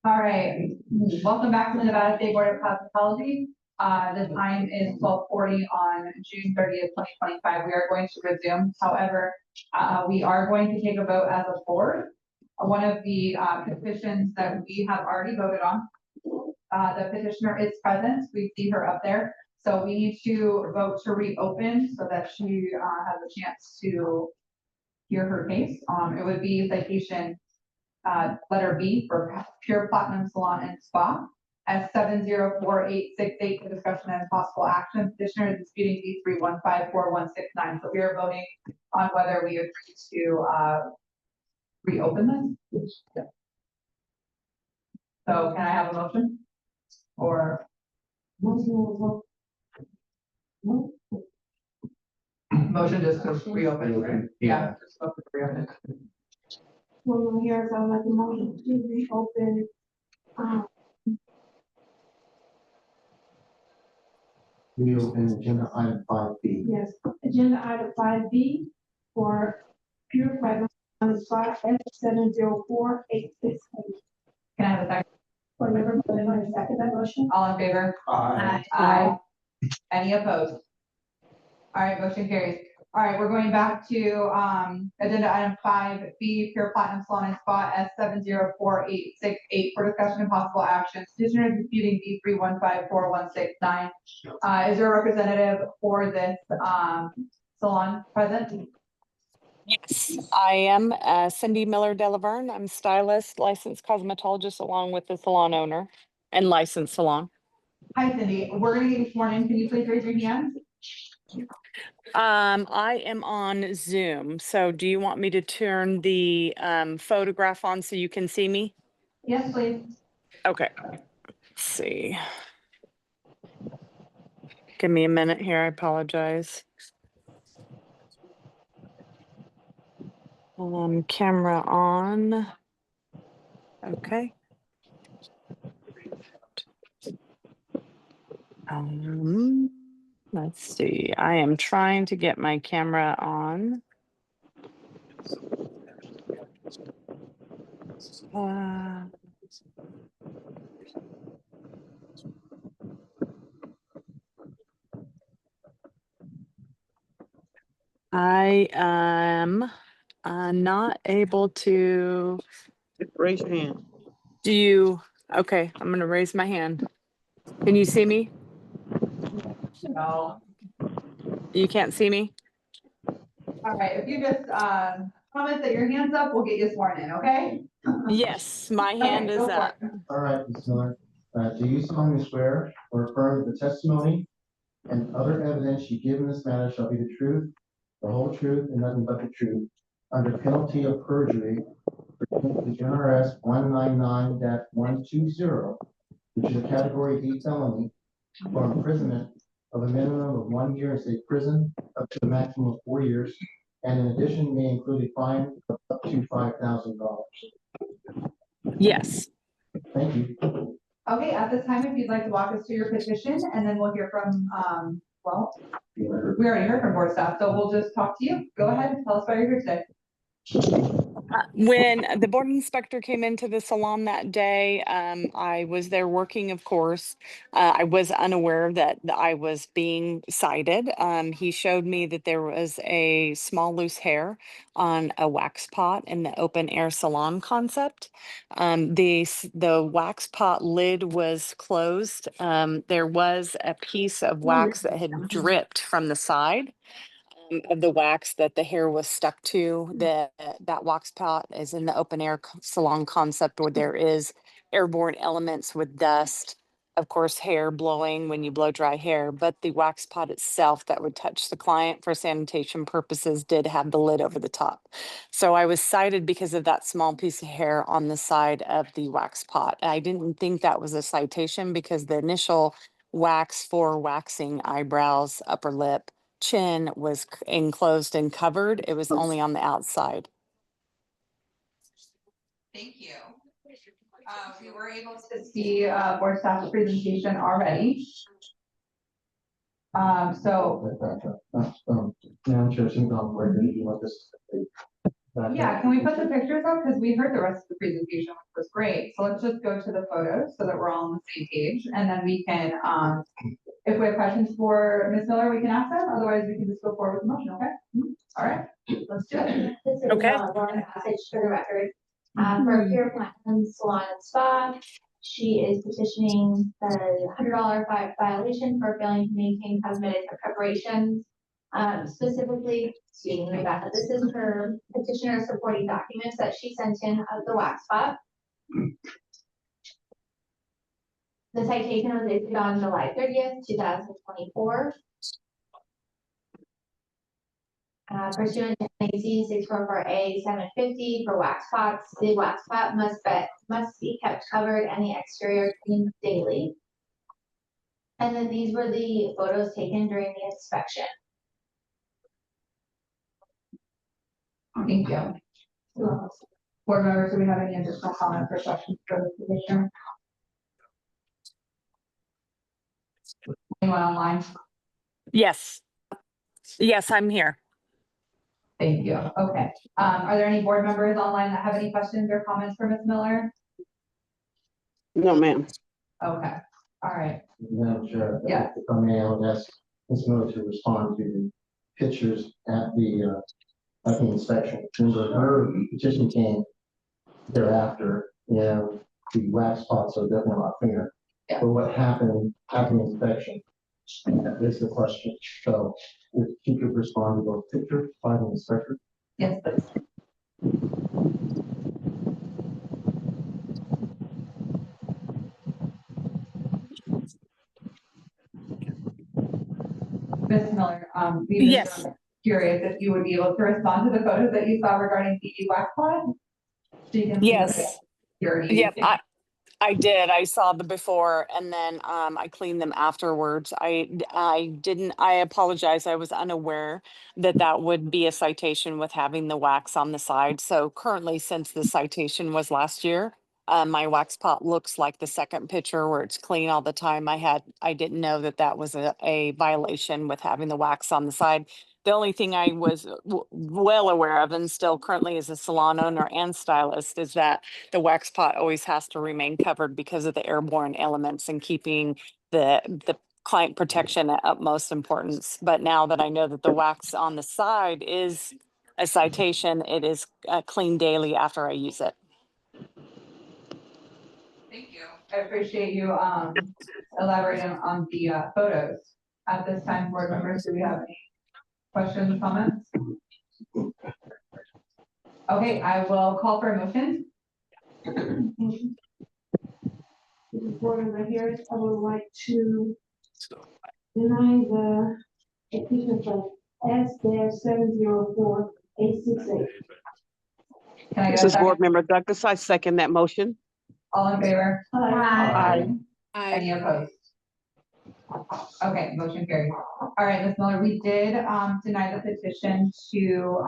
All right, welcome back to the Nevada State Board of Cosmetology. The time is 12:40 on June 30th, 2025. We are going to resume. However, we are going to take a vote as a board. One of the petitions that we have already voted on, the petitioner is present. We see her up there. So we need to vote to reopen so that she has a chance to hear her case. It would be citation letter B for Pure Platinum Salon and Spa at 704-868 for discussion and possible action. Petitioner is disputing B3154-169. So we are voting on whether we agree to reopen this. So can I have a motion? or? Motion just to reopen, right? Yeah. just vote to reopen. Well, here's, I'll make a motion to reopen, Reopen agenda item 5B. yes, agenda item 5B for pure fiber on the spot F704868. Can I have a second? Board member, second that motion? All in favor? Aye. Aye. Any opposed? All right, motion carries. All right, we're going back to, agenda item 5B, Pure Platinum Salon and Spa S704868 for discussion and possible action. Petitioner disputing D31541169. Is there a representative for this, salon present? Yes, I am Cindy Miller Delaverne. I'm stylist, licensed cosmetologist, along with the salon owner and licensed salon. Hi, Cindy. We're gonna get you sworn in. Can you please raise your hand? I am on Zoom, so do you want me to turn the photograph on so you can see me? Yes, please. Okay, let's see. Give me a minute here, I apologize. Camera on. Okay. Let's see, I am trying to get my camera on. I am not able to. Raise your hand. Do you? Okay, I'm gonna raise my hand. Can you see me? No. You can't see me? All right, if you just, comment that your hand's up, we'll get you sworn in, okay? Yes, my hand Okay, is go for up. it. All right, Ms. Miller, do you solemnly swear or affirm that the testimony and other evidence you give in this matter shall be the truth, the whole truth, and nothing but the truth, under penalty of perjury, pursuant to NRS 199-120, which is a category D felony, for imprisonment of a minimum of 1 year in state prison, up to a maximum of 4 years, and in addition may include a fine of up to $5,000. Yes. Thank you. Okay, at this time, if you'd like to walk us through your petition, and then we'll hear from, well, we already heard from board staff, so we'll just talk to you. Go ahead and tell us why you're here today. When the board inspector came into the salon that day, I was there working, of course. I was unaware that I was being cited. He showed me that there was a small loose hair on a wax pot in the open air salon concept. The wax pot lid was closed. There was a piece of wax that had dripped from the side of the wax that the hair was stuck to. That wax pot is in the open air salon concept where there is airborne elements with dust, of course, hair blowing when you blow dry hair, but the wax pot itself that would touch the client for sanitation purposes did have the lid over the top. So I was cited because of that small piece of hair on the side of the wax pot. I didn't think that was a citation because the initial wax for waxing eyebrows, upper lip, chin was enclosed and covered. It was only on the outside. Thank you. We were able to see, board staff's presentation already. Madam Chair, seems on record, if you want this. Yeah, can we put the pictures up? Because we heard the rest of the presentation, which was great. So let's just go to the photos so that we're all on the same page, and then we can, if we have questions for Ms. Miller, we can ask them. Otherwise, we can just go forward with the motion, okay? All right, let's do it. This is Okay. Lauren Passage for the record. For Pure Platinum Salon and Spa, she is petitioning the $100 violation for failing to maintain cosmetic preparations. Specifically, excuse me, Rebecca, this is her petitioner supporting documents that she sent in of the wax spot. The citation was issued on July 30th, 2024. Pursuant to NAC 644A 750 for wax pots, the wax pot must be kept covered and the exterior cleaned daily. And then these were the photos taken during the inspection. Thank you. Board members, do we have any additional comments or questions for the petitioner? Anyone online? Yes. Yes, I'm here. Thank you. Okay. Are there any board members online that have any questions or comments for Ms. Miller? No, ma'am. Okay. All right. Madam Chair. Yeah. If I may, I would ask Ms. Miller to respond to the pictures at the inspection. Remember, her petition came thereafter, and the wax spots are definitely a lot cleaner. Yeah. But what happened at the inspection? That is the question. So if you could respond to those pictures by the inspector. Yes, please. Ms. Miller, we Yes. were curious if you would be able to respond to the photos that you saw regarding PG wax pot. So you can see Yes. the purity. Yep. I did. I saw the before and then I cleaned them afterwards. I apologize. I was unaware that that would be a citation with having the wax on the side. So currently, since the citation was last year, my wax pot looks like the second picture where it's clean all the time. I didn't know that that was a violation with having the wax on the side. The only thing I was well aware of and still currently as a salon owner and stylist is that the wax pot always has to remain covered because of the airborne elements and keeping the client protection at utmost importance. But now that I know that the wax on the side is a citation, it is cleaned daily after I use it. Thank you. I appreciate you elaborating on the photos. At this time, board members, do we have any questions, comments? Okay, I will call for a motion. Board member Harris, I would like to deny the petition for S-704-868. Can I get This a is Board second? Member Douglas. I second that motion. All in favor? Aye. Any opposed? Okay, motion carried. All right, Ms. Miller, we did deny the petition to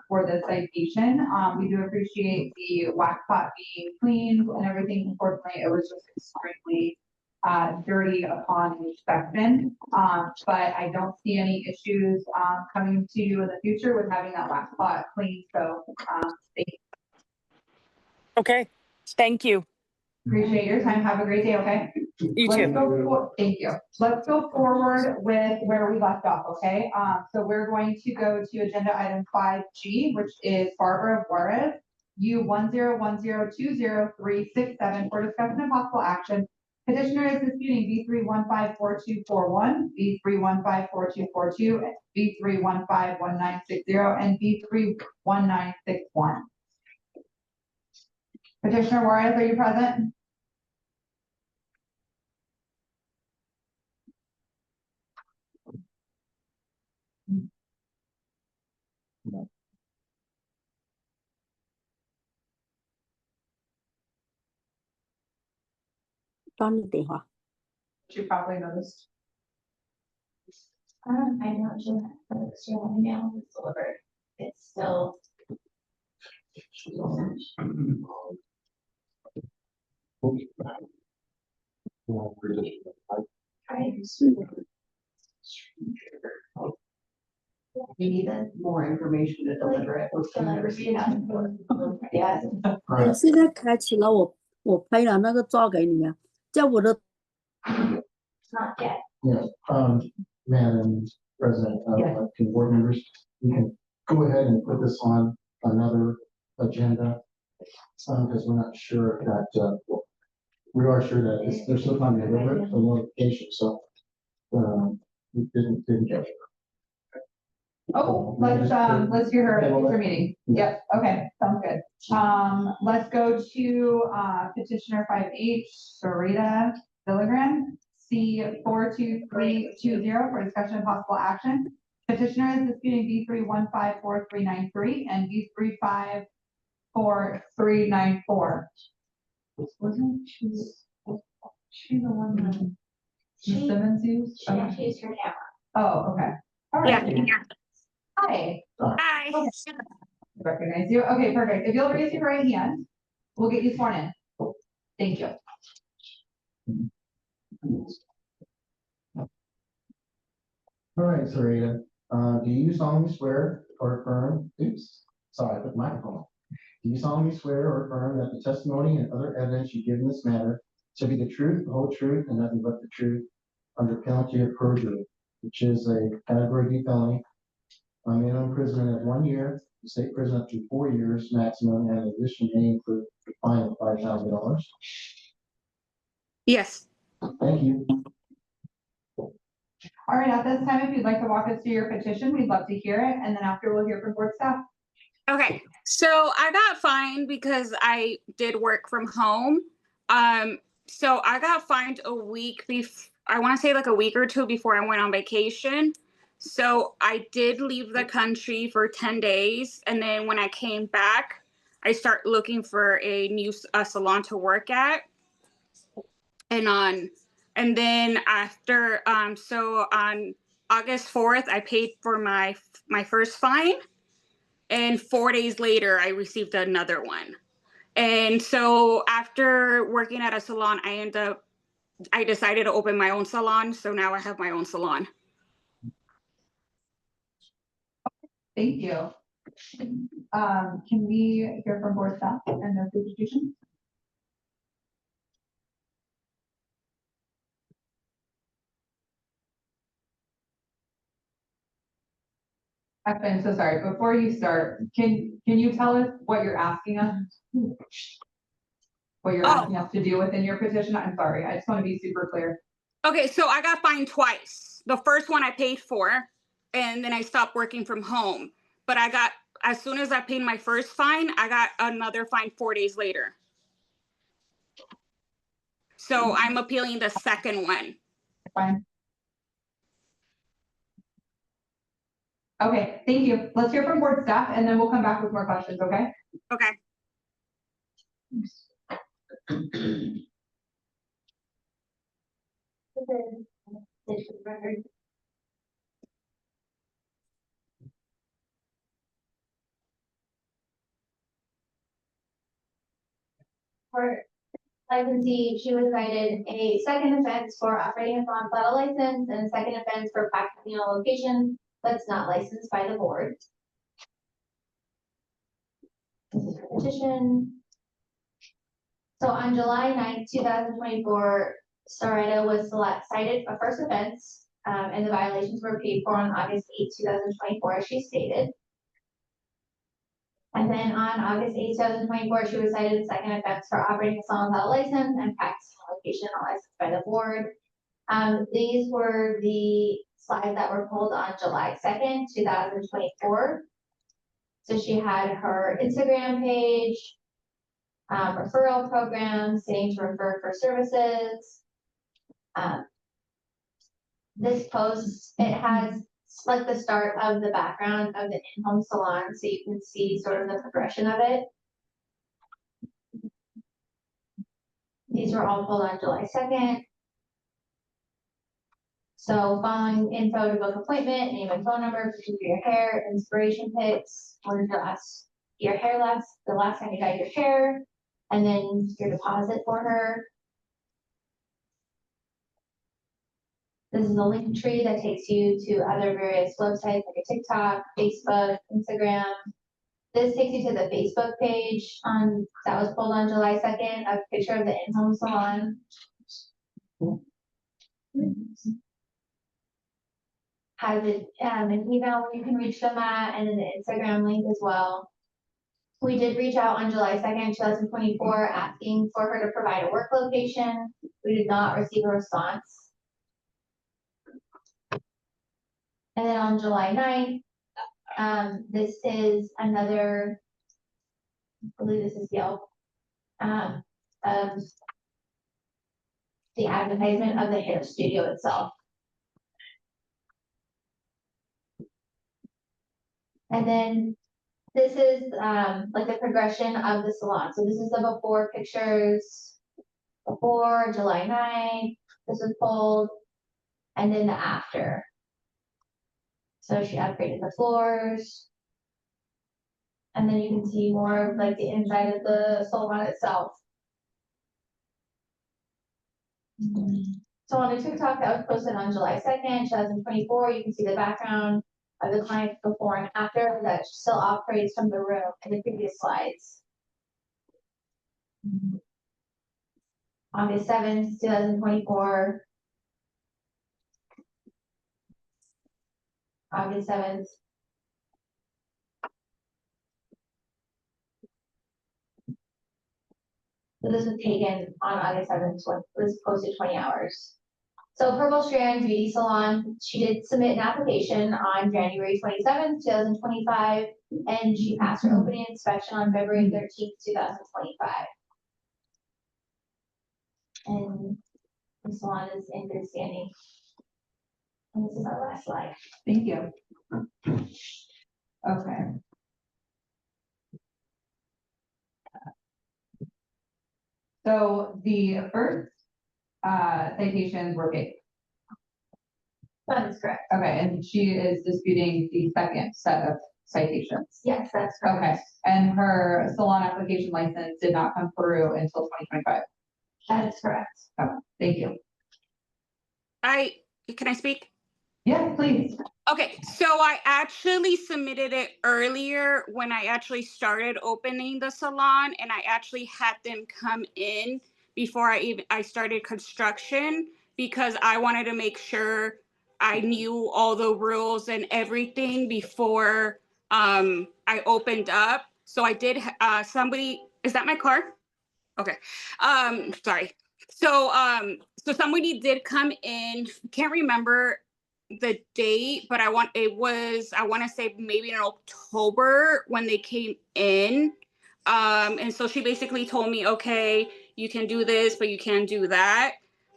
for the citation. We do appreciate the wax pot being cleaned and everything. Unfortunately, it was just extremely dirty upon inspection. But I don't see any issues coming to you in the future with having that wax pot cleaned. So thank you. Okay, thank you. Appreciate your time. Have a great day, okay? You Let's too. go thank you. Let's go forward with where we left off, okay? So we're going to go to agenda item 5G, which is Barbara Juarez, U10102037 for discussion and possible action. Petitioner is disputing B3154241, B3154242, B3151960, and B31961. Petitioner Juarez, are you present? No. She probably noticed. I know your email was delivered. It's still. We need more information to deliver it. Yes. 现在开启了我拍了那个照给你啊，叫我的 Not yet. Yes, Madam President, can board members, we can go ahead and put this on another agenda. Because we're not sure that, we are sure that there's still time to deliver it for notification, so. We didn't get it. Oh, let's hear her at your meeting. Yep, okay, sounds good. Let's go to petitioner 5H, Sarita Villigran, C42320 for discussion of possible action. Petitioner is disputing B3154393 and B3544394. Wasn't she the one that Ms. Simmons used? She actually used her camera. Oh, okay. All Yeah. right. Hi. Hi. Okay. Recognize you. Okay, perfect. If you'll raise your right hand, we'll get you sworn in. Thank you. All right, Sarita, do you solemnly swear or affirm, oops, sorry, I put the microphone on. Do you solemnly swear or affirm that the testimony and other evidence you give in this matter shall be the truth, the whole truth, and nothing but the truth under penalty of perjury, which is a category B felony, minimum imprisonment of 1 year, state prison up to 4 years maximum, and addition may include a fine of $5,000? Yes. Thank you. All right, at this time, if you'd like to walk us through your petition, we'd love to hear it. And then after, we'll hear from board staff. Okay, so I got fined because I did work from home. So I got fined a week I want to say like a week or two before I went on vacation. So I did leave the country for 10 days. And then when I came back, I start looking for a new salon to work at. And then after, so on August 4th, I paid for my first fine. And 4 days later, I received another one. And so after working at a salon, I decided to open my own salon. So now I have my own salon. Thank you. Can we hear from board staff and their presentation? Actually, I'm so sorry. Before you start, can you tell us what you're asking us? What you're asking us to do within your petition? I'm sorry. I just want to be super clear. Okay, so I got fined twice. The first one I paid for, and then I stopped working from home. But as soon as I paid my first fine, I got another fine 4 days later. So I'm appealing the second one. Fine. Okay, thank you. Let's hear from board staff and then we'll come back with more questions, okay? Okay. For licensee, she was cited a second offense for operating a salon without a license and a second offense for practicing in a location that's not licensed by the board. This is her petition. So on July 9th, 2024, Sarita was cited for first offense, and the violations were paid for on August 8th, 2024, as she stated. And then on August 8th, 2024, she was cited a second offense for operating a salon without a license and practicing a location not licensed by the board. These were the slides that were pulled on July 2nd, 2024. So she had her Instagram page, referral program saying to refer for services. This post, it has like the start of the background of the in-home salon, so you can see sort of the progression of it. These were all pulled on July 2nd. So following info to book appointment, name and phone number, pictures of your hair, inspiration pics, when your hair last, the last time you dyed your hair, and then your deposit for her. This is a link tree that takes you to other various websites like a TikTok, Facebook, Instagram. This takes you to the Facebook page that was pulled on July 2nd, a picture of the in-home salon. Has an email where you can reach them at, and then the Instagram link as well. We did reach out on July 2nd, 2024, asking for her to provide a work location. We did not receive a response. And then on July 9th, this is another, I believe this is Yelp, the advertisement of the hair studio itself. And then this is like the progression of the salon. So this is the before pictures, before July 9th, this was pulled, and then the after. So she upgraded the floors. And then you can see more of like the inside of the salon itself. So on the TikTok that was posted on July 2nd, 2024, you can see the background of the client before and after that still operates from the room in the previous slides. August 7th, 2024. August 7th. So this was taken on August 7th, so it was posted 20 hours. So Purple Strand Beauty Salon, she did submit an application on January 27th, 2025, and she passed her opening inspection on February 13th, 2025. And the salon is in good standing. And this is our last slide. Thank you. Okay. So the first citations were paid. That is correct. Okay, and she is disputing the second set of citations. Yes, that's correct. Okay, and her salon application license did not come through until 2025. That is correct. Okay, thank you. Can I speak? Yeah, please. Okay, so I actually submitted it earlier when I actually started opening the salon, and I actually had them come in before I started construction, because I wanted to make sure I knew all the rules and everything before I opened up. So I did somebody, is that my car? Okay. Sorry. So somebody did come in, can't remember the date, but I want to say maybe in October when they came in. And so she basically told me, okay, you can do this, but you can't do that.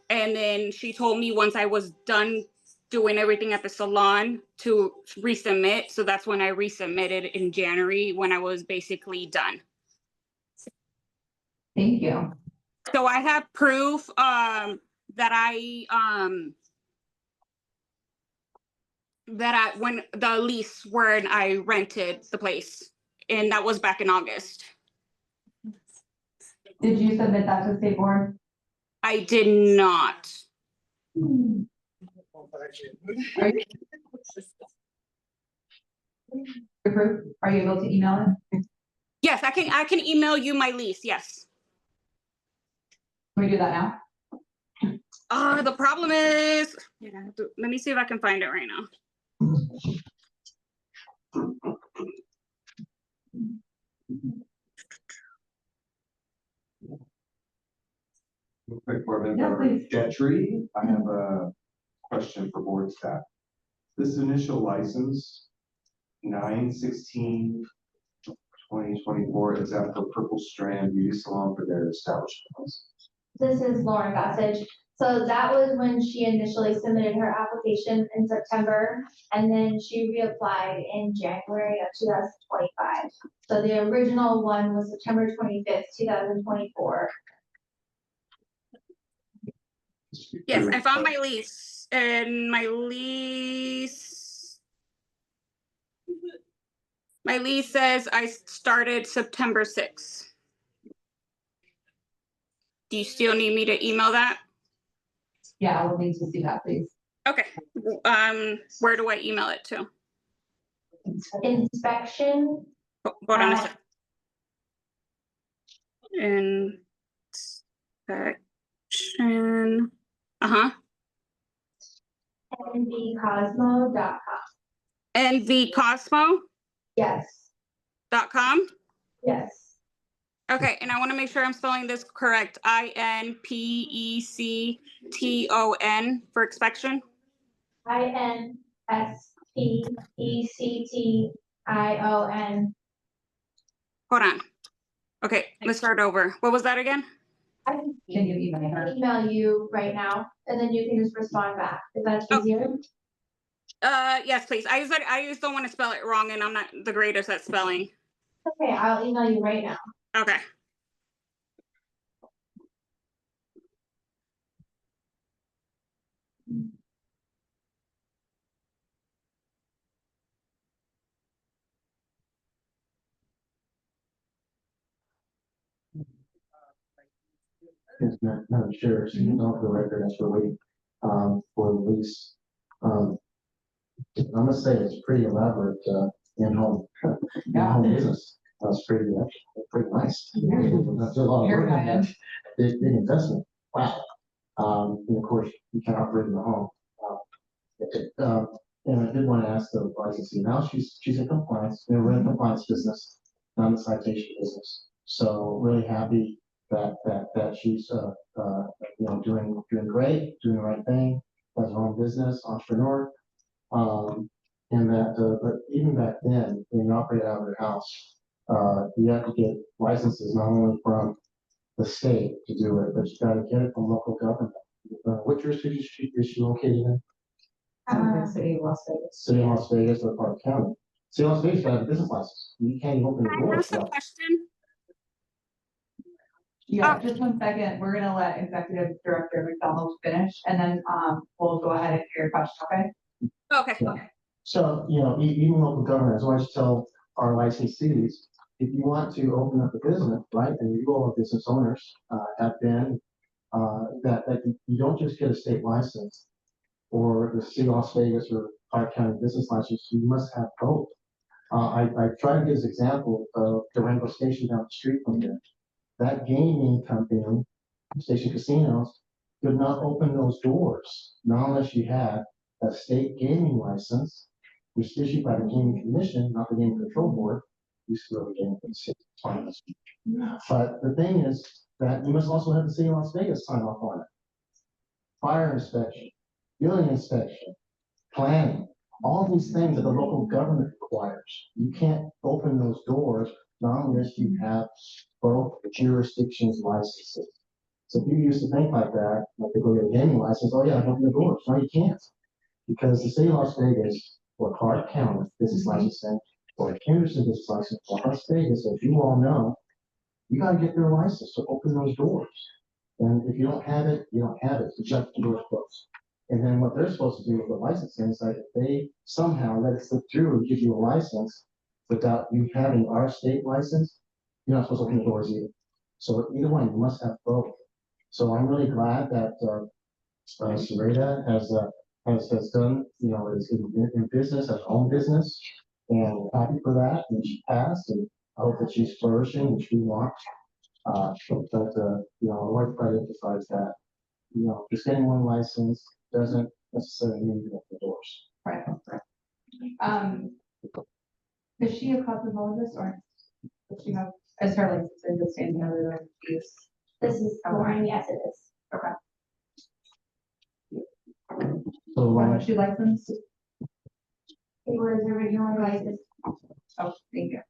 And then she told me once I was done doing everything at the salon to resubmit. So that's when I resubmitted in January when I was basically done. Thank you. So I have proof when the lease when I rented the place, and that was back in August. Did you submit that to state board? I did not. Are you able to email it? Yes, I can email you my lease. Yes. Can we do that now? The problem is, let me see if I can find it right now. Quick board member Gentry, I have a question for board staff. This initial license, 9/16/2024, is that for Purple Strand Beauty Salon for their establishment? This is Lauren Gossage. So that was when she initially submitted her application in September, and then she reapplied in January of 2025. So the original one was September 25th, 2024. Yes, I found my lease, and my lease says I started September 6th. Do you still need me to email that? Yeah, I will need to see that, please. Okay. Where do I email it to? Inspection. Hold on a second. Inspection. NVCosmo.com. NVCosmo? Yes. .com? Yes. Okay, and I want to make sure I'm spelling this correct. INPECTON for inspection? INSPECTION. Hold on. Okay, let's start over. What was that again? I can email you right now, and then you can just respond back. If that's easier. Yes, please. I just don't want to spell it wrong, and I'm not the greatest at spelling. Okay, I'll email you right now. Okay. Madam Chair, so you know, for the record, as we're waiting, for the lease. I'm gonna say it's pretty elaborate, in-home, in-home business. That's pretty nice. That's a lot of Very work. high end. Big investment. Wow. And of course, you can operate in the home. And I did want to ask the licensee, now she's in compliance, we're in compliance business, not the citation business. So really happy that she's, doing great, doing the right thing, has her own business, entrepreneur. And that, but even back then, when you operate out of your house, you have to get licenses not only from the state to do it, but you gotta get it from local government. What jurisdiction is she located in? City of Las Vegas. City of Las Vegas or Park County? City of Las Vegas got a business license. You can't even open the Can I door. ask a question? Yeah, just 1 second. We're gonna let Executive Director McDonald finish and then, we'll go ahead and hear your question, okay? Okay. So, even local government, I always tell our licensees, if you want to open up a business, right, and you all business owners, have been, that you don't just get a state license or the City of Las Vegas or Clark County business license, you must have both. I tried to give this example of Durango Station down the street from here. That gaming company, Station Casinos, could not open those doors, not unless you had a state gaming license, which is issued by the Gaming Commission, not the Gaming Control Board. Used to be the Gaming Commission. But the thing is that you must also have the City of Las Vegas sign off on it. Fire inspection, building inspection, planning, all these things that the local government requires. You can't open those doors not unless you have both jurisdictions licenses. So people used to think like that, like they go get a gaming license, oh yeah, I open the doors. No, you can't. Because the City of Las Vegas or Clark County business licensing or Henderson business license or Las Vegas, as you all know, you gotta get their license to open those doors. And if you don't have it, you don't have it. You shut the doors closed. And then what they're supposed to do with the licensing is like if they somehow let it slip through and give you a license without you having our state license, you're not supposed to open the doors either. So either one, you must have both. So I'm really glad that Sarita has done, is in business, has her own business, and happy for that. And she passed, and I hope that she's flourishing and she launched. I want to emphasize that, just getting one license doesn't necessarily mean you open the doors. Right. Is she a cosmetologist or does she have, is her license in the same area use? This is Lauren, yes, it is. Okay. So When was she licensed? It was originally licensed. Oh, thank you.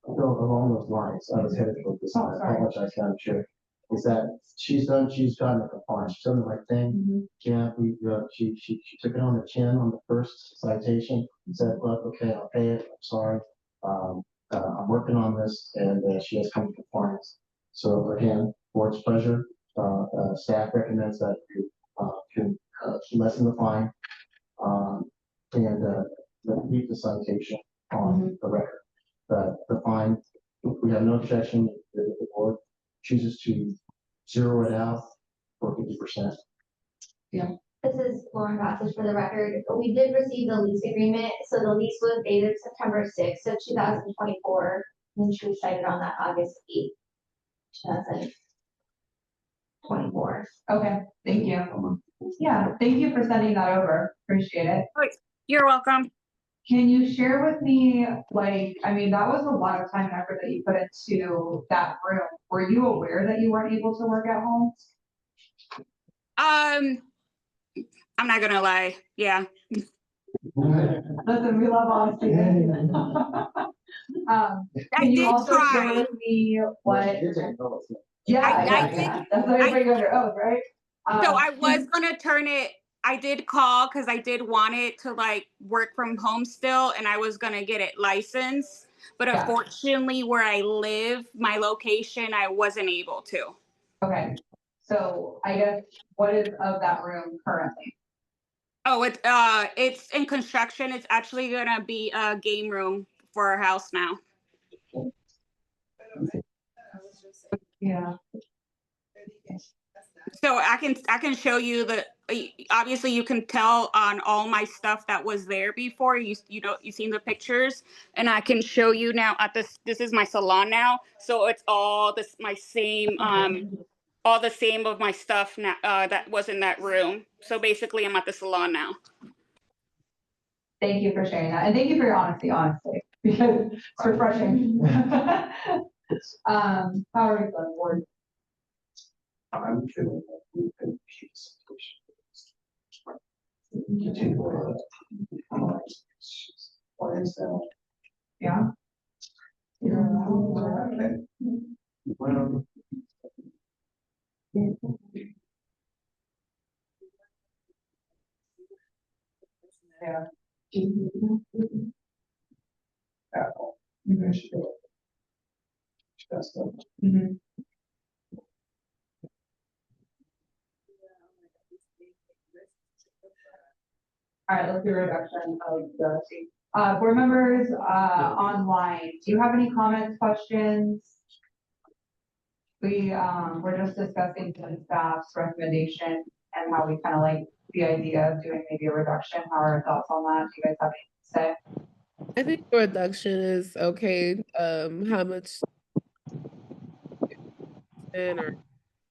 So along those lines, I was headed for this, I apologize, I'm sure, is that she's gotten a compliance, she's done the right thing. Yeah, she took it on the chin on the first citation and said, look, okay, I'll pay it, I'm sorry. I'm working on this, and she has come to compliance. So again, board's pleasure, staff recommends that you can lessen the fine, and leave the citation on the record. The fine, we have no objection if the board chooses to zero it out for 50%. Yeah. This is Lauren Gossage for the record. We did receive the lease agreement. So the lease was dated September 6th of 2024. And she was cited on that August 8th, 2024. Okay, thank you. Yeah, thank you for sending that over. Appreciate it. You're welcome. Can you share with me, that was a lot of time and effort that you put into that room. Were you aware that you weren't able to work at home? I'm not gonna lie. Yeah. Listen, we love honesty. Can you also share with me what? Yeah. That's why you bring under oath, right? So I was gonna turn it. I did call because I did want it to work from home still, and I was gonna get it licensed. But unfortunately, where I live, my location, I wasn't able to. Okay. So I guess what is of that room currently? Oh, it's in construction. It's actually gonna be a game room for our house now. Yeah. So I can show you obviously you can tell on all my stuff that was there before. You seen the pictures, and I can show you now at this is my salon now. So it's all my same all the same of my stuff now that was in that room. So basically I'm at the salon now. Thank you for sharing that. And thank you for your honesty, honestly, because it's refreshing. How are you feeling, board? I'm feeling that we can keep the situation. Continue with it. What is that? Yeah. Well, Yeah. Apple. You should do it. That's the. All right, let's do a reduction of the seat. Board members, online, do you have any comments, questions? We're just discussing the staff's recommendation and how we kind of like the idea of doing maybe a reduction. How are your thoughts on that? Do you guys have anything to say? I think the reduction is okay. How much? Or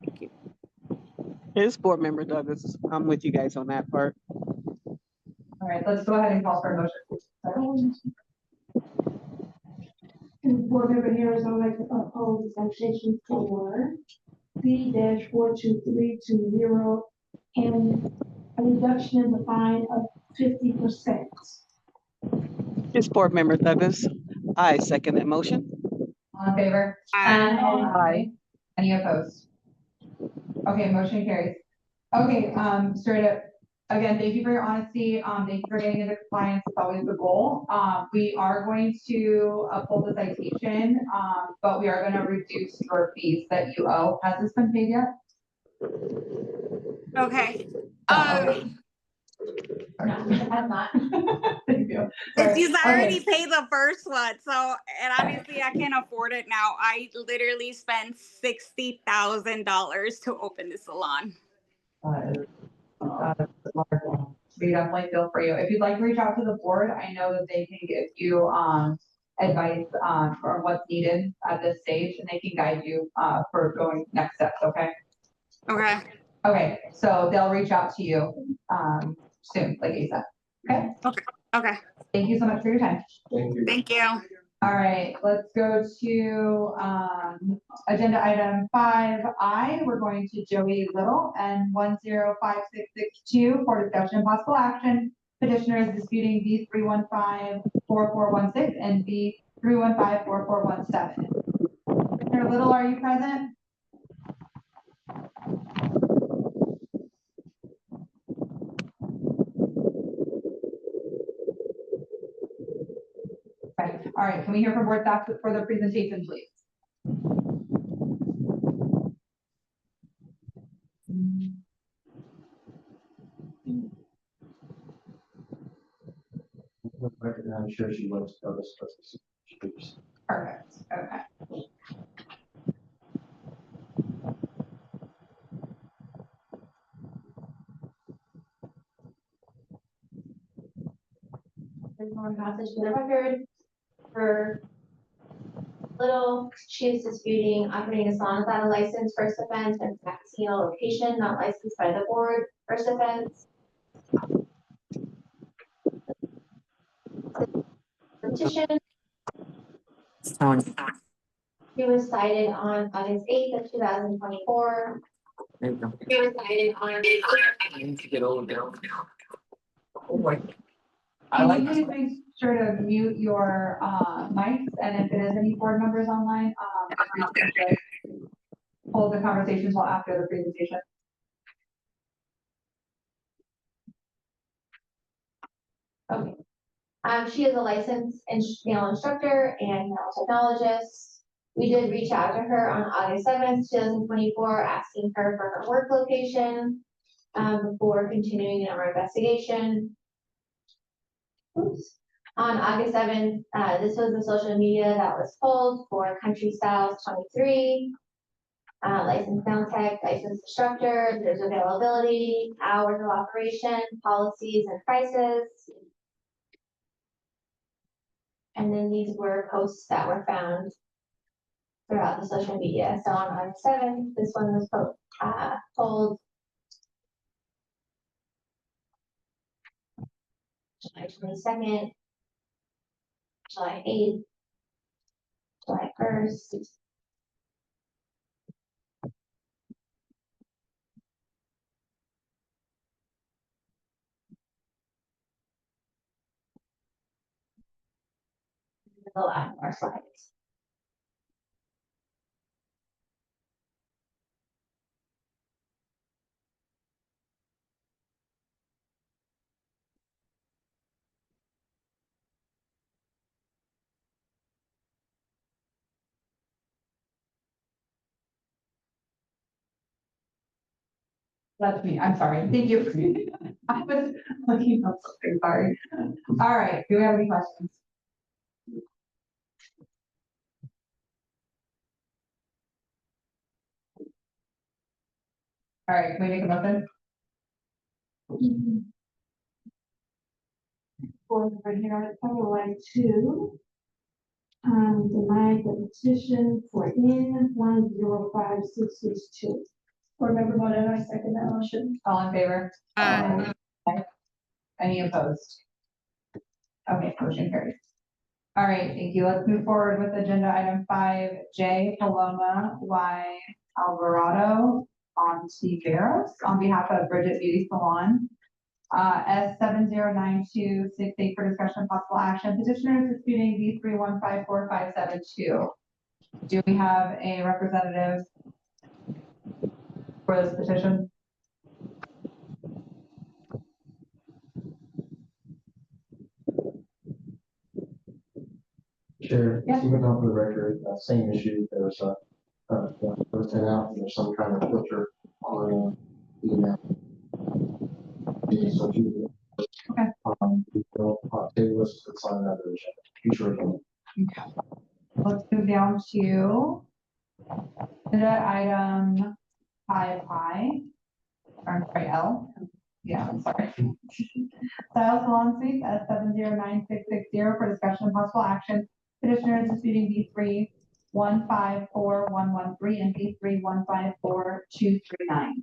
thank you. It's board member Douglas. I'm with you guys on that part. All right, let's go ahead and call for a motion. And board member Harris, I would like to oppose section 4, C-42320, and a reduction in the fine of 50%. It's board member Douglas. I second that motion. All in favor? Aye. Any opposed? Okay, motion carries. Okay, straight up. Again, thank you for your honesty. Thank you for getting into compliance. It's always the goal. We are going to uphold the citation, but we are going to reduce your fees that you owe. Has this been paid yet? Okay. No, I'm not. Thank you. It's I already Okay. paid the first one, so and obviously I can't afford it now. I literally spent $60,000 to open the salon. We definitely feel for you. If you'd like to reach out to the board, I know that they can give you advice for what's needed at this stage, and they can guide you for going next steps. Okay. Okay. Okay. So they'll reach out to you soon, like ASAP. Okay. Okay. Okay. Thank you so much for your time. Thank you. Thank you. All right, let's go to agenda item 5I. We're going to Joey Little and 105662 for discussion and possible action. Petitioner is disputing B3154416 and B3154417. Petitioner Little, are you present? Okay. All right, can we hear from board staff for the presentation, please? I'm sure she wants to tell us. Perfect, okay. There's more passage for the record. For Little, she is disputing operating a salon without a license, first offense, and practicing a location not licensed by the board, first offense. Petition. She was cited on August 8th of 2024. She was cited on. I need to get over there. Oh my. Can you please make sure to mute your mics, and if it is any board members online, hold the conversations while after the presentation. Okay. She is a licensed nail instructor and nail technologist. We did reach out to her on August 7th, 2024, asking her for her work location before continuing our investigation. Oops. On August 7th, this was the social media that was pulled for Country Styles 23. licensed nail tech, licensed instructor, there's availability, hours of operation, policies and prices. And then these were posts that were found throughout the social media. So on August 7th, this one was pulled. July 22nd, July 8th, July 1st. A lot more slides. That's me. I'm sorry. Thank you. I was looking up something. Sorry. All right. Do we have any questions? All right. Can we make a motion? For the here, I would like to deny the petition for N105662. Board Member Modena, I second that motion. All in favor? Aye. Any opposed? Okay, motion carries. All right, thank you. Let's move forward with agenda item 5J, Paloma Y Alvarado on Tiveros on behalf of Bridget Beauty Salon. S709268 for discussion of possible action. Petitioner is disputing B3154572. Do we have a representative for this petition? Chair, Yeah. even on the record, same issue, there's a, person out, there's some kind of filter on the email. So if you, you know, table this, it's on another agenda, future agenda. Okay. Let's move down to agenda item 5I. Or sorry, L. Yeah, I'm sorry. Style Salon Suite S709660 for discussion of possible action. Petitioner is disputing B3154113 and B3154239.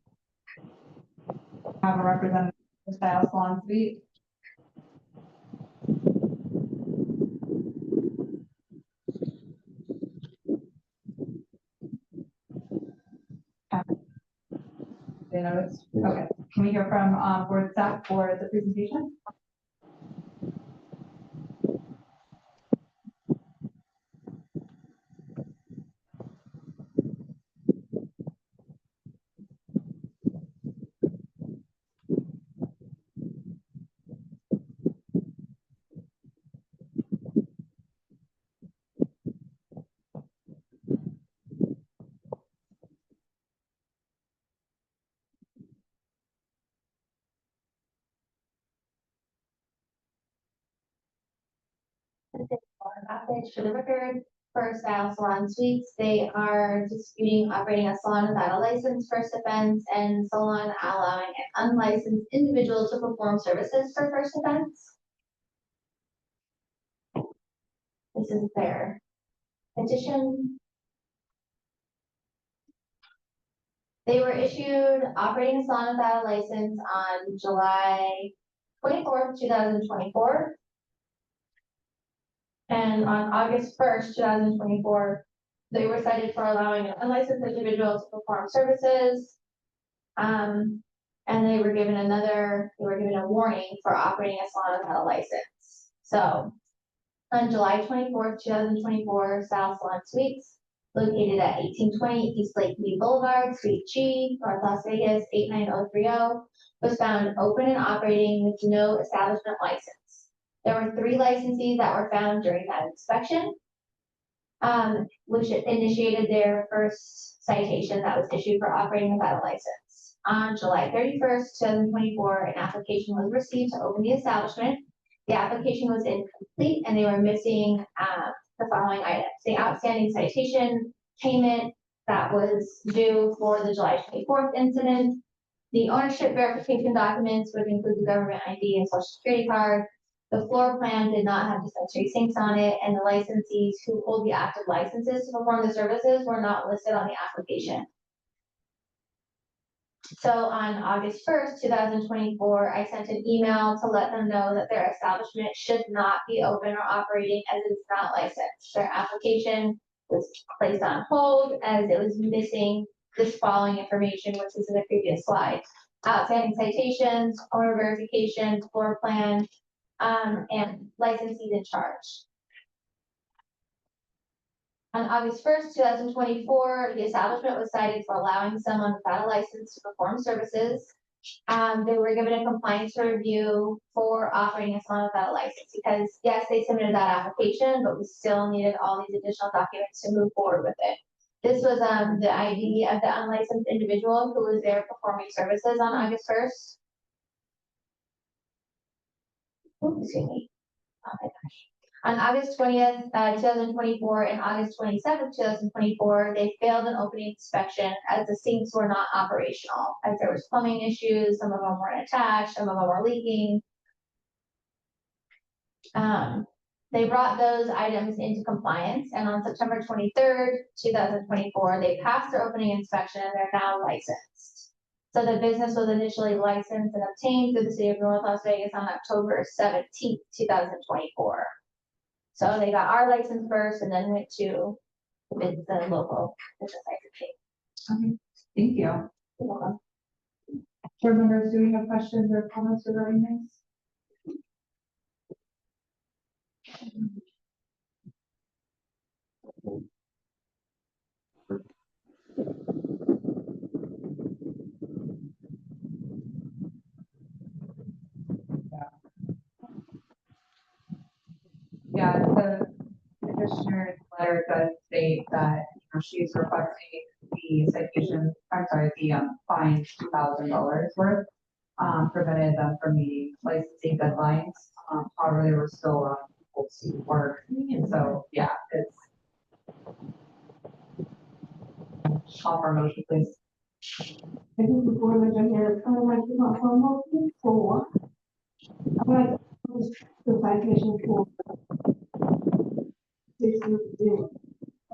Have a representative for Style Salon Suite. They noticed? Okay. Can we hear from board staff for the presentation? For the record, for Style Salon Suites, they are disputing operating a salon without a license, first offense, and salon allowing an unlicensed individual to perform services for first offense. This is their petition. They were issued operating a salon without a license on July 24th, 2024. And on August 1st, 2024, they were cited for allowing an unlicensed individual to perform services. And they were given a warning for operating a salon without a license. So on July 24th, 2024, Style Salon Suites, located at 1820 East Lakeview Boulevard, Suite G, North Las Vegas, 89030, was found open and operating with no establishment license. There were 3 licensees that were found during that inspection, which initiated their first citation that was issued for operating without a license. On July 31st, 2024, an application was received to open the establishment. The application was incomplete and they were missing the following items: the outstanding citation, payment, that was due for the July 24th incident. The ownership verification documents would include the government ID and social security card. The floor plan did not have dispensary sinks on it, and the licensees who hold the active licenses to perform the services were not listed on the application. So on August 1st, 2024, I sent an email to let them know that their establishment should not be open or operating as it's not licensed. Their application was placed on hold as it was missing this following information, which is in the previous slide. Outstanding citations, owner verification, floor plan, and licensees in charge. On August 1st, 2024, the establishment was cited for allowing someone without a license to perform services. They were given a compliance review for operating a salon without a license because yes, they submitted that application, but we still needed all these additional documents to move forward with it. This was the ID of the unlicensed individual who was there performing services on August 1st. Oops, excuse me. Oh my gosh. On August 20th, 2024 and August 27th, 2024, they failed an opening inspection as the sinks were not operational, as there was plumbing issues, some of them weren't attached, some of them were leaking. They brought those items into compliance, and on September 23rd, 2024, they passed their opening inspection and they're now licensed. So the business was initially licensed and obtained through the city of North Las Vegas on October 17th, 2024. So they got our license first and then went to the local business license. Okay, thank you. You're welcome. Board members, do we have questions or comments regarding this? Yeah, the petitioner's letter does state that, you know, she's requesting the citation, I'm sorry, the fine $2,000 worth, prevented them from meeting licensing deadlines. However, they were still able to work, and so, yeah, it's. Call for a motion, please. I think the board member here, I would like to call for a motion for. I would like to post the citation for.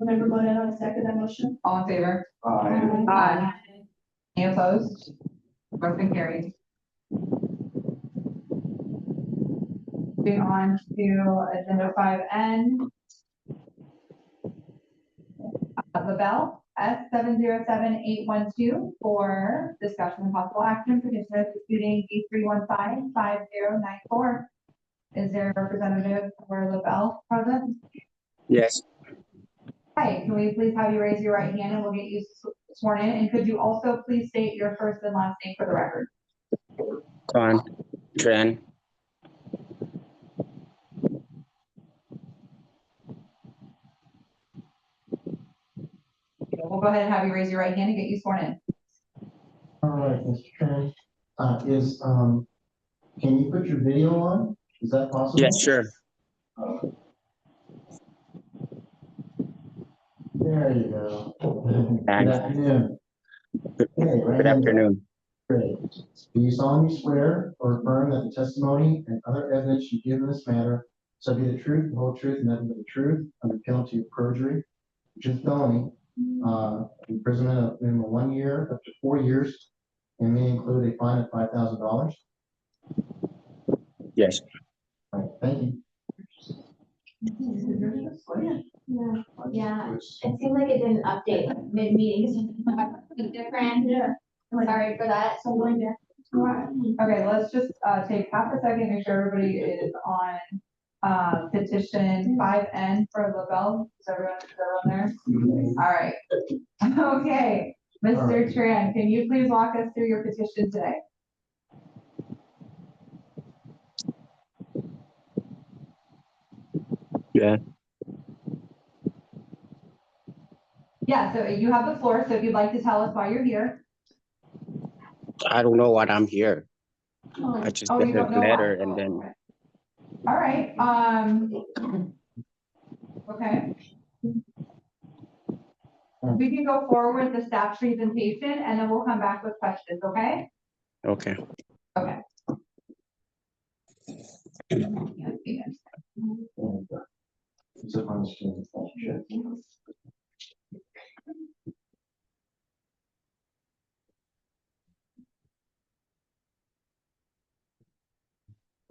Member Bonetta, second that motion. All in favor? Aye. Aye. Any opposed? Motion carried. Moving on to agenda 5N. LaBelle, S707812 for discussion and possible action, petitioner disputing D3155094. Is there a representative for LaBelle present? Yes, Hi, can we please have you raise your right hand and we'll get you sworn in? And could you also please state your first and last name for the record? Con, Tran, We'll go ahead and have you raise your right hand and get you sworn in. All right, Mr. Tran, can you put your video on? Is that possible? yes, sure. There you go. Good Thanks. afternoon. Okay, Good afternoon. Great. Do you solemnly swear or affirm that the testimony and other evidence you give in this matter shall be the truth, the whole truth, and nothing but the truth, under penalty of perjury, which is felony, imprisonment of minimum 1 year up to 4 years, and may include a fine of $5,000? Yes, All right, thank you. Yeah, it seemed like it didn't update mid-meeting. Different. Yeah. Sorry for that. So going to. Okay, let's just take half a second, make sure everybody is on petition 5N for LaBelle. Is everyone there? All right. Okay, Mr. Tran, can you please walk us through your petition today? yeah, Yeah, so you have the floor, so if you'd like to tell us why you're here. I don't know what I'm here. I just Oh, get you the don't know letter why? and then, All right, okay. All We can go forward with the staff presentation and then we'll come back with questions, okay? Okay. Okay.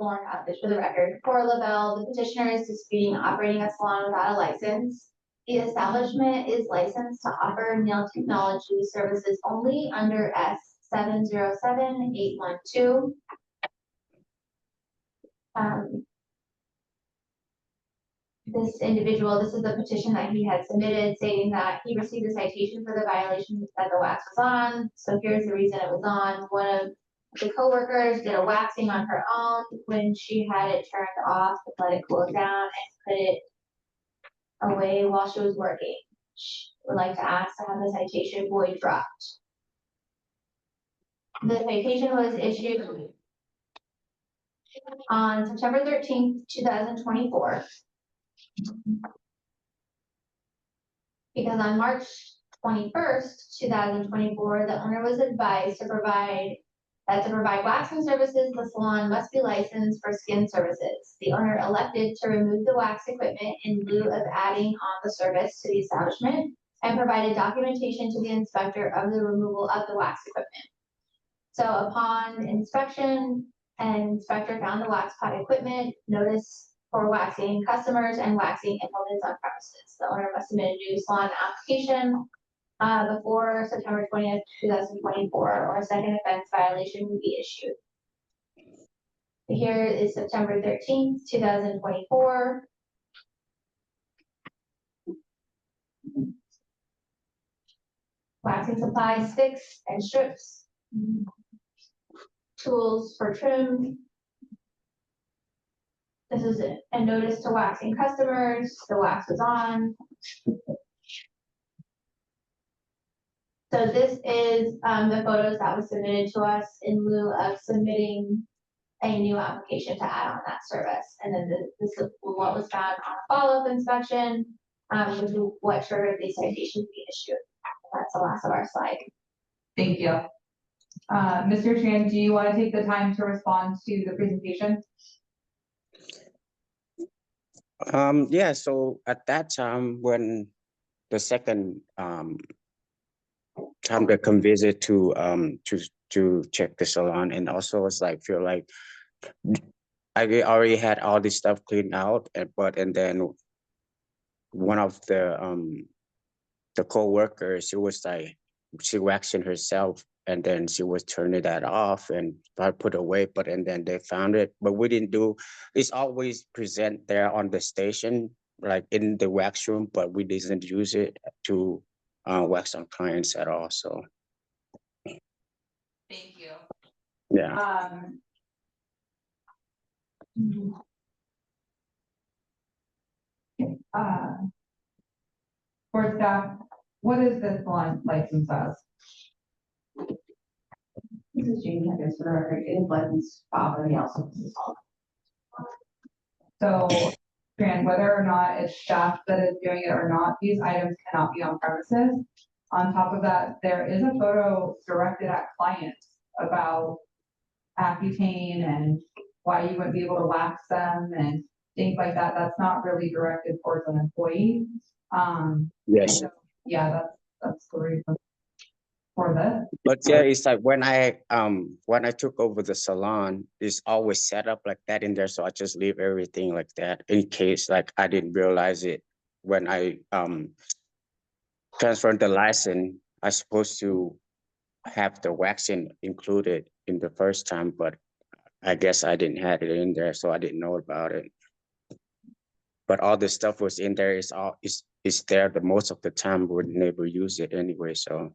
Lauren Cottage for the record. For Lavelle, the petitioner is disputing operating a salon without a license. The establishment is licensed to offer nail technology services only under S 707812. This individual, this is the petition that he had submitted stating that he received a citation for the violation that the wax was on. So here's the reason it was on. One of the coworkers did a waxing on her own when she had it turned off to let it cool down and put it away while she was working. She would like to ask to have the citation void dropped. The citation was issued on September 13th, 2024. Because on March 21st, 2024, the owner was advised to provide waxing services, the salon must be licensed for skin services. The owner elected to remove the wax equipment in lieu of adding on the service to the establishment and provided documentation to the inspector of the removal of the wax equipment. So upon inspection, an inspector found the wax pot equipment, notice for waxing customers and waxing implements on premises. The owner must submit a new salon application before September 20th, 2024, or a second offense violation will be issued. Here is September 13th, 2024. Waxing supplies, sticks and strips. Tools for trim. This is a notice to waxing customers. The wax is on. So this is the photos that was submitted to us in lieu of submitting a new application to add on that service. And then this is what was found on a follow-up inspection, which is what triggered the citation to be issued. That's the last of our slide. Thank you. Mr. Tran, do you want to take the time to respond to the presentation? Yeah, so at that time when the second time they come visit to check the salon, and also it's like feel like I already had all this stuff cleaned out, and then one of the co-workers, she was like, she waxing herself, and then she was turning that off and I put away, and then they found it, but we didn't do, it's always present there on the station, like in the wax room, but we didn't use it to wax on clients at all, so. Thank you. Yeah. For staff, what is this salon license as? This is Jamie Higgins for the record. It is licensed property also. So, Fran, whether or not it's staff that is doing it or not, these items cannot be on premises. On top of that, there is a photo directed at clients about Accutane and why you wouldn't be able to wax them and things like that. That's not really directed towards an employee. Yes. So, yeah, that's the reason for this. But yeah, it's like when I took over the salon, it's always set up like that in there. So I just leave everything like that in case like I didn't realize it when I transferred the license. I supposed to have the waxing included in the first time, but I guess I didn't have it in there, so I didn't know about it. But all the stuff was in there. It's there. The most of the time we never use it anyway. So.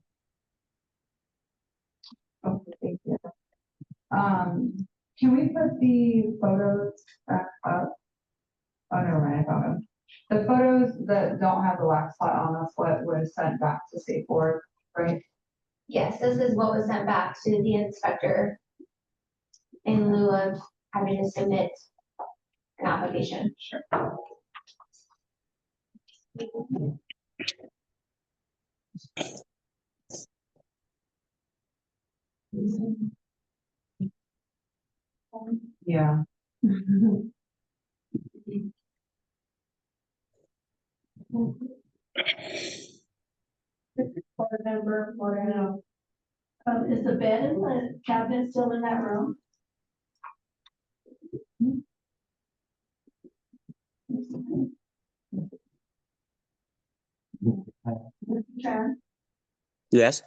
Okay, thank you. Can we put the photos back up? Oh, never mind, I found them. The photos that don't have the wax spot on, that's what was sent back to State Board, right? Yes, this is what was sent back to the inspector in lieu of having to submit an application. Sure. Yeah. Board member, Moreno. Is the bed in the cabinet still in that room? Mr. Chair, Yes,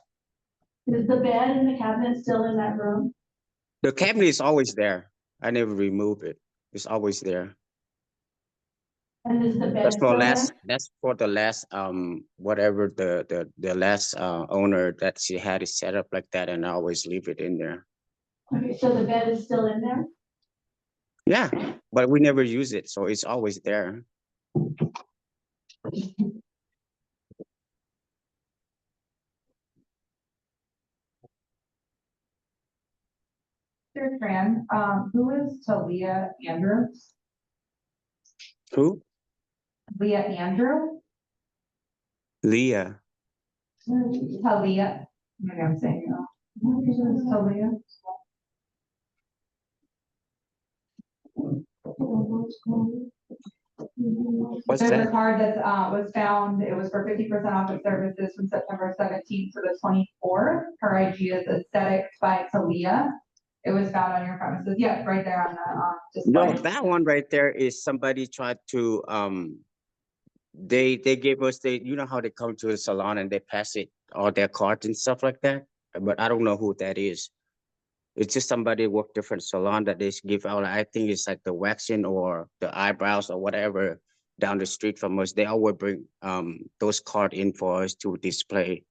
is the bed in the cabinet still in that room? the cabinet is always there. I never remove it. It's always there. And is the bed That's for still there? last. That's for the last. Whatever the last owner that she had it set up like that, and I always leave it in there. Okay, so the bed is still in there? Yeah, but we never use it, so it's always there. Mr. Tran, who is Talia Andrews? Who? Leah Andrew? Leah. Talia. Maybe I'm saying it wrong. Talia. What's There's that? a card that was found. It was for 50% off of services from September 17th to the 24th. Her IG is Aesthetics by Talia. It was found on your premises. Yeah, right there on the No, display. that one right there is somebody tried to they gave us you know how they come to the salon and they pass it all their cards and stuff like that, but I don't know who that is. It's just somebody work different salon that they give out. I think it's like the waxing or the eyebrows or whatever down the street from us. They always bring those cards in for us to display.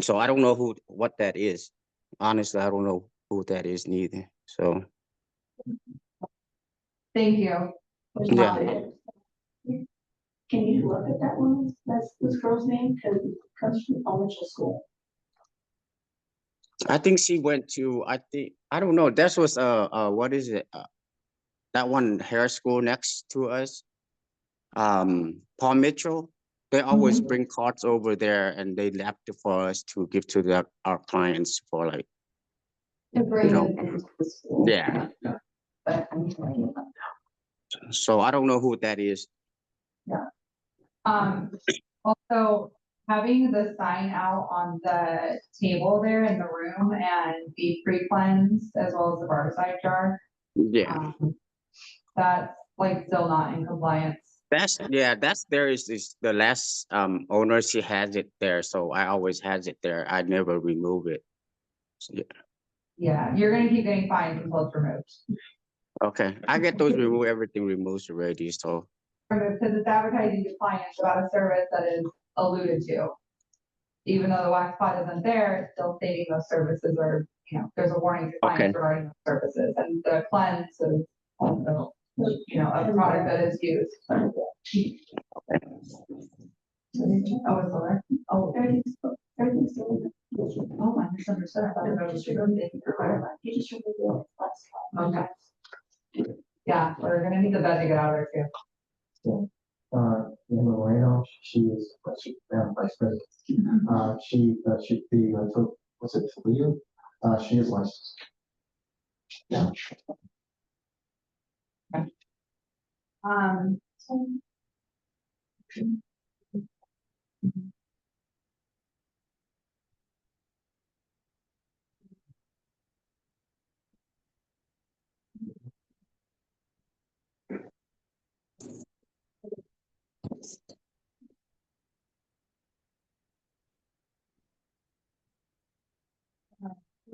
So I don't know what that is. Honestly, I don't know who that is neither. So Thank you. yeah. Can you look at that one? That's this girl's name, because it comes from elementary school. I think she went to, I don't know, that was, what is it? That one hair school next to us, Paul Mitchell. They always bring cards over there and they left it for us to give to our clients for like, To bring you know, them into the school. yeah. So I don't know who that is. Yeah. Also having the sign out on the table there in the room and the pre-cleanse as well as the barbicide jar. Yeah. That's like still not in compliance. That's there is the last owner, she has it there. So I always has it there. I never remove it. So, yeah. Yeah, you're gonna keep getting fined until it's removed. Okay, I get those removed, everything removes already, so. Because it's advertising to clients about a service that is alluded to. Even though the wax pot isn't there, it's still stating those services are, there's a warning to clients regarding those services, and the cleanse is also, a product that is used. Oh, it's over. Oh, everything's still. Oh, I misunderstood. I thought it was just you just removed it. Okay. Yeah, we're gonna need the bed to get out of there too. Emma Moreno, she is, vice president. She should be, what's it, Talia? She is licensed. Yeah.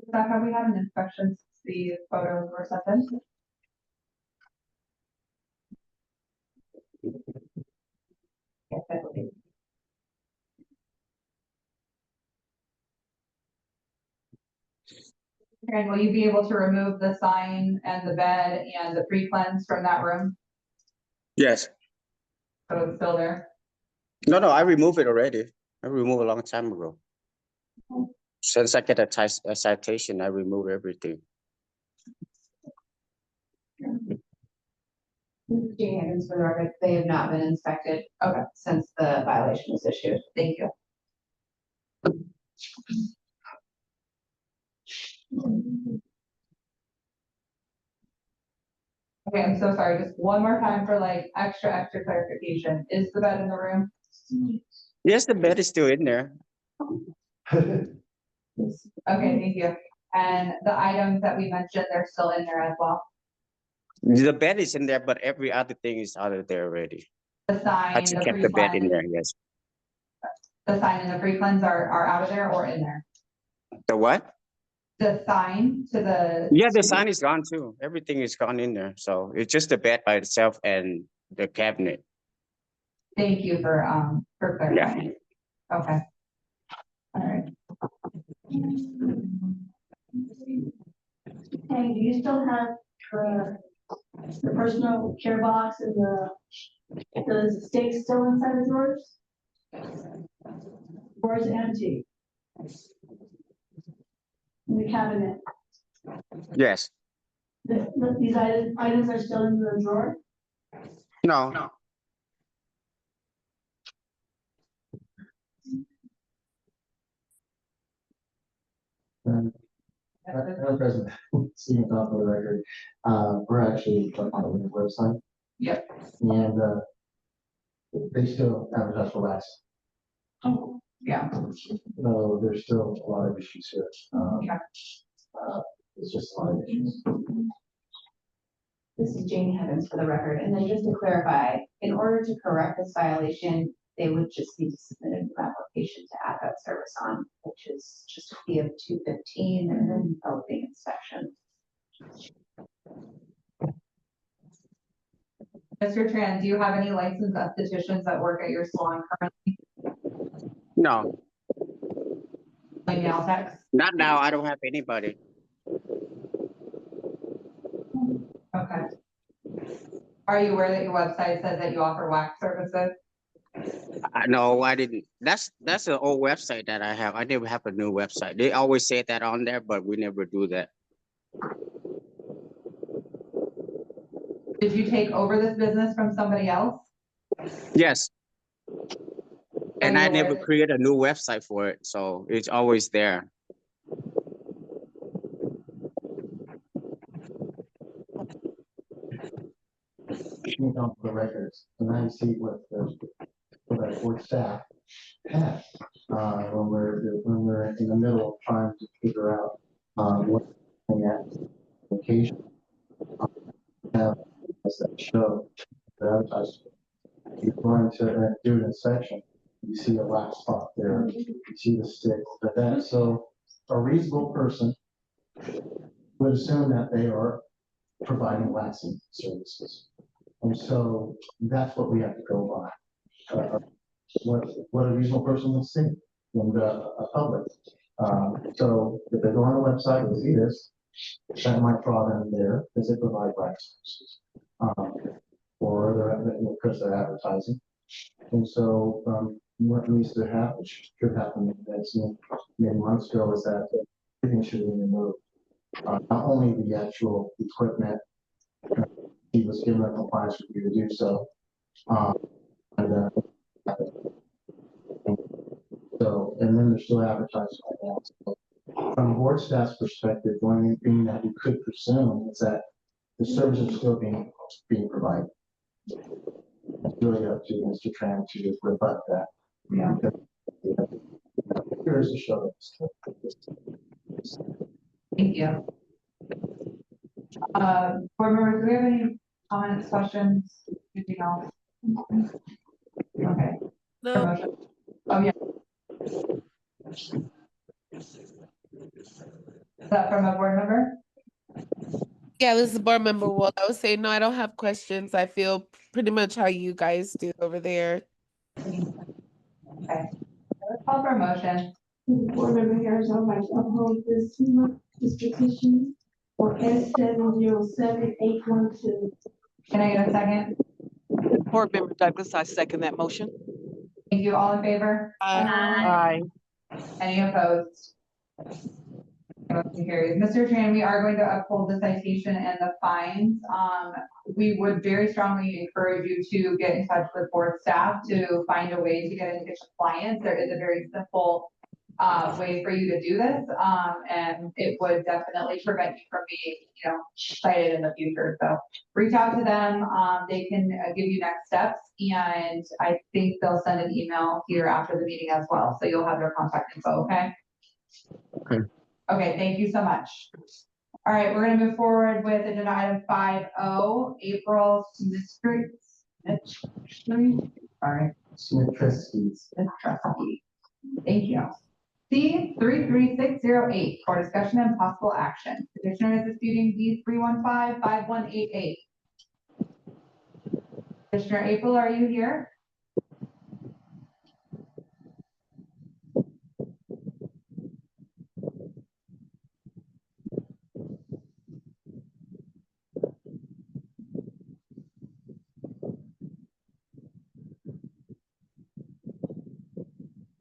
Staff, have we had an inspection since the photos were sent in? Yes, I believe. Karen, will you be able to remove the sign and the bed and the pre-cleanse from that room? Yes. So it's still there? No, I removed it already. I removed a long time ago. Since I get a citation, I remove everything. This is Jane Higgins for the record. They have not been inspected, okay, since the violation was issued. Thank you. Okay, I'm so sorry. Just one more time for like extra clarification. Is the bed in the room? Yes, the bed is still in there. Okay, thank you. And the items that we mentioned, they're still in there as well. The bed is in there, but every other thing is out of there already. The I sign, just the kept the bed in pre-cleanse, there, yes. the sign and the pre-cleanse are out of there or in there? The what? The sign to the. Yeah, the sign is gone too. Everything is gone in there. So it's just the bed by itself and the cabinet. Thank you for clarifying. Okay. All right. Hey, do you still have the personal care box and the stakes still inside the drawers? Or is it empty? In the cabinet? Yes. These items are still in the drawer? No. Madam President, speaking off of the record, we're actually on the website. Yep. And they still advertise for wax. Oh, yeah. No, there's still a lot of issues here. It's just a lot of issues. This is Jane Higgins for the record. And then just to clarify, in order to correct this violation, they would just need to submit a new application to add that service on, which is just a fee of $215 and then building inspection. Mr. Tran, do you have any licensed estheticians that work at your salon currently? No. Like nail techs? Not now. I don't have anybody. Okay. Are you aware that your website says that you offer wax services? No, I didn't. That's an old website that I have. I never have a new website. They always say that on there, but we never do that. Did you take over this business from somebody else? Yes. And I never aware- create a new website for it, so it's always there. Looking off the records, and I see what the board staff has when we're in the middle of trying to figure out what at location have that show the advertisement. You're going to do an inspection. You see a wax spot there. You see the stick. But that so a reasonable person would assume that they are providing waxing services. And so that's what we have to go by. What a reasonable person would see in the public. So if they go on the website and see this, that might draw them there because they provide wax services. Or they're because they're advertising. And so what needs to happen, should happen as many months ago, is that everything should be removed. Not only the actual equipment, he was given a compliance review to do so. And then they're still advertising right now. So from board staff's perspective, one thing that we could presume is that the services are still being provided. It's really up to Mr. Tran to rebut that. Yeah. Here's the show. Thank you. Board members, do we have any comments, questions, anything else? Okay. No. Oh, yeah. Is that from a board member? Yeah, this is board member Walt. I would say no, I don't have questions. I feel pretty much how you guys do over there. Okay. Let's call for a motion. Board member Harris, I'd like to uphold this petition for S707-812. Can I get a second? Board member Douglas, I second that motion. Thank you. All in favor? Aye. Any opposed? Motion carries. Mr. Tran, we are going to uphold the citation and the fines. We would very strongly encourage you to get in touch with board staff to find a way to get into compliance. There is a very simple way for you to do this, and it would definitely prevent you from being, cited in the future. So reach out to them. They can give you next steps, and I think they'll send an email here after the meeting as well. So you'll have their contact info. Okay. Okay. Okay. Thank you so much. All right, we're gonna move forward with agenda item 5O, April Smith. Sorry. Smith trustees. Smith trustee. Thank you. C33608 for discussion and possible action. Petitioner is disputing D3155188. Petitioner April, are you here?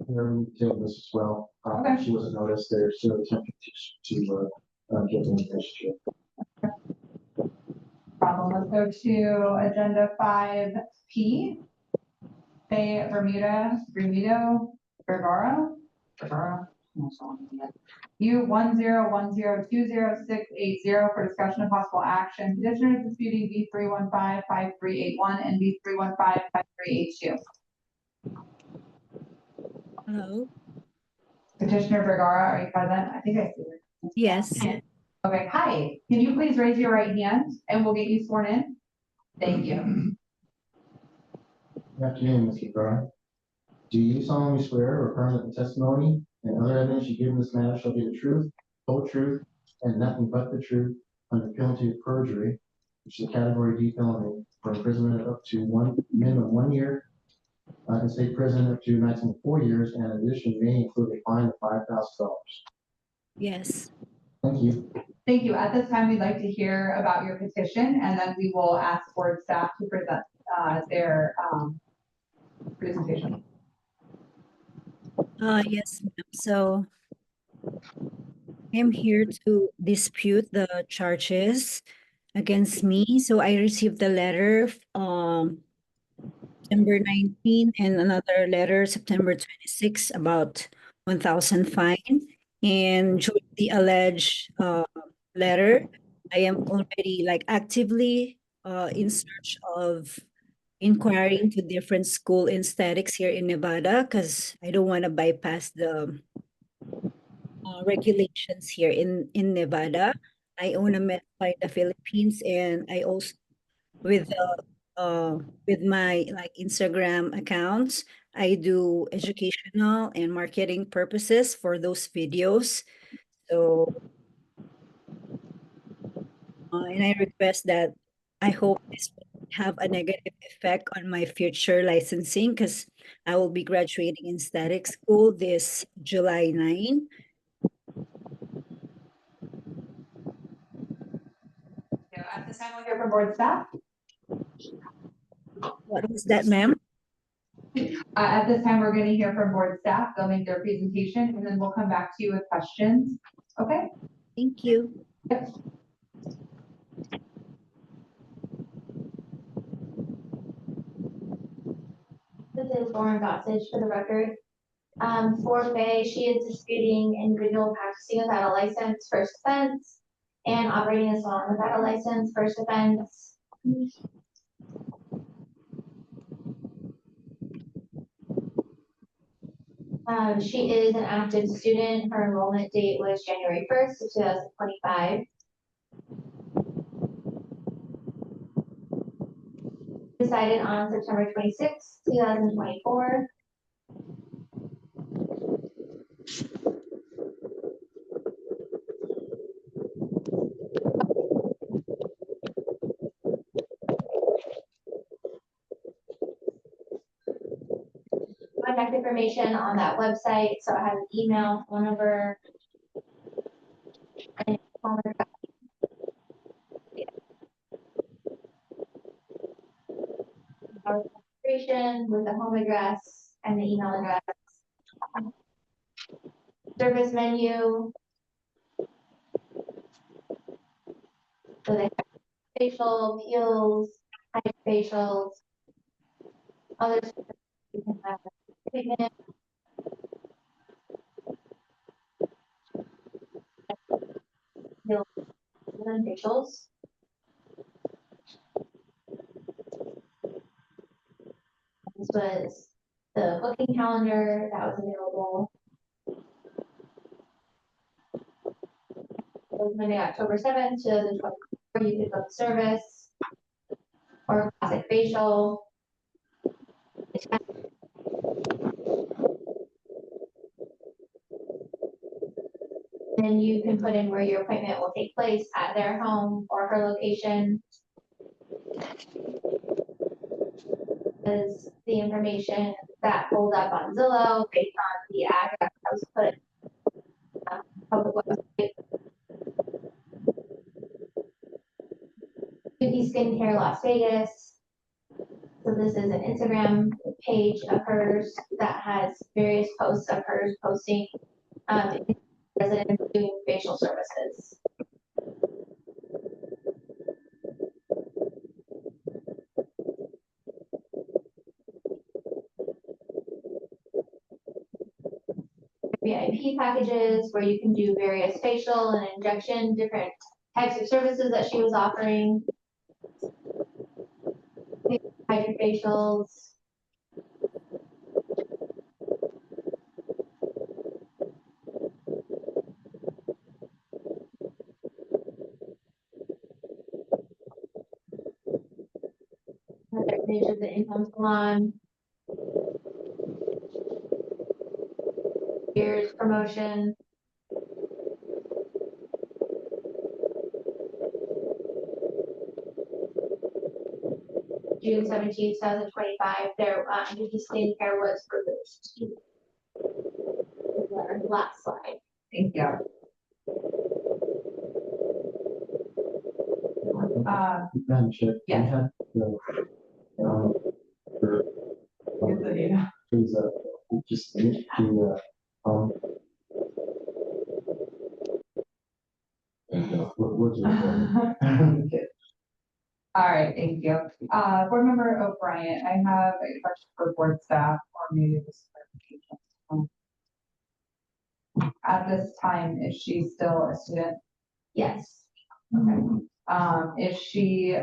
Detailed this as well. Okay. She wasn't noticed. They're still attempting to get the information. Problem. Let's go to agenda 5P. Bermudo Vergara. U10102060 for discussion of possible action. Petitioner is disputing B3155381 and B3155382. Hello. Petitioner Vergara, are you present? I think I see you. Yes. Okay, hi. Can you please raise your right hand and we'll get you sworn in? Thank you. Good afternoon, Mr. Burr. Do you solemnly swear or affirm that the testimony and other evidence you give in this matter shall be the truth, whole truth, and nothing but the truth under penalty of perjury, which is a category D felony for imprisonment of up to minimum 1 year in state prison up to maximum 4 years, and in addition may include a fine of $5,000? Yes. Thank you. Thank you. At this time, we'd like to hear about your petition, and then we will ask board staff to present their presentation. Yes, ma'am. So I'm here to dispute the charges against me. So I received the letter September 19 and another letter September 26 about 1,000 fine. And during the alleged letter, I am already actively in search of inquiring to different school in statics here in Nevada because I don't want to bypass the regulations here in Nevada. I own a Medfly in the Philippines, and I also with my Instagram accounts, I do educational and marketing purposes for those videos. So and I request that I hope this will have a negative effect on my future licensing because I will be graduating in static school this July 9. At this time, we'll hear from board staff. What was that, ma'am? At this time, we're going to hear from board staff. They'll make their presentation, and then we'll come back to you with questions. Okay? Thank you. Yep. This is Lauren Gossage for the record. For Faye, she is disputing individual practicing without a license, first offense, and operating a salon without a license, first offense. She is an active student. Her enrollment date was January 1st of 2025. Decided on September 26th, 2024. Contact information on that website. So I have an email, phone number, and phone number. Our registration with the home address and the email address. Service menu. So they have facial, peels, facials, others. You can have treatment. Facials. This was the booking calendar that was available. It was Monday, October 7th, 2024. You could book service or classic facial. And you can put in where your appointment will take place at their home or her location. Is the information that pulled up on Zillow based on the address that was put on public website. Beauty Skincare Las Vegas. So this is an Instagram page of hers that has various posts of hers posting residents doing facial services. VIP packages where you can do various facial and injection, different types of services that she was offering. Hydrofacials. Another image of the income salon. Here's promotion. June 17th, 2025, their beauty skincare was released. Last slide. Thank you. Madam Chair, yeah. we have the, Here's the data. please, just the, we'll do it. Okay. All right, thank you. Board Member O'Brien, I have a question for board staff or maybe this clarification. At this time, is she still a student? Yes. Okay. Is she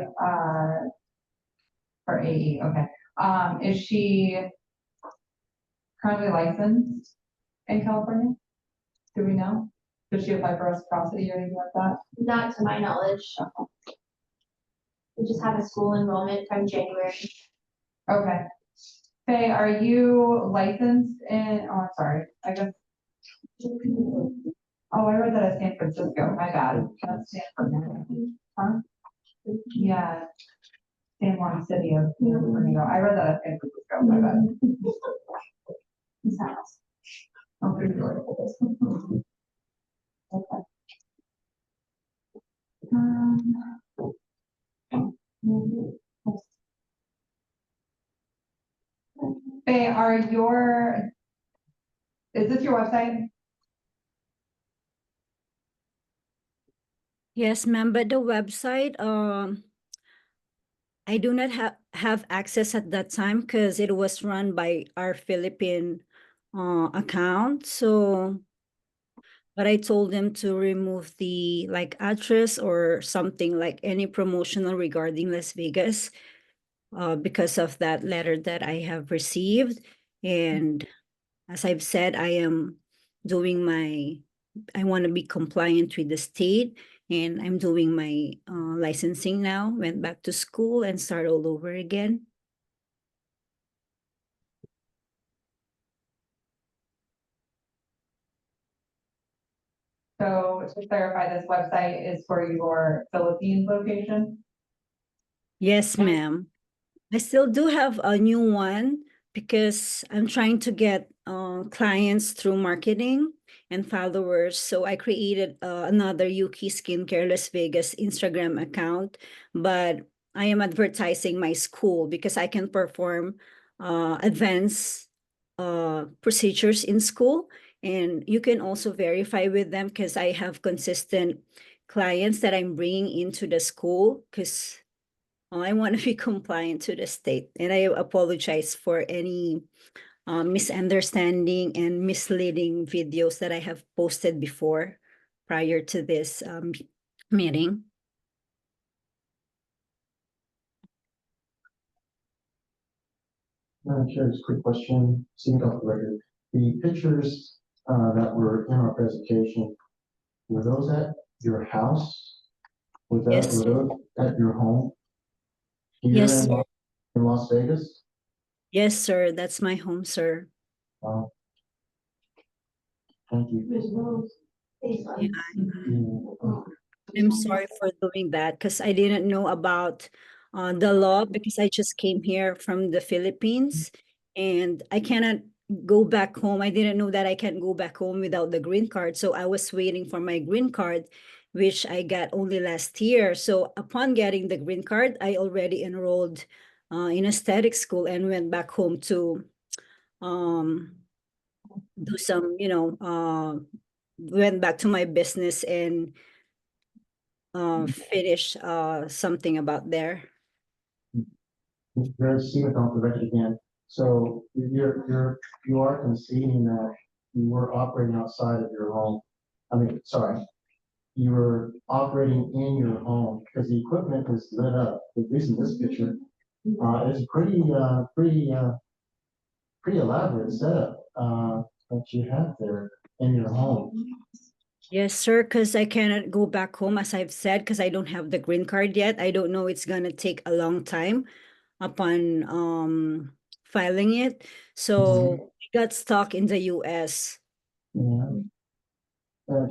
for AE? Okay. Is she currently licensed in California? Do we know? Does she apply for reciprocity or anything like that? Not to my knowledge. We just have a school enrollment from January. Okay. Faye, are you licensed in, oh, I'm sorry, I guess. Oh, I read that at San Francisco, my bad. That's Stanford. Huh? Yeah. San Juan City of San Bernardino. I read that at San Francisco, my bad. I'm pretty sure. Okay. Faye, is this your website? Yes, ma'am, but the website, I do not have access at that time because it was run by our Philippine account. So, but I told them to remove the like address or something like any promotional regarding Las Vegas because of that letter that I have received. And as I've said, I want to be compliant with the state, and I'm doing my licensing now, went back to school and start all over again. So to clarify, this website is for your Philippines location? Yes, ma'am. I still do have a new one because I'm trying to get clients through marketing and followers. So I created another Yuki Skincare Las Vegas Instagram account, but I am advertising my school because I can perform advanced procedures in school. And you can also verify with them because I have consistent clients that I'm bringing into the school because I want to be compliant to the state. And I apologize for any misunderstanding and misleading videos that I have posted before prior to this meeting. Madam Chair, just a quick question, seeing off the record. The pictures that were in our presentation, were those at your house? Was that, Yes. were those at your home? Here Yes, sir. in Las Vegas? Yes, sir. That's my home, sir. Wow. Thank you. Yeah, I'm sorry for doing that because I didn't know about the law because I just came here from the Philippines and I cannot go back home. I didn't know that I can't go back home without the green card. So I was waiting for my green card, which I got only last year. So upon getting the green card, I already enrolled in aesthetic school and went back home to do some, went back to my business and finish something about there. Very Stephen off the record again. So you are conceding that you were operating outside of your home. I mean, sorry, you were operating in your home because the equipment is lit up. At least in this picture, it's pretty elaborate setup that you have there in your home. Yes, sir, because I cannot go back home, as I've said, because I don't have the green card yet. I don't know, it's gonna take a long time upon filing it. So I got stuck in the US. Yeah.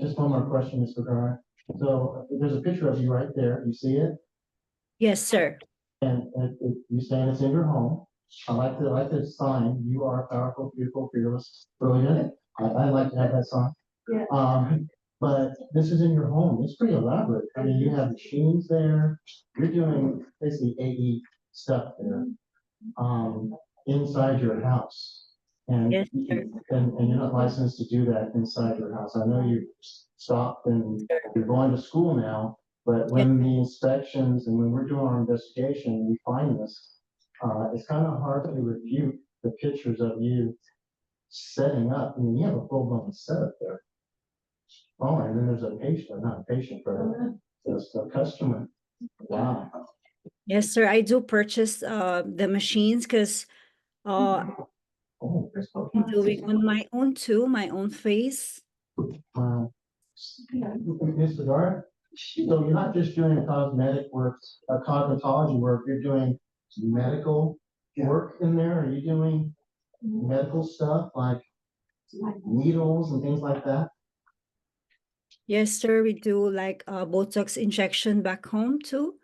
Just one more question, Mr. Gar. So there's a picture of you right there. You see it? Yes, sir. And you saying it's in your home. I like the sign. You are powerful, beautiful, fearless, brilliant. I like to have that sign. Yeah. But this is in your home. It's pretty elaborate. I mean, you have machines there. You're doing basically AE stuff there, inside your house. And, Yes, sir. and you're not licensed to do that inside your house. I know you stopped and you're going to school now, but when the inspections and when we're doing our investigation, we find this, it's kind of hard to refute the pictures of you setting up. I mean, you have a full-blown setup there. Oh, and then there's a patient, not a patient, but a customer. Wow. Yes, sir. I do purchase the machines because I'm doing on my own too, my own face. Mr. Dara, so you're not just doing cosmetic work, cosmetology work, you're doing medical work in there? Are you doing medical stuff like needles and things like that? Yes, sir. We do like Botox injection back home too.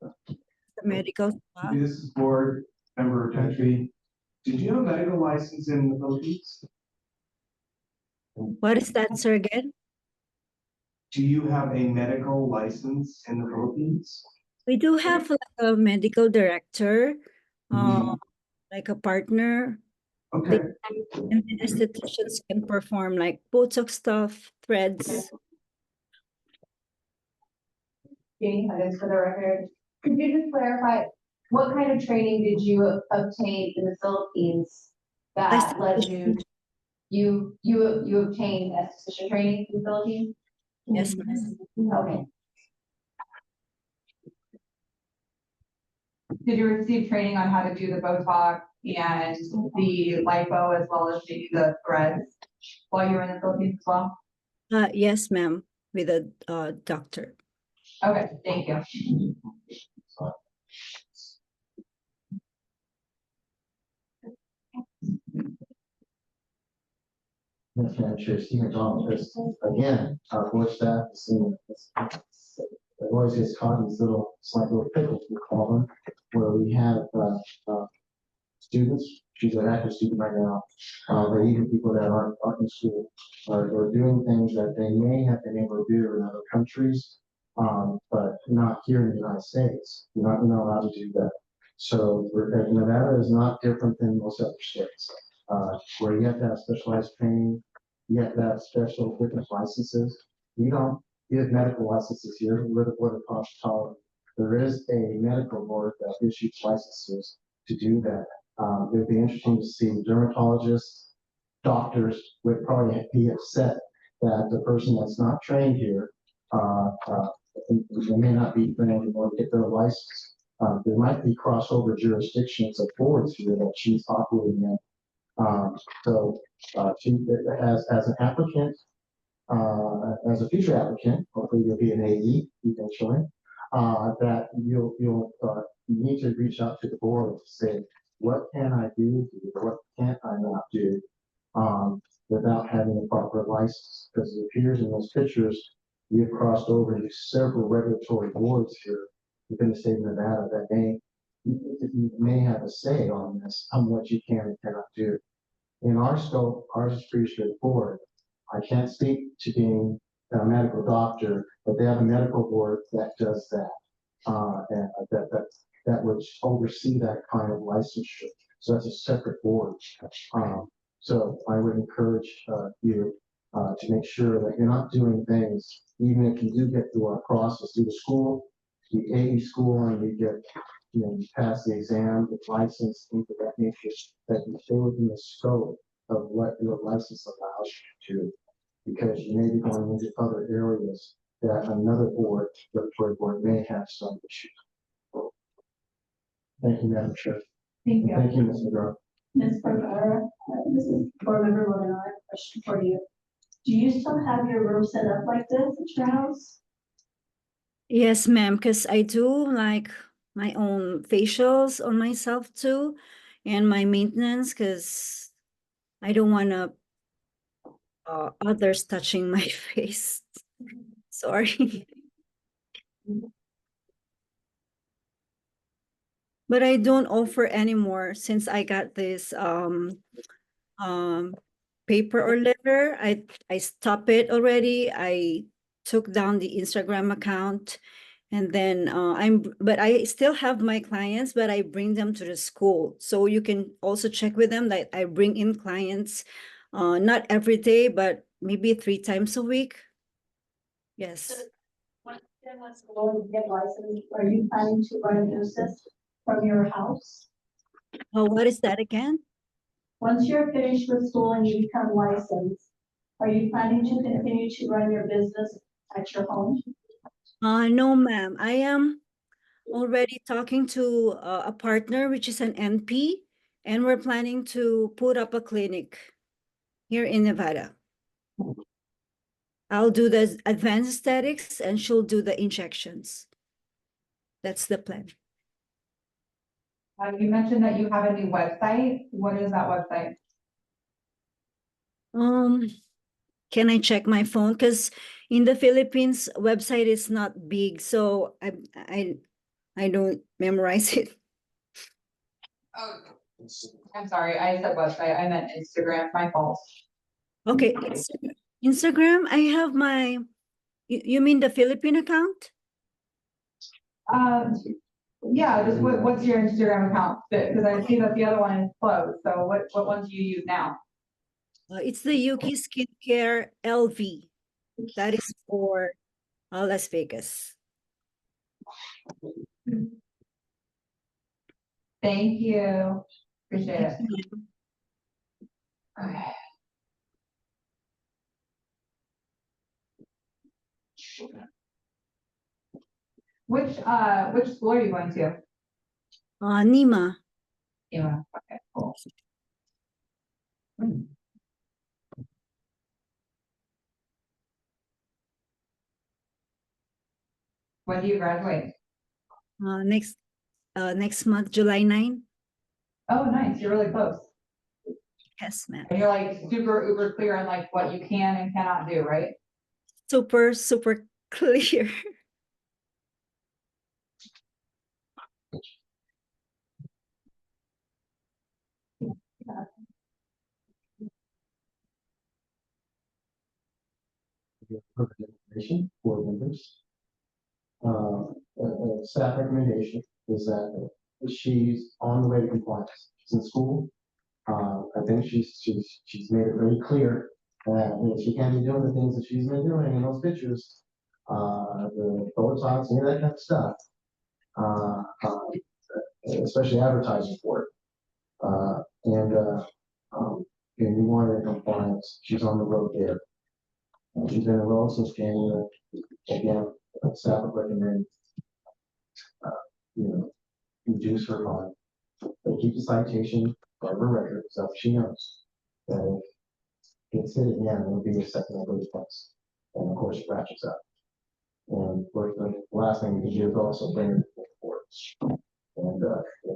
The medical stuff. This is board member Gentry. Did you have a medical license in the Philippines? What is that, sir, again? Do you have a medical license in the Philippines? We do have like a medical director, like a partner. Okay. And the estheticians can perform like Botox stuff, threads. Janie Huggins for the record. Could you just clarify, what kind of training did you obtain in the Philippines that led you obtained esthetician training in the Philippines? Yes, Okay. Did you receive training on how to do the Botox and the lipo as well as maybe the threads while you were in the Philippines as well? Yes, ma'am, with a doctor. Okay, thank you. Yes, Madam Chair, Stephen Donald, because again, our board staff is seeing this. It always gets caught in these slight little pickles, we call them, where we have students, she's an active student right now, but even people that aren't in school are doing things that they may have been able to do in other countries, but not here in the United States. You're not allowed to do that. So Nevada is not different than most other states, where you have to have specialized training, you have to have special witness licenses. We don't give medical licenses here. We're the board of hospitality. There is a medical board that issues licenses to do that. It would be interesting to see dermatologists, doctors would probably be upset that the person that's not trained here, they may not be trained or get their license. There might be crossover jurisdictions of boards here that she's operating in. She, as an applicant, as a future applicant, hopefully you'll be an AE eventually, that you'll need to reach out to the board to say, what can I do, what can't I not do, without having a proper license? Because it appears in those pictures, you've crossed over into several regulatory boards here within the state of Nevada that may have a say on this, on what you can and cannot do. In our scope, ours is pretty straightforward. I can't speak to being a medical doctor, but they have a medical board that does that, and that would oversee that kind of licensure. So that's a separate board. So I would encourage you to make sure that you're not doing things, even if you do get through our process, through the school, the AE school, and you pass the exam, the license, things of that nature, that you stay within the scope of what your license allows you to, because you may be going into other areas that another board, regulatory board, may have some issues. Thank you, Madam Chair. Thank you. Thank you, Ms. McGraw. Ms. Vergara, this is board member Logan, I have a question for you. Do you still have your room set up like this at your house? Yes, ma'am, because I do like my own facials on myself too, and my maintenance, because I don't want to others touching my face. Sorry. But I don't offer anymore since I got this paper or letter. I stopped it already. I took down the Instagram account, and then but I still have my clients, but I bring them to the school. So you can also check with them that I bring in clients, not every day, but maybe 3 times a week. Yes. When let's go and get licensed, are you planning to run a business from your house? Oh, what is that again? Once you're finished with school and you become licensed, are you planning to continue to run your business at your home? No, ma'am. I am already talking to a partner, which is an NP, and we're planning to put up a clinic here in Nevada. I'll do the advanced aesthetics and she'll do the injections. That's the plan. You mentioned that you have a new website. What is that website? Can I check my phone? Because in the Philippines, website is not big, so I don't memorize it. Oh, I'm sorry. I said website. I meant Instagram. My fault. Okay, Instagram. I have my. You mean the Philippine account? Yeah. Just what's your Instagram account? Because I see that the other one is closed. So what ones do you use now? It's the Yuki Skincare LV. That is for Las Vegas. Thank you. Appreciate it. Okay. Which school are you going to? Nima. Yeah. Okay. Cool. When do you graduate? Next month, July 9. Oh, nice. You're really close. Yes, ma'am. And you're like super uber clear on like what you can and cannot do, right? Super, super clear. Information for members. Staff recommendation is that she's on the way to compliance. She's in school. I think she's made it very clear that she can't be doing the things that she's been doing in those pictures the Botox, any of that kind of stuff, especially advertising for it. And we want her in compliance. She's on the road there. She's been enrolled since January. Again, staff would recommend, reduce her fine. But keep the citation for her record, so she knows that if it's hit again, it'll be a second or third place. And of course, it ratchets up. And the last thing we can do is also bring her to the court and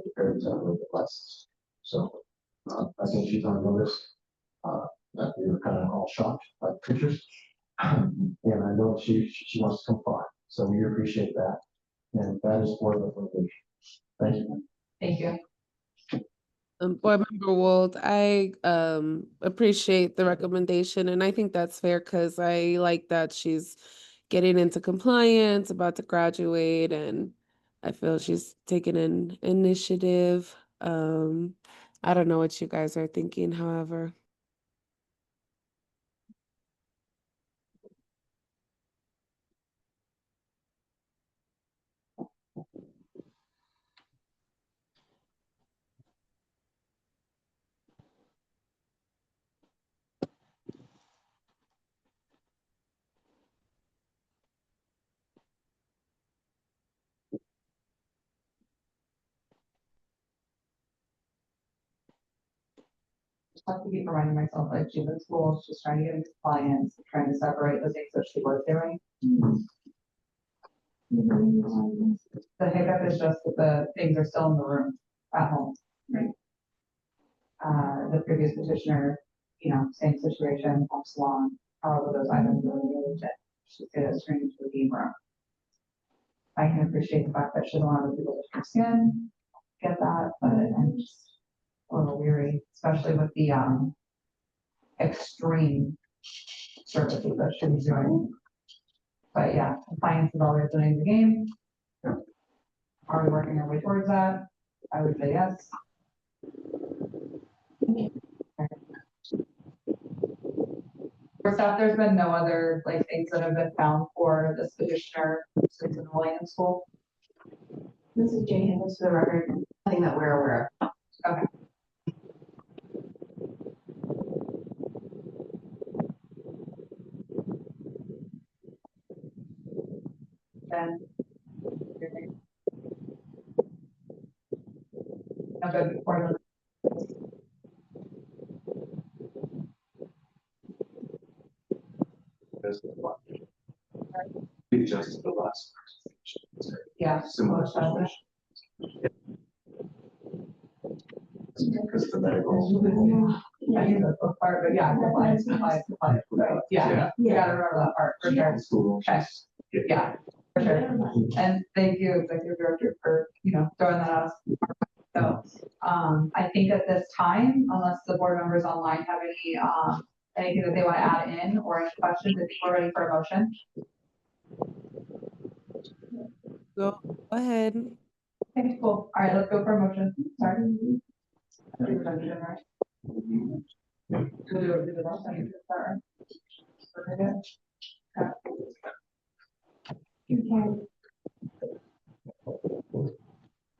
prepare to have the license. So I think she's on notice that we were kind of all shocked by the pictures. And I know she wants to comply. So we appreciate that. And that is for the location. Thank you. Thank you. Board Member Wold, I appreciate the recommendation, and I think that's fair because I like that she's getting into compliance, about to graduate, and I feel she's taking an initiative. I don't know what you guys are thinking, however. I have to keep reminding myself, like, she's in school, she's trying to get into compliance, trying to separate the things that she was doing. The hiccup is just that the things are still in the room at home, right? The previous petitioner, same situation, homes along, however those items are related, she's got a string to the game room. I can appreciate the fact that she doesn't want other people to her skin, get that, but I'm just a little weary, especially with the extreme services that she's doing. But yeah, compliance is always the name of the game. Are we working our way towards that? I would say yes. First off, there's been no other things that have been found for this petitioner since enrolling in school. This is Jane Hennis for the record. Nothing that we're aware of. Okay. Then. Okay, before We adjusted the last. yeah, Similar situation. Because the medical. I knew that's the part, but yeah, compliance. So, yeah, you gotta remember that part for sure. School. Okay. Yeah, for sure. And thank you, Executive Director, for, throwing that out. So, I think at this time, unless the board members online have any, anything that they want to add in or any questions, I think we're ready for a motion. Go ahead. Okay, cool. All right, let's go for a motion. Sorry. I think we're done with it, right? We'll do it else. I need to start. Okay.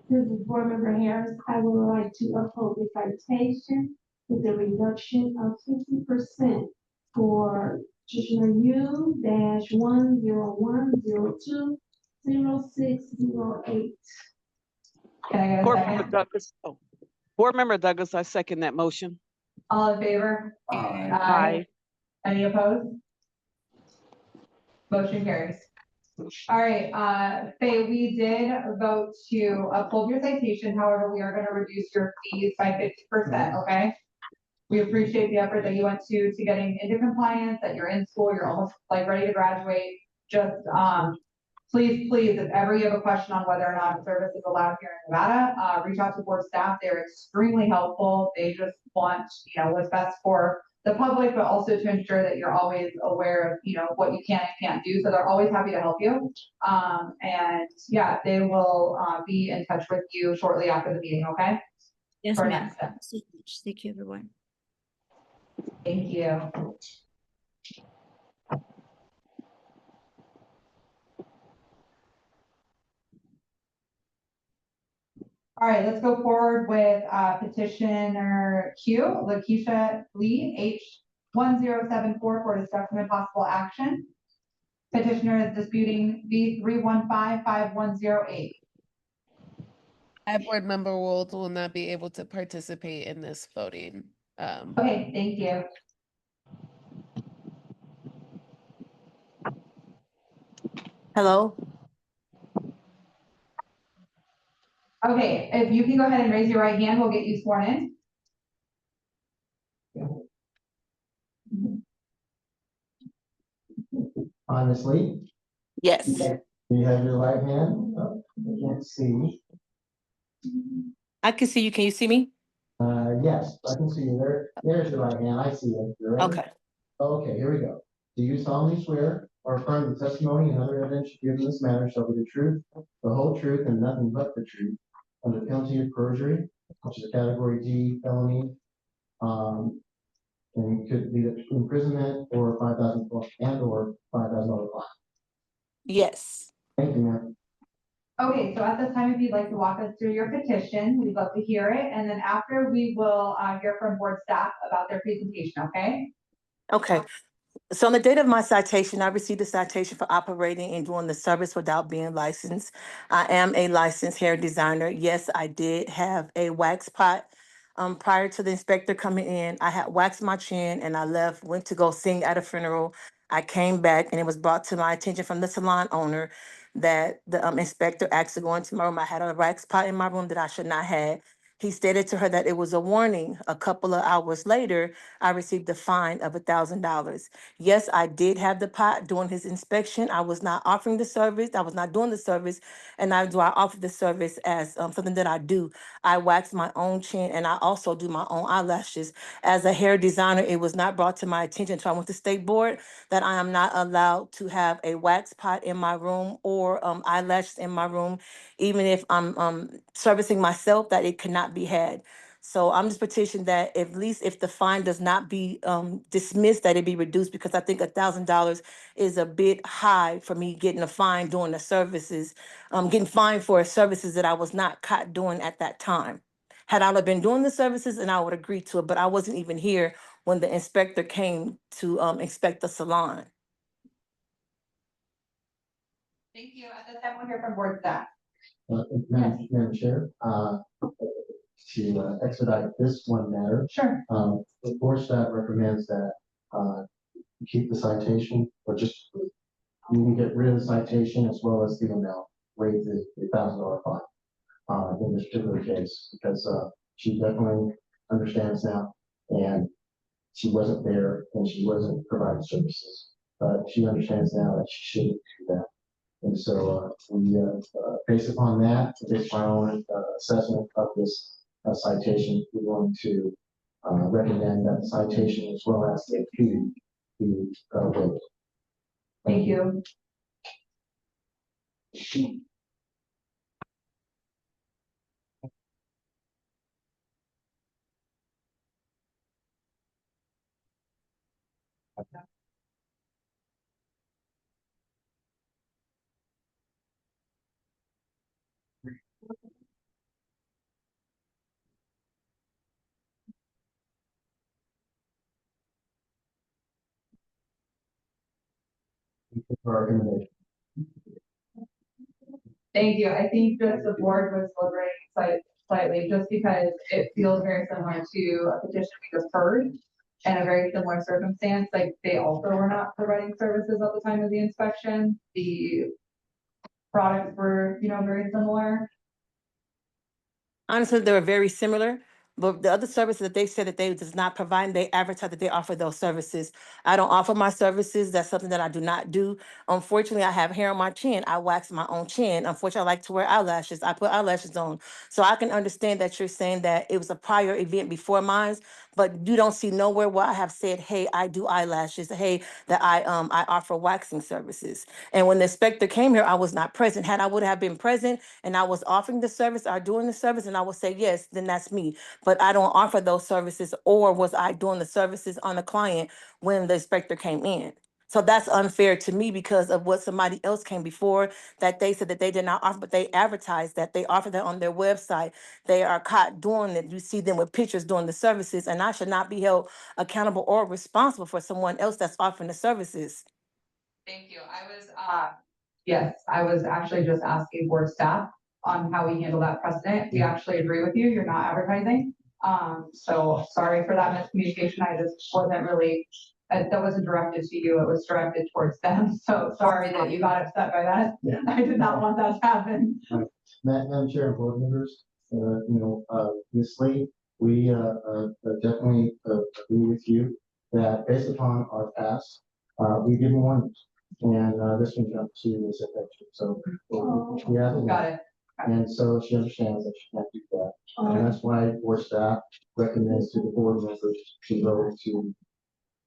This is Board Member Harris. I would like to uphold the citation with the reduction of 50% for petitioner U-101020608. Can I get a Board second? Member Douglas, Board Member Douglas, I second that motion. All in favor? Aye. Any opposed? Motion carries. All right, Faye, we did vote to uphold your citation. However, we are going to reduce your fees by 50%, okay? We appreciate the effort that you went to getting into compliance, that you're in school, you're almost ready to graduate. Just, please, if ever you have a question on whether or not service is allowed here in Nevada, reach out to board staff. They're extremely helpful. They just want, what's best for the public, but also to ensure that you're always aware of, what you can and can't do. So they're always happy to help you. And yeah, they will be in touch with you shortly after the meeting, okay? Yes, For ma'am. next step. Thank you, everyone. Thank you. All right, let's go forward with petitioner Q, Lakeisha Lee, H1074 for discussion and possible action. Petitioner is disputing V3155108. Board Member Wold will not be able to participate in this voting. Okay, thank you. Hello? Okay, if you can go ahead and raise your right hand, we'll get you sworn in. Honestly, Yes. do you have your right hand? I can't see. I can see you. Can you see me? Yes, I can see you there. There's your right hand. I see it. You ready? Okay. Okay, here we go. Do you solemnly swear or affirm the testimony and other evidence you give in this matter shall be the truth, the whole truth, and nothing but the truth, under penalty of perjury, which is a category D felony, and it could be imprisonment or $5,000 fine? Yes. Thank you, ma'am. Okay, so at this time, if you'd like to walk us through your petition, we'd love to hear it. And then after, we will hear from board staff about their presentation, okay? Okay. So on the date of my citation, I received a citation for operating and doing the service without being licensed. I am a licensed hair designer. Yes, I did have a wax pot. Prior to the inspector coming in, I had waxed my chin and I left, went to go sing at a funeral. I came back and it was brought to my attention from the salon owner that the inspector asked to go into my room. I had a wax pot in my room that I should not have. He stated to her that it was a warning. A couple of hours later, I received a fine of $1,000. Yes, I did have the pot during his inspection. I was not offering the service. I was not doing the service. And I offer the service as something that I do. I wax my own chin and I also do my own eyelashes. As a hair designer, it was not brought to my attention until I went to state board that I am not allowed to have a wax pot in my room or eyelashes in my room, even if I'm servicing myself, that it cannot be had. So I'm just petitioning that at least if the fine does not be dismissed, that it be reduced, because I think $1,000 is a bit high for me getting a fine doing the services, getting fined for services that I was not caught doing at that time. Had I been doing the services, and I would agree to it, but I wasn't even here when the inspector came to inspect the salon. Thank you. At this time, we'll hear from board staff. Madam Chair, to expedite this one matter. Sure. The board staff recommends that you keep the citation, or just you can get rid of the citation as well as the amount, raise the $1,000 fine in this particular case, because she definitely understands now, and she wasn't there and she wasn't providing services, but she understands now that she shouldn't do that. And so we, based upon that, based on our own assessment of this citation, we're going to recommend that the citation as well as the fee be waived. Thank you. For our recommendation. Thank you. I think just the board was deliberating slightly, just because it feels very similar to a petition we just heard, and a very similar circumstance. Like, they also were not providing services at the time of the inspection. The products were, very similar. Honestly, they were very similar, but the other services that they said that they does not provide, they advertise that they offer those services. I don't offer my services. That's something that I do not do. Unfortunately, I have hair on my chin. I wax my own chin. Unfortunately, I like to wear eyelashes. I put eyelashes on. So I can understand that you're saying that it was a prior event before mine, but you don't see nowhere where I have said, hey, I do eyelashes, hey, that I offer waxing services. And when the inspector came here, I was not present. Had I would have been present and I was offering the service or doing the service, and I would say, yes, then that's me. But I don't offer those services, or was I doing the services on the client when the inspector came in? So that's unfair to me because of what somebody else came before that they said that they did not offer, but they advertised that they offered that on their website. They are caught doing it. You see them with pictures doing the services, and I should not be held accountable or responsible for someone else that's offering the services. Thank you. Yes, I was actually just asking board staff on how we handle that precedent. We actually agree with you. You're not advertising. So sorry for that miscommunication. I just wasn't really, that wasn't directed to you. It was directed towards them. So sorry that you got upset by that. I did not want that to happen. Madam Chair and board members, Ms. Lee, we definitely agree with you that based upon our past, we give warnings. And this one jumped to this effective. So we have to Got it. And so she understands that she can't do that. And that's why board staff recommends to the board members to go to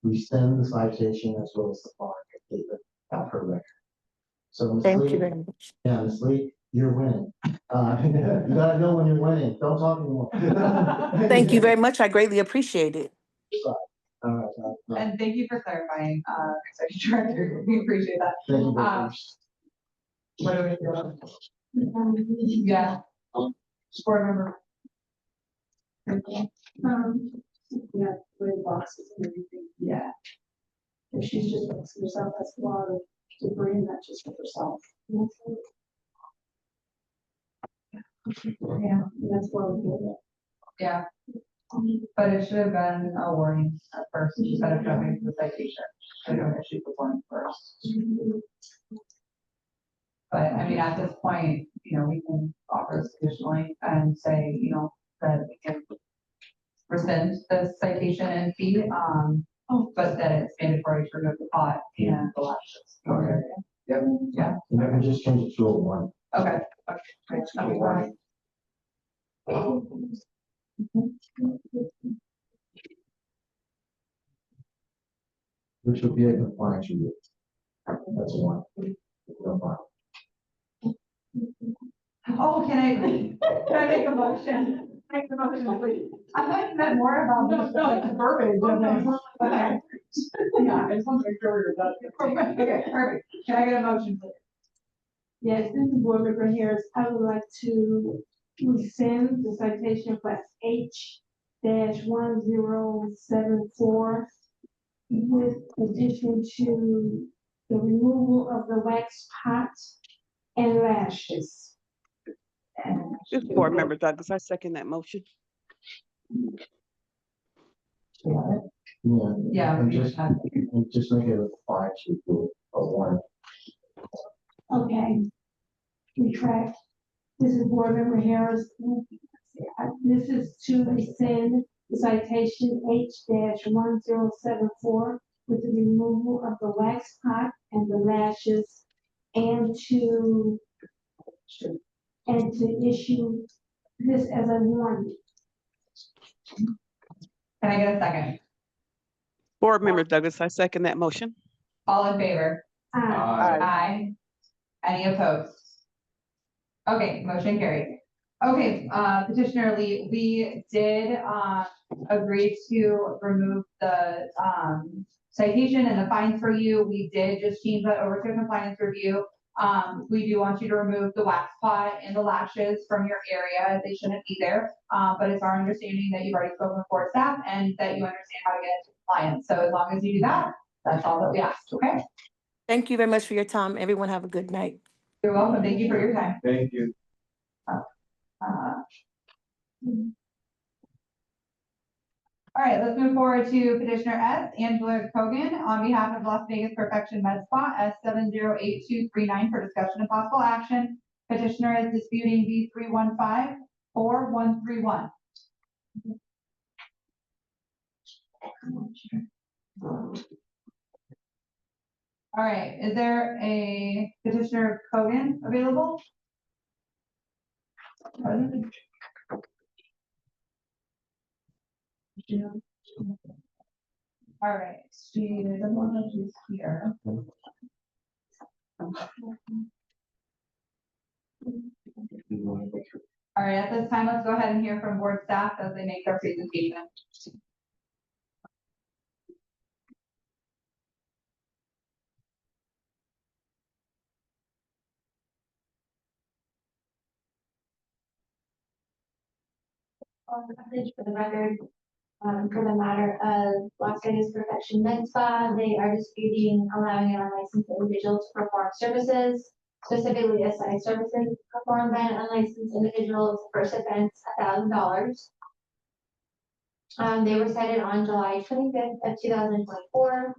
rescind the citation as well as the fine if they have her record. So Ms. Thank Lee, you very much. yeah, Ms.Lee, you're winning. You gotta know when you're winning. Don't talk anymore. Thank you very much. I greatly appreciate it. And thank you for clarifying, Secretary Director. We appreciate that. Thank you very much. What do we do? Yeah. Board member. Yeah, red boxes and everything. Yeah. If she's just fixing herself, that's a lot of debris and not just for herself. Yeah. And that's why we do it. Yeah. But it should have been a warning at first instead of jumping to the citation. I don't issue the warning first. But I mean, at this point, we can offer this additionally and say, that we can rescind the citation and fee, but that it's mandatory to remove the pot and the lashes. Okay. Yep. Yeah. And I can just change it to a one. Okay. Okay. Great. That'll be fine. Which would be a compliance review. That's one. No problem. Oh, can I make a motion? Make the motion, please. I thought you meant more about the verbiage. Okay. Yeah, I just want to make sure we're done. Okay, perfect. Can I get a motion, please? Yes, this is Board Member Harris. I would like to rescind the citation class H-1074 with addition to the removal of the wax pot and lashes. This is Board Member Douglas, I second that motion. Yeah. And just make it a five to a one. Okay. Retract. This is Board Member Harris. This is to rescind the citation H-1074 with the removal of the wax pot and the lashes and to issue this as a warning. Can I get a second? Board Member Douglas, I second that motion. All in favor? Aye. Aye. Any opposed? Okay, motion carried. Okay, Petitioner Lee, we did agree to remove the citation and the fines for you. We did just change that over to a compliance review. We do want you to remove the wax pot and the lashes from your area. They shouldn't be there. But it's our understanding that you've already spoken with board staff and that you understand how to get into compliance. So as long as you do that, that's all that we asked, okay? Thank you very much for your time. Everyone have a good night. You're welcome. Thank you for your time. Thank you. All right, let's move forward to Petitioner S. Angela Kogan on behalf of Las Vegas Perfection Med Spa S708239 for discussion and possible action. Petitioner is disputing B3154-131. All right, is there a Petitioner Kogan available? All right, she doesn't want to choose here. All right, at this time, let's go ahead and hear from board staff as they make their presentation. message for the record. For the matter of Las Vegas Perfection Med Spa, they are disputing allowing an unlicensed individual to perform services, specifically aesthetic services performed by an unlicensed individual's first offense, $1,000. They were cited on July 25th of 2024.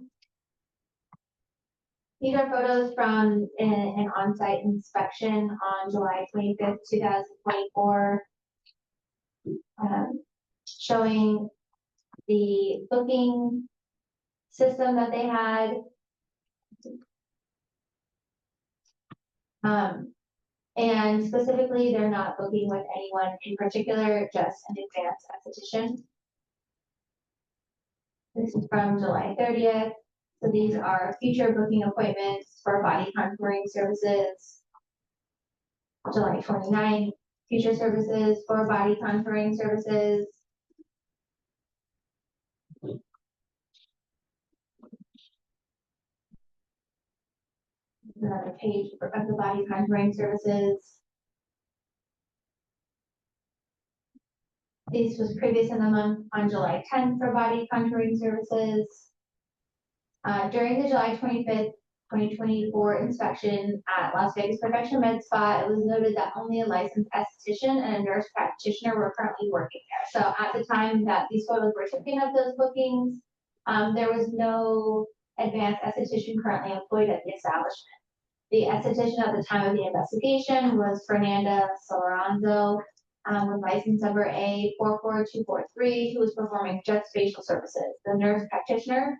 These are photos from an on-site inspection on July 25th, 2024, showing the booking system that they had. And specifically, they're not booking with anyone in particular, just an advanced esthetician. This is from July 30th. So these are future booking appointments for body contouring services. July 29th, future services for body contouring services. Another page of the body contouring services. This was previous in the month on July 10th for body contouring services. During the July 25th, 2024 inspection at Las Vegas Perfection Med Spa, it was noted that only a licensed esthetician and a nurse practitioner were currently working there. So at the time that these photos were taken of those bookings, there was no advanced esthetician currently employed at the establishment. The esthetician at the time of the investigation was Fernanda Soloranzo, with license number A44243, who was performing just facial services. The nurse practitioner,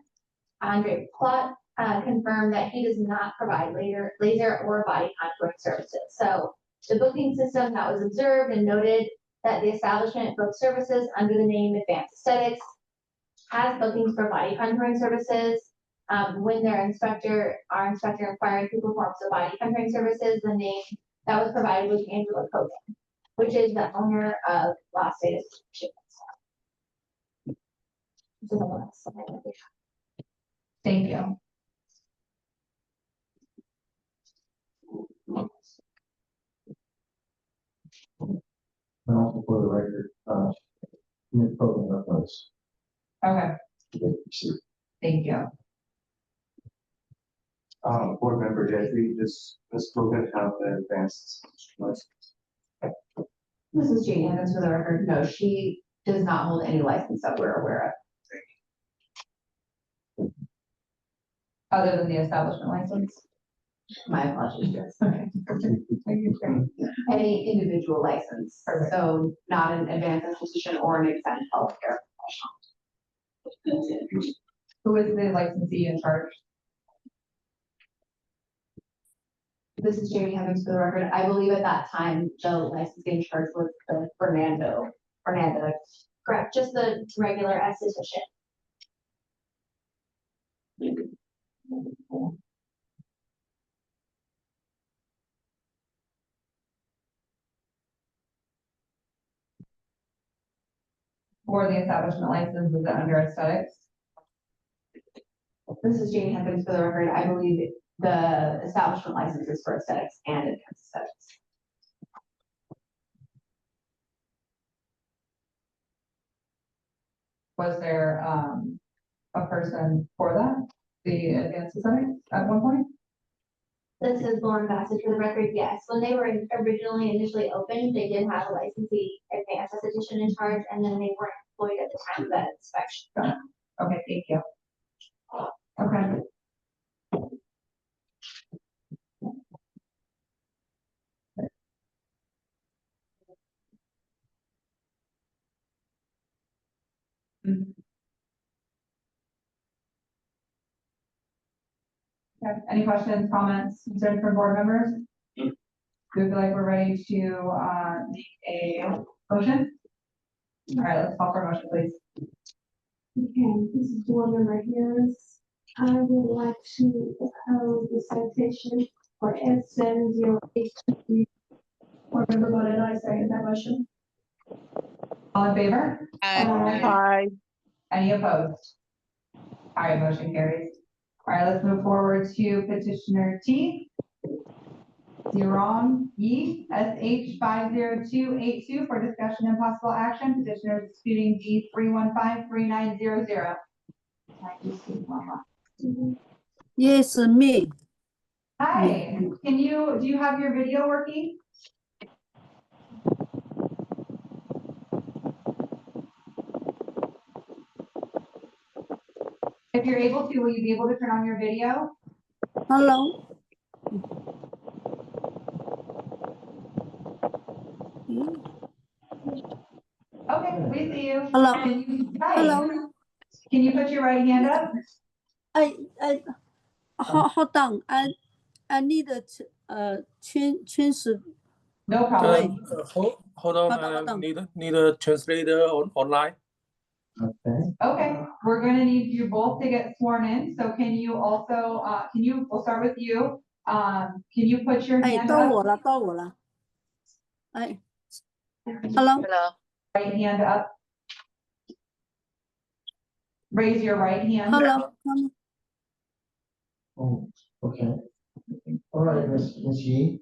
Andre Plot, confirmed that he does not provide laser or body contouring services. So the booking system that was observed and noted that the establishment booked services under the name Advanced Aesthetics has bookings for body contouring services. When our inspector inquired who performs the body contouring services, the name that was provided was Angela Kogan, which is the owner of Las Vegas Perfection. Thank you. And also for the record, Ms. Copeland left notes. Okay, thank you. Board member Deidre, does Ms. Kogan have an advanced license? This is Jane Evans for the record. No, she does not hold any license that we're aware of. Other than the establishment license? My apologies, yes. Okay. Any individual license, so not an advanced institution or an exempt healthcare professional. Who is the licensee in charge? This is Jamie Evans for the record. I believe at that time, the licensing in charge was the Fernanda, correct, just the regular esthetician. For the establishment license, is it under aesthetics? This is Jamie Evans for the record. I believe the establishment license is for aesthetics and advanced aesthetics. Was there a person for that, the advanced aesthetics at one point? This is Lauren Bassett for the record. Yes, when they were originally initially opened, they did have a licensee advanced esthetician in charge, and then they weren't employed at the time of that inspection. Okay, thank you. Okay. Okay, any questions, comments, concerns from board members? Do we feel like we're ready to make a motion? All right, let's call for a motion, please. Okay, this is board member Harris. I would like to oppose the citation for S7083. Board member Bonet, I second that motion. All in favor? Aye. Any opposed? All right, motion carries. All right, let's move forward to petitioner T. Zerong Yi, SH 50282 for discussion and possible action. Petitioner disputing D 3153900. Yes, me. Hi, do you have your video working? If you're able to, will you be able to turn on your video? Hello. Okay, we see you. Hello. Hi. Hello. Can you put your right hand up? Hold on. I need change. No problem. Hold on, need a translator online. Okay. Okay, we're gonna need you both to get sworn in, so can you also, we'll start with you. Can you put your hand up? 到我了。Hello. Right hand up. Raise your right hand. Hello. Oh, okay. All right, Miss Yi.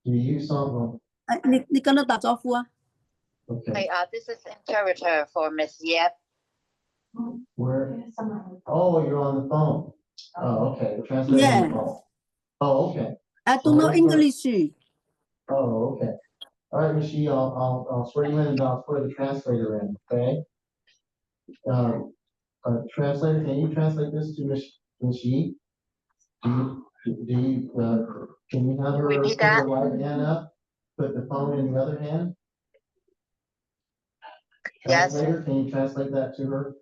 Do you sound 你跟他打招呼啊。okay? This is interpreter for Miss Yep. Where? Oh, you're on the phone. Oh, okay. The translator on the phone. Oh, okay. I don't know English. Oh, okay. All right, Miss Yi, I'll swear you in and I'll swear the translator in, okay? Translator, can you translate this to Miss Yi? Can you have her Repeat put her that? right hand up, put the phone in the other hand? Yes. Translator, can you translate that to her?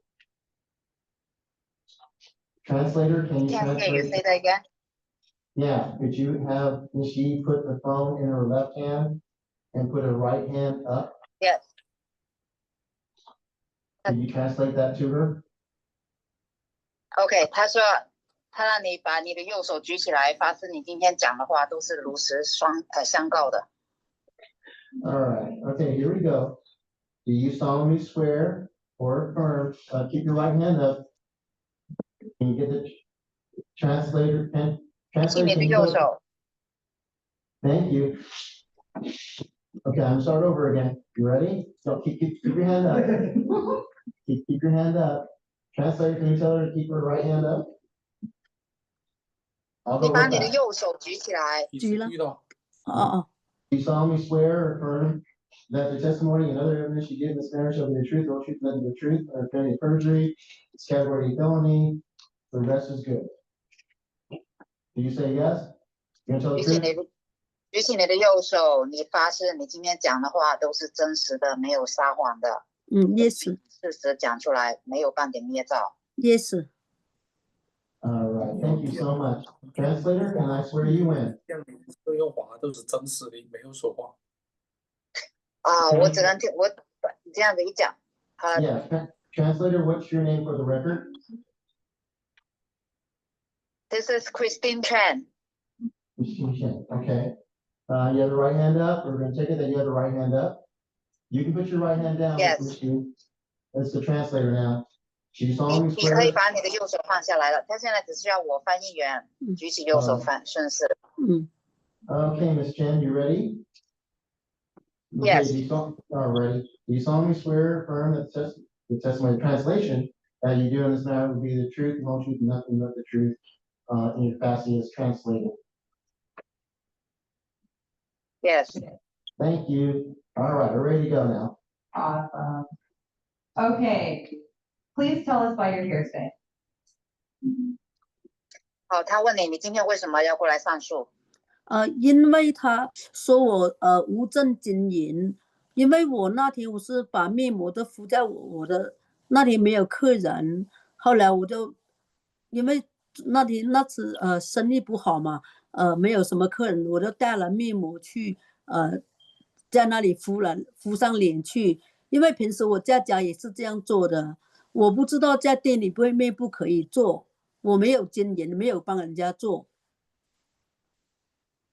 Translator, can you Can't hear you. translate? Say that again. Yeah, could you have Miss Yi put the phone in her left hand and put her right hand up? Yes. Can you translate that to her? OK， 他说他让你把你的右手举起来，发誓你今天讲的话都是如实相告的。All right, okay, here we go. Do you solemnly swear or affirm, keep your right hand up. Can you get the translator, translator, 你 can 的 you 右 go? 手。 Thank you. Okay, I'm start over again. You ready? So keep your hand up. keep your hand up. Translator, can you tell her to keep her right hand up? I'll 你 go 把 with 你的 that. 右手举起来。举了。You solemnly swear or affirm that the testimony and other evidence you give in this matter shall be the truth, the whole truth, nothing but the truth, or if any perjury, it's category felony, the rest is good. Do you say yes? You gonna tell the 举起 truth? 举起你的右手，你发誓你今天讲的话都是真实的，没有撒谎的。Yes. 事实讲出来，没有半点捏造。Yes. All right, thank you so much. Translator, can I swear you in? 所有话都是真实的，没有说谎。我只能听我这样子一讲。Yeah, translator, what's your name for the record? This is Christine Chen. Okay. You have the right hand up. We're going to take it that you have the right hand up. You can put your right hand down. Yes. That's the translator now. She 你 solemnly 你可以 swears. 把你的右手放下来了，他现在只需要我翻译员举起右手顺势。Okay, Miss Chen, you ready? Yes. Okay, ready. Do you solemnly swear or affirm that the testimony translation that you do in this matter will be the truth, the whole truth, and nothing but the truth in your capacity as translated? Yes. Thank you. All right, we're ready to go now. Awesome. Okay, please tell us why you're here today. 好，他问你，你今天为什么要过来上诉？因为他说我无证经营，因为我那天我是把面膜都敷在我的那天没有客人，后来我就因为那次生意不好嘛，没有什么客人，我就带了面膜去在那里敷上脸去，因为平时我在家也是这样做的，我不知道在店里面不可以做，我没有经营，没有帮人家做。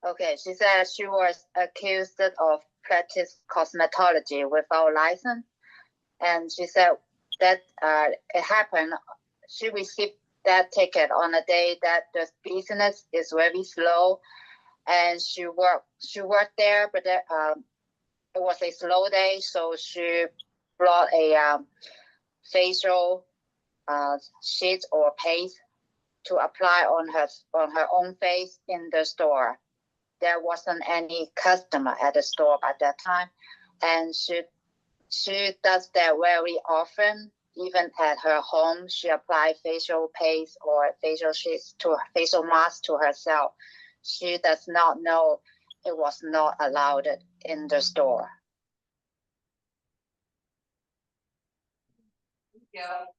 Okay, she said she was accused of practice cosmetology without license, and she said that it happened. She received that ticket on a day that the business is very slow, and she worked there, but it was a slow day, so she brought a facial sheet or paste to apply on her own face in the store. There wasn't any customer at the store at that time, and she does that very often. Even at her home, she applied facial paste or facial sheets to facial mask to herself. She does not know it was not allowed in the store.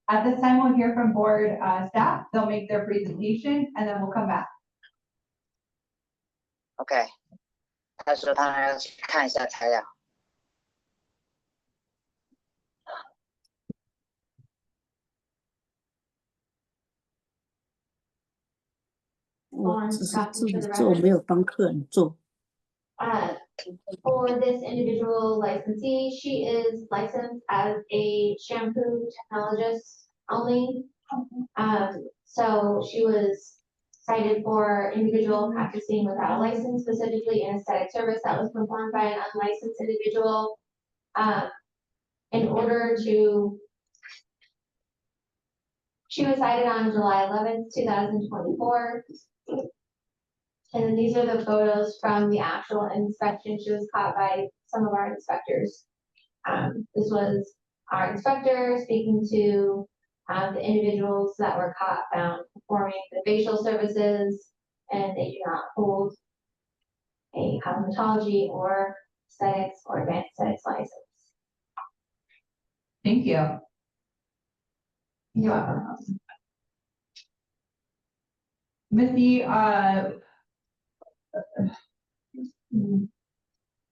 At this time, we'll hear from board staff. They'll make their presentation and then we'll come back. OK， 他说他要去看一下材料。我只是自己做，没有帮客人做。For this individual licensee, she is licensed as a shampoo technologist only. So she was cited for individual practicing without a license, specifically an aesthetic service that was performed by an unlicensed individual. In order to, she was cited on July 11th, 2024. And then these are the photos from the actual inspection. She was caught by some of our inspectors. This was our inspector speaking to the individuals that were caught found performing the facial services, and they do not hold a cosmetology or aesthetics or advanced aesthetics license. Thank you. You're welcome. Missy,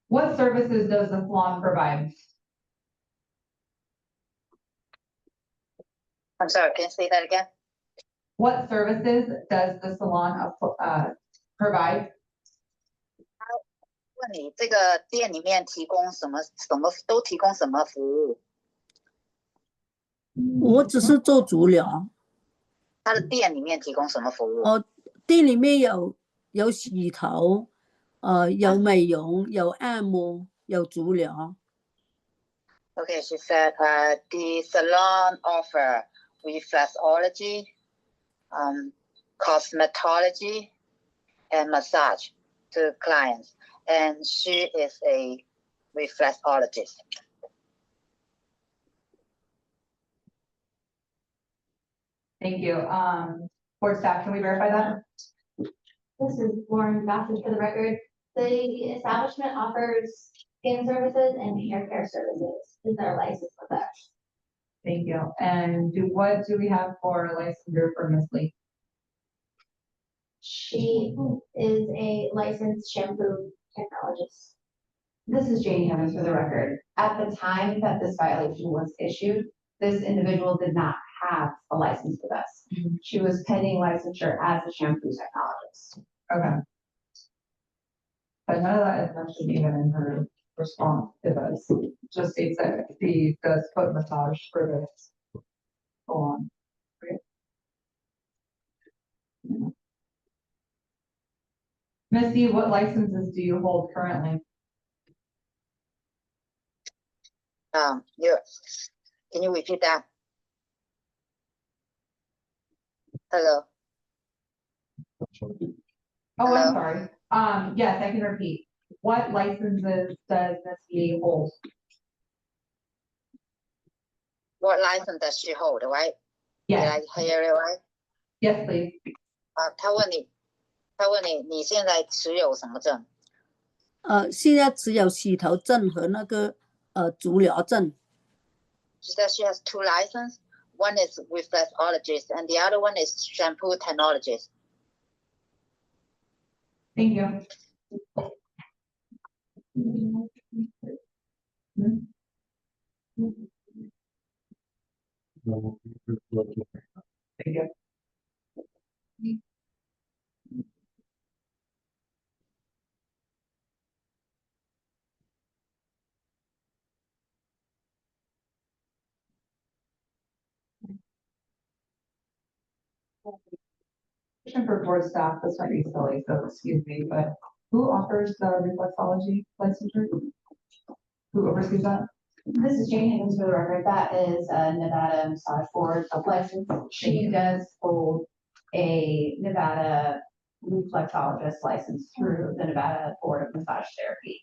what services does the salon provide? I'm sorry, can you say that again? What services does the salon provide? 问你这个店里面提供什么都提供什么服务？我只是做足疗。他的店里面提供什么服务？店里面有洗头，有美容，有按摩，有足疗。Okay, she said the salon offer reflexology, cosmetology, and massage to clients, and she is a reflexologist. Thank you. Board staff, can we verify that? This is Lauren Bassett for the record. The establishment offers skin services and hair care services. Is there a license with that? Thank you. And what do we have for licensure for Miss Lee? She is a licensed shampoo technologist. This is Janie Evans for the record. At the time that this violation was issued, this individual did not have a license with us. She was pending licensure as a shampoo technologist. Okay. But none of that is mentioned even in her response to this. It just states that she does foot massage for this salon. Right? Yeah. Missy, what licenses do you hold currently? Can you repeat that? Hello. Oh, I'm sorry. Yes, I can repeat. What licenses does Miss Lee hold? What license does she hold, right? Yes. Did I hear it right? Yes, please. 他问你，你现在持有什么证？现在只有洗头证和那个足疗证。She says she has 2 licenses. One is reflexologist, and the other one is shampoo technologist. Thank you. Thank you. For board staff, this might be silly, so excuse me, but Who offers the reflexology licensure? Who oversees that? This is Jane Higgins for the record. That is a Nevada massage board license. She does hold a Nevada reflexologist license through the Nevada Board of Massage Therapy.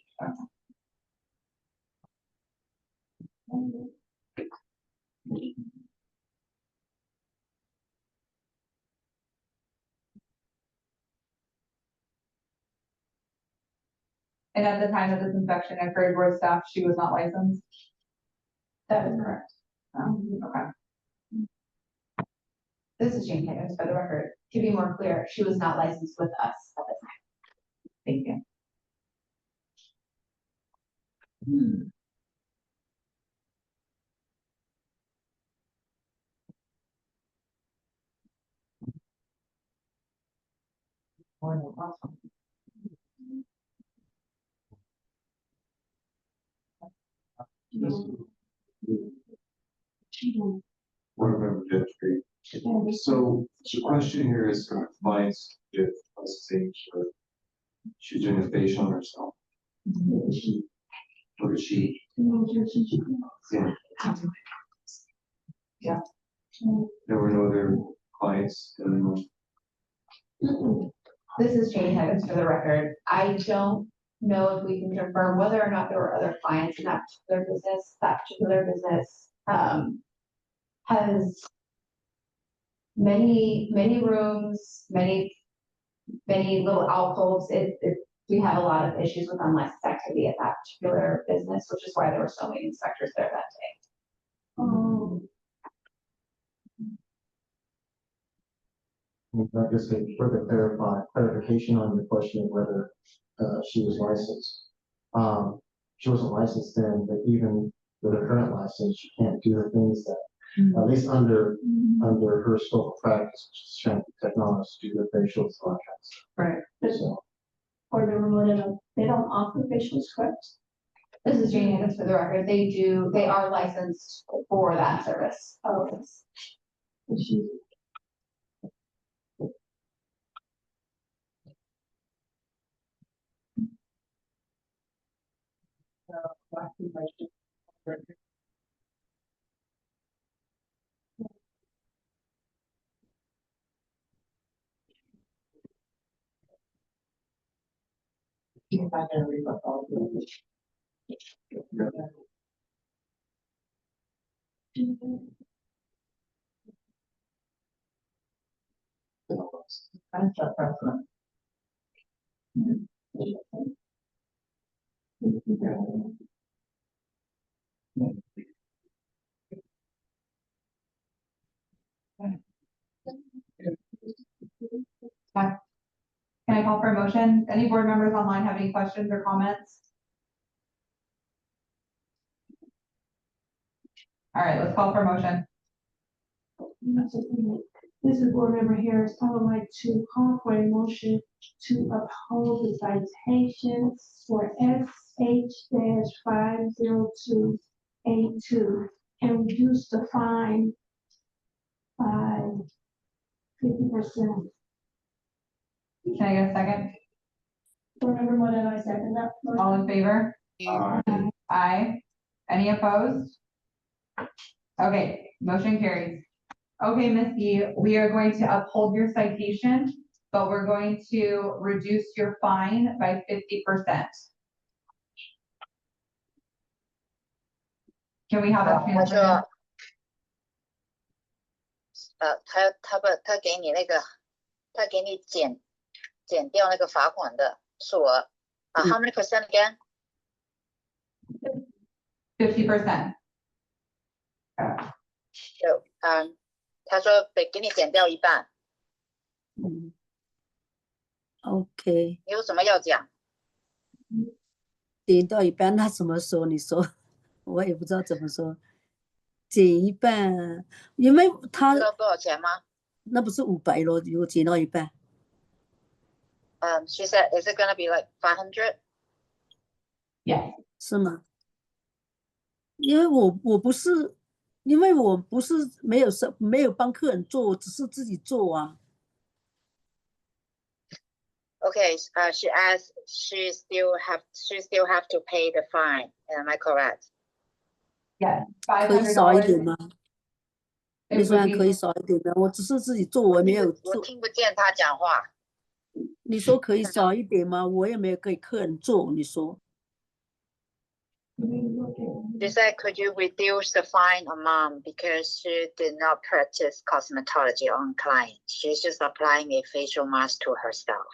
And at the time of this inspection occurred, board staff, she was not licensed? That is correct. Okay. This is Jane Higgins for the record. To be more clear, she was not licensed with us at the time. Thank you. Board Member Gentry. So the question here is compliance with licensing for, she's doing a facial on herself. Or is she? Yeah. There were no other clients in This is Jane Higgins for the record. I don't know if we can confirm whether or not there were other clients in that particular business. That particular business has many rooms, many little alcoves. We have a lot of issues with unlicensed activity at that particular business, which is why there were so many inspectors there that day. I guess a further clarification on your question of whether she was licensed. She wasn't licensed then, but even with her current license, she can't do the things that, at least under her scope of practice, which is strength technology, do the facials, all that kind of stuff. Right. So, Or the remote, they don't offer facial scripts. This is Jane Higgins for the record. They are licensed for that service. Oh, yes. Can I call for a motion? Any board members online have any questions or comments? All right, let's call for a motion. This is Board Member Harris. I would like to call for a motion to uphold the citations for SH-50282 and reduce the fine by 50%. Can I get a second? Board Member Moreno, I second that. motion. All in favor? Aye. Aye. Any opposed? Okay, motion carries. Okay, Ms. Yee, we are going to uphold your citation, but we're going to reduce your fine by 50%. Can we have that 他 transfer? 说，他给你那个，他给你减掉那个罚款的数额啊，how many percent again？ 50%. 就他说给你减掉一半， OK，你有什么要讲？减到一半，那怎么说？你说，我也不知道怎么说。减一半，因为他知道多少钱吗？那不是500咯，如果减到一半。She said, is it gonna be like 500? Yes. 是吗？因为我不是没有帮客人做，我只是自己做啊。Okay, she asked, she still have to pay the fine. Am I correct? Yes, 可以少一点$500. 吗？ It 预 would 算 be 可以少一点吗？我只是自己做，我没有我做。听不见他讲话。你说可以少一点吗？我也没有给客人做，你说。 She said, could you reduce the fine amount because she did not practice cosmetology on client. She's just applying a facial mask to herself.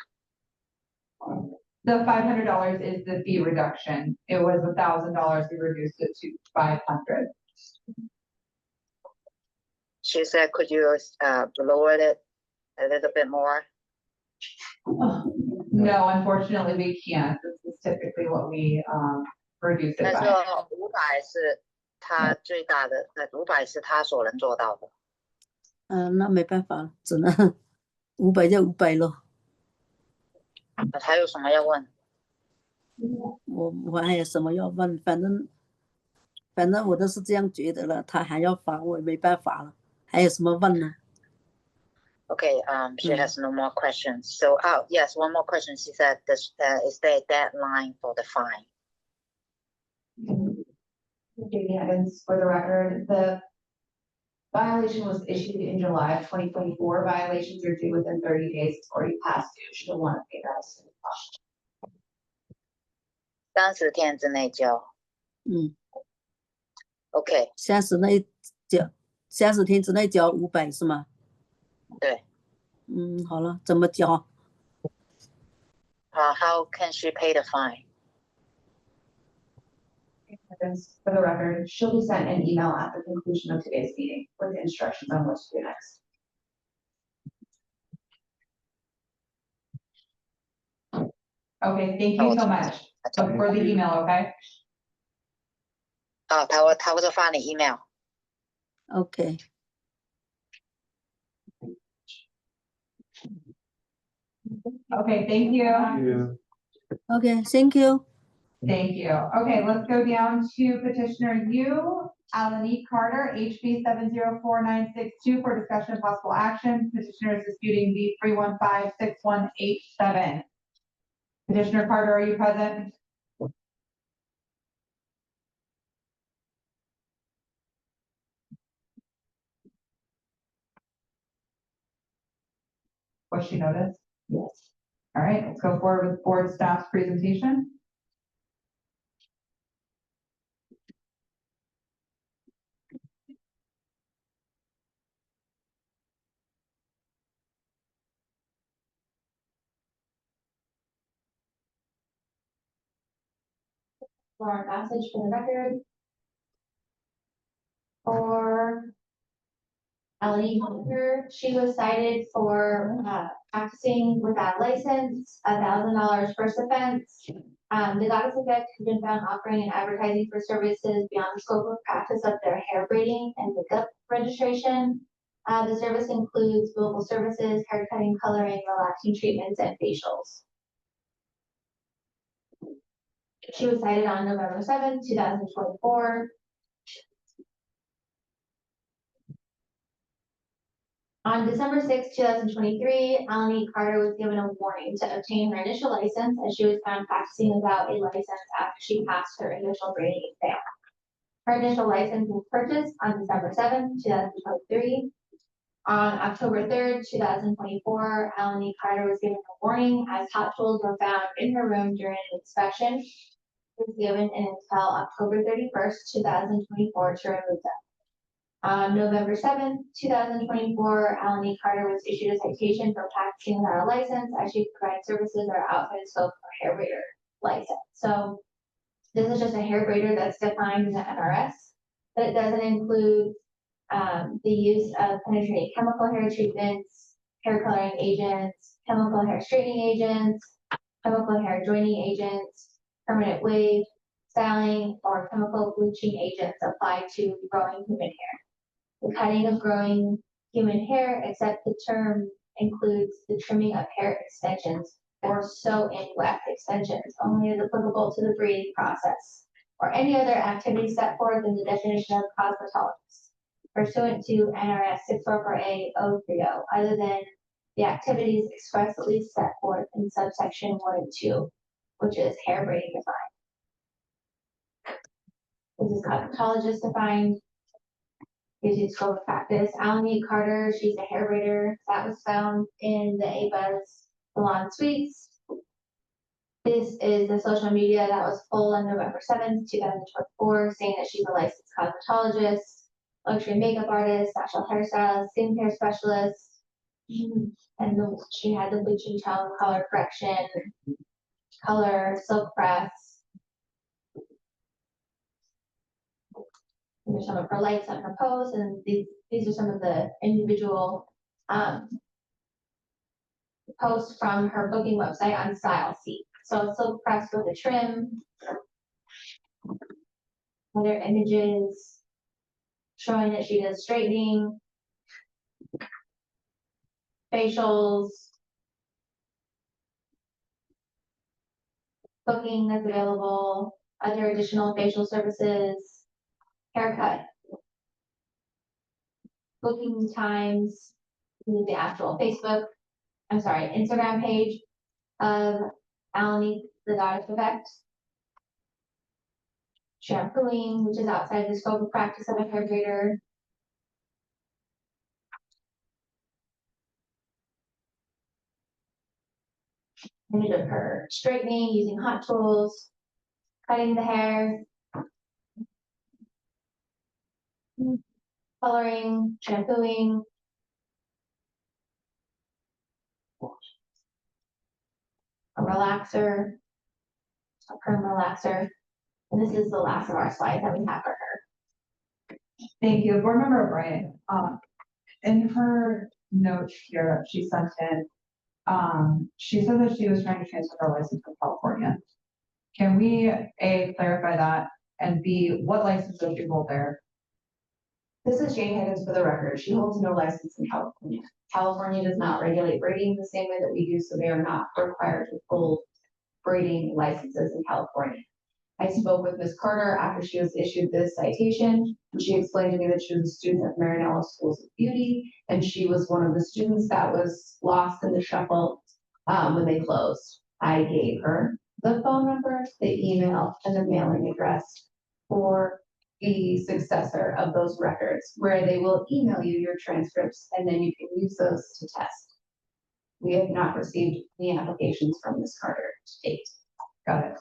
The $500 is the fee reduction. It was $1,000. We reduced it to 500. She said, could you lower it a little bit more? No, unfortunately, we can't. This is typically what we reduce it 但是 by. 500是他最大的，500是他所能做到的。那没办法了，只能500就500咯。还有什么要问？我还有什么要问？反正我都是这样觉得了，他还要罚我也没办法了。还有什么问呢？ Okay, she has no more questions. So, yes, one more question. She said, is there a deadline for the fine? Jamie Evans, for the record, the violation was issued in July of 2024. Violations are due within 30 days. It's already past due. She'll want to pay that as soon as possible. 30天之内交。OK. 30天之内交500是吗？对。好了，怎么交？How can she pay the fine? For the record, she'll be sent an email at the conclusion of today's meeting with instructions on what to do next. Okay, thank you so much. Look for the email, okay? 他会发你 email. OK. Okay, thank you. OK, thank you. Thank you. Okay, let's go down to petitioner U, Alanique Carter, HB 704-962 for discussion of possible action. Petitioner is disputing the 3156187. Petitioner Carter, are you present? Was she noticed? Yes. All right, let's go forward with board staff's presentation. Warrant passage for the record. For Ellie Hunter, she was cited for practicing without license, $1,000 first offense. The goddess effect has been found offering and advertising for services beyond the scope of practice of their hair braiding and makeup registration. The service includes billable services, hair cutting, coloring, relaxing treatments, and facials. She was cited on November 7, 2024. On December 6, 2023, Alanique Carter was given a warning to obtain her initial license as she was found practicing without a license after she passed her initial braiding exam. Her initial license was purchased on December 7, 2023. On October 3, 2024, Alanique Carter was given a warning as hot tools were found in her room during an inspection. It was given until October 31st, 2024 to remove them. On November 7th, 2024, Alanique Carter was issued a citation for practicing without a license as she provides services that are outside the scope of her hair braider license. So this is just a hair braider that's defined in the NRS, but it doesn't include the use of penetrating chemical hair treatments, hair coloring agents, chemical hair straightening agents, chemical hair joining agents, permanent wave, styling, or chemical bleaching agents applied to growing human hair. The cutting of growing human hair, except the term includes the trimming of hair extensions or sew-in weft extensions, only is applicable to the braiding process or any other activity set forth in the definition of cosmetologist pursuant to NRS 644A 030, other than the activities expressly set forth in subsection 1 and 2, which is hair braiding defined. This is cosmetologist defined. Gives you scope of practice. Alameda Carter, she's a hair braider that was found in the A-Buzz Salon Suites. This is the social media that was pulled on November 7th, 2024, saying that she's a licensed cosmetologist, luxury makeup artist, natural hairstylist, skincare specialist. And she had the bleaching tone, color correction, color, silk press. And there's some of her likes on her posts, and these are some of the individual posts from her booking website on Style Seek. So silk press with a trim. Other images showing that she does straightening, facials, booking that's available, other additional facial services, haircut, booking times, the actual Instagram page of Alameda, the Goddess Effect. Shampooing, which is outside the scope of practice of a hair braider. Image of her straightening using hot tools, cutting the hair, coloring, shampooing. A relaxer, a perm relaxer. And this is the last of our slides that we have for her. Thank you. Board Member O'Brien, in her note here that she sent in, she said that she was trying to transfer her license from California. Can we, A, clarify that, and B, what license does she hold there? This is Jane Higgins for the record. She holds no license in California. California does not regulate braiding the same way that we do, so they are not required to hold braiding licenses in California. I spoke with Ms. Carter after she was issued this citation, and she explained to me that she was a student at Marinello Schools of Beauty, and she was one of the students that was lost in the shuffle when they closed. I gave her the phone number, the email, and the mailing address for the successor of those records, where they will email you your transcripts, and then you can use those to test. We have not received any applications from Ms. Carter to date. Got it.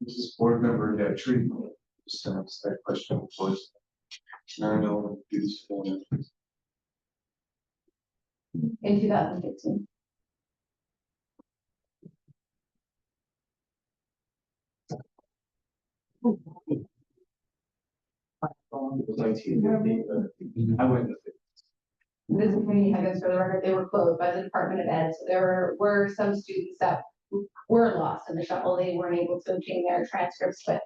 This is board member Tree. Just ask that question first. Marinello, do this for me. In 2015. It was 1950, I went with it. This is Jane Higgins for the record. They were closed by the Department of Ed. So there were some students that were lost in the shuffle. They weren't able to obtain their transcripts, but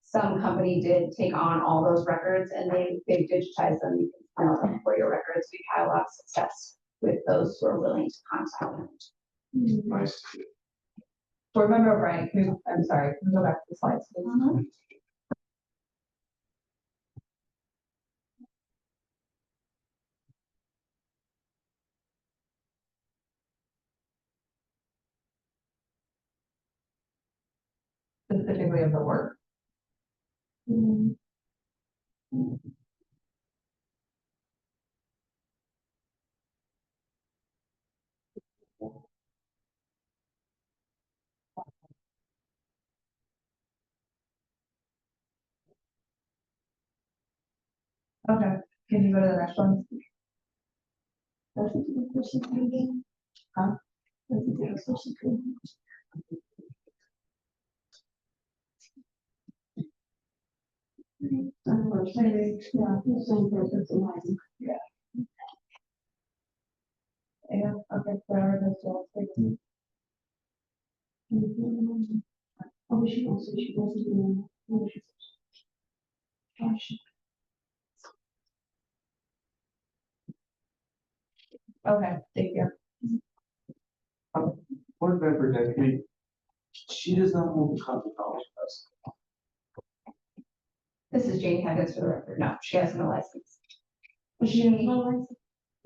some company did take on all those records and they digitized them. You can file them for your records. We've had a lot of success with those who are willing to contact them. Nice. Board Member O'Brien, I'm sorry, can we go back to the slides, please? Specifically of the work. Okay, can you go to the next one? Huh? Yeah. Yeah, okay, whatever this is. Okay, thank you. Board member Tree, she does not hold the cosmetology license. This is Jane Higgins for the record. No, she has no license. She has no license.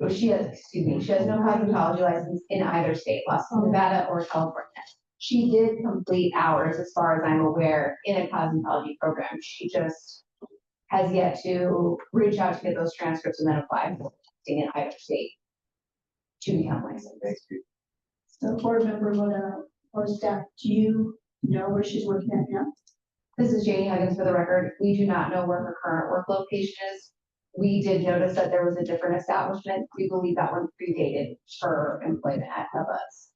she has no cosmetology license in either state, Nevada or California. She did complete hours, as far as I'm aware, in a cosmetology program. She just has yet to reach out to get those transcripts and then apply for in either state to become licensed. So board member Luna or staff, do you know where she's working at now? This is Janie Huggins for the record. We do not know where her current work location is. We did notice that there was a different establishment. We believe that one predated her employment at us.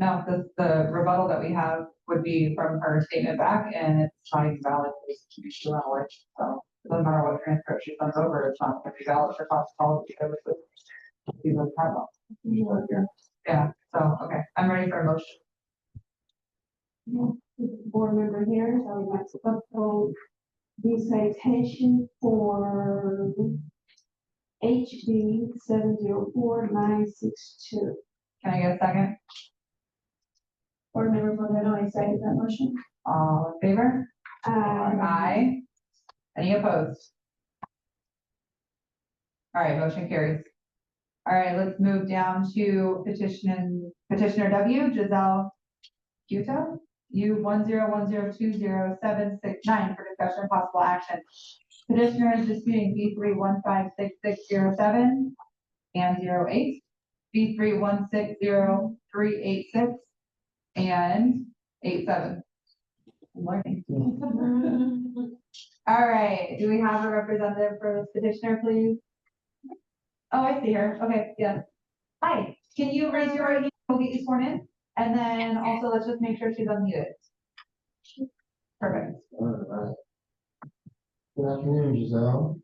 No, the rebuttal that we have would be from her statement back, and it's not valid for distribution knowledge. So it doesn't matter what transcript she sends over, it's not going to be valid for cosmetology services. These are the problem. Yeah, so, okay, I'm ready for a motion. Board member Harris, I would like to uphold the citation for HB 704962. Can I get a second? Board member Bonetto, I second that motion. All in favor? Aye. Any opposed? All right, motion carries. All right, let's move down to petitioner W, Giselle Guto, U1010207769 for discussion of possible action. Petitioner is disputing B31566607 and 08, B316036 and 87. Good morning. All right, do we have a representative for this petitioner, please? Oh, I see her. Okay, yeah. Hi, can you raise your right hand? We'll get you sworn in. And then also, let's just make sure she's unmuted. Perfect. All right. Good afternoon, Giselle.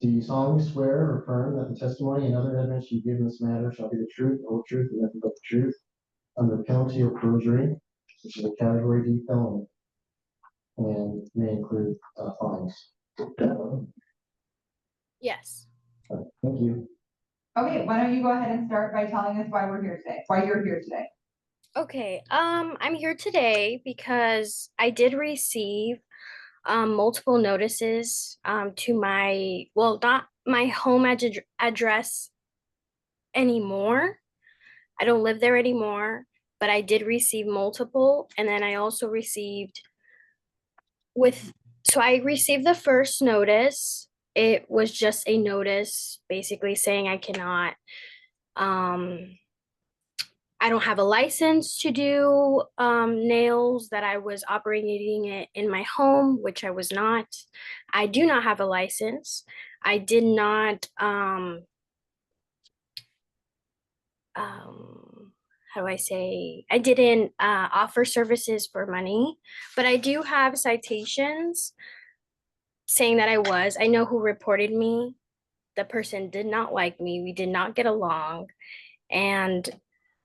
Do you solemnly swear or affirm that the testimony and other evidence you give in this matter shall be the truth, the whole truth, and nothing but the truth, under penalty of perjury, which is a category D felony, and may include fines? Yes. Thank you. Okay, why don't you go ahead and start by telling us why we're here today, why you're here today. Okay, I'm here today because I did receive multiple notices to my, well, not my home address anymore. I don't live there anymore, but I did receive multiple, and then I also received so I received the first notice. It was just a notice basically saying I cannot, I don't have a license to do nails, that I was operating it in my home, which I was not. I do not have a license. I did not, how do I say, I didn't offer services for money, but I do have citations saying that I know who reported me. The person did not like me. We did not get along. And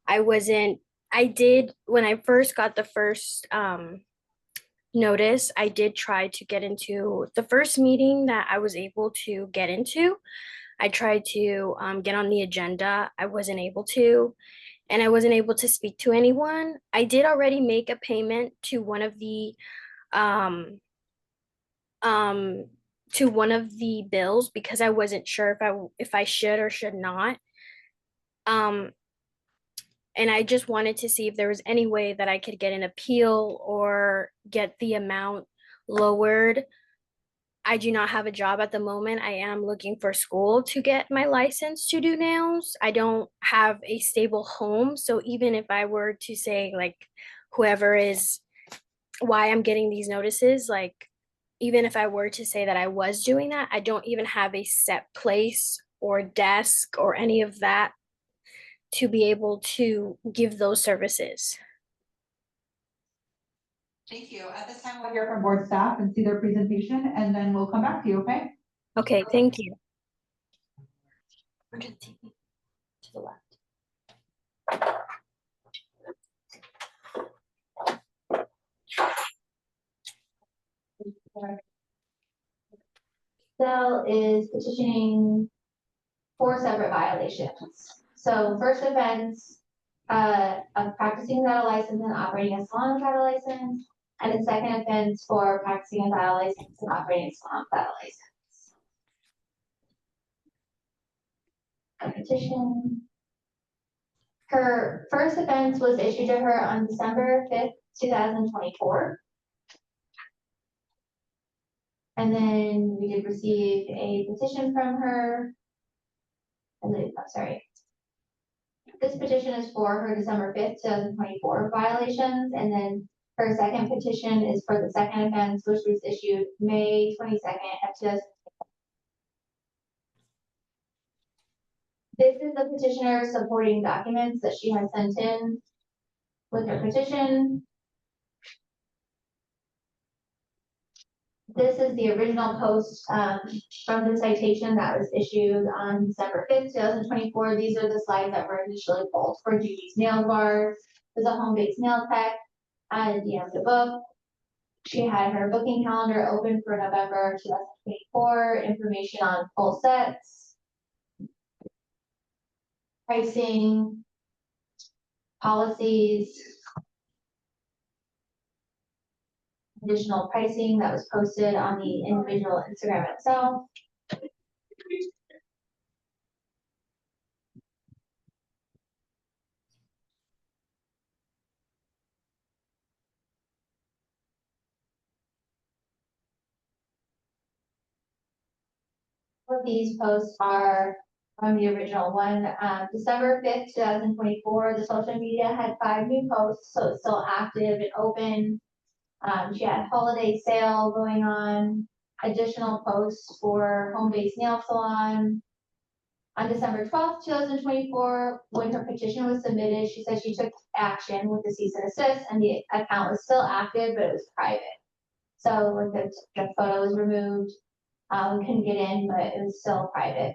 when I first got the first notice, I did try to get into the first meeting that I was able to get into. I tried to get on the agenda. I wasn't able to, and I wasn't able to speak to anyone. I did already make a payment to one of the bills because I wasn't sure if I should or should not. And I just wanted to see if there was any way that I could get an appeal or get the amount lowered. I do not have a job at the moment. I am looking for school to get my license to do nails. I don't have a stable home. So even if I were to say, like, whoever is why I'm getting these notices, like, even if I were to say that I was doing that, I don't even have a set place or desk or any of that to be able to give those services. Thank you. At this time, we'll hear from board staff and see their presentation, and then we'll come back to you, okay? Okay, thank you. To the left. file is petitioning 4 separate violations. So first offense, of practicing without a license and operating a salon without a license, and the second offense for practicing without a license and operating a salon without a license. A petition. Her first offense was issued to her on December 5th, 2024. And then we did receive a petition from her. This petition is for her December 5th, 2024 violations, and then her second petition is for the second offense, which was issued May 22nd of 2024. This is the petitioner supporting documents that she has sent in with her petition. This is the original post from the citation that was issued on December 5th, 2024. These are the slides that were initially pulled for Judy's nail bar. There's a home-based nail tech and DM'd a book. She had her booking calendar open for November 2024, information on full sets, pricing, policies, additional pricing that was posted on the individual Instagram itself. These posts are from the original one. December 5th, 2024, the social media had 5 new posts, so it's still active and open. She had holiday sale going on, additional posts for home-based nail salon. On December 12th, 2024, when her petition was submitted, she said she took action with the cease and desist, and the account was still active, but it was private. So when the photo was removed, we couldn't get in, but it was still private.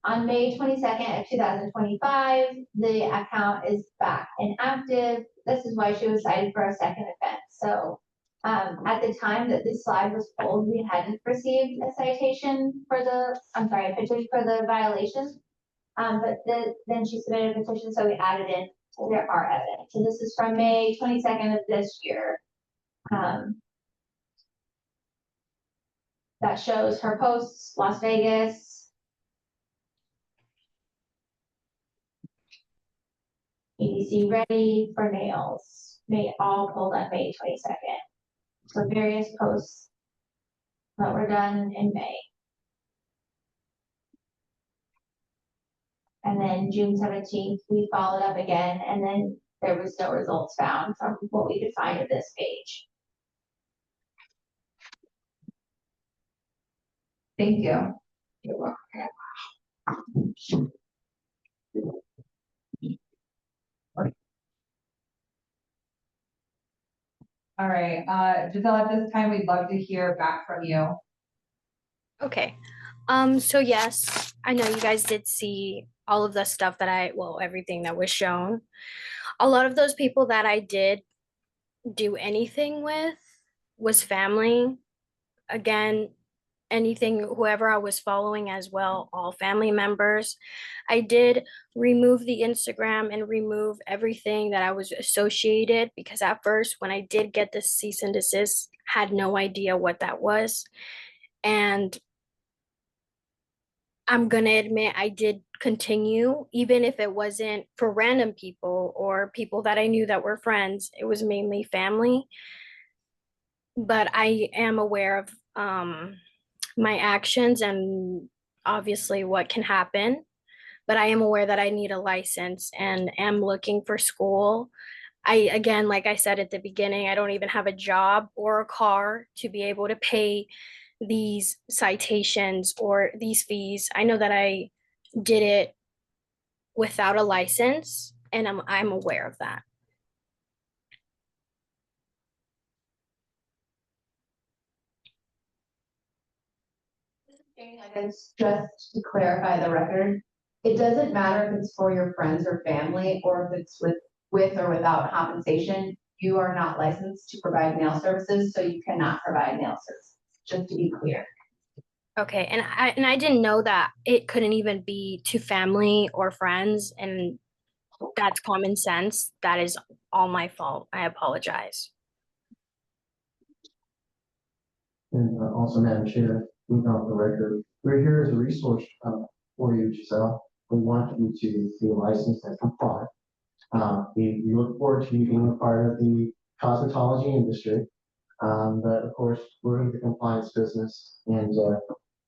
On May 22nd of 2025, the account is back and active. This is why she was cited for a second offense. So at the time that this slide was pulled, we hadn't received a citation for the, a petition for the violation. But then she submitted a petition, so we added in our evidence. So this is from May 22nd of this year. That shows her posts, Las Vegas, EDC ready for nails, all pulled on May 22nd. So various posts that were done in May. And then June 17th, we followed up again, and then there was no results found from what we could find at this page. Thank you. You're welcome. All right, Giselle, at this time, we'd love to hear back from you. Okay. So yes, I know you guys did see all of the stuff that everything that was shown. A lot of those people that I did do anything with was family. Again, whoever I was following as well, all family members. I did remove the Instagram and remove everything that I was associated, because at first when I did get the cease and desist, had no idea what that was. And I'm gonna admit I did continue, even if it wasn't for random people or people that I knew that were friends. It was mainly family. But I am aware of my actions and obviously what can happen. But I am aware that I need a license and am looking for school. Again, like I said at the beginning, I don't even have a job or a car to be able to pay these citations or these fees. I know that I did it without a license, and I'm aware of that. Just to clarify the record, it doesn't matter if it's for your friends or family, or if it's with or without compensation. You are not licensed to provide nail services, so you cannot provide nail services, just to be clear. Okay, and I didn't know that it couldn't even be to family or friends, and that's common sense. That is all my fault. I apologize. And also, Madam Chair, moving off the record, we're here as a resource for you, Giselle. We want you to be licensed and comply. We look forward to you being a part of the cosmetology industry. But of course, we're in the compliance business, and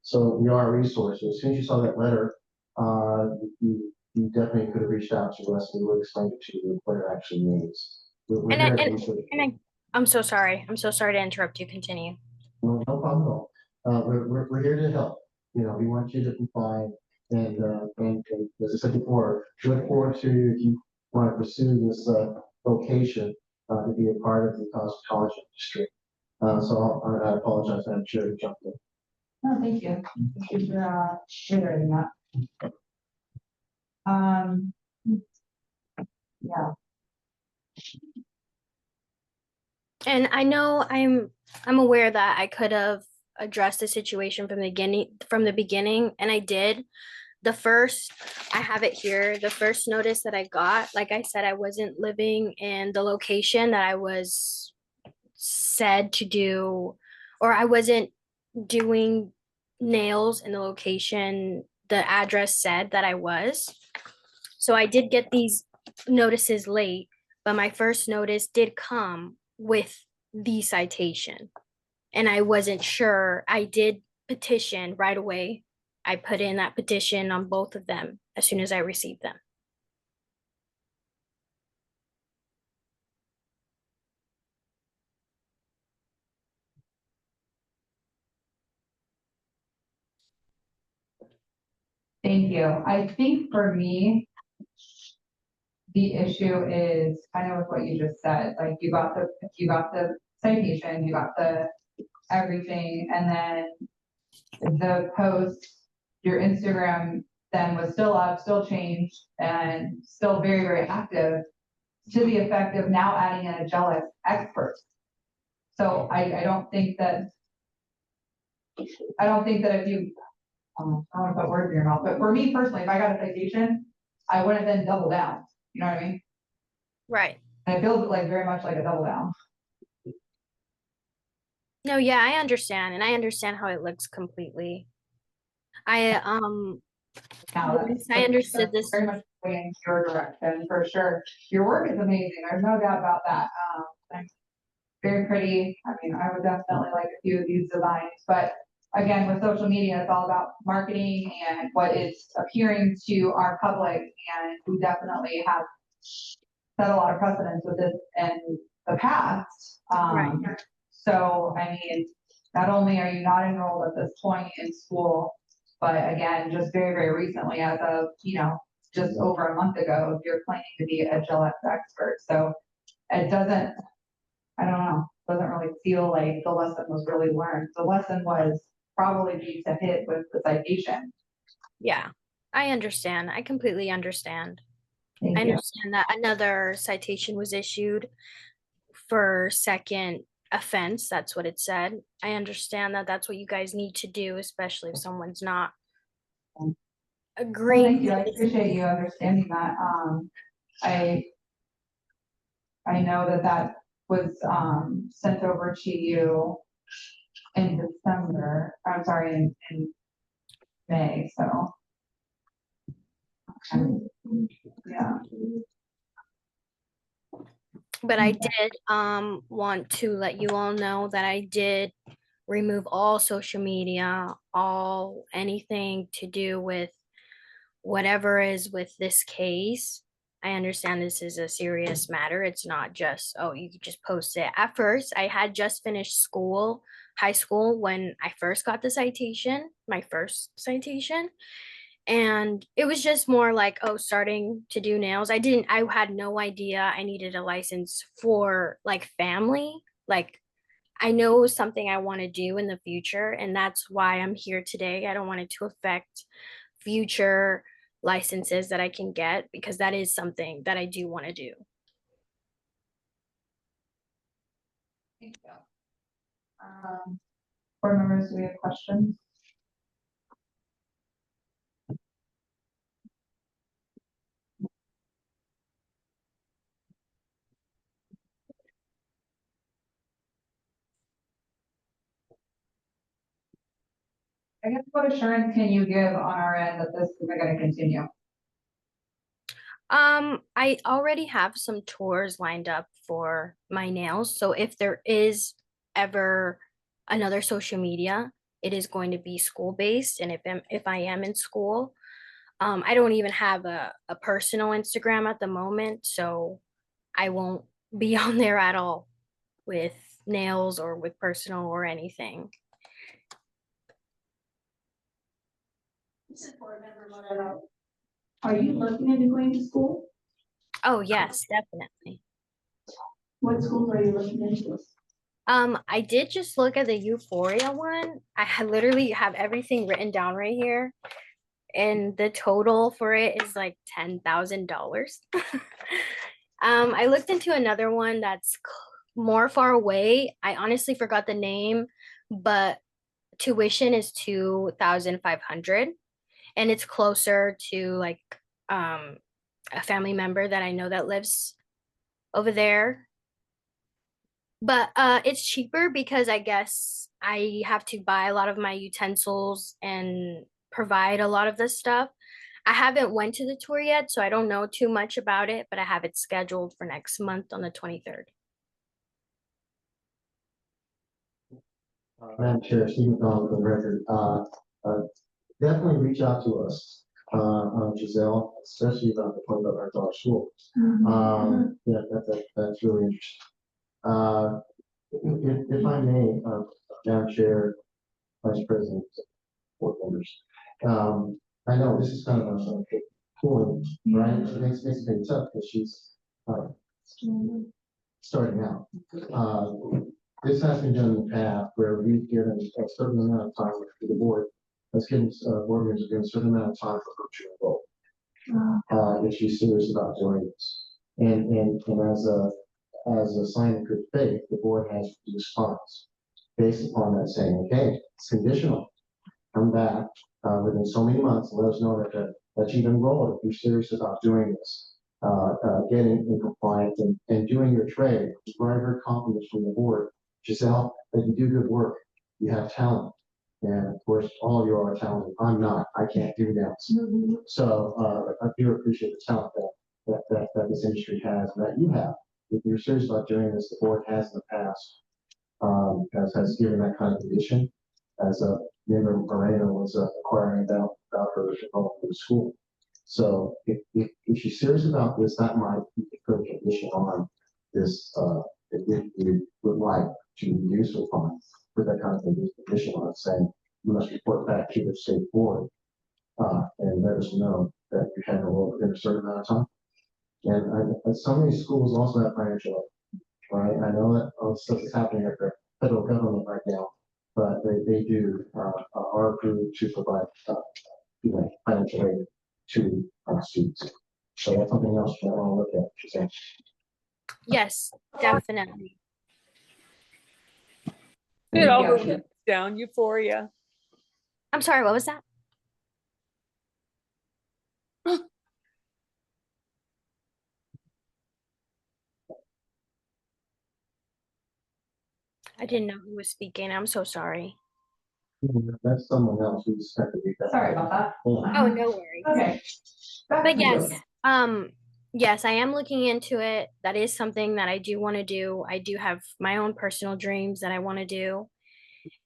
so we are a resource. As soon as you saw that letter, you definitely could have reached out to us, and we would explain it to you what it actually means. We're And here as a resource. I'm so sorry. I'm so sorry to interrupt you. Continue. No problem at all. We're here to help. You know, we want you to comply, and as I said before, look forward to if you want to pursue this vocation to be a part of the cosmetology industry. So I apologize, I'm sure to jump in. No, thank you. Thank you for sharing that. Yeah. And I know I'm aware that I could have addressed the situation from the beginning, and I did. I have it here, the first notice that I got, like I said, I wasn't living in the location that I was said to do, or I wasn't doing nails in the location the address said that I was. So I did get these notices late, but my first notice did come with the citation. And I wasn't sure. I did petition right away. I put in that petition on both of them as soon as I received them. Thank you. I think for me, the issue is kind of with what you just said. Like you got the citation, you got the everything, and then the post, your Instagram then was still up, still changed, and still very, very active, to the effect of now adding in a jealous expert. So I don't think that if you, I don't want to put words in your mouth, but for me personally, if I got a citation, I wouldn't then double down. You know what I mean? Right. And it feels like very much like a double down. No, yeah, I understand. And I understand how it looks completely. Once I understood this. Very much going in your direction for sure. Your work is amazing. There's no doubt about that. Very pretty. I mean, I would definitely like a few of these designs, but again, with social media, it's all about marketing and what is appearing to our public. And we definitely have set a lot of precedents with this in the past. Right. So, I mean, not only are you not enrolled at this point in school, but again, just very, very recently, as of, just over a month ago, you're planning to be a GLX expert. So it doesn't, I don't know, doesn't really feel like the lesson was really learned. The lesson was probably to hit with the citation. Yeah, I understand. I completely understand. Thank I you. understand that another citation was issued for second offense. That's what it said. I understand that that's what you guys need to do, especially if someone's not Well, agreeing. thank you. I appreciate you understanding that. I know that was sent over to you in December. I'm sorry, in May. So yeah. But I did want to let you all know that I did remove all social media, anything to do with whatever is with this case. I understand this is a serious matter. It's not just, oh, you could just post it. At first, I had just finished high school, when I first got the citation, my first citation. And it was just more like, oh, starting to do nails. I had no idea I needed a license for like family. Like, I know it was something I want to do in the future, and that's why I'm here today. I don't want it to affect future licenses that I can get, because that is something that I do want to do. Thank you. Board members, do we have questions? I guess what assurance can you give on our end that this isn't gonna continue? I already have some tours lined up for my nails. So if there is ever another social media, it is going to be school-based. And if I am in school, I don't even have a personal Instagram at the moment, so I won't be on there at all with nails or with personal or anything. Are you looking into going to school? Oh, yes, definitely. What schools are you looking into? I did just look at the Euphoria one. Literally have everything written down right here. And the total for it is like $10,000. I looked into another one that's more far away. I honestly forgot the name, but tuition is 2,500, and it's closer to like a family member that I know that lives over there. But it's cheaper because I guess I have to buy a lot of my utensils and provide a lot of this stuff. I haven't went to the tour yet, so I don't know too much about it, but I have it scheduled for next month on the 23rd. Madam Chair, Steve McDonald for the record. Definitely reach out to us, Giselle, especially about the $25,000 school. Yeah, that's really interesting. If I may, Madam Chair, Vice President, board members, I know this is kind of a pulling, right? It makes it very tough because she's starting out. This has been done in the past where we've given a certain amount of time to the board. Let's give board members given a certain amount of time for her to enroll. If she's serious about doing this. And as a sign of good faith, the board has to response based upon that saying, okay, it's conditional. Come back within so many months and let us know that you've enrolled if you're serious about doing this, getting in compliance and doing your trade. It's very, very confident from the board. Giselle, that you do good work. You have talent. And of course, all of you are talented. I'm not. I can't do that. So I do appreciate the talent that this industry has and that you have. If you're serious about doing this, the board has in the past has given that kind of condition as a member Moreno was inquiring about her involvement in the school. So if she's serious about this, that might put a condition on this. If you would like to reduce the fine, put that kind of condition on it, saying you must report back to the state board and let us know that you have enrolled within a certain amount of time. And some of these schools also have financial aid, right? I know that stuff is happening at the federal government right now, but they do are approved to provide financial aid to students. So that's something else that I want to look at. Yes, definitely. It all goes down, Euphoria. I'm sorry, what was that? I didn't know who was speaking. I'm so sorry. That's someone else who just had to read that. Sorry about that. Oh, no worries. Okay. But yes, yes, I am looking into it. That is something that I do want to do. I do have my own personal dreams that I want to do.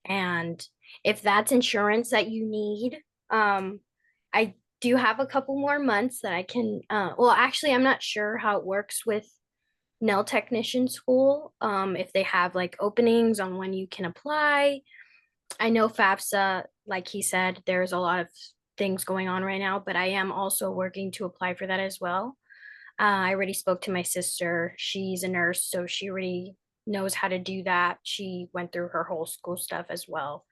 And if that's insurance that you need, I do have a couple more months that I can, well, actually, I'm not sure how it works with nail technician school. If they have like openings on when you can apply. I know FAFSA, like he said, there's a lot of things going on right now, but I am also working to apply for that as well. I already spoke to my sister. She's a nurse, so she already knows how to do that. She went through her whole school stuff as well.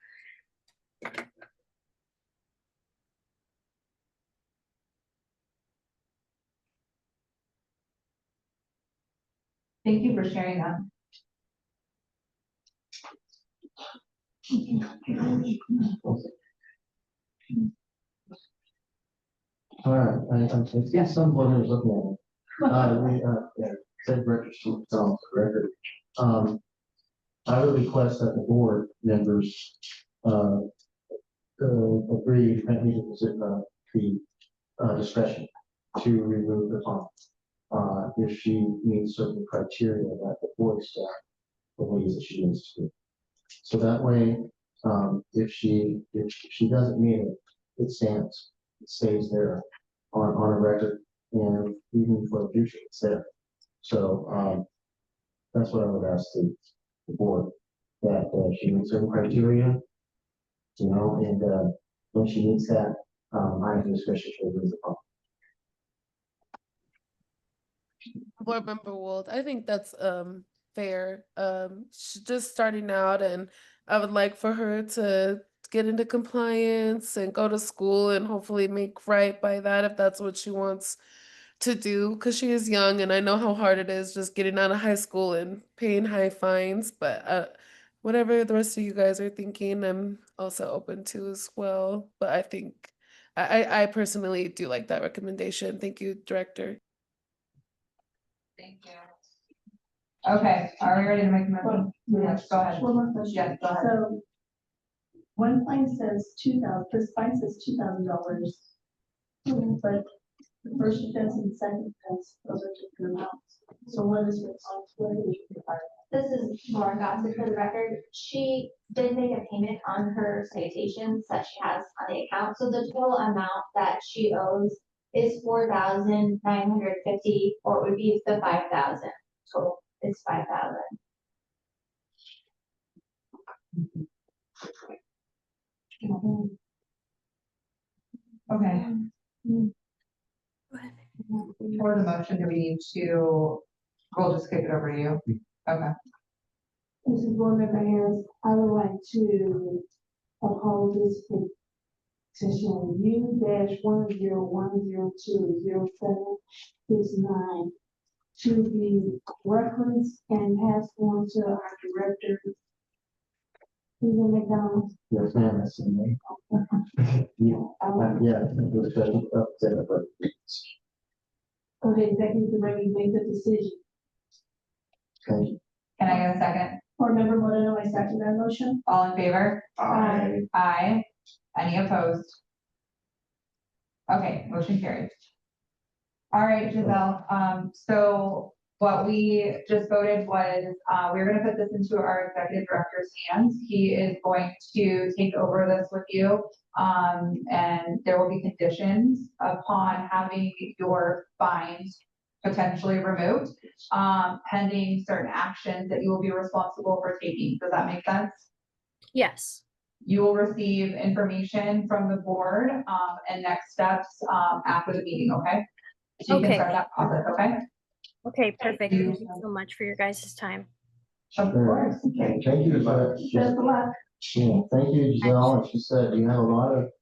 Thank you for sharing that. All right, I see some board members looking at it. Said record, record. I would request that the board members agreed, that needed the discretion to remove the fine. If she meets certain criteria that the board staff believes that she needs to. So that way, if she doesn't meet it, it stands, it stays there on a record, and even for the future, it's there. So, that's what I would ask the board, that she meets certain criteria, you know, and when she meets that, I have discretion to remove the fine. Board Member Wold, I think that's fair. She's just starting out, and I would like for her to get into compliance and go to school and hopefully make right by that if that's what she wants to do, because she is young and I know how hard it is just getting out of high school and paying high fines. But whatever the rest of you guys are thinking, I'm also open to as well. But I think I personally do like that recommendation. Thank you, Director. Thank you. Okay, are we ready to make a motion? Yes, go ahead. One more question. Yes, go ahead. So one fine says $2,000, this fine says $2,000. But the first offense and the second offense, those are different amounts. So what is responsibility? This is Laura Gossett for the record. She did make a payment on her citations that she has on the account. So the total amount that she owes is $4,950, or it would be the 5,000. Total is 5,000. Okay. For the motion, do we need to, we'll just kick it over to you. Okay. This is Board Member Harris. I would like to uphold this petition U-1010200769 to be referenced and passed on to our director, Stephen McDonald. Yes, ma'am, that's in me. Yeah, it was upset, but So the executive director make the decision. okay. Can I get a second? Board Member Moreno, I second that motion. All in favor? Aye. Aye. Any opposed? Okay, motion carries. All right, Giselle, so what we just voted was, we're gonna put this into our executive director's hands. He is going to take over this with you. And there will be conditions upon having your fines potentially removed, pending certain actions that you will be responsible for taking. Does that make sense? Yes. You will receive information from the board, and next steps, after the meeting, okay? So you can Okay. start that process, okay? Okay, perfect. Thank you so much for your guys' time. Of course. Okay, thank you, Best of luck. yeah, thank you, Giselle. And she said you have a lot of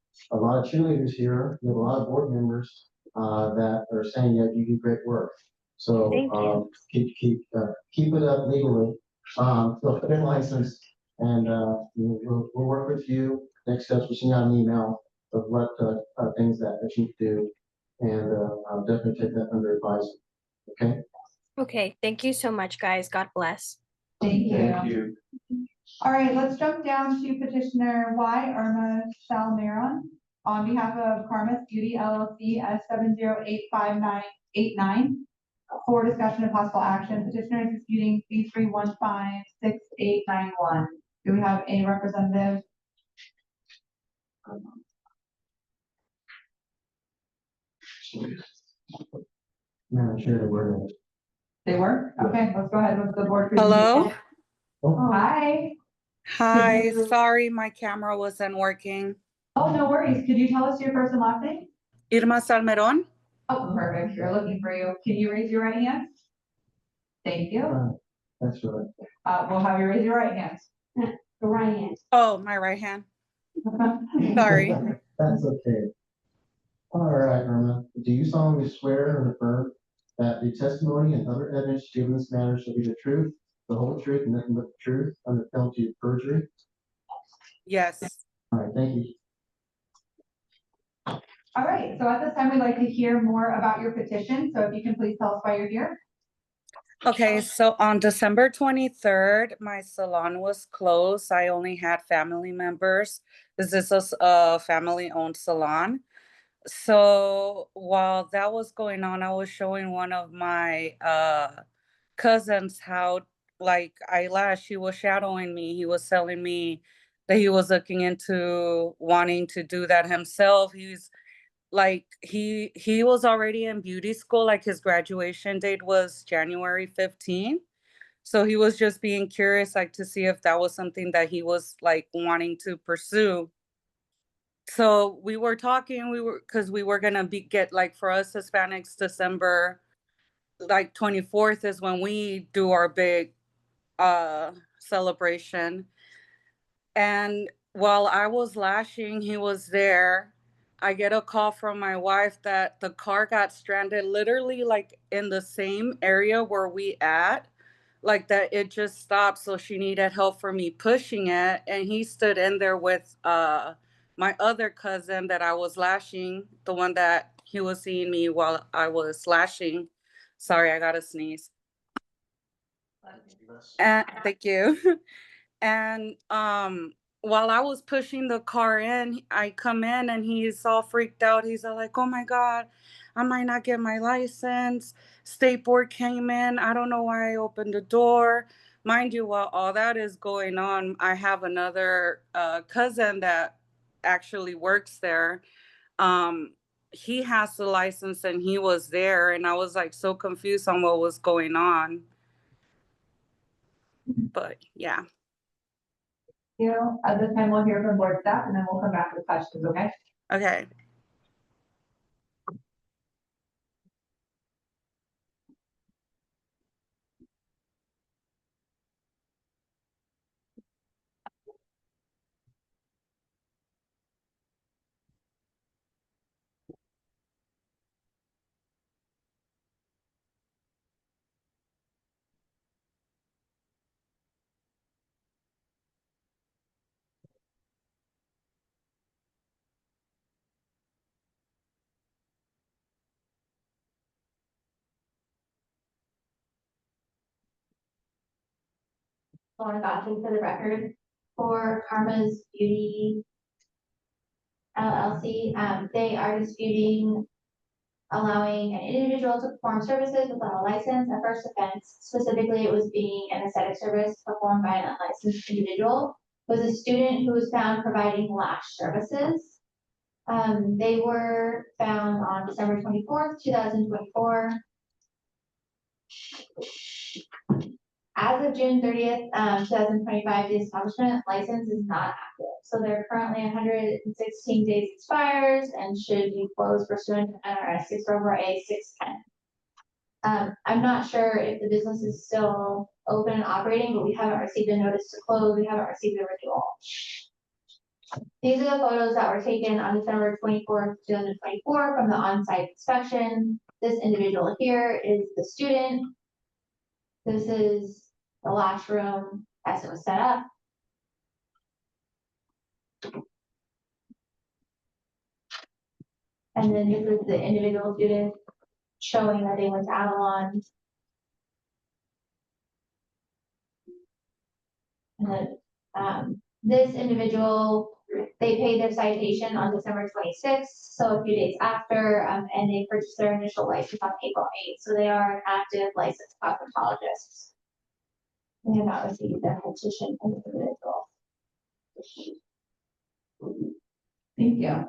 cheerleaders here. You have a lot of board members, that are saying that you do great work. So, Thank you. keep it up legally, so get licensed, and, we'll work with you. Next steps, we'll send out an email of what, things that you do, and, I'll definitely take that under advisement, okay? Okay, thank you so much, guys. God bless. Thank you. Thank you. All right, let's jump down to petitioner Y. Irma Shalmaron on behalf of Karma's Beauty LLC S 7085989 for discussion of possible action. Petitioner is disputing C3156891. Do we have a representative? Madam Chair, we're. They were? Okay, let's go ahead with the board. Hello? presentation. Hi. Hi, sorry, my camera wasn't working. Oh, no worries. Could you tell us your first and last name? Irma Salmeron? Oh, perfect. You're looking for you. Can you raise your right hand? Thank you. That's right. We'll have you raise your right hand. The right hand. Oh, my right hand. Sorry. That's okay. All right, Irma, do you solemnly swear or affirm that the testimony and other evidence given in this matter shall be the truth, the whole truth, and nothing but the truth, under penalty of perjury? Yes. All right, thank you. All right, so at this time, we'd like to hear more about your petition. So if you can please tell us why you're here. Okay, so on December 23rd, my salon was closed. I only had family members. This is a family-owned salon. So while that was going on, I was showing one of my cousins how like eyelash, he was shadowing me. He was telling me that he was looking into wanting to do that himself. He's like he was already in beauty school, like his graduation date was January 15th. So he was just being curious, like to see if that was something that he was like wanting to pursue. So we were talking, because we were gonna get like, for us Hispanics, December like 24th is when we do our big celebration. And while I was lashing, he was there. I get a call from my wife that the car got stranded literally like in the same area where we at, like that it just stopped. So she needed help for me pushing it. And he stood in there with my other cousin that I was lashing, the one that he was seeing me while I was lashing. Sorry, I gotta sneeze. And thank you. And while I was pushing the car in, I come in and he's all freaked out. He's all like, "Oh my God, I might not get my license. State board came in. I don't know why I opened the door." Mind you, while all that is going on, I have another cousin that actually works there. Um, he has the license and he was there, and I was like so confused on what was going on. But yeah. At this time, we'll hear from board staff and then we'll come back with questions, okay? Okay. Lauren Gottlieb for the record. For Karma's Beauty LLC, they are disputing allowing an individual to perform services without a license. A first offense, specifically it was being an aesthetic service performed by an unlicensed individual, was a student who was found providing lash services. They were found on December 24th, 2024. As of June 30th, 2025, the establishment license is not active. So they're currently 116 days expires and should be closed pursuant to NRS 604A 610. I'm not sure if the business is still open and operating, but we haven't received a notice to close. We haven't received a renewal. These are the photos that were taken on December 24th, 2024 from the on-site inspection. This individual here is the student. This is the lash room as it was set up. And then this is the individual student showing that they went to Avalon. And then this individual, they paid their citation on December 26th, so a few days after, and they purchased their initial license on April 8th. So they are an active licensed cosmetologist. We have not received their petition from the individual. Thank you.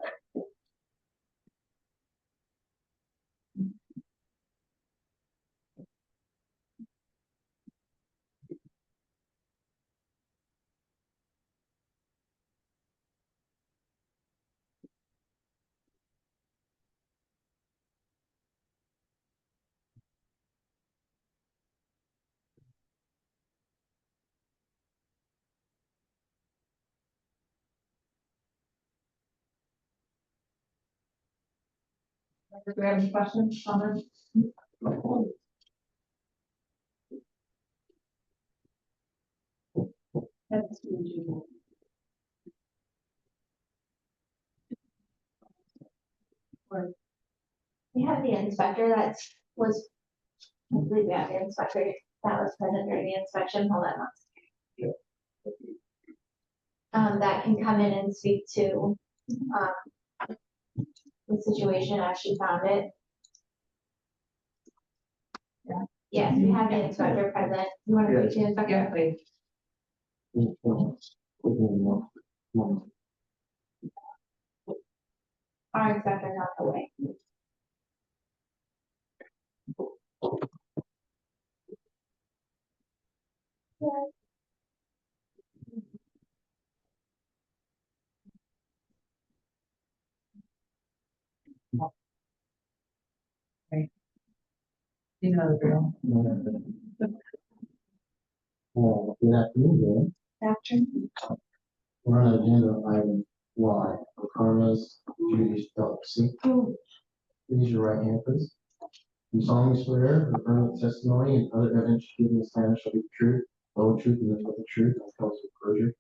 Do we have any questions, comments? We have the inspector that was believe we have the inspector that was present during the inspection, hold on. That can come in and speak to, the situation as she found it. Yeah. Yes, we have the inspector present. You want to speak to the inspector? Yeah, please. Our inspector's out the way. You know the drill. Good afternoon, Afternoon. we're on agenda item Y, for Karma's duties, LLC. Raise your right hand, please. You solemnly swear the affirmative testimony and other evidence you give in this matter shall be the truth, the whole truth, and nothing but the truth, and tells the perjury.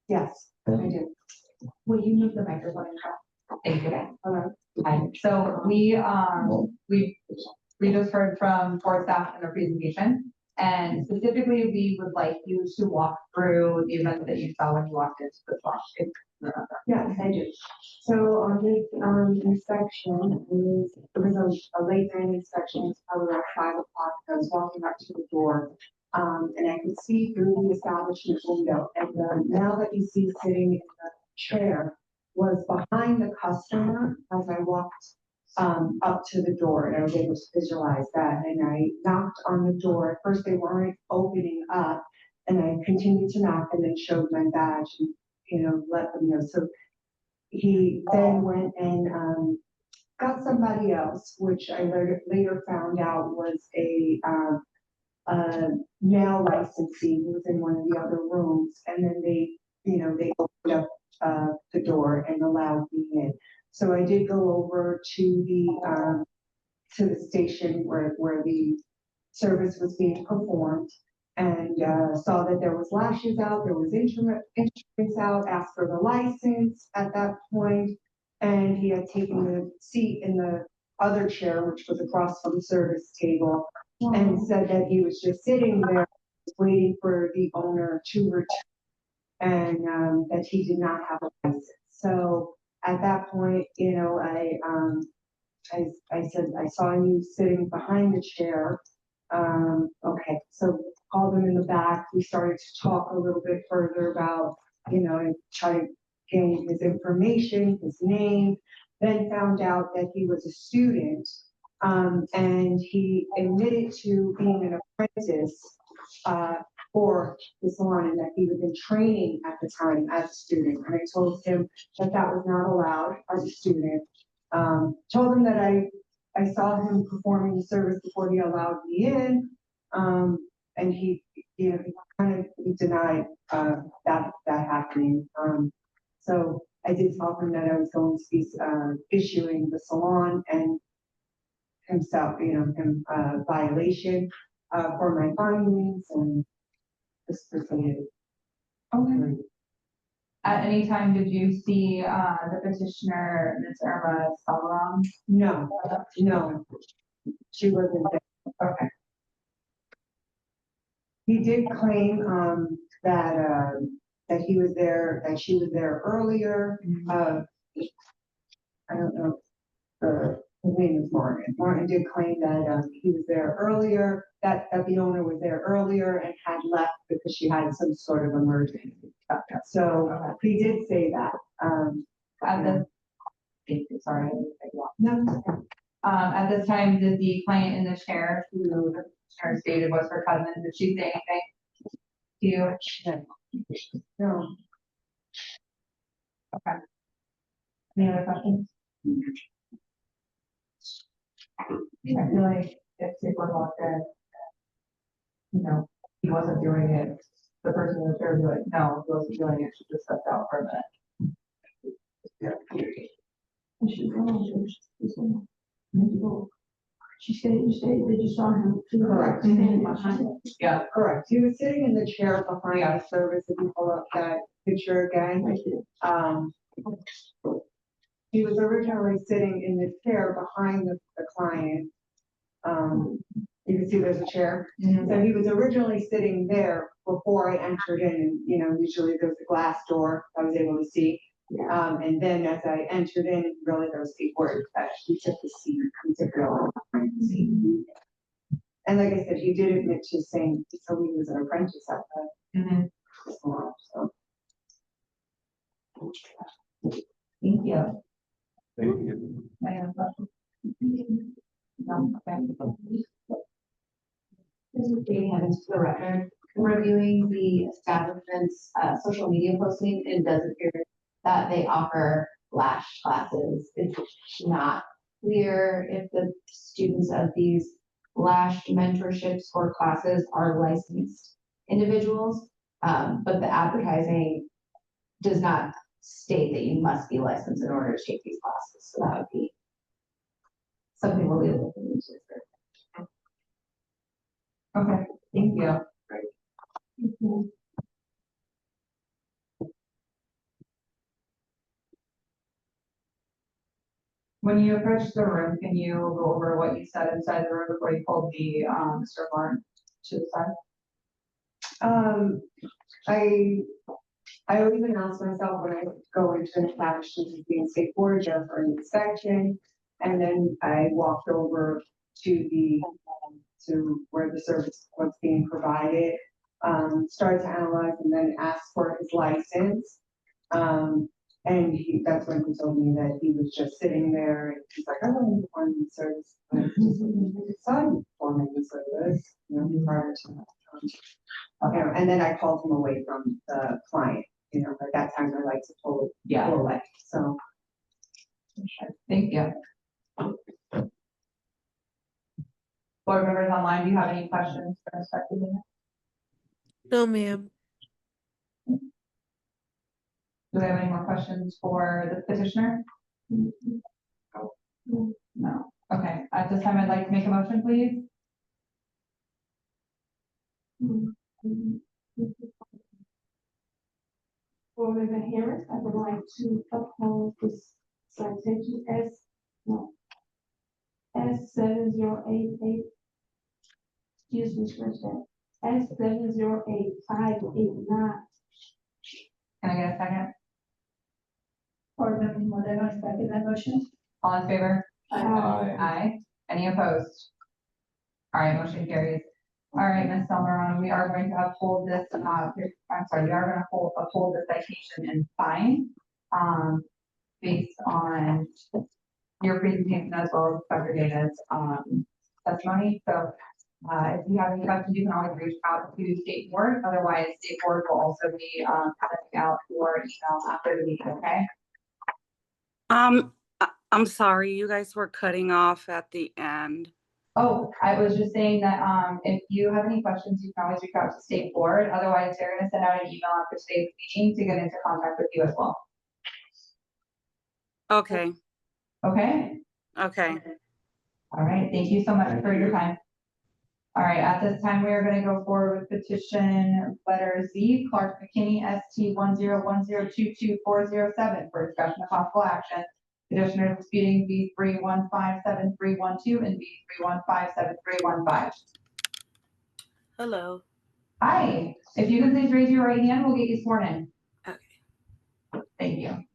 Yes, I do. Will you move the microphone and come? Thank you. Hello. Hi. So we just heard from board staff in their presentation, and specifically, we would like you to walk through the events that you saw when you walked into the salon. if you remember. Yes, I do. So on this inspection, it was a late night inspection, it's probably like 5 o'clock. I was walking up to the door, and I could see through the establishment window. And the male that you see sitting in the chair was behind the customer as I walked up to the door, and I was able to visualize that. And I knocked on the door. At first, they weren't opening up, and I continued to knock, and then showed my badge and, let them know. So he then went and got somebody else, which I later found out was a nail licensee who was in one of the other rooms. And then they opened up the door and allowed me in. So I did go over to the station where the service was being performed, and saw that there was lashes out, there was instruments out, asked for the license at that point, and he had taken the seat in the other chair, which was across from the service table, and said that he was just sitting there waiting for the owner to return, and that he did not have a license. So at that point, I said, I saw you sitting behind the chair. Okay, so called him in the back. We started to talk a little bit further about, and try to gain his information, his name, then found out that he was a student. And he admitted to being an apprentice, for the salon, and that he was in training at the time as a student. And I told him that that was not allowed as a student. Told him that I saw him performing the service before he allowed me in. And he kind of denied that happening. So I did tell him that I was going to be issuing the salon and himself, him violation for my findings, and this proceeded. Okay. At any time, did you see the petitioner, Ms. Irma Salaam? No, she wasn't there. Okay. He did claim that he was there, that she was there earlier. I don't know, his name is Martin. Martin did claim that he was there earlier, that the owner was there earlier and had left because she had some sort of emergency. So he did say that. Sorry. No. At this time, did the client in the chair, who the petitioner stated was her cousin, did she say anything to you? No. Okay. Any other questions? I feel like if someone walked in, he wasn't doing it, the person in the chair would be like, no, he wasn't doing it, she just stepped out for a minute. She said that you saw him. Correct. Standing behind it. Yeah, correct. He was sitting in the chair behind the service. If you pull up that picture again. He was originally sitting in the chair behind the client. You can see there's a chair. So he was originally sitting there before I entered in, you know, usually there's a glass door I was able to see. And then as I entered in, really there was a word that he took the seat, he took the seat. And like I said, he did admit to saying, so he was an apprentice at the salon, so. Thank you. Thank you. Any other questions? No, okay. This is Katie Evans for the record. Reviewing the establishment's social media posting, it does appear that they offer Lash classes. It's not clear if the students of these Lash mentorships or classes are licensed individuals, but the advertising does not state that you must be licensed in order to take these classes. So that would be something we'll be looking into. Okay, thank you. When you approached the room, can you go over what you said inside the room before you pulled the Mr. Warren to the side? I always announce myself when I go into an establishment as being state board just for an inspection. And then I walked over to where the service was being provided, started to analyze and then asked for his license. And that's when he told me that he was just sitting there and he's like, I want to perform the service. And I just saw you performing the service, you know, prior to that. You know, and then I called him away from the client, you know, at that time I like to pull away, so. Thank you. Board members online, do you have any questions for Inspector Dana? No, ma'am. Do we have any more questions for the petitioner? No. Okay, at this time, I'd like to make a motion, please. For the hearing, I would like to uphold this citation S7088. Excuse me, Commissioner. S708589. Can I get a second? Board Member Modelo, second that motion. All in favor? Aye. Aye. Any opposed? All right, motion carries. All right, Ms. Selmaron, we are going to uphold this, we are going to uphold the citation and fine, based on your presentation as well as Inspector Dana's, testimony. So, if you have any questions, you can always reach out to State Board. Otherwise, State Board will also be, sending out your email after the meeting, okay? I'm sorry, you guys were cutting off at the end. Oh, I was just saying that, if you have any questions, you can always reach out to State Board. Otherwise, they're gonna send out an email after today's meeting to get into contact with you as well. Okay. Okay? Okay. All right, thank you so much for your time. All right, at this time, we are gonna go forward with petition letter Z, Clark McKinney, ST 10010224007 for discussion of possible action. Petitioner disputing B 3157312 and B 3157315. Hello. Hi, if you can please raise your right hand, we'll get you sworn in. Okay. Thank you.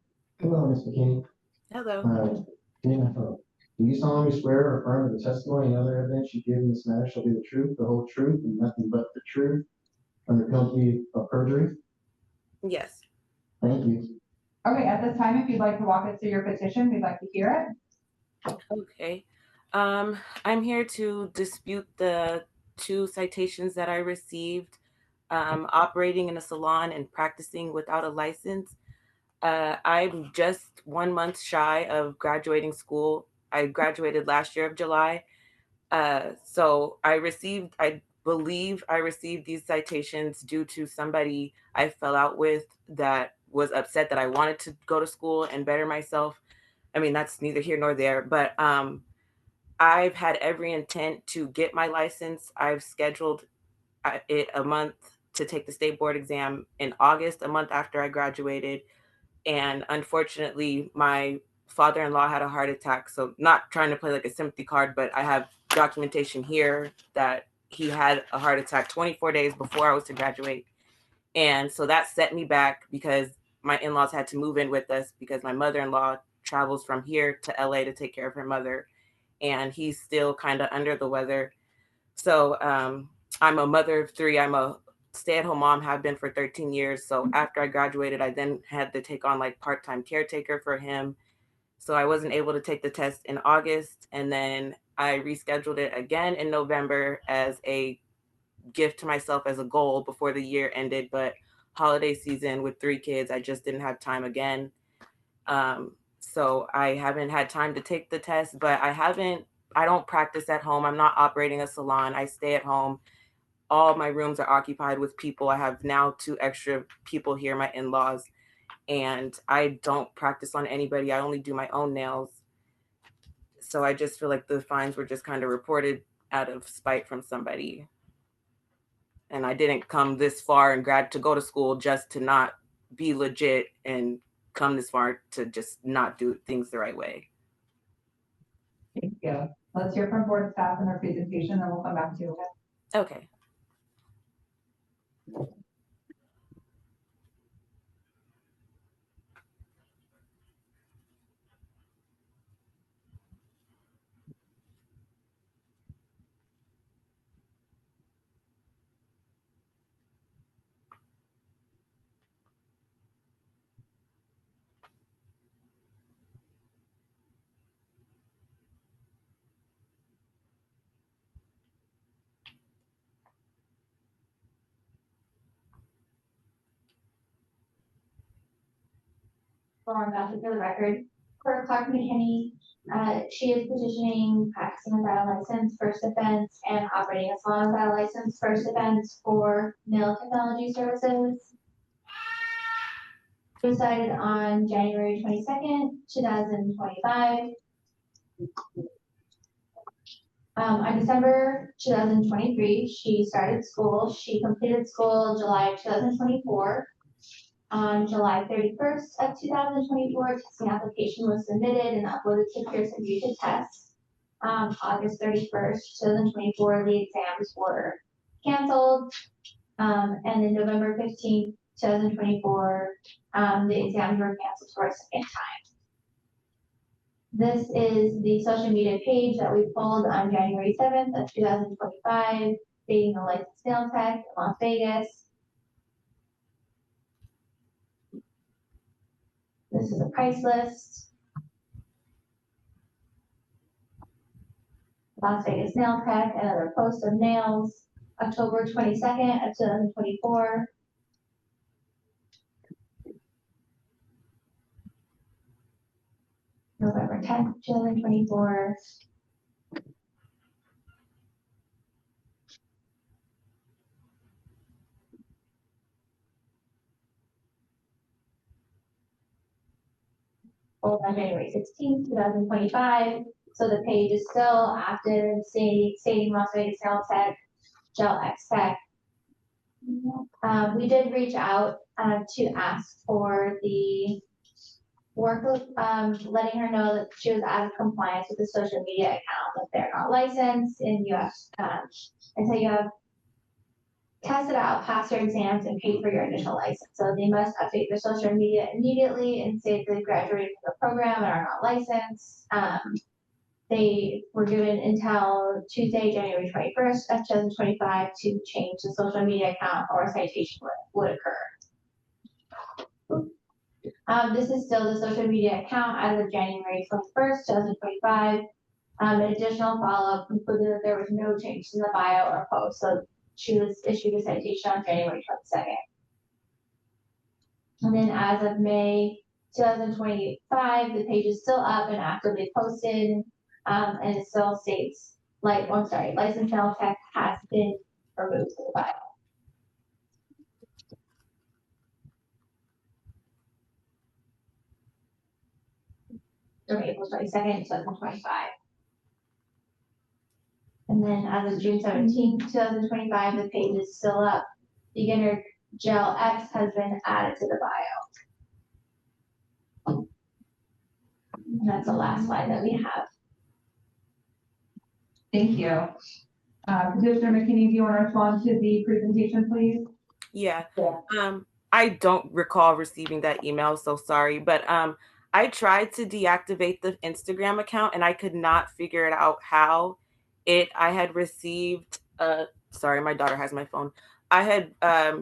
Hello, Ms. McKinney. Hello. Do you solemnly swear or affirm that the testimony and other evidence you give in this matter shall be the truth, the whole truth, and nothing but the truth, under penalty of perjury? Yes. Thank you. Okay, at this time, if you'd like to walk us through your petition, we'd like to hear it. Okay. I'm here to dispute the 2 citations that I received, operating in a salon and practicing without a license. I'm just 1 month shy of graduating school. I graduated last year of July. So I believe I received these citations due to somebody I fell out with that was upset that I wanted to go to school and better myself. I mean, that's neither here nor there, but I've had every intent to get my license. I've scheduled it a month to take the state board exam in August, a month after I graduated. And unfortunately, my father-in-law had a heart attack. So not trying to play like a sympathy card, but I have documentation here that he had a heart attack 24 days before I was to graduate. And so that set me back because my in-laws had to move in with us because my mother-in-law travels from here to LA to take care of her mother. And he's still kind of under the weather. So I'm a mother of 3. I'm a stay-at-home mom, have been for 13 years. So after I graduated, I then had to take on like part-time caretaker for him. So I wasn't able to take the test in August. And then I rescheduled it again in November as a gift to myself as a goal before the year ended. But holiday season with 3 kids, I just didn't have time again. So I haven't had time to take the test, but I don't practice at home. I'm not operating a salon. I stay at home. All my rooms are occupied with people. I have now 2 extra people here, my in-laws, and I don't practice on anybody. I only do my own nails. So I just feel like the fines were just kind of reported out of spite from somebody. And I didn't come this far and to go to school just to not be legit and come this far to just not do things the right way. Thank you. Let's hear from board staff and their presentation, then we'll come back to you. Okay. For the record, for Clark McKinney, she is petitioning practicing without a license, first offense, and operating a salon without a license, first offense for nail technology services. Decided on January 22nd, 2025. On December 2023, she started school. She completed school July 2024. On July 31st of 2024, testing application was submitted and uploaded to Pearson VUE to test. August 31st, 2024, the exams were canceled. And then November 15th, 2024, the exams were canceled for a second time. This is the social media page that we pulled on January 7th of 2025, stating a licensed nail tech in Las Vegas. This is a price list. Las Vegas Nail Tech, another post of nails, October 22nd of 2024. November 10th, 2024. On January 16th, 2025. So the page is still active, stating Las Vegas Nail Tech, Gel X Tech. We did reach out to ask for the work with letting her know that she was out of compliance with the social media account, that they're not licensed, and you have until you have tested out, passed your exams, and paid for your initial license. So they must update their social media immediately and say they graduated from the program and are not licensed. They were given until Tuesday, January 21st of 2025 to change the social media account or a citation would occur. This is still the social media account as of January 21st, 2025. An additional follow-up concluded that there was no change in the bio or post, so she was issued a citation on January 22nd. And then as of May 2025, the page is still up and actively posted, and it still states, licensed nail tech has been removed from the bio. From April 22nd, 2025. And then as of June 17th, 2025, the page is still up. Beginner Gel X has been added to the bio. And that's the last slide that we have. Thank you. Petitioner McKinney, do you want to respond to the presentation, please? Yeah. I don't recall receiving that email, so sorry. But I tried to deactivate the Instagram account and I could not figure it out how. I had received sorry, my daughter has my phone. I had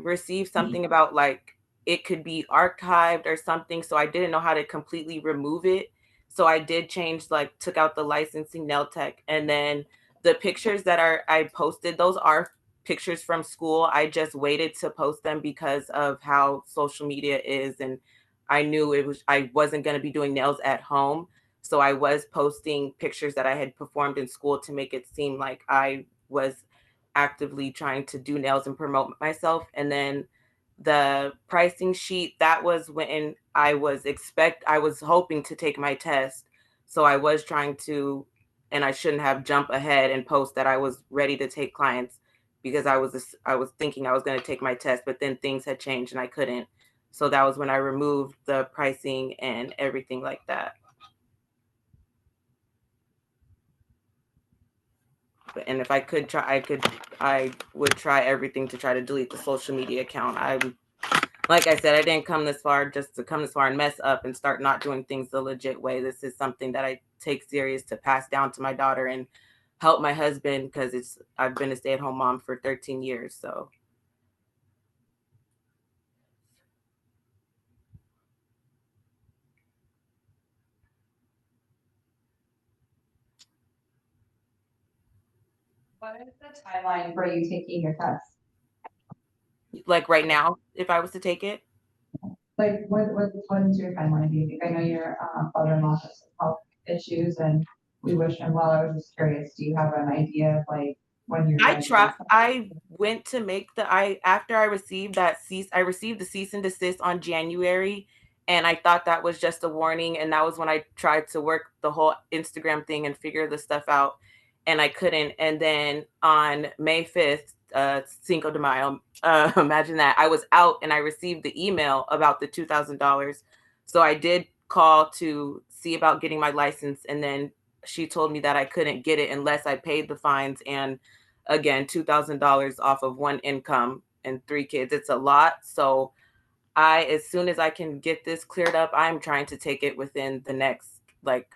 received something about like it could be archived or something, so I didn't know how to completely remove it. So I did change, like took out the licensing nail tech, and then the pictures that I posted, those are pictures from school. I just waited to post them because of how social media is, and I knew I wasn't going to be doing nails at home. So I was posting pictures that I had performed in school to make it seem like I was actively trying to do nails and promote myself. And then the pricing sheet, that was when I was hoping to take my test. So I was trying to, and I shouldn't have jumped ahead and post that I was ready to take clients, because I was thinking I was going to take my test, but then things had changed and I couldn't. So that was when I removed the pricing and everything like that. And if I could try, I would try everything to try to delete the social media account. Like I said, I didn't come this far just to come this far and mess up and start not doing things the legit way. This is something that I take serious to pass down to my daughter and help my husband, because I've been a stay-at-home mom for 13 years. So. What is the timeline for you taking your test? Like right now, if I was to take it? Like, what is your timeline, do you think? I know your father-in-law has some health issues, and we wish him well. I was just curious, do you have an idea of like when you're going to? I went to make after I received I received the cease and desist on January, and I thought that was just a warning, and that was when I tried to work the whole Instagram thing and figure the stuff out, and I couldn't. And then on May 5th, Cinco de Mayo, imagine that, I was out and I received the email about the $2,000. So I did call to see about getting my license, and then she told me that I couldn't get it unless I paid the fines. And again, $2,000 off of one income and 3 kids, it's a lot. So as soon as I can get this cleared up, I'm trying to take it within the next like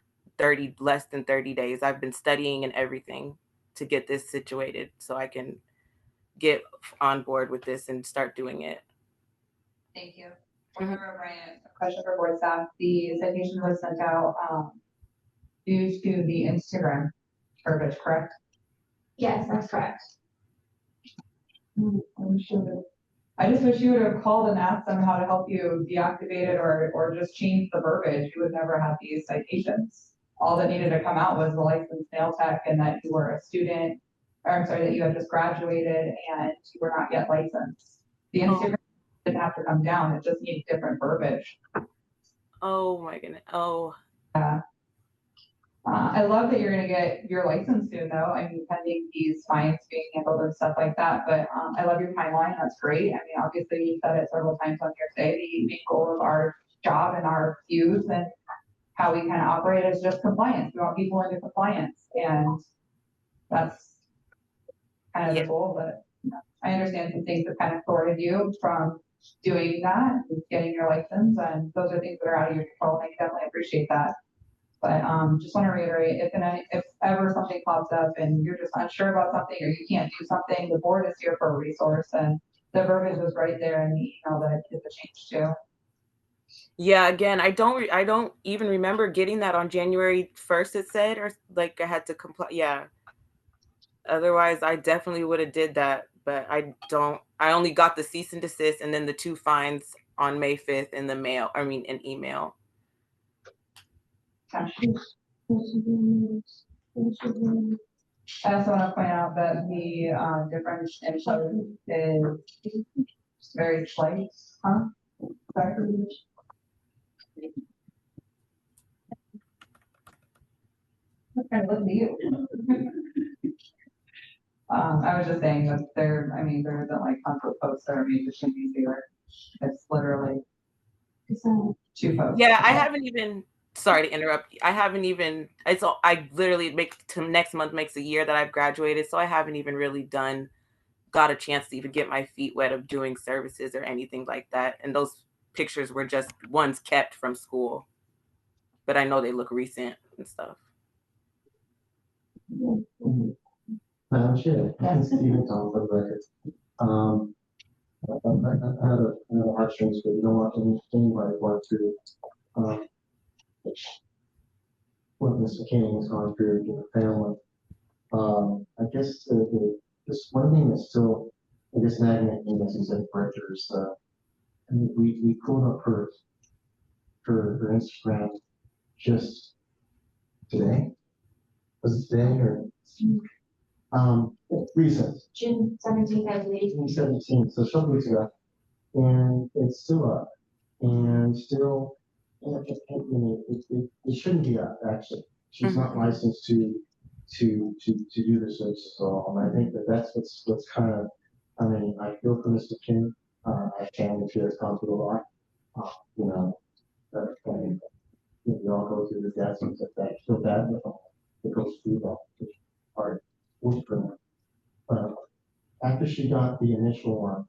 less than 30 days. I've been studying and everything to get this situated so I can get on board with this and start doing it. Thank you. Board Member Bryant, a question for board staff. The citation was sent out due to the Instagram verbiage, correct? Yes, that's correct. I just wish you would have called and asked them how to help you deactivate it or just change the verbiage. You would never have these citations. All that needed to come out was the licensed nail tech and that you were a student, or I'm sorry, that you had just graduated and you were not yet licensed. The Instagram didn't have to come down. It just needs different verbiage. Oh my goodness. Oh. Yeah. I love that you're going to get your license soon, though. I mean, pending these fines being handled and stuff like that. But I love your timeline. That's great. I mean, obviously, you said it several times on here today. The main goal of our job and our views and how we kind of operate is just compliance. We want people into compliance, and that's kind of the goal. But I understand some things that kind of thwarted you from doing that, getting your license, and those are things that are out of your control. And I definitely appreciate that. But just want to reiterate, if ever something pops up and you're just unsure about something or you can't do something, the board is here for a resource, and the verbiage was right there in the email that did the change to. Yeah, again, I don't even remember getting that on January 1st, it said, or like I had to comply. Yeah. Otherwise, I definitely would have did that, but I only got the cease and desist and then the 2 fines on May 5th in the mail, in email. I also want to point out that the difference in code is very slight, huh? Sorry. Okay, look at you. I was just saying that there isn't like tons of posts that are made to Shindy's either. It's literally 2 posts. Yeah, I haven't even sorry to interrupt. I haven't even, I literally next month makes a year that I've graduated. So I haven't even really got a chance to even get my feet wet of doing services or anything like that. And those pictures were just ones kept from school, but I know they look recent and stuff. Madam Chair, Stephen Tom for the record. I had a heartstrings, but you don't want anybody want to what Mr. King has gone through with the family. I guess this one thing that's still, I guess, nagging at me, as you said, is we pulled up her Instagram just today. Was it today or recent? June 17th, I believe. June 17th, so a couple weeks ago, and it's still up, and still, it shouldn't be up. Actually, she's not licensed to do the services at all, and I think that's what's kind of. I mean, I feel for Mr. King. I can if he has gone through a lot. You know, and we all go through the deaths and stuff that feel bad with all that goes through that, which are worse for them. But after she got the initial one,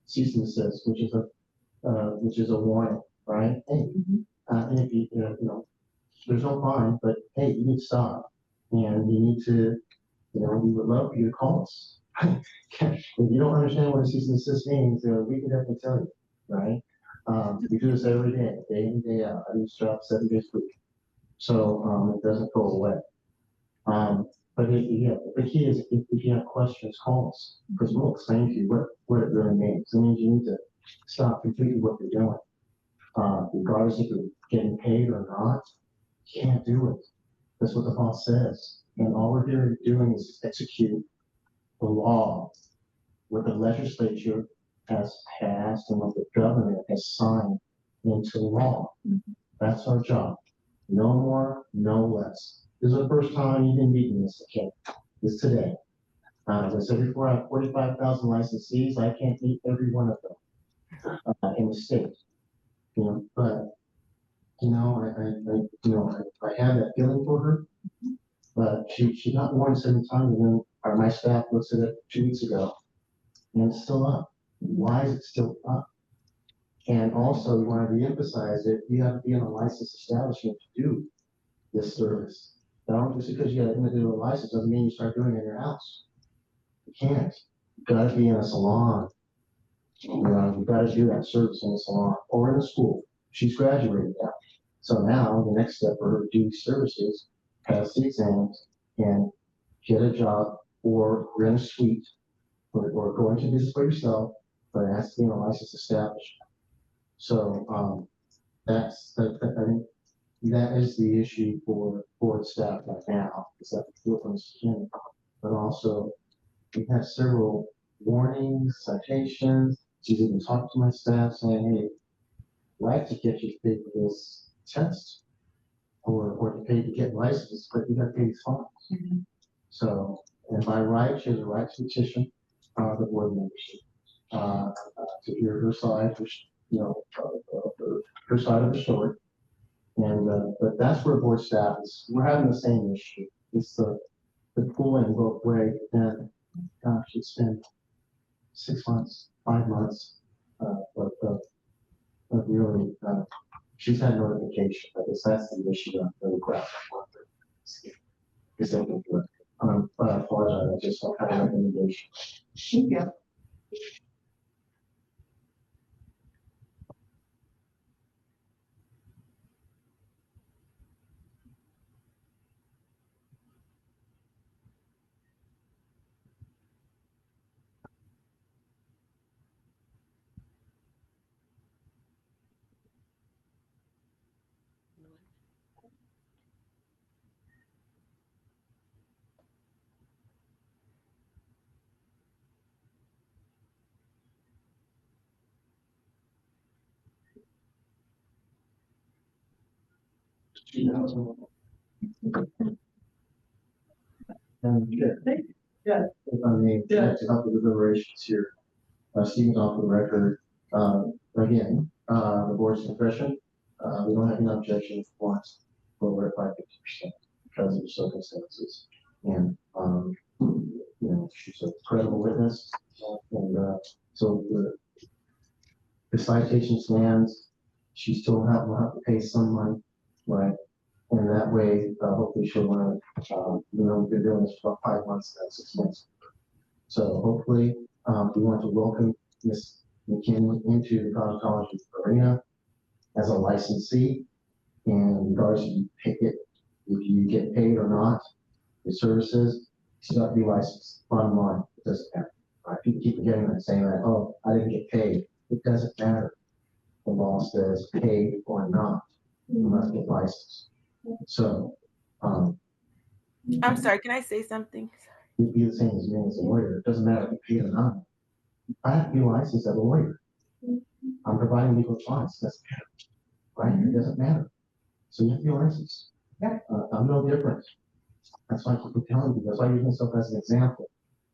cease and desist, which is a warning, right? Hey, and if you there's no fine, but hey, you need to stop, and you need to, we would love for you to call us. If you don't understand what a cease and desist means, we can definitely tell you, right? We do this every day, day in, day out. I do this job 7 days a week, so it doesn't go away. But the key is if you have questions, call us, because we'll explain to you what it really means. It means you need to stop completely what you're doing, regardless if you're getting paid or not. You can't do it. That's what the law says. And all we're doing is execute the law, what the legislature has passed and what the governor has signed into law. That's our job. No more, no less. This is the first time you've been meeting this, okay? This today. As I said before, I have 45,000 licensees. I can't meet every one of them in the state. But I have that feeling for her. But she got warned 7 times, and then my staff looks at it 2 weeks ago, and it's still up. Why is it still up? And also, we want to reemphasize that you have to be in a licensed establishment to do this service. Now, just because you have an individual license doesn't mean you start doing it in your house. You can't. You've got to be in a salon. You've got to do that service in a salon or in a school. She's graduated now. So now the next step for her to do services, pass the exams, and get a job or rent a suite or go into business for yourself, but it has to be in a licensed establishment. So I think that is the issue for the staff right now, is that the field from skin, but also we have several warnings, citations. She's even talked to my staff saying, hey, I'd like to get you to pay for this test or to pay to get licensed, but you got to pay these fines. So, and by right, she has a right to petition the board membership to hear her side, her side of the story. And but that's where board staff is. We're having the same issue. It's the pulling both ways. And gosh, it's been 6 months, 5 months, but really, she's had notification. I guess that's the issue I'm really grappling with. I apologize. I just don't have a recommendation. Yeah. If I may, to help with the deliberations here, Stephen's off the record. Again, the board's confession, we don't have any objection if you want to lower it by 50% because of the circumstances. And, you know, she's a credible witness. So the citation stands, she still will have to pay some money, right? And that way, hopefully she'll want to, you know, we've been doing this for about 5 months, now 6 months. So hopefully, we want to welcome Ms. McKinney into the cosmetology arena as a licensee. And regardless if you get paid or not, the services, you still have to be licensed. Bottom line, it doesn't matter. Right? People keep forgetting that, saying that, oh, I didn't get paid. It doesn't matter. The law says paid or not, you must get licensed. So, I'm sorry, can I say something? You'd be the same as me as a lawyer. It doesn't matter if you pay or not. I have to be licensed as a lawyer. I'm providing legal advice. That's right. It doesn't matter. So you have to be licensed. Yeah. I'm no different. That's why I keep telling you. That's why I use myself as an example.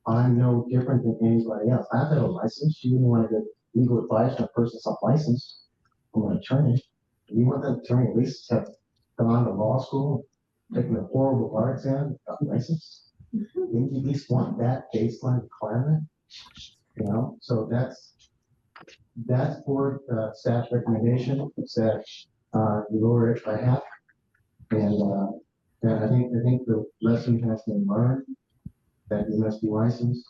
I'm no different than anybody else. I have to have a license. You wouldn't want to get legal advice from a person that's not licensed from an attorney. You want that attorney at least to have gone to law school, taken a horrible bar exam, got licensed. You at least want that baseline requirement, you know. So that's board staff's recommendation. It's that you lower it by half, and I think the lesson has been learned that you must be licensed,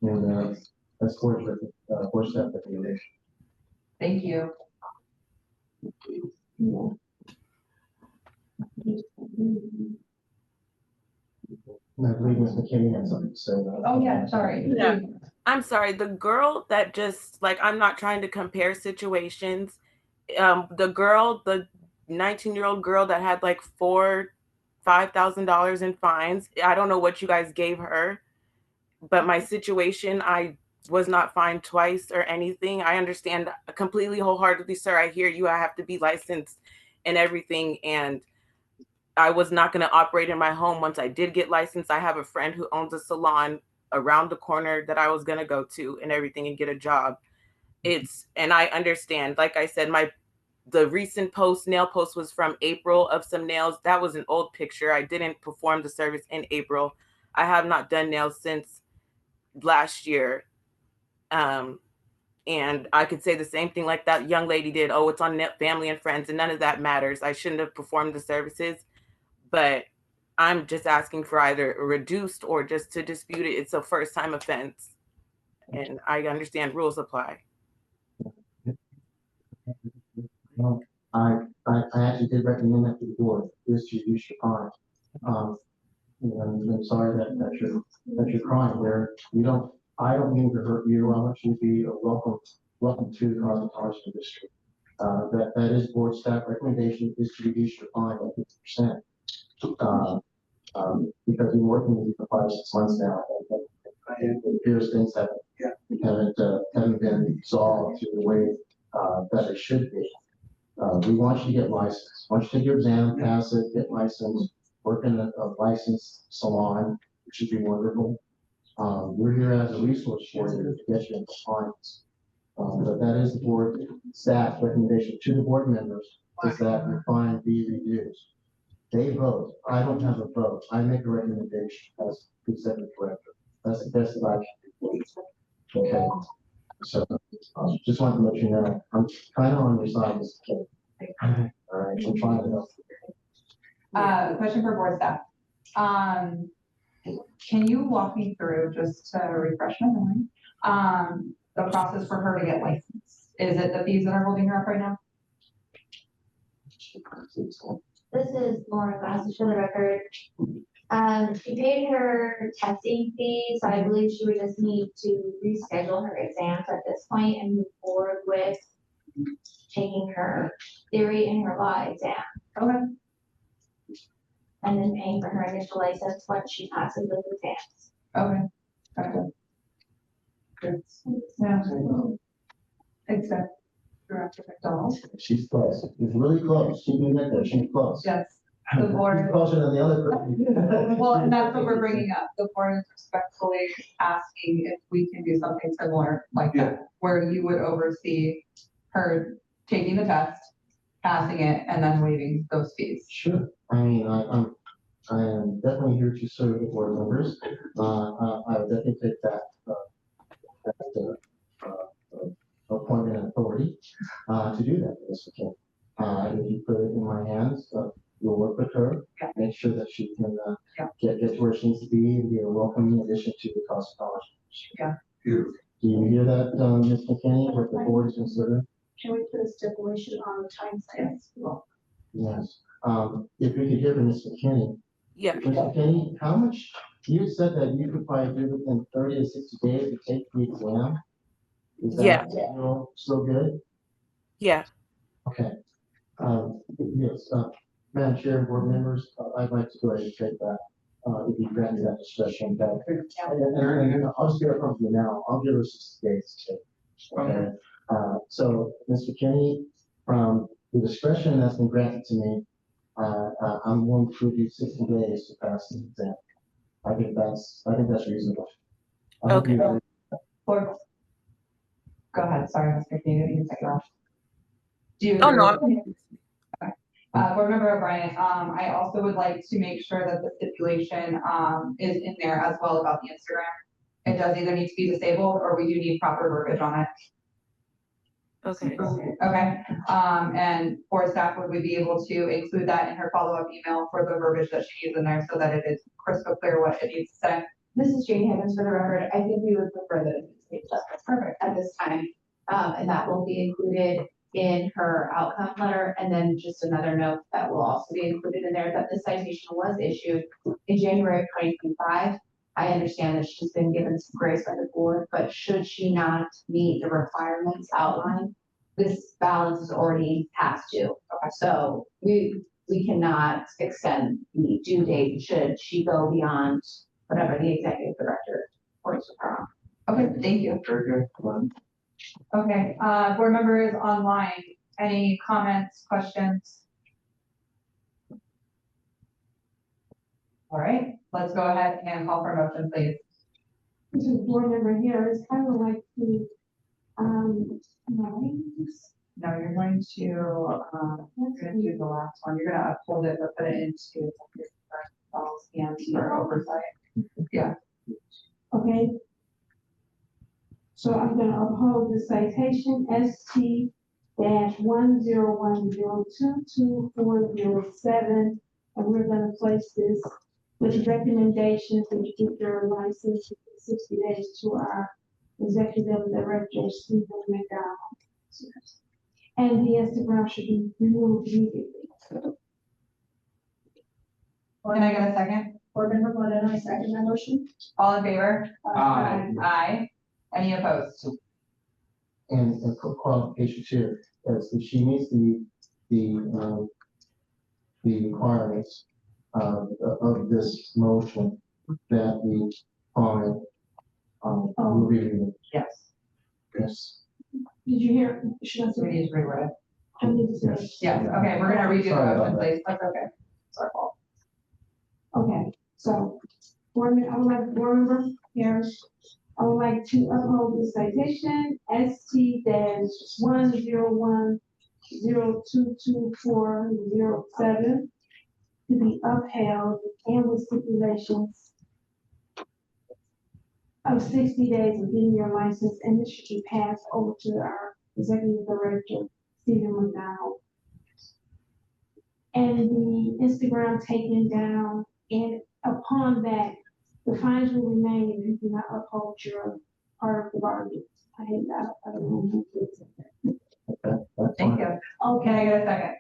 and that's board staff recommendation. Thank you. And I believe Ms. McKinney had something to say. Oh yeah, sorry. Yeah. I'm sorry, the girl that just, like, I'm not trying to compare situations. The 19-year-old girl that had like $5,000 in fines. I don't know what you guys gave her, but my situation, I was not fined twice or anything. I understand completely wholeheartedly, sir. I hear you. I have to be licensed and everything. And I was not going to operate in my home once I did get licensed. I have a friend who owns a salon around the corner that I was going to go to and everything and get a job. And I understand, like I said, the recent nail post was from April of some nails. That was an old picture. I didn't perform the service in April. I have not done nails since last year. And I could say the same thing like that young lady did. Oh, it's on family and friends, and none of that matters. I shouldn't have performed the services, but I'm just asking for either reduced or just to dispute it. It's a first time offense, and I understand rules apply. Well, I actually did recommend that to the board, is to use your fine. And I'm sorry that you're crying there. I don't mean to hurt you. I want you to be welcome to the cosmetology industry. That is board staff recommendation, is to reduce your fine by 50%. Because we've been working with you for 5 or 6 months now, and it appears things haven't been resolved to the way that it should be. We want you to get licensed. Once you take your exam, pass it, get licensed, work in a licensed salon, which would be wonderful. We're here as a resource for you to get you in compliance. But that is the board staff recommendation to the board members, is that your fine be reduced. They vote. I don't have a vote. I make a recommendation as executive director. That's the best that I can do. Okay. So just wanted to let you know, I'm kind of on your side, Mr. King. All right, I'm trying to help. Question for board staff. Can you walk me through, just to refresh my memory, the process for her to get licensed? Is it the fees that are holding her up right now? This is Lauren Bassett for the record. She paid her testing fee, so I believe she would just need to reschedule her exams at this point and move forward with taking her theory and her law exam. Okay. And then paying for her initial license once she passes those exams. Okay. Okay. Good. Yeah. Except Director McDonald. She's close. It's really close. She can get there. She's close. Yes. The board. She's closer than the other person. Well, and that's what we're bringing up. The board is respectfully asking if we can do something similar like that, where you would oversee her taking the test passing it and then waiving those fees? Sure. I mean, I am definitely here to serve the board members. I would definitely take that, appointment and authority, to do that, Mr. King. If you put it in my hands, we'll work with her, make sure that she can, get to where she needs to be and be a welcoming addition to the cosmetology. Yeah. Do you hear that, Ms. McKinney, what the board is considering? Can we put a stipulation on the time stamp as well? Yes. If we could hear from Ms. McKinney. Yeah. Ms. McKinney, how much, you said that you could probably do within 30 to 60 days to take the exam? Is that, still good? Yeah. Okay. Yes, Madam Chair, board members, I'd like to go ahead and take that, if you grant me that discretion, that, and I'll just get it from you now, I'll give her 60 days to take. Okay. So, Mr. Kenny, from the discretion that's been granted to me, I'm willing to give you 60 days to pass the exam. I think that's reasonable. Okay. Or, go ahead, sorry, Mr. King, I didn't mean to cut you off. Do you? Oh, no, agree? Okay. Board Member O'Brien, I also would like to make sure that the stipulation, is in there as well about the Instagram. It does either need to be disabled or we do need proper verbiage on it. Okay. Okay, and for staff, would we be able to include that in her follow-up email for the verbiage that she needs in there so that it is crystal clear what it needs to say? This is Jane Higgins for the record. I think we would prefer that it be perfect at this time. And that will be included in her outcome letter. And then just another note that will also be included in there that the citation was issued in January of 2025. I understand that she's been given some grace by the board, but should she not meet the requirements outlined, this balance is already past due. Okay. So we cannot extend the due date should she go beyond whatever the executive director reports with her on. Okay, thank you. Very good. Come on. Okay, board members online, any comments, questions? All right, let's go ahead and call for a motion, please. This is board member Harris. I would like to, No, you're going to do the last one. You're gonna uphold it, but put it into policy and for oversight. Yeah. okay. So I'm gonna uphold the citation ST dash 101022407, and we're gonna place this with recommendations that you get your license within 60 days to our executive director, Stephen McDonald. And the Instagram should be removed immediately. Can I get a second? Board member Glenn, I second that motion. All in favor? Aye. Aye. Any opposed? And for qualification too, as if she meets the requirements of this motion, that the comment will be removed. Yes. Yes. Did you hear? Should I say? We need to reword it. I need to say. Yes, okay, we're gonna redo the Sorry about motion, that. please. That's okay. It's our fault. Okay, so, I would like board member Harris, I would like to uphold the citation ST dash 101022407 to be upheld and with stipulations of 60 days of getting your license, and this should be passed over to our executive director, Stephen McDonald. And the Instagram taken down, and upon that, the fines will remain if you do not uphold your part of the bargain. I hate that. I don't know who to say that. Thank you. Oh, can I get a second?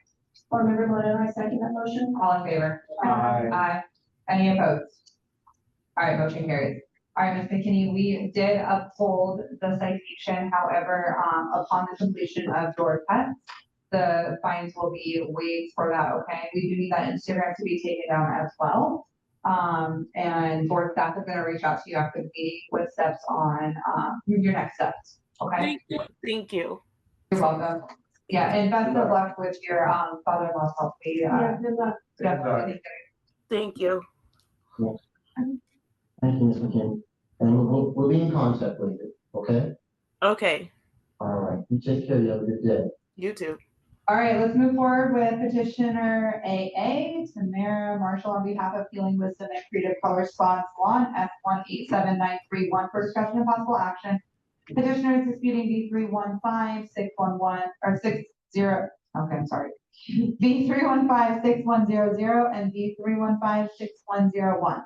Board member Glenn, I second that motion. All in favor? Aye. Aye. Any opposed? All right, motion carries. All right, Ms. McKinney, we did uphold the citation. However, upon the completion of your test, the fines will be waived for that, okay? We do need that Instagram to be taken down as well. And board staff is gonna reach out to you after the meeting with steps on, your next steps, okay? Thank you. Thank you. You're welcome. Yeah, and best of luck with your, father-in-law's health. Yeah, good luck. Definitely. Thank you. Yes. Thank you, Ms. McKinney. And we'll be in contact with you, okay? Okay. All right. You take care. You have a good day. You too. All right, let's move forward with petitioner AA, Tamara Marshall, on behalf of Healing Wisdom and Creative Color Spa and Salon, F187931, for discussion and possible action. Petitioner is disputing B315611 or 60. Okay, I'm sorry. B315610 and B315610.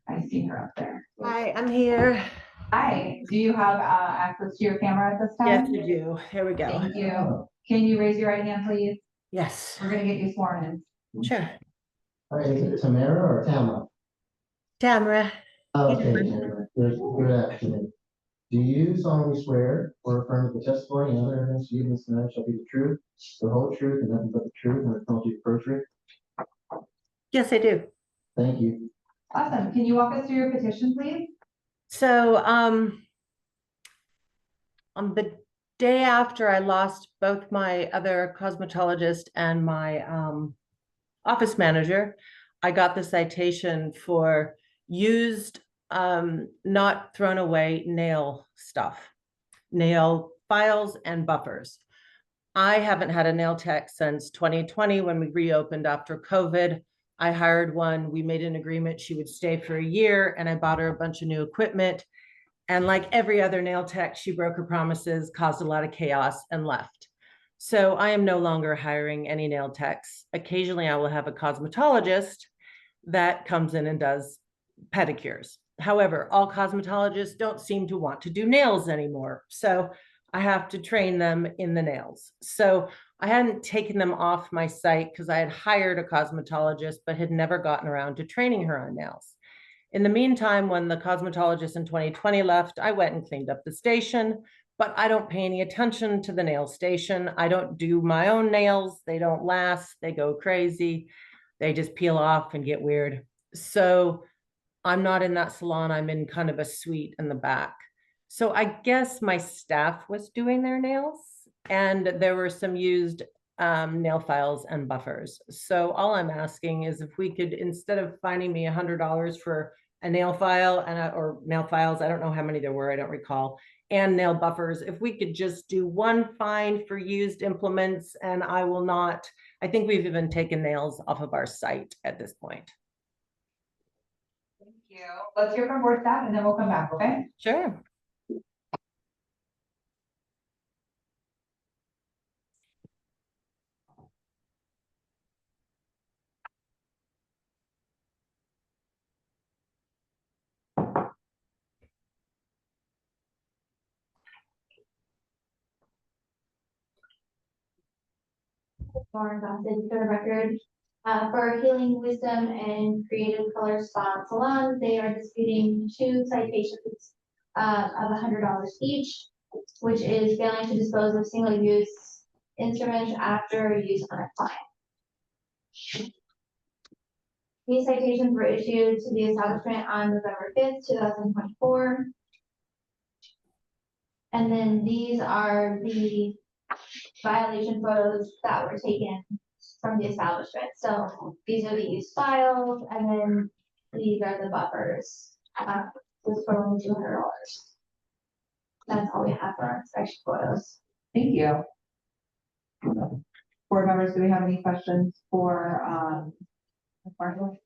I see her up there. Hi, I'm here. Hi, do you have access to your camera at this time? Yes, I do. Here we go. Thank you. Can you raise your right hand, please? Yes. We're gonna get you sworn in. Sure. All right, is it Tamara or Tamara? Tamara. Okay, Tamara, good afternoon. Do you solemnly swear or affirm that the testimony and other evidence you give in this matter shall be the truth, the whole truth, and nothing but the truth, and the penalty of perjury? Yes, I do. Thank you. Awesome. Can you walk us through your petition, please? So, on the day after I lost both my other cosmetologist and my office manager, I got the citation for used, not thrown away nail stuff, nail files and buffers. I haven't had a nail tech since 2020 when we reopened after COVID. I hired one. We made an agreement she would stay for a year, and I bought her a bunch of new equipment. And like every other nail tech, she broke her promises, caused a lot of chaos, and left. So I am no longer hiring any nail techs. Occasionally, I will have a cosmetologist that comes in and does pedicures. However, all cosmetologists don't seem to want to do nails anymore. So I have to train them in the nails. So I hadn't taken them off my site because I had hired a cosmetologist, but had never gotten around to training her on nails. In the meantime, when the cosmetologist in 2020 left, I went and cleaned up the station, but I don't pay any attention to the nail station. I don't do my own nails. They don't last. They go crazy. They just peel off and get weird. So I'm not in that salon. I'm in kind of a suite in the back. So I guess my staff was doing their nails, and there were some used nail files and buffers. So all I'm asking is if we could, instead of finding me $100 for a nail file or nail files, I don't know how many there were, I don't recall, and nail buffers, if we could just do one fine for used implements, and I will not, I think we've even taken nails off of our site at this point. Thank you. Let's hear from board staff and then we'll come back, okay? Sure. For the record, for Healing Wisdom and Creative Color Spa and Salon, they are disputing 2 citations of $100 each, which is failing to dispose of single-use instruments after use on a client. These citations were issued to the establishment on November 5th, 2024. And then these are the violation photos that were taken from the establishment. So these are the used files, and then these are the buffers. This for only $200. That's all we have for our inspection photos. Thank you. Board members, do we have any questions for Ms. Marshall?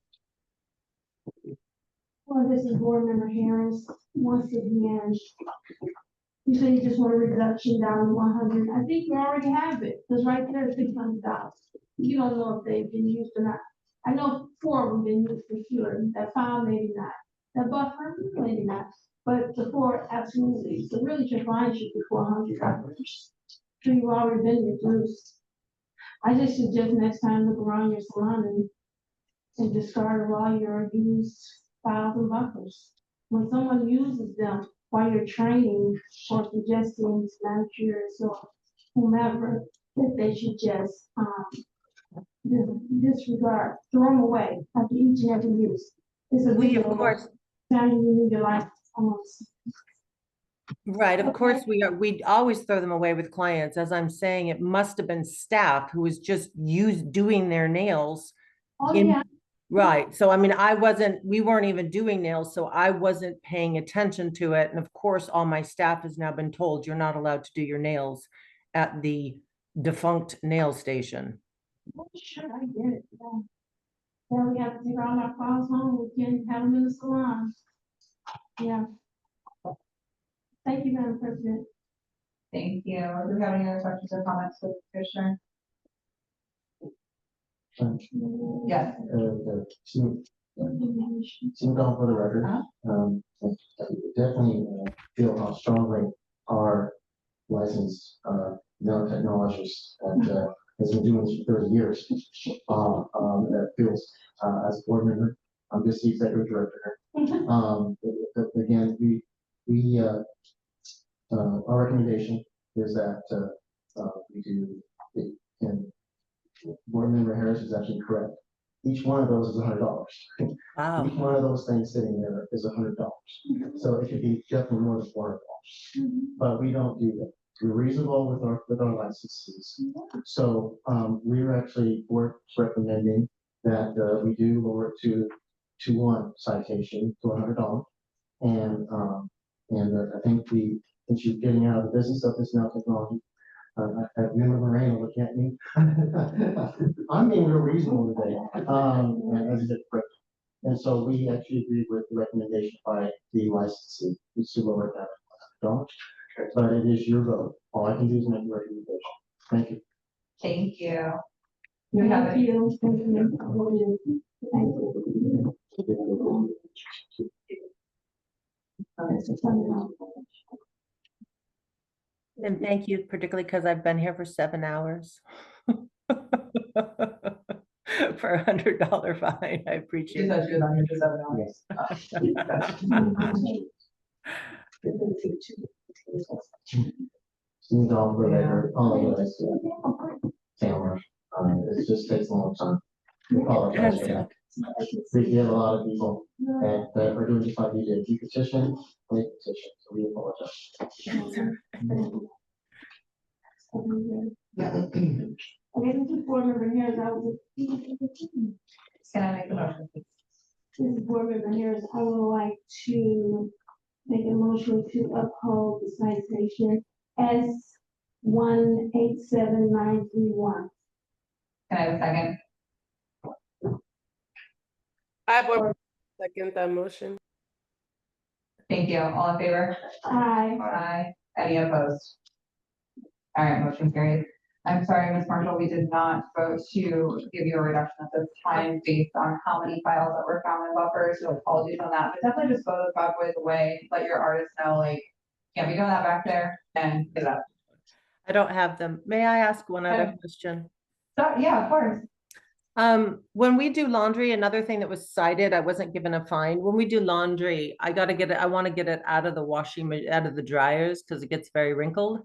Well, this is board member Harris. Once again, you say you just want a reduction down to 100. I think you already have it, because right there is $600. You don't know if they've been used or not. I know 4 of them been used for sure. That 5, maybe not. That buffer, maybe not. But the 4, absolutely. So really your fine should be $400. So you've already been reduced. I just suggest next time look around your salon and discard all your used files and buffers. When someone uses them while you're training or suggesting to managers or whomever, that they should just disregard, throw them away after each and every use. It's a We, of course, time you need your life almost. right, of course, we always throw them away with clients. As I'm saying, it must have been staff who was just doing their nails. Oh, yeah. Right. So, I mean, we weren't even doing nails, so I wasn't paying attention to it. And of course, all my staff has now been told you're not allowed to do your nails at the defunct nail station. Oh, sure, I get it, yeah. Then we have to take all our files home, we can have them in the salon. Yeah. Thank you, Madam President. Thank you. Do we have any other questions or comments for the Commissioner? Yes. Seem down for the record. Definitely feel how strongly our licensed nanotechnologist that has been doing this for 30 years. That feels as a board member, I'm just the executive director. Again, we our recommendation is that we do, and board member Harris is actually correct. Each one of those is $100. Wow. Each one of those things sitting there is $100. So it could be definitely more than $400. But we don't do that. We're reasonable with our licenses. So we're actually recommending that we do lower it to 2-1 citation to $100. And I think since you're getting out of the business of this now technology, I have Member Moreno looking at me. I'm being real reasonable today, as a good friend. And so we actually agree with the recommendation by the licensee, it's to lower that. Don't, but it is your vote. All I can do is make a recommendation. Thank you. Thank you. You have Thank it. you. And thank you, particularly because I've been here for 7 hours. For $100 fine, I appreciate it. She was on here for 7 hours. Seems all for later, apologize. Tamara, it just takes a long time. We apologize for that. We have a lot of people that are doing just like you did. You petition, they petition, so we apologize. Okay, this is board member Harris. Can I make the motion, please? This is board member Harris. I would like to make a motion to uphold the citation S187931. Can I have a second? I will second that motion. Thank you. All in favor? Aye. Aye. Any opposed? All right, motion carries. I'm sorry, Ms. Marshall, we did not vote to give you a reduction at this time based on how many files that were found in buffers, so apologies on that, but definitely just vote those bad boys away, let your artists know, like, can't be doing that back there, and get it up. I don't have them. May I ask one other question? So, yeah, of course. When we do laundry, another thing that was cited, I wasn't given a fine. When we do laundry, I want to get it out of the out of the dryers because it gets very wrinkled.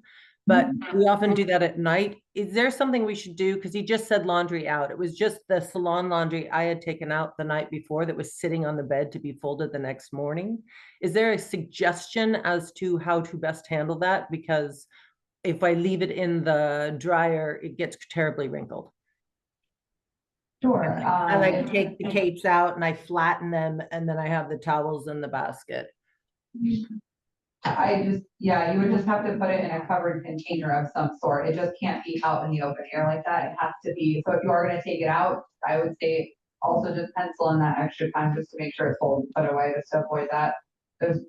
But we often do that at night. Is there something we should do? Because he just said laundry out. It was just the salon laundry I had taken out the night before that was sitting on the bed to be folded the next morning. Is there a suggestion as to how to best handle that? Because if I leave it in the dryer, it gets terribly wrinkled. Sure. I like take the capes out and I flatten them and then I have the towels in the basket. Yeah, you would just have to put it in a covered container of some sort. It just can't be out in the open air like that. It has to be, so if you are gonna take it out, I would say also just pencil in that extra time just to make sure it's folded, put away, just to avoid that. There's,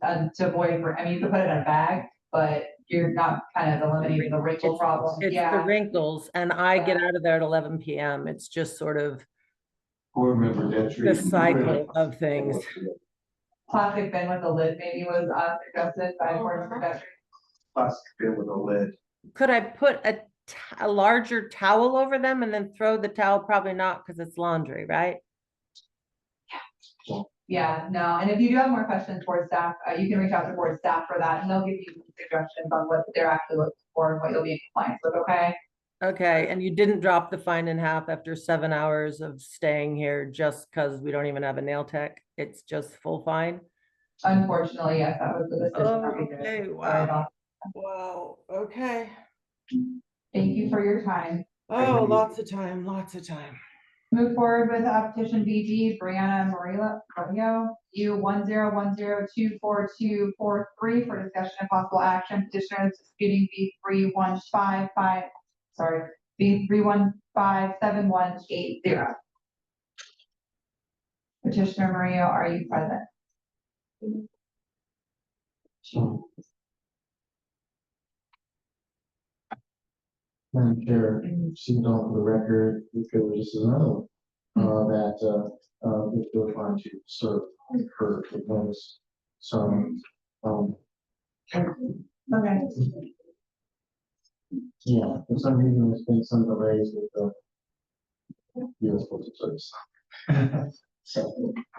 to avoid, I mean, you can put it in a bag, but you're not kind of eliminating the wrinkle problem. It's the wrinkles and I get out of there at 11 p.m. It's just sort of Board member Gentry. the cycle of things. Plastic bin with a lid maybe was suggested by board member Gentry. Plastic bin with a lid. Could I put a larger towel over them and then throw the towel? Probably not because it's laundry, right? Yeah, no, and if you do have more questions for staff, you can reach out to board staff for that, and they'll give you suggestions on what they're actually looking for and what you'll be in compliance with, okay? Okay, and you didn't drop the fine in half after 7 hours of staying here just because we don't even have a nail tech? It's just full fine? Unfortunately, yes, that was the decision that we did. Okay, Sorry about wow, okay. Thank you for your time. Oh, lots of time, lots of time. Move forward with petition BG, Brianna Murillo, U1010242243 for discussion and possible action. Petitioner is disputing B3155, sorry, B315780. Petitioner Murillo, are you present? Madam Chair, seemed on the record, because this is another one, that, we're still trying to serve her notice. So, Okay. yeah, for some reason, there's been some delays with the U.S. Postal Service. So,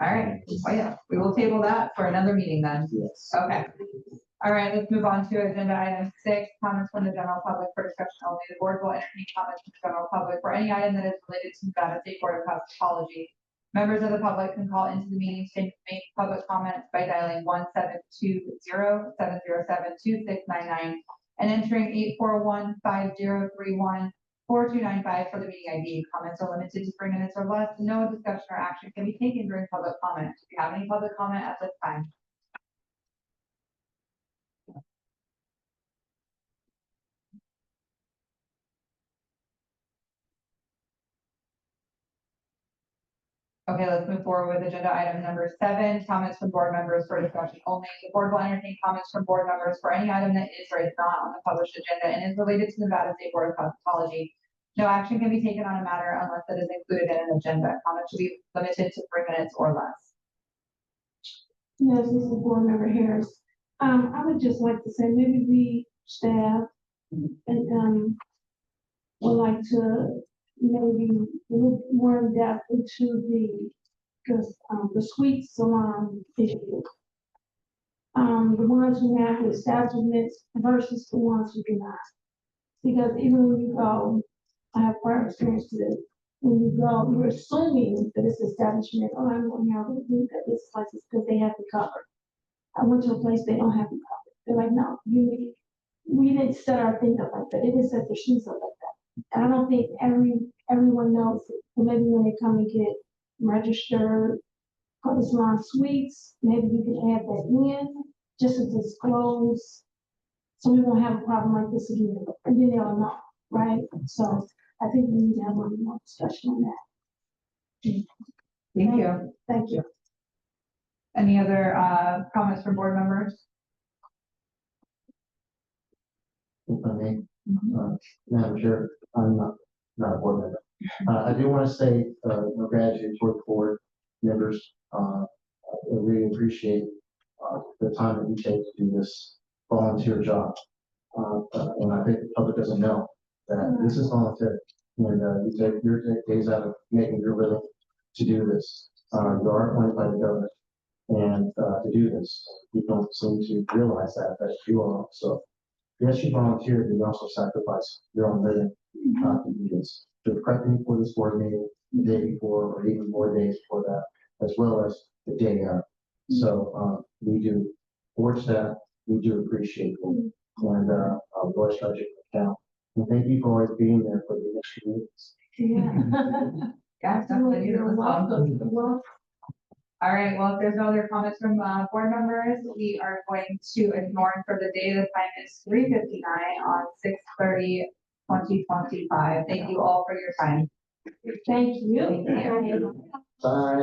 All right, well, yeah, we will table that for another meeting then. yes. Okay. All right, let's move on to agenda item 6, comments from the general public for discussion only. The board will entertain comments from the general public for any item that is related to Nevada State Board of Cosmetology. Members of the public can call into the meeting to make public comments by dialing 1-720-707-2699 and entering 841-5031-4295 for the meeting ID. Comments are limited to 3 minutes or less. No discussion or action can be taken during public comment. If you have any public comment at this time. Okay, let's move forward with agenda item number 7, comments from board members for discussion only. The board will entertain comments from board members for any item that is or is not on the published agenda and is related to the Nevada State Board of Cosmetology. No action can be taken on a matter unless it is included in an agenda. Comments should be limited to 3 minutes or less. Yes, this is Board Member Harris. I would just like to say maybe we staff and would like to maybe look more in depth into the sweet salon issue. The ones who have the establishments versus the ones who do not. Because even when you go, I have prior experience with it. When you go, you're assuming that it's establishment, oh, I'm going out to do that this place is because they have to cover. I went to a place they don't have to cover. They're like, no, we didn't set our thing up like that. They didn't set their shoes up like that. And I don't think everyone knows it. And maybe when they come and get registered for the salon suites, maybe you can add that in just to disclose, so we won't have a problem like this again. And then they'll know, right? So I think we need to have a little more discussion on that. Thank you. Thank you. Any other comments from board members? If I may, Madam Chair, I'm not a board member. I do want to say, gratitude toward the board members. I really appreciate the time that you take to do this volunteer job. And I think the public doesn't know that this is voluntary. And you take your days out of making your living to do this. You are appointed by the government, and to do this, you don't seem to realize that you are. So yes, you volunteer, but you also sacrifice your own living to do this. To prepping for this board meeting the day before, or even more days before that, as well as the day of. So we do, board staff, we do appreciate them, and our board strategic account. And thank you for always being there for the next meetings. Yeah. Yes, definitely. You're welcome. All right, well, if there's no other comments from board members, we are going to ignore for the day. The time is 3:59 on 6/30/2025. Thank you all for your time. Thank you. Thank you. Bye.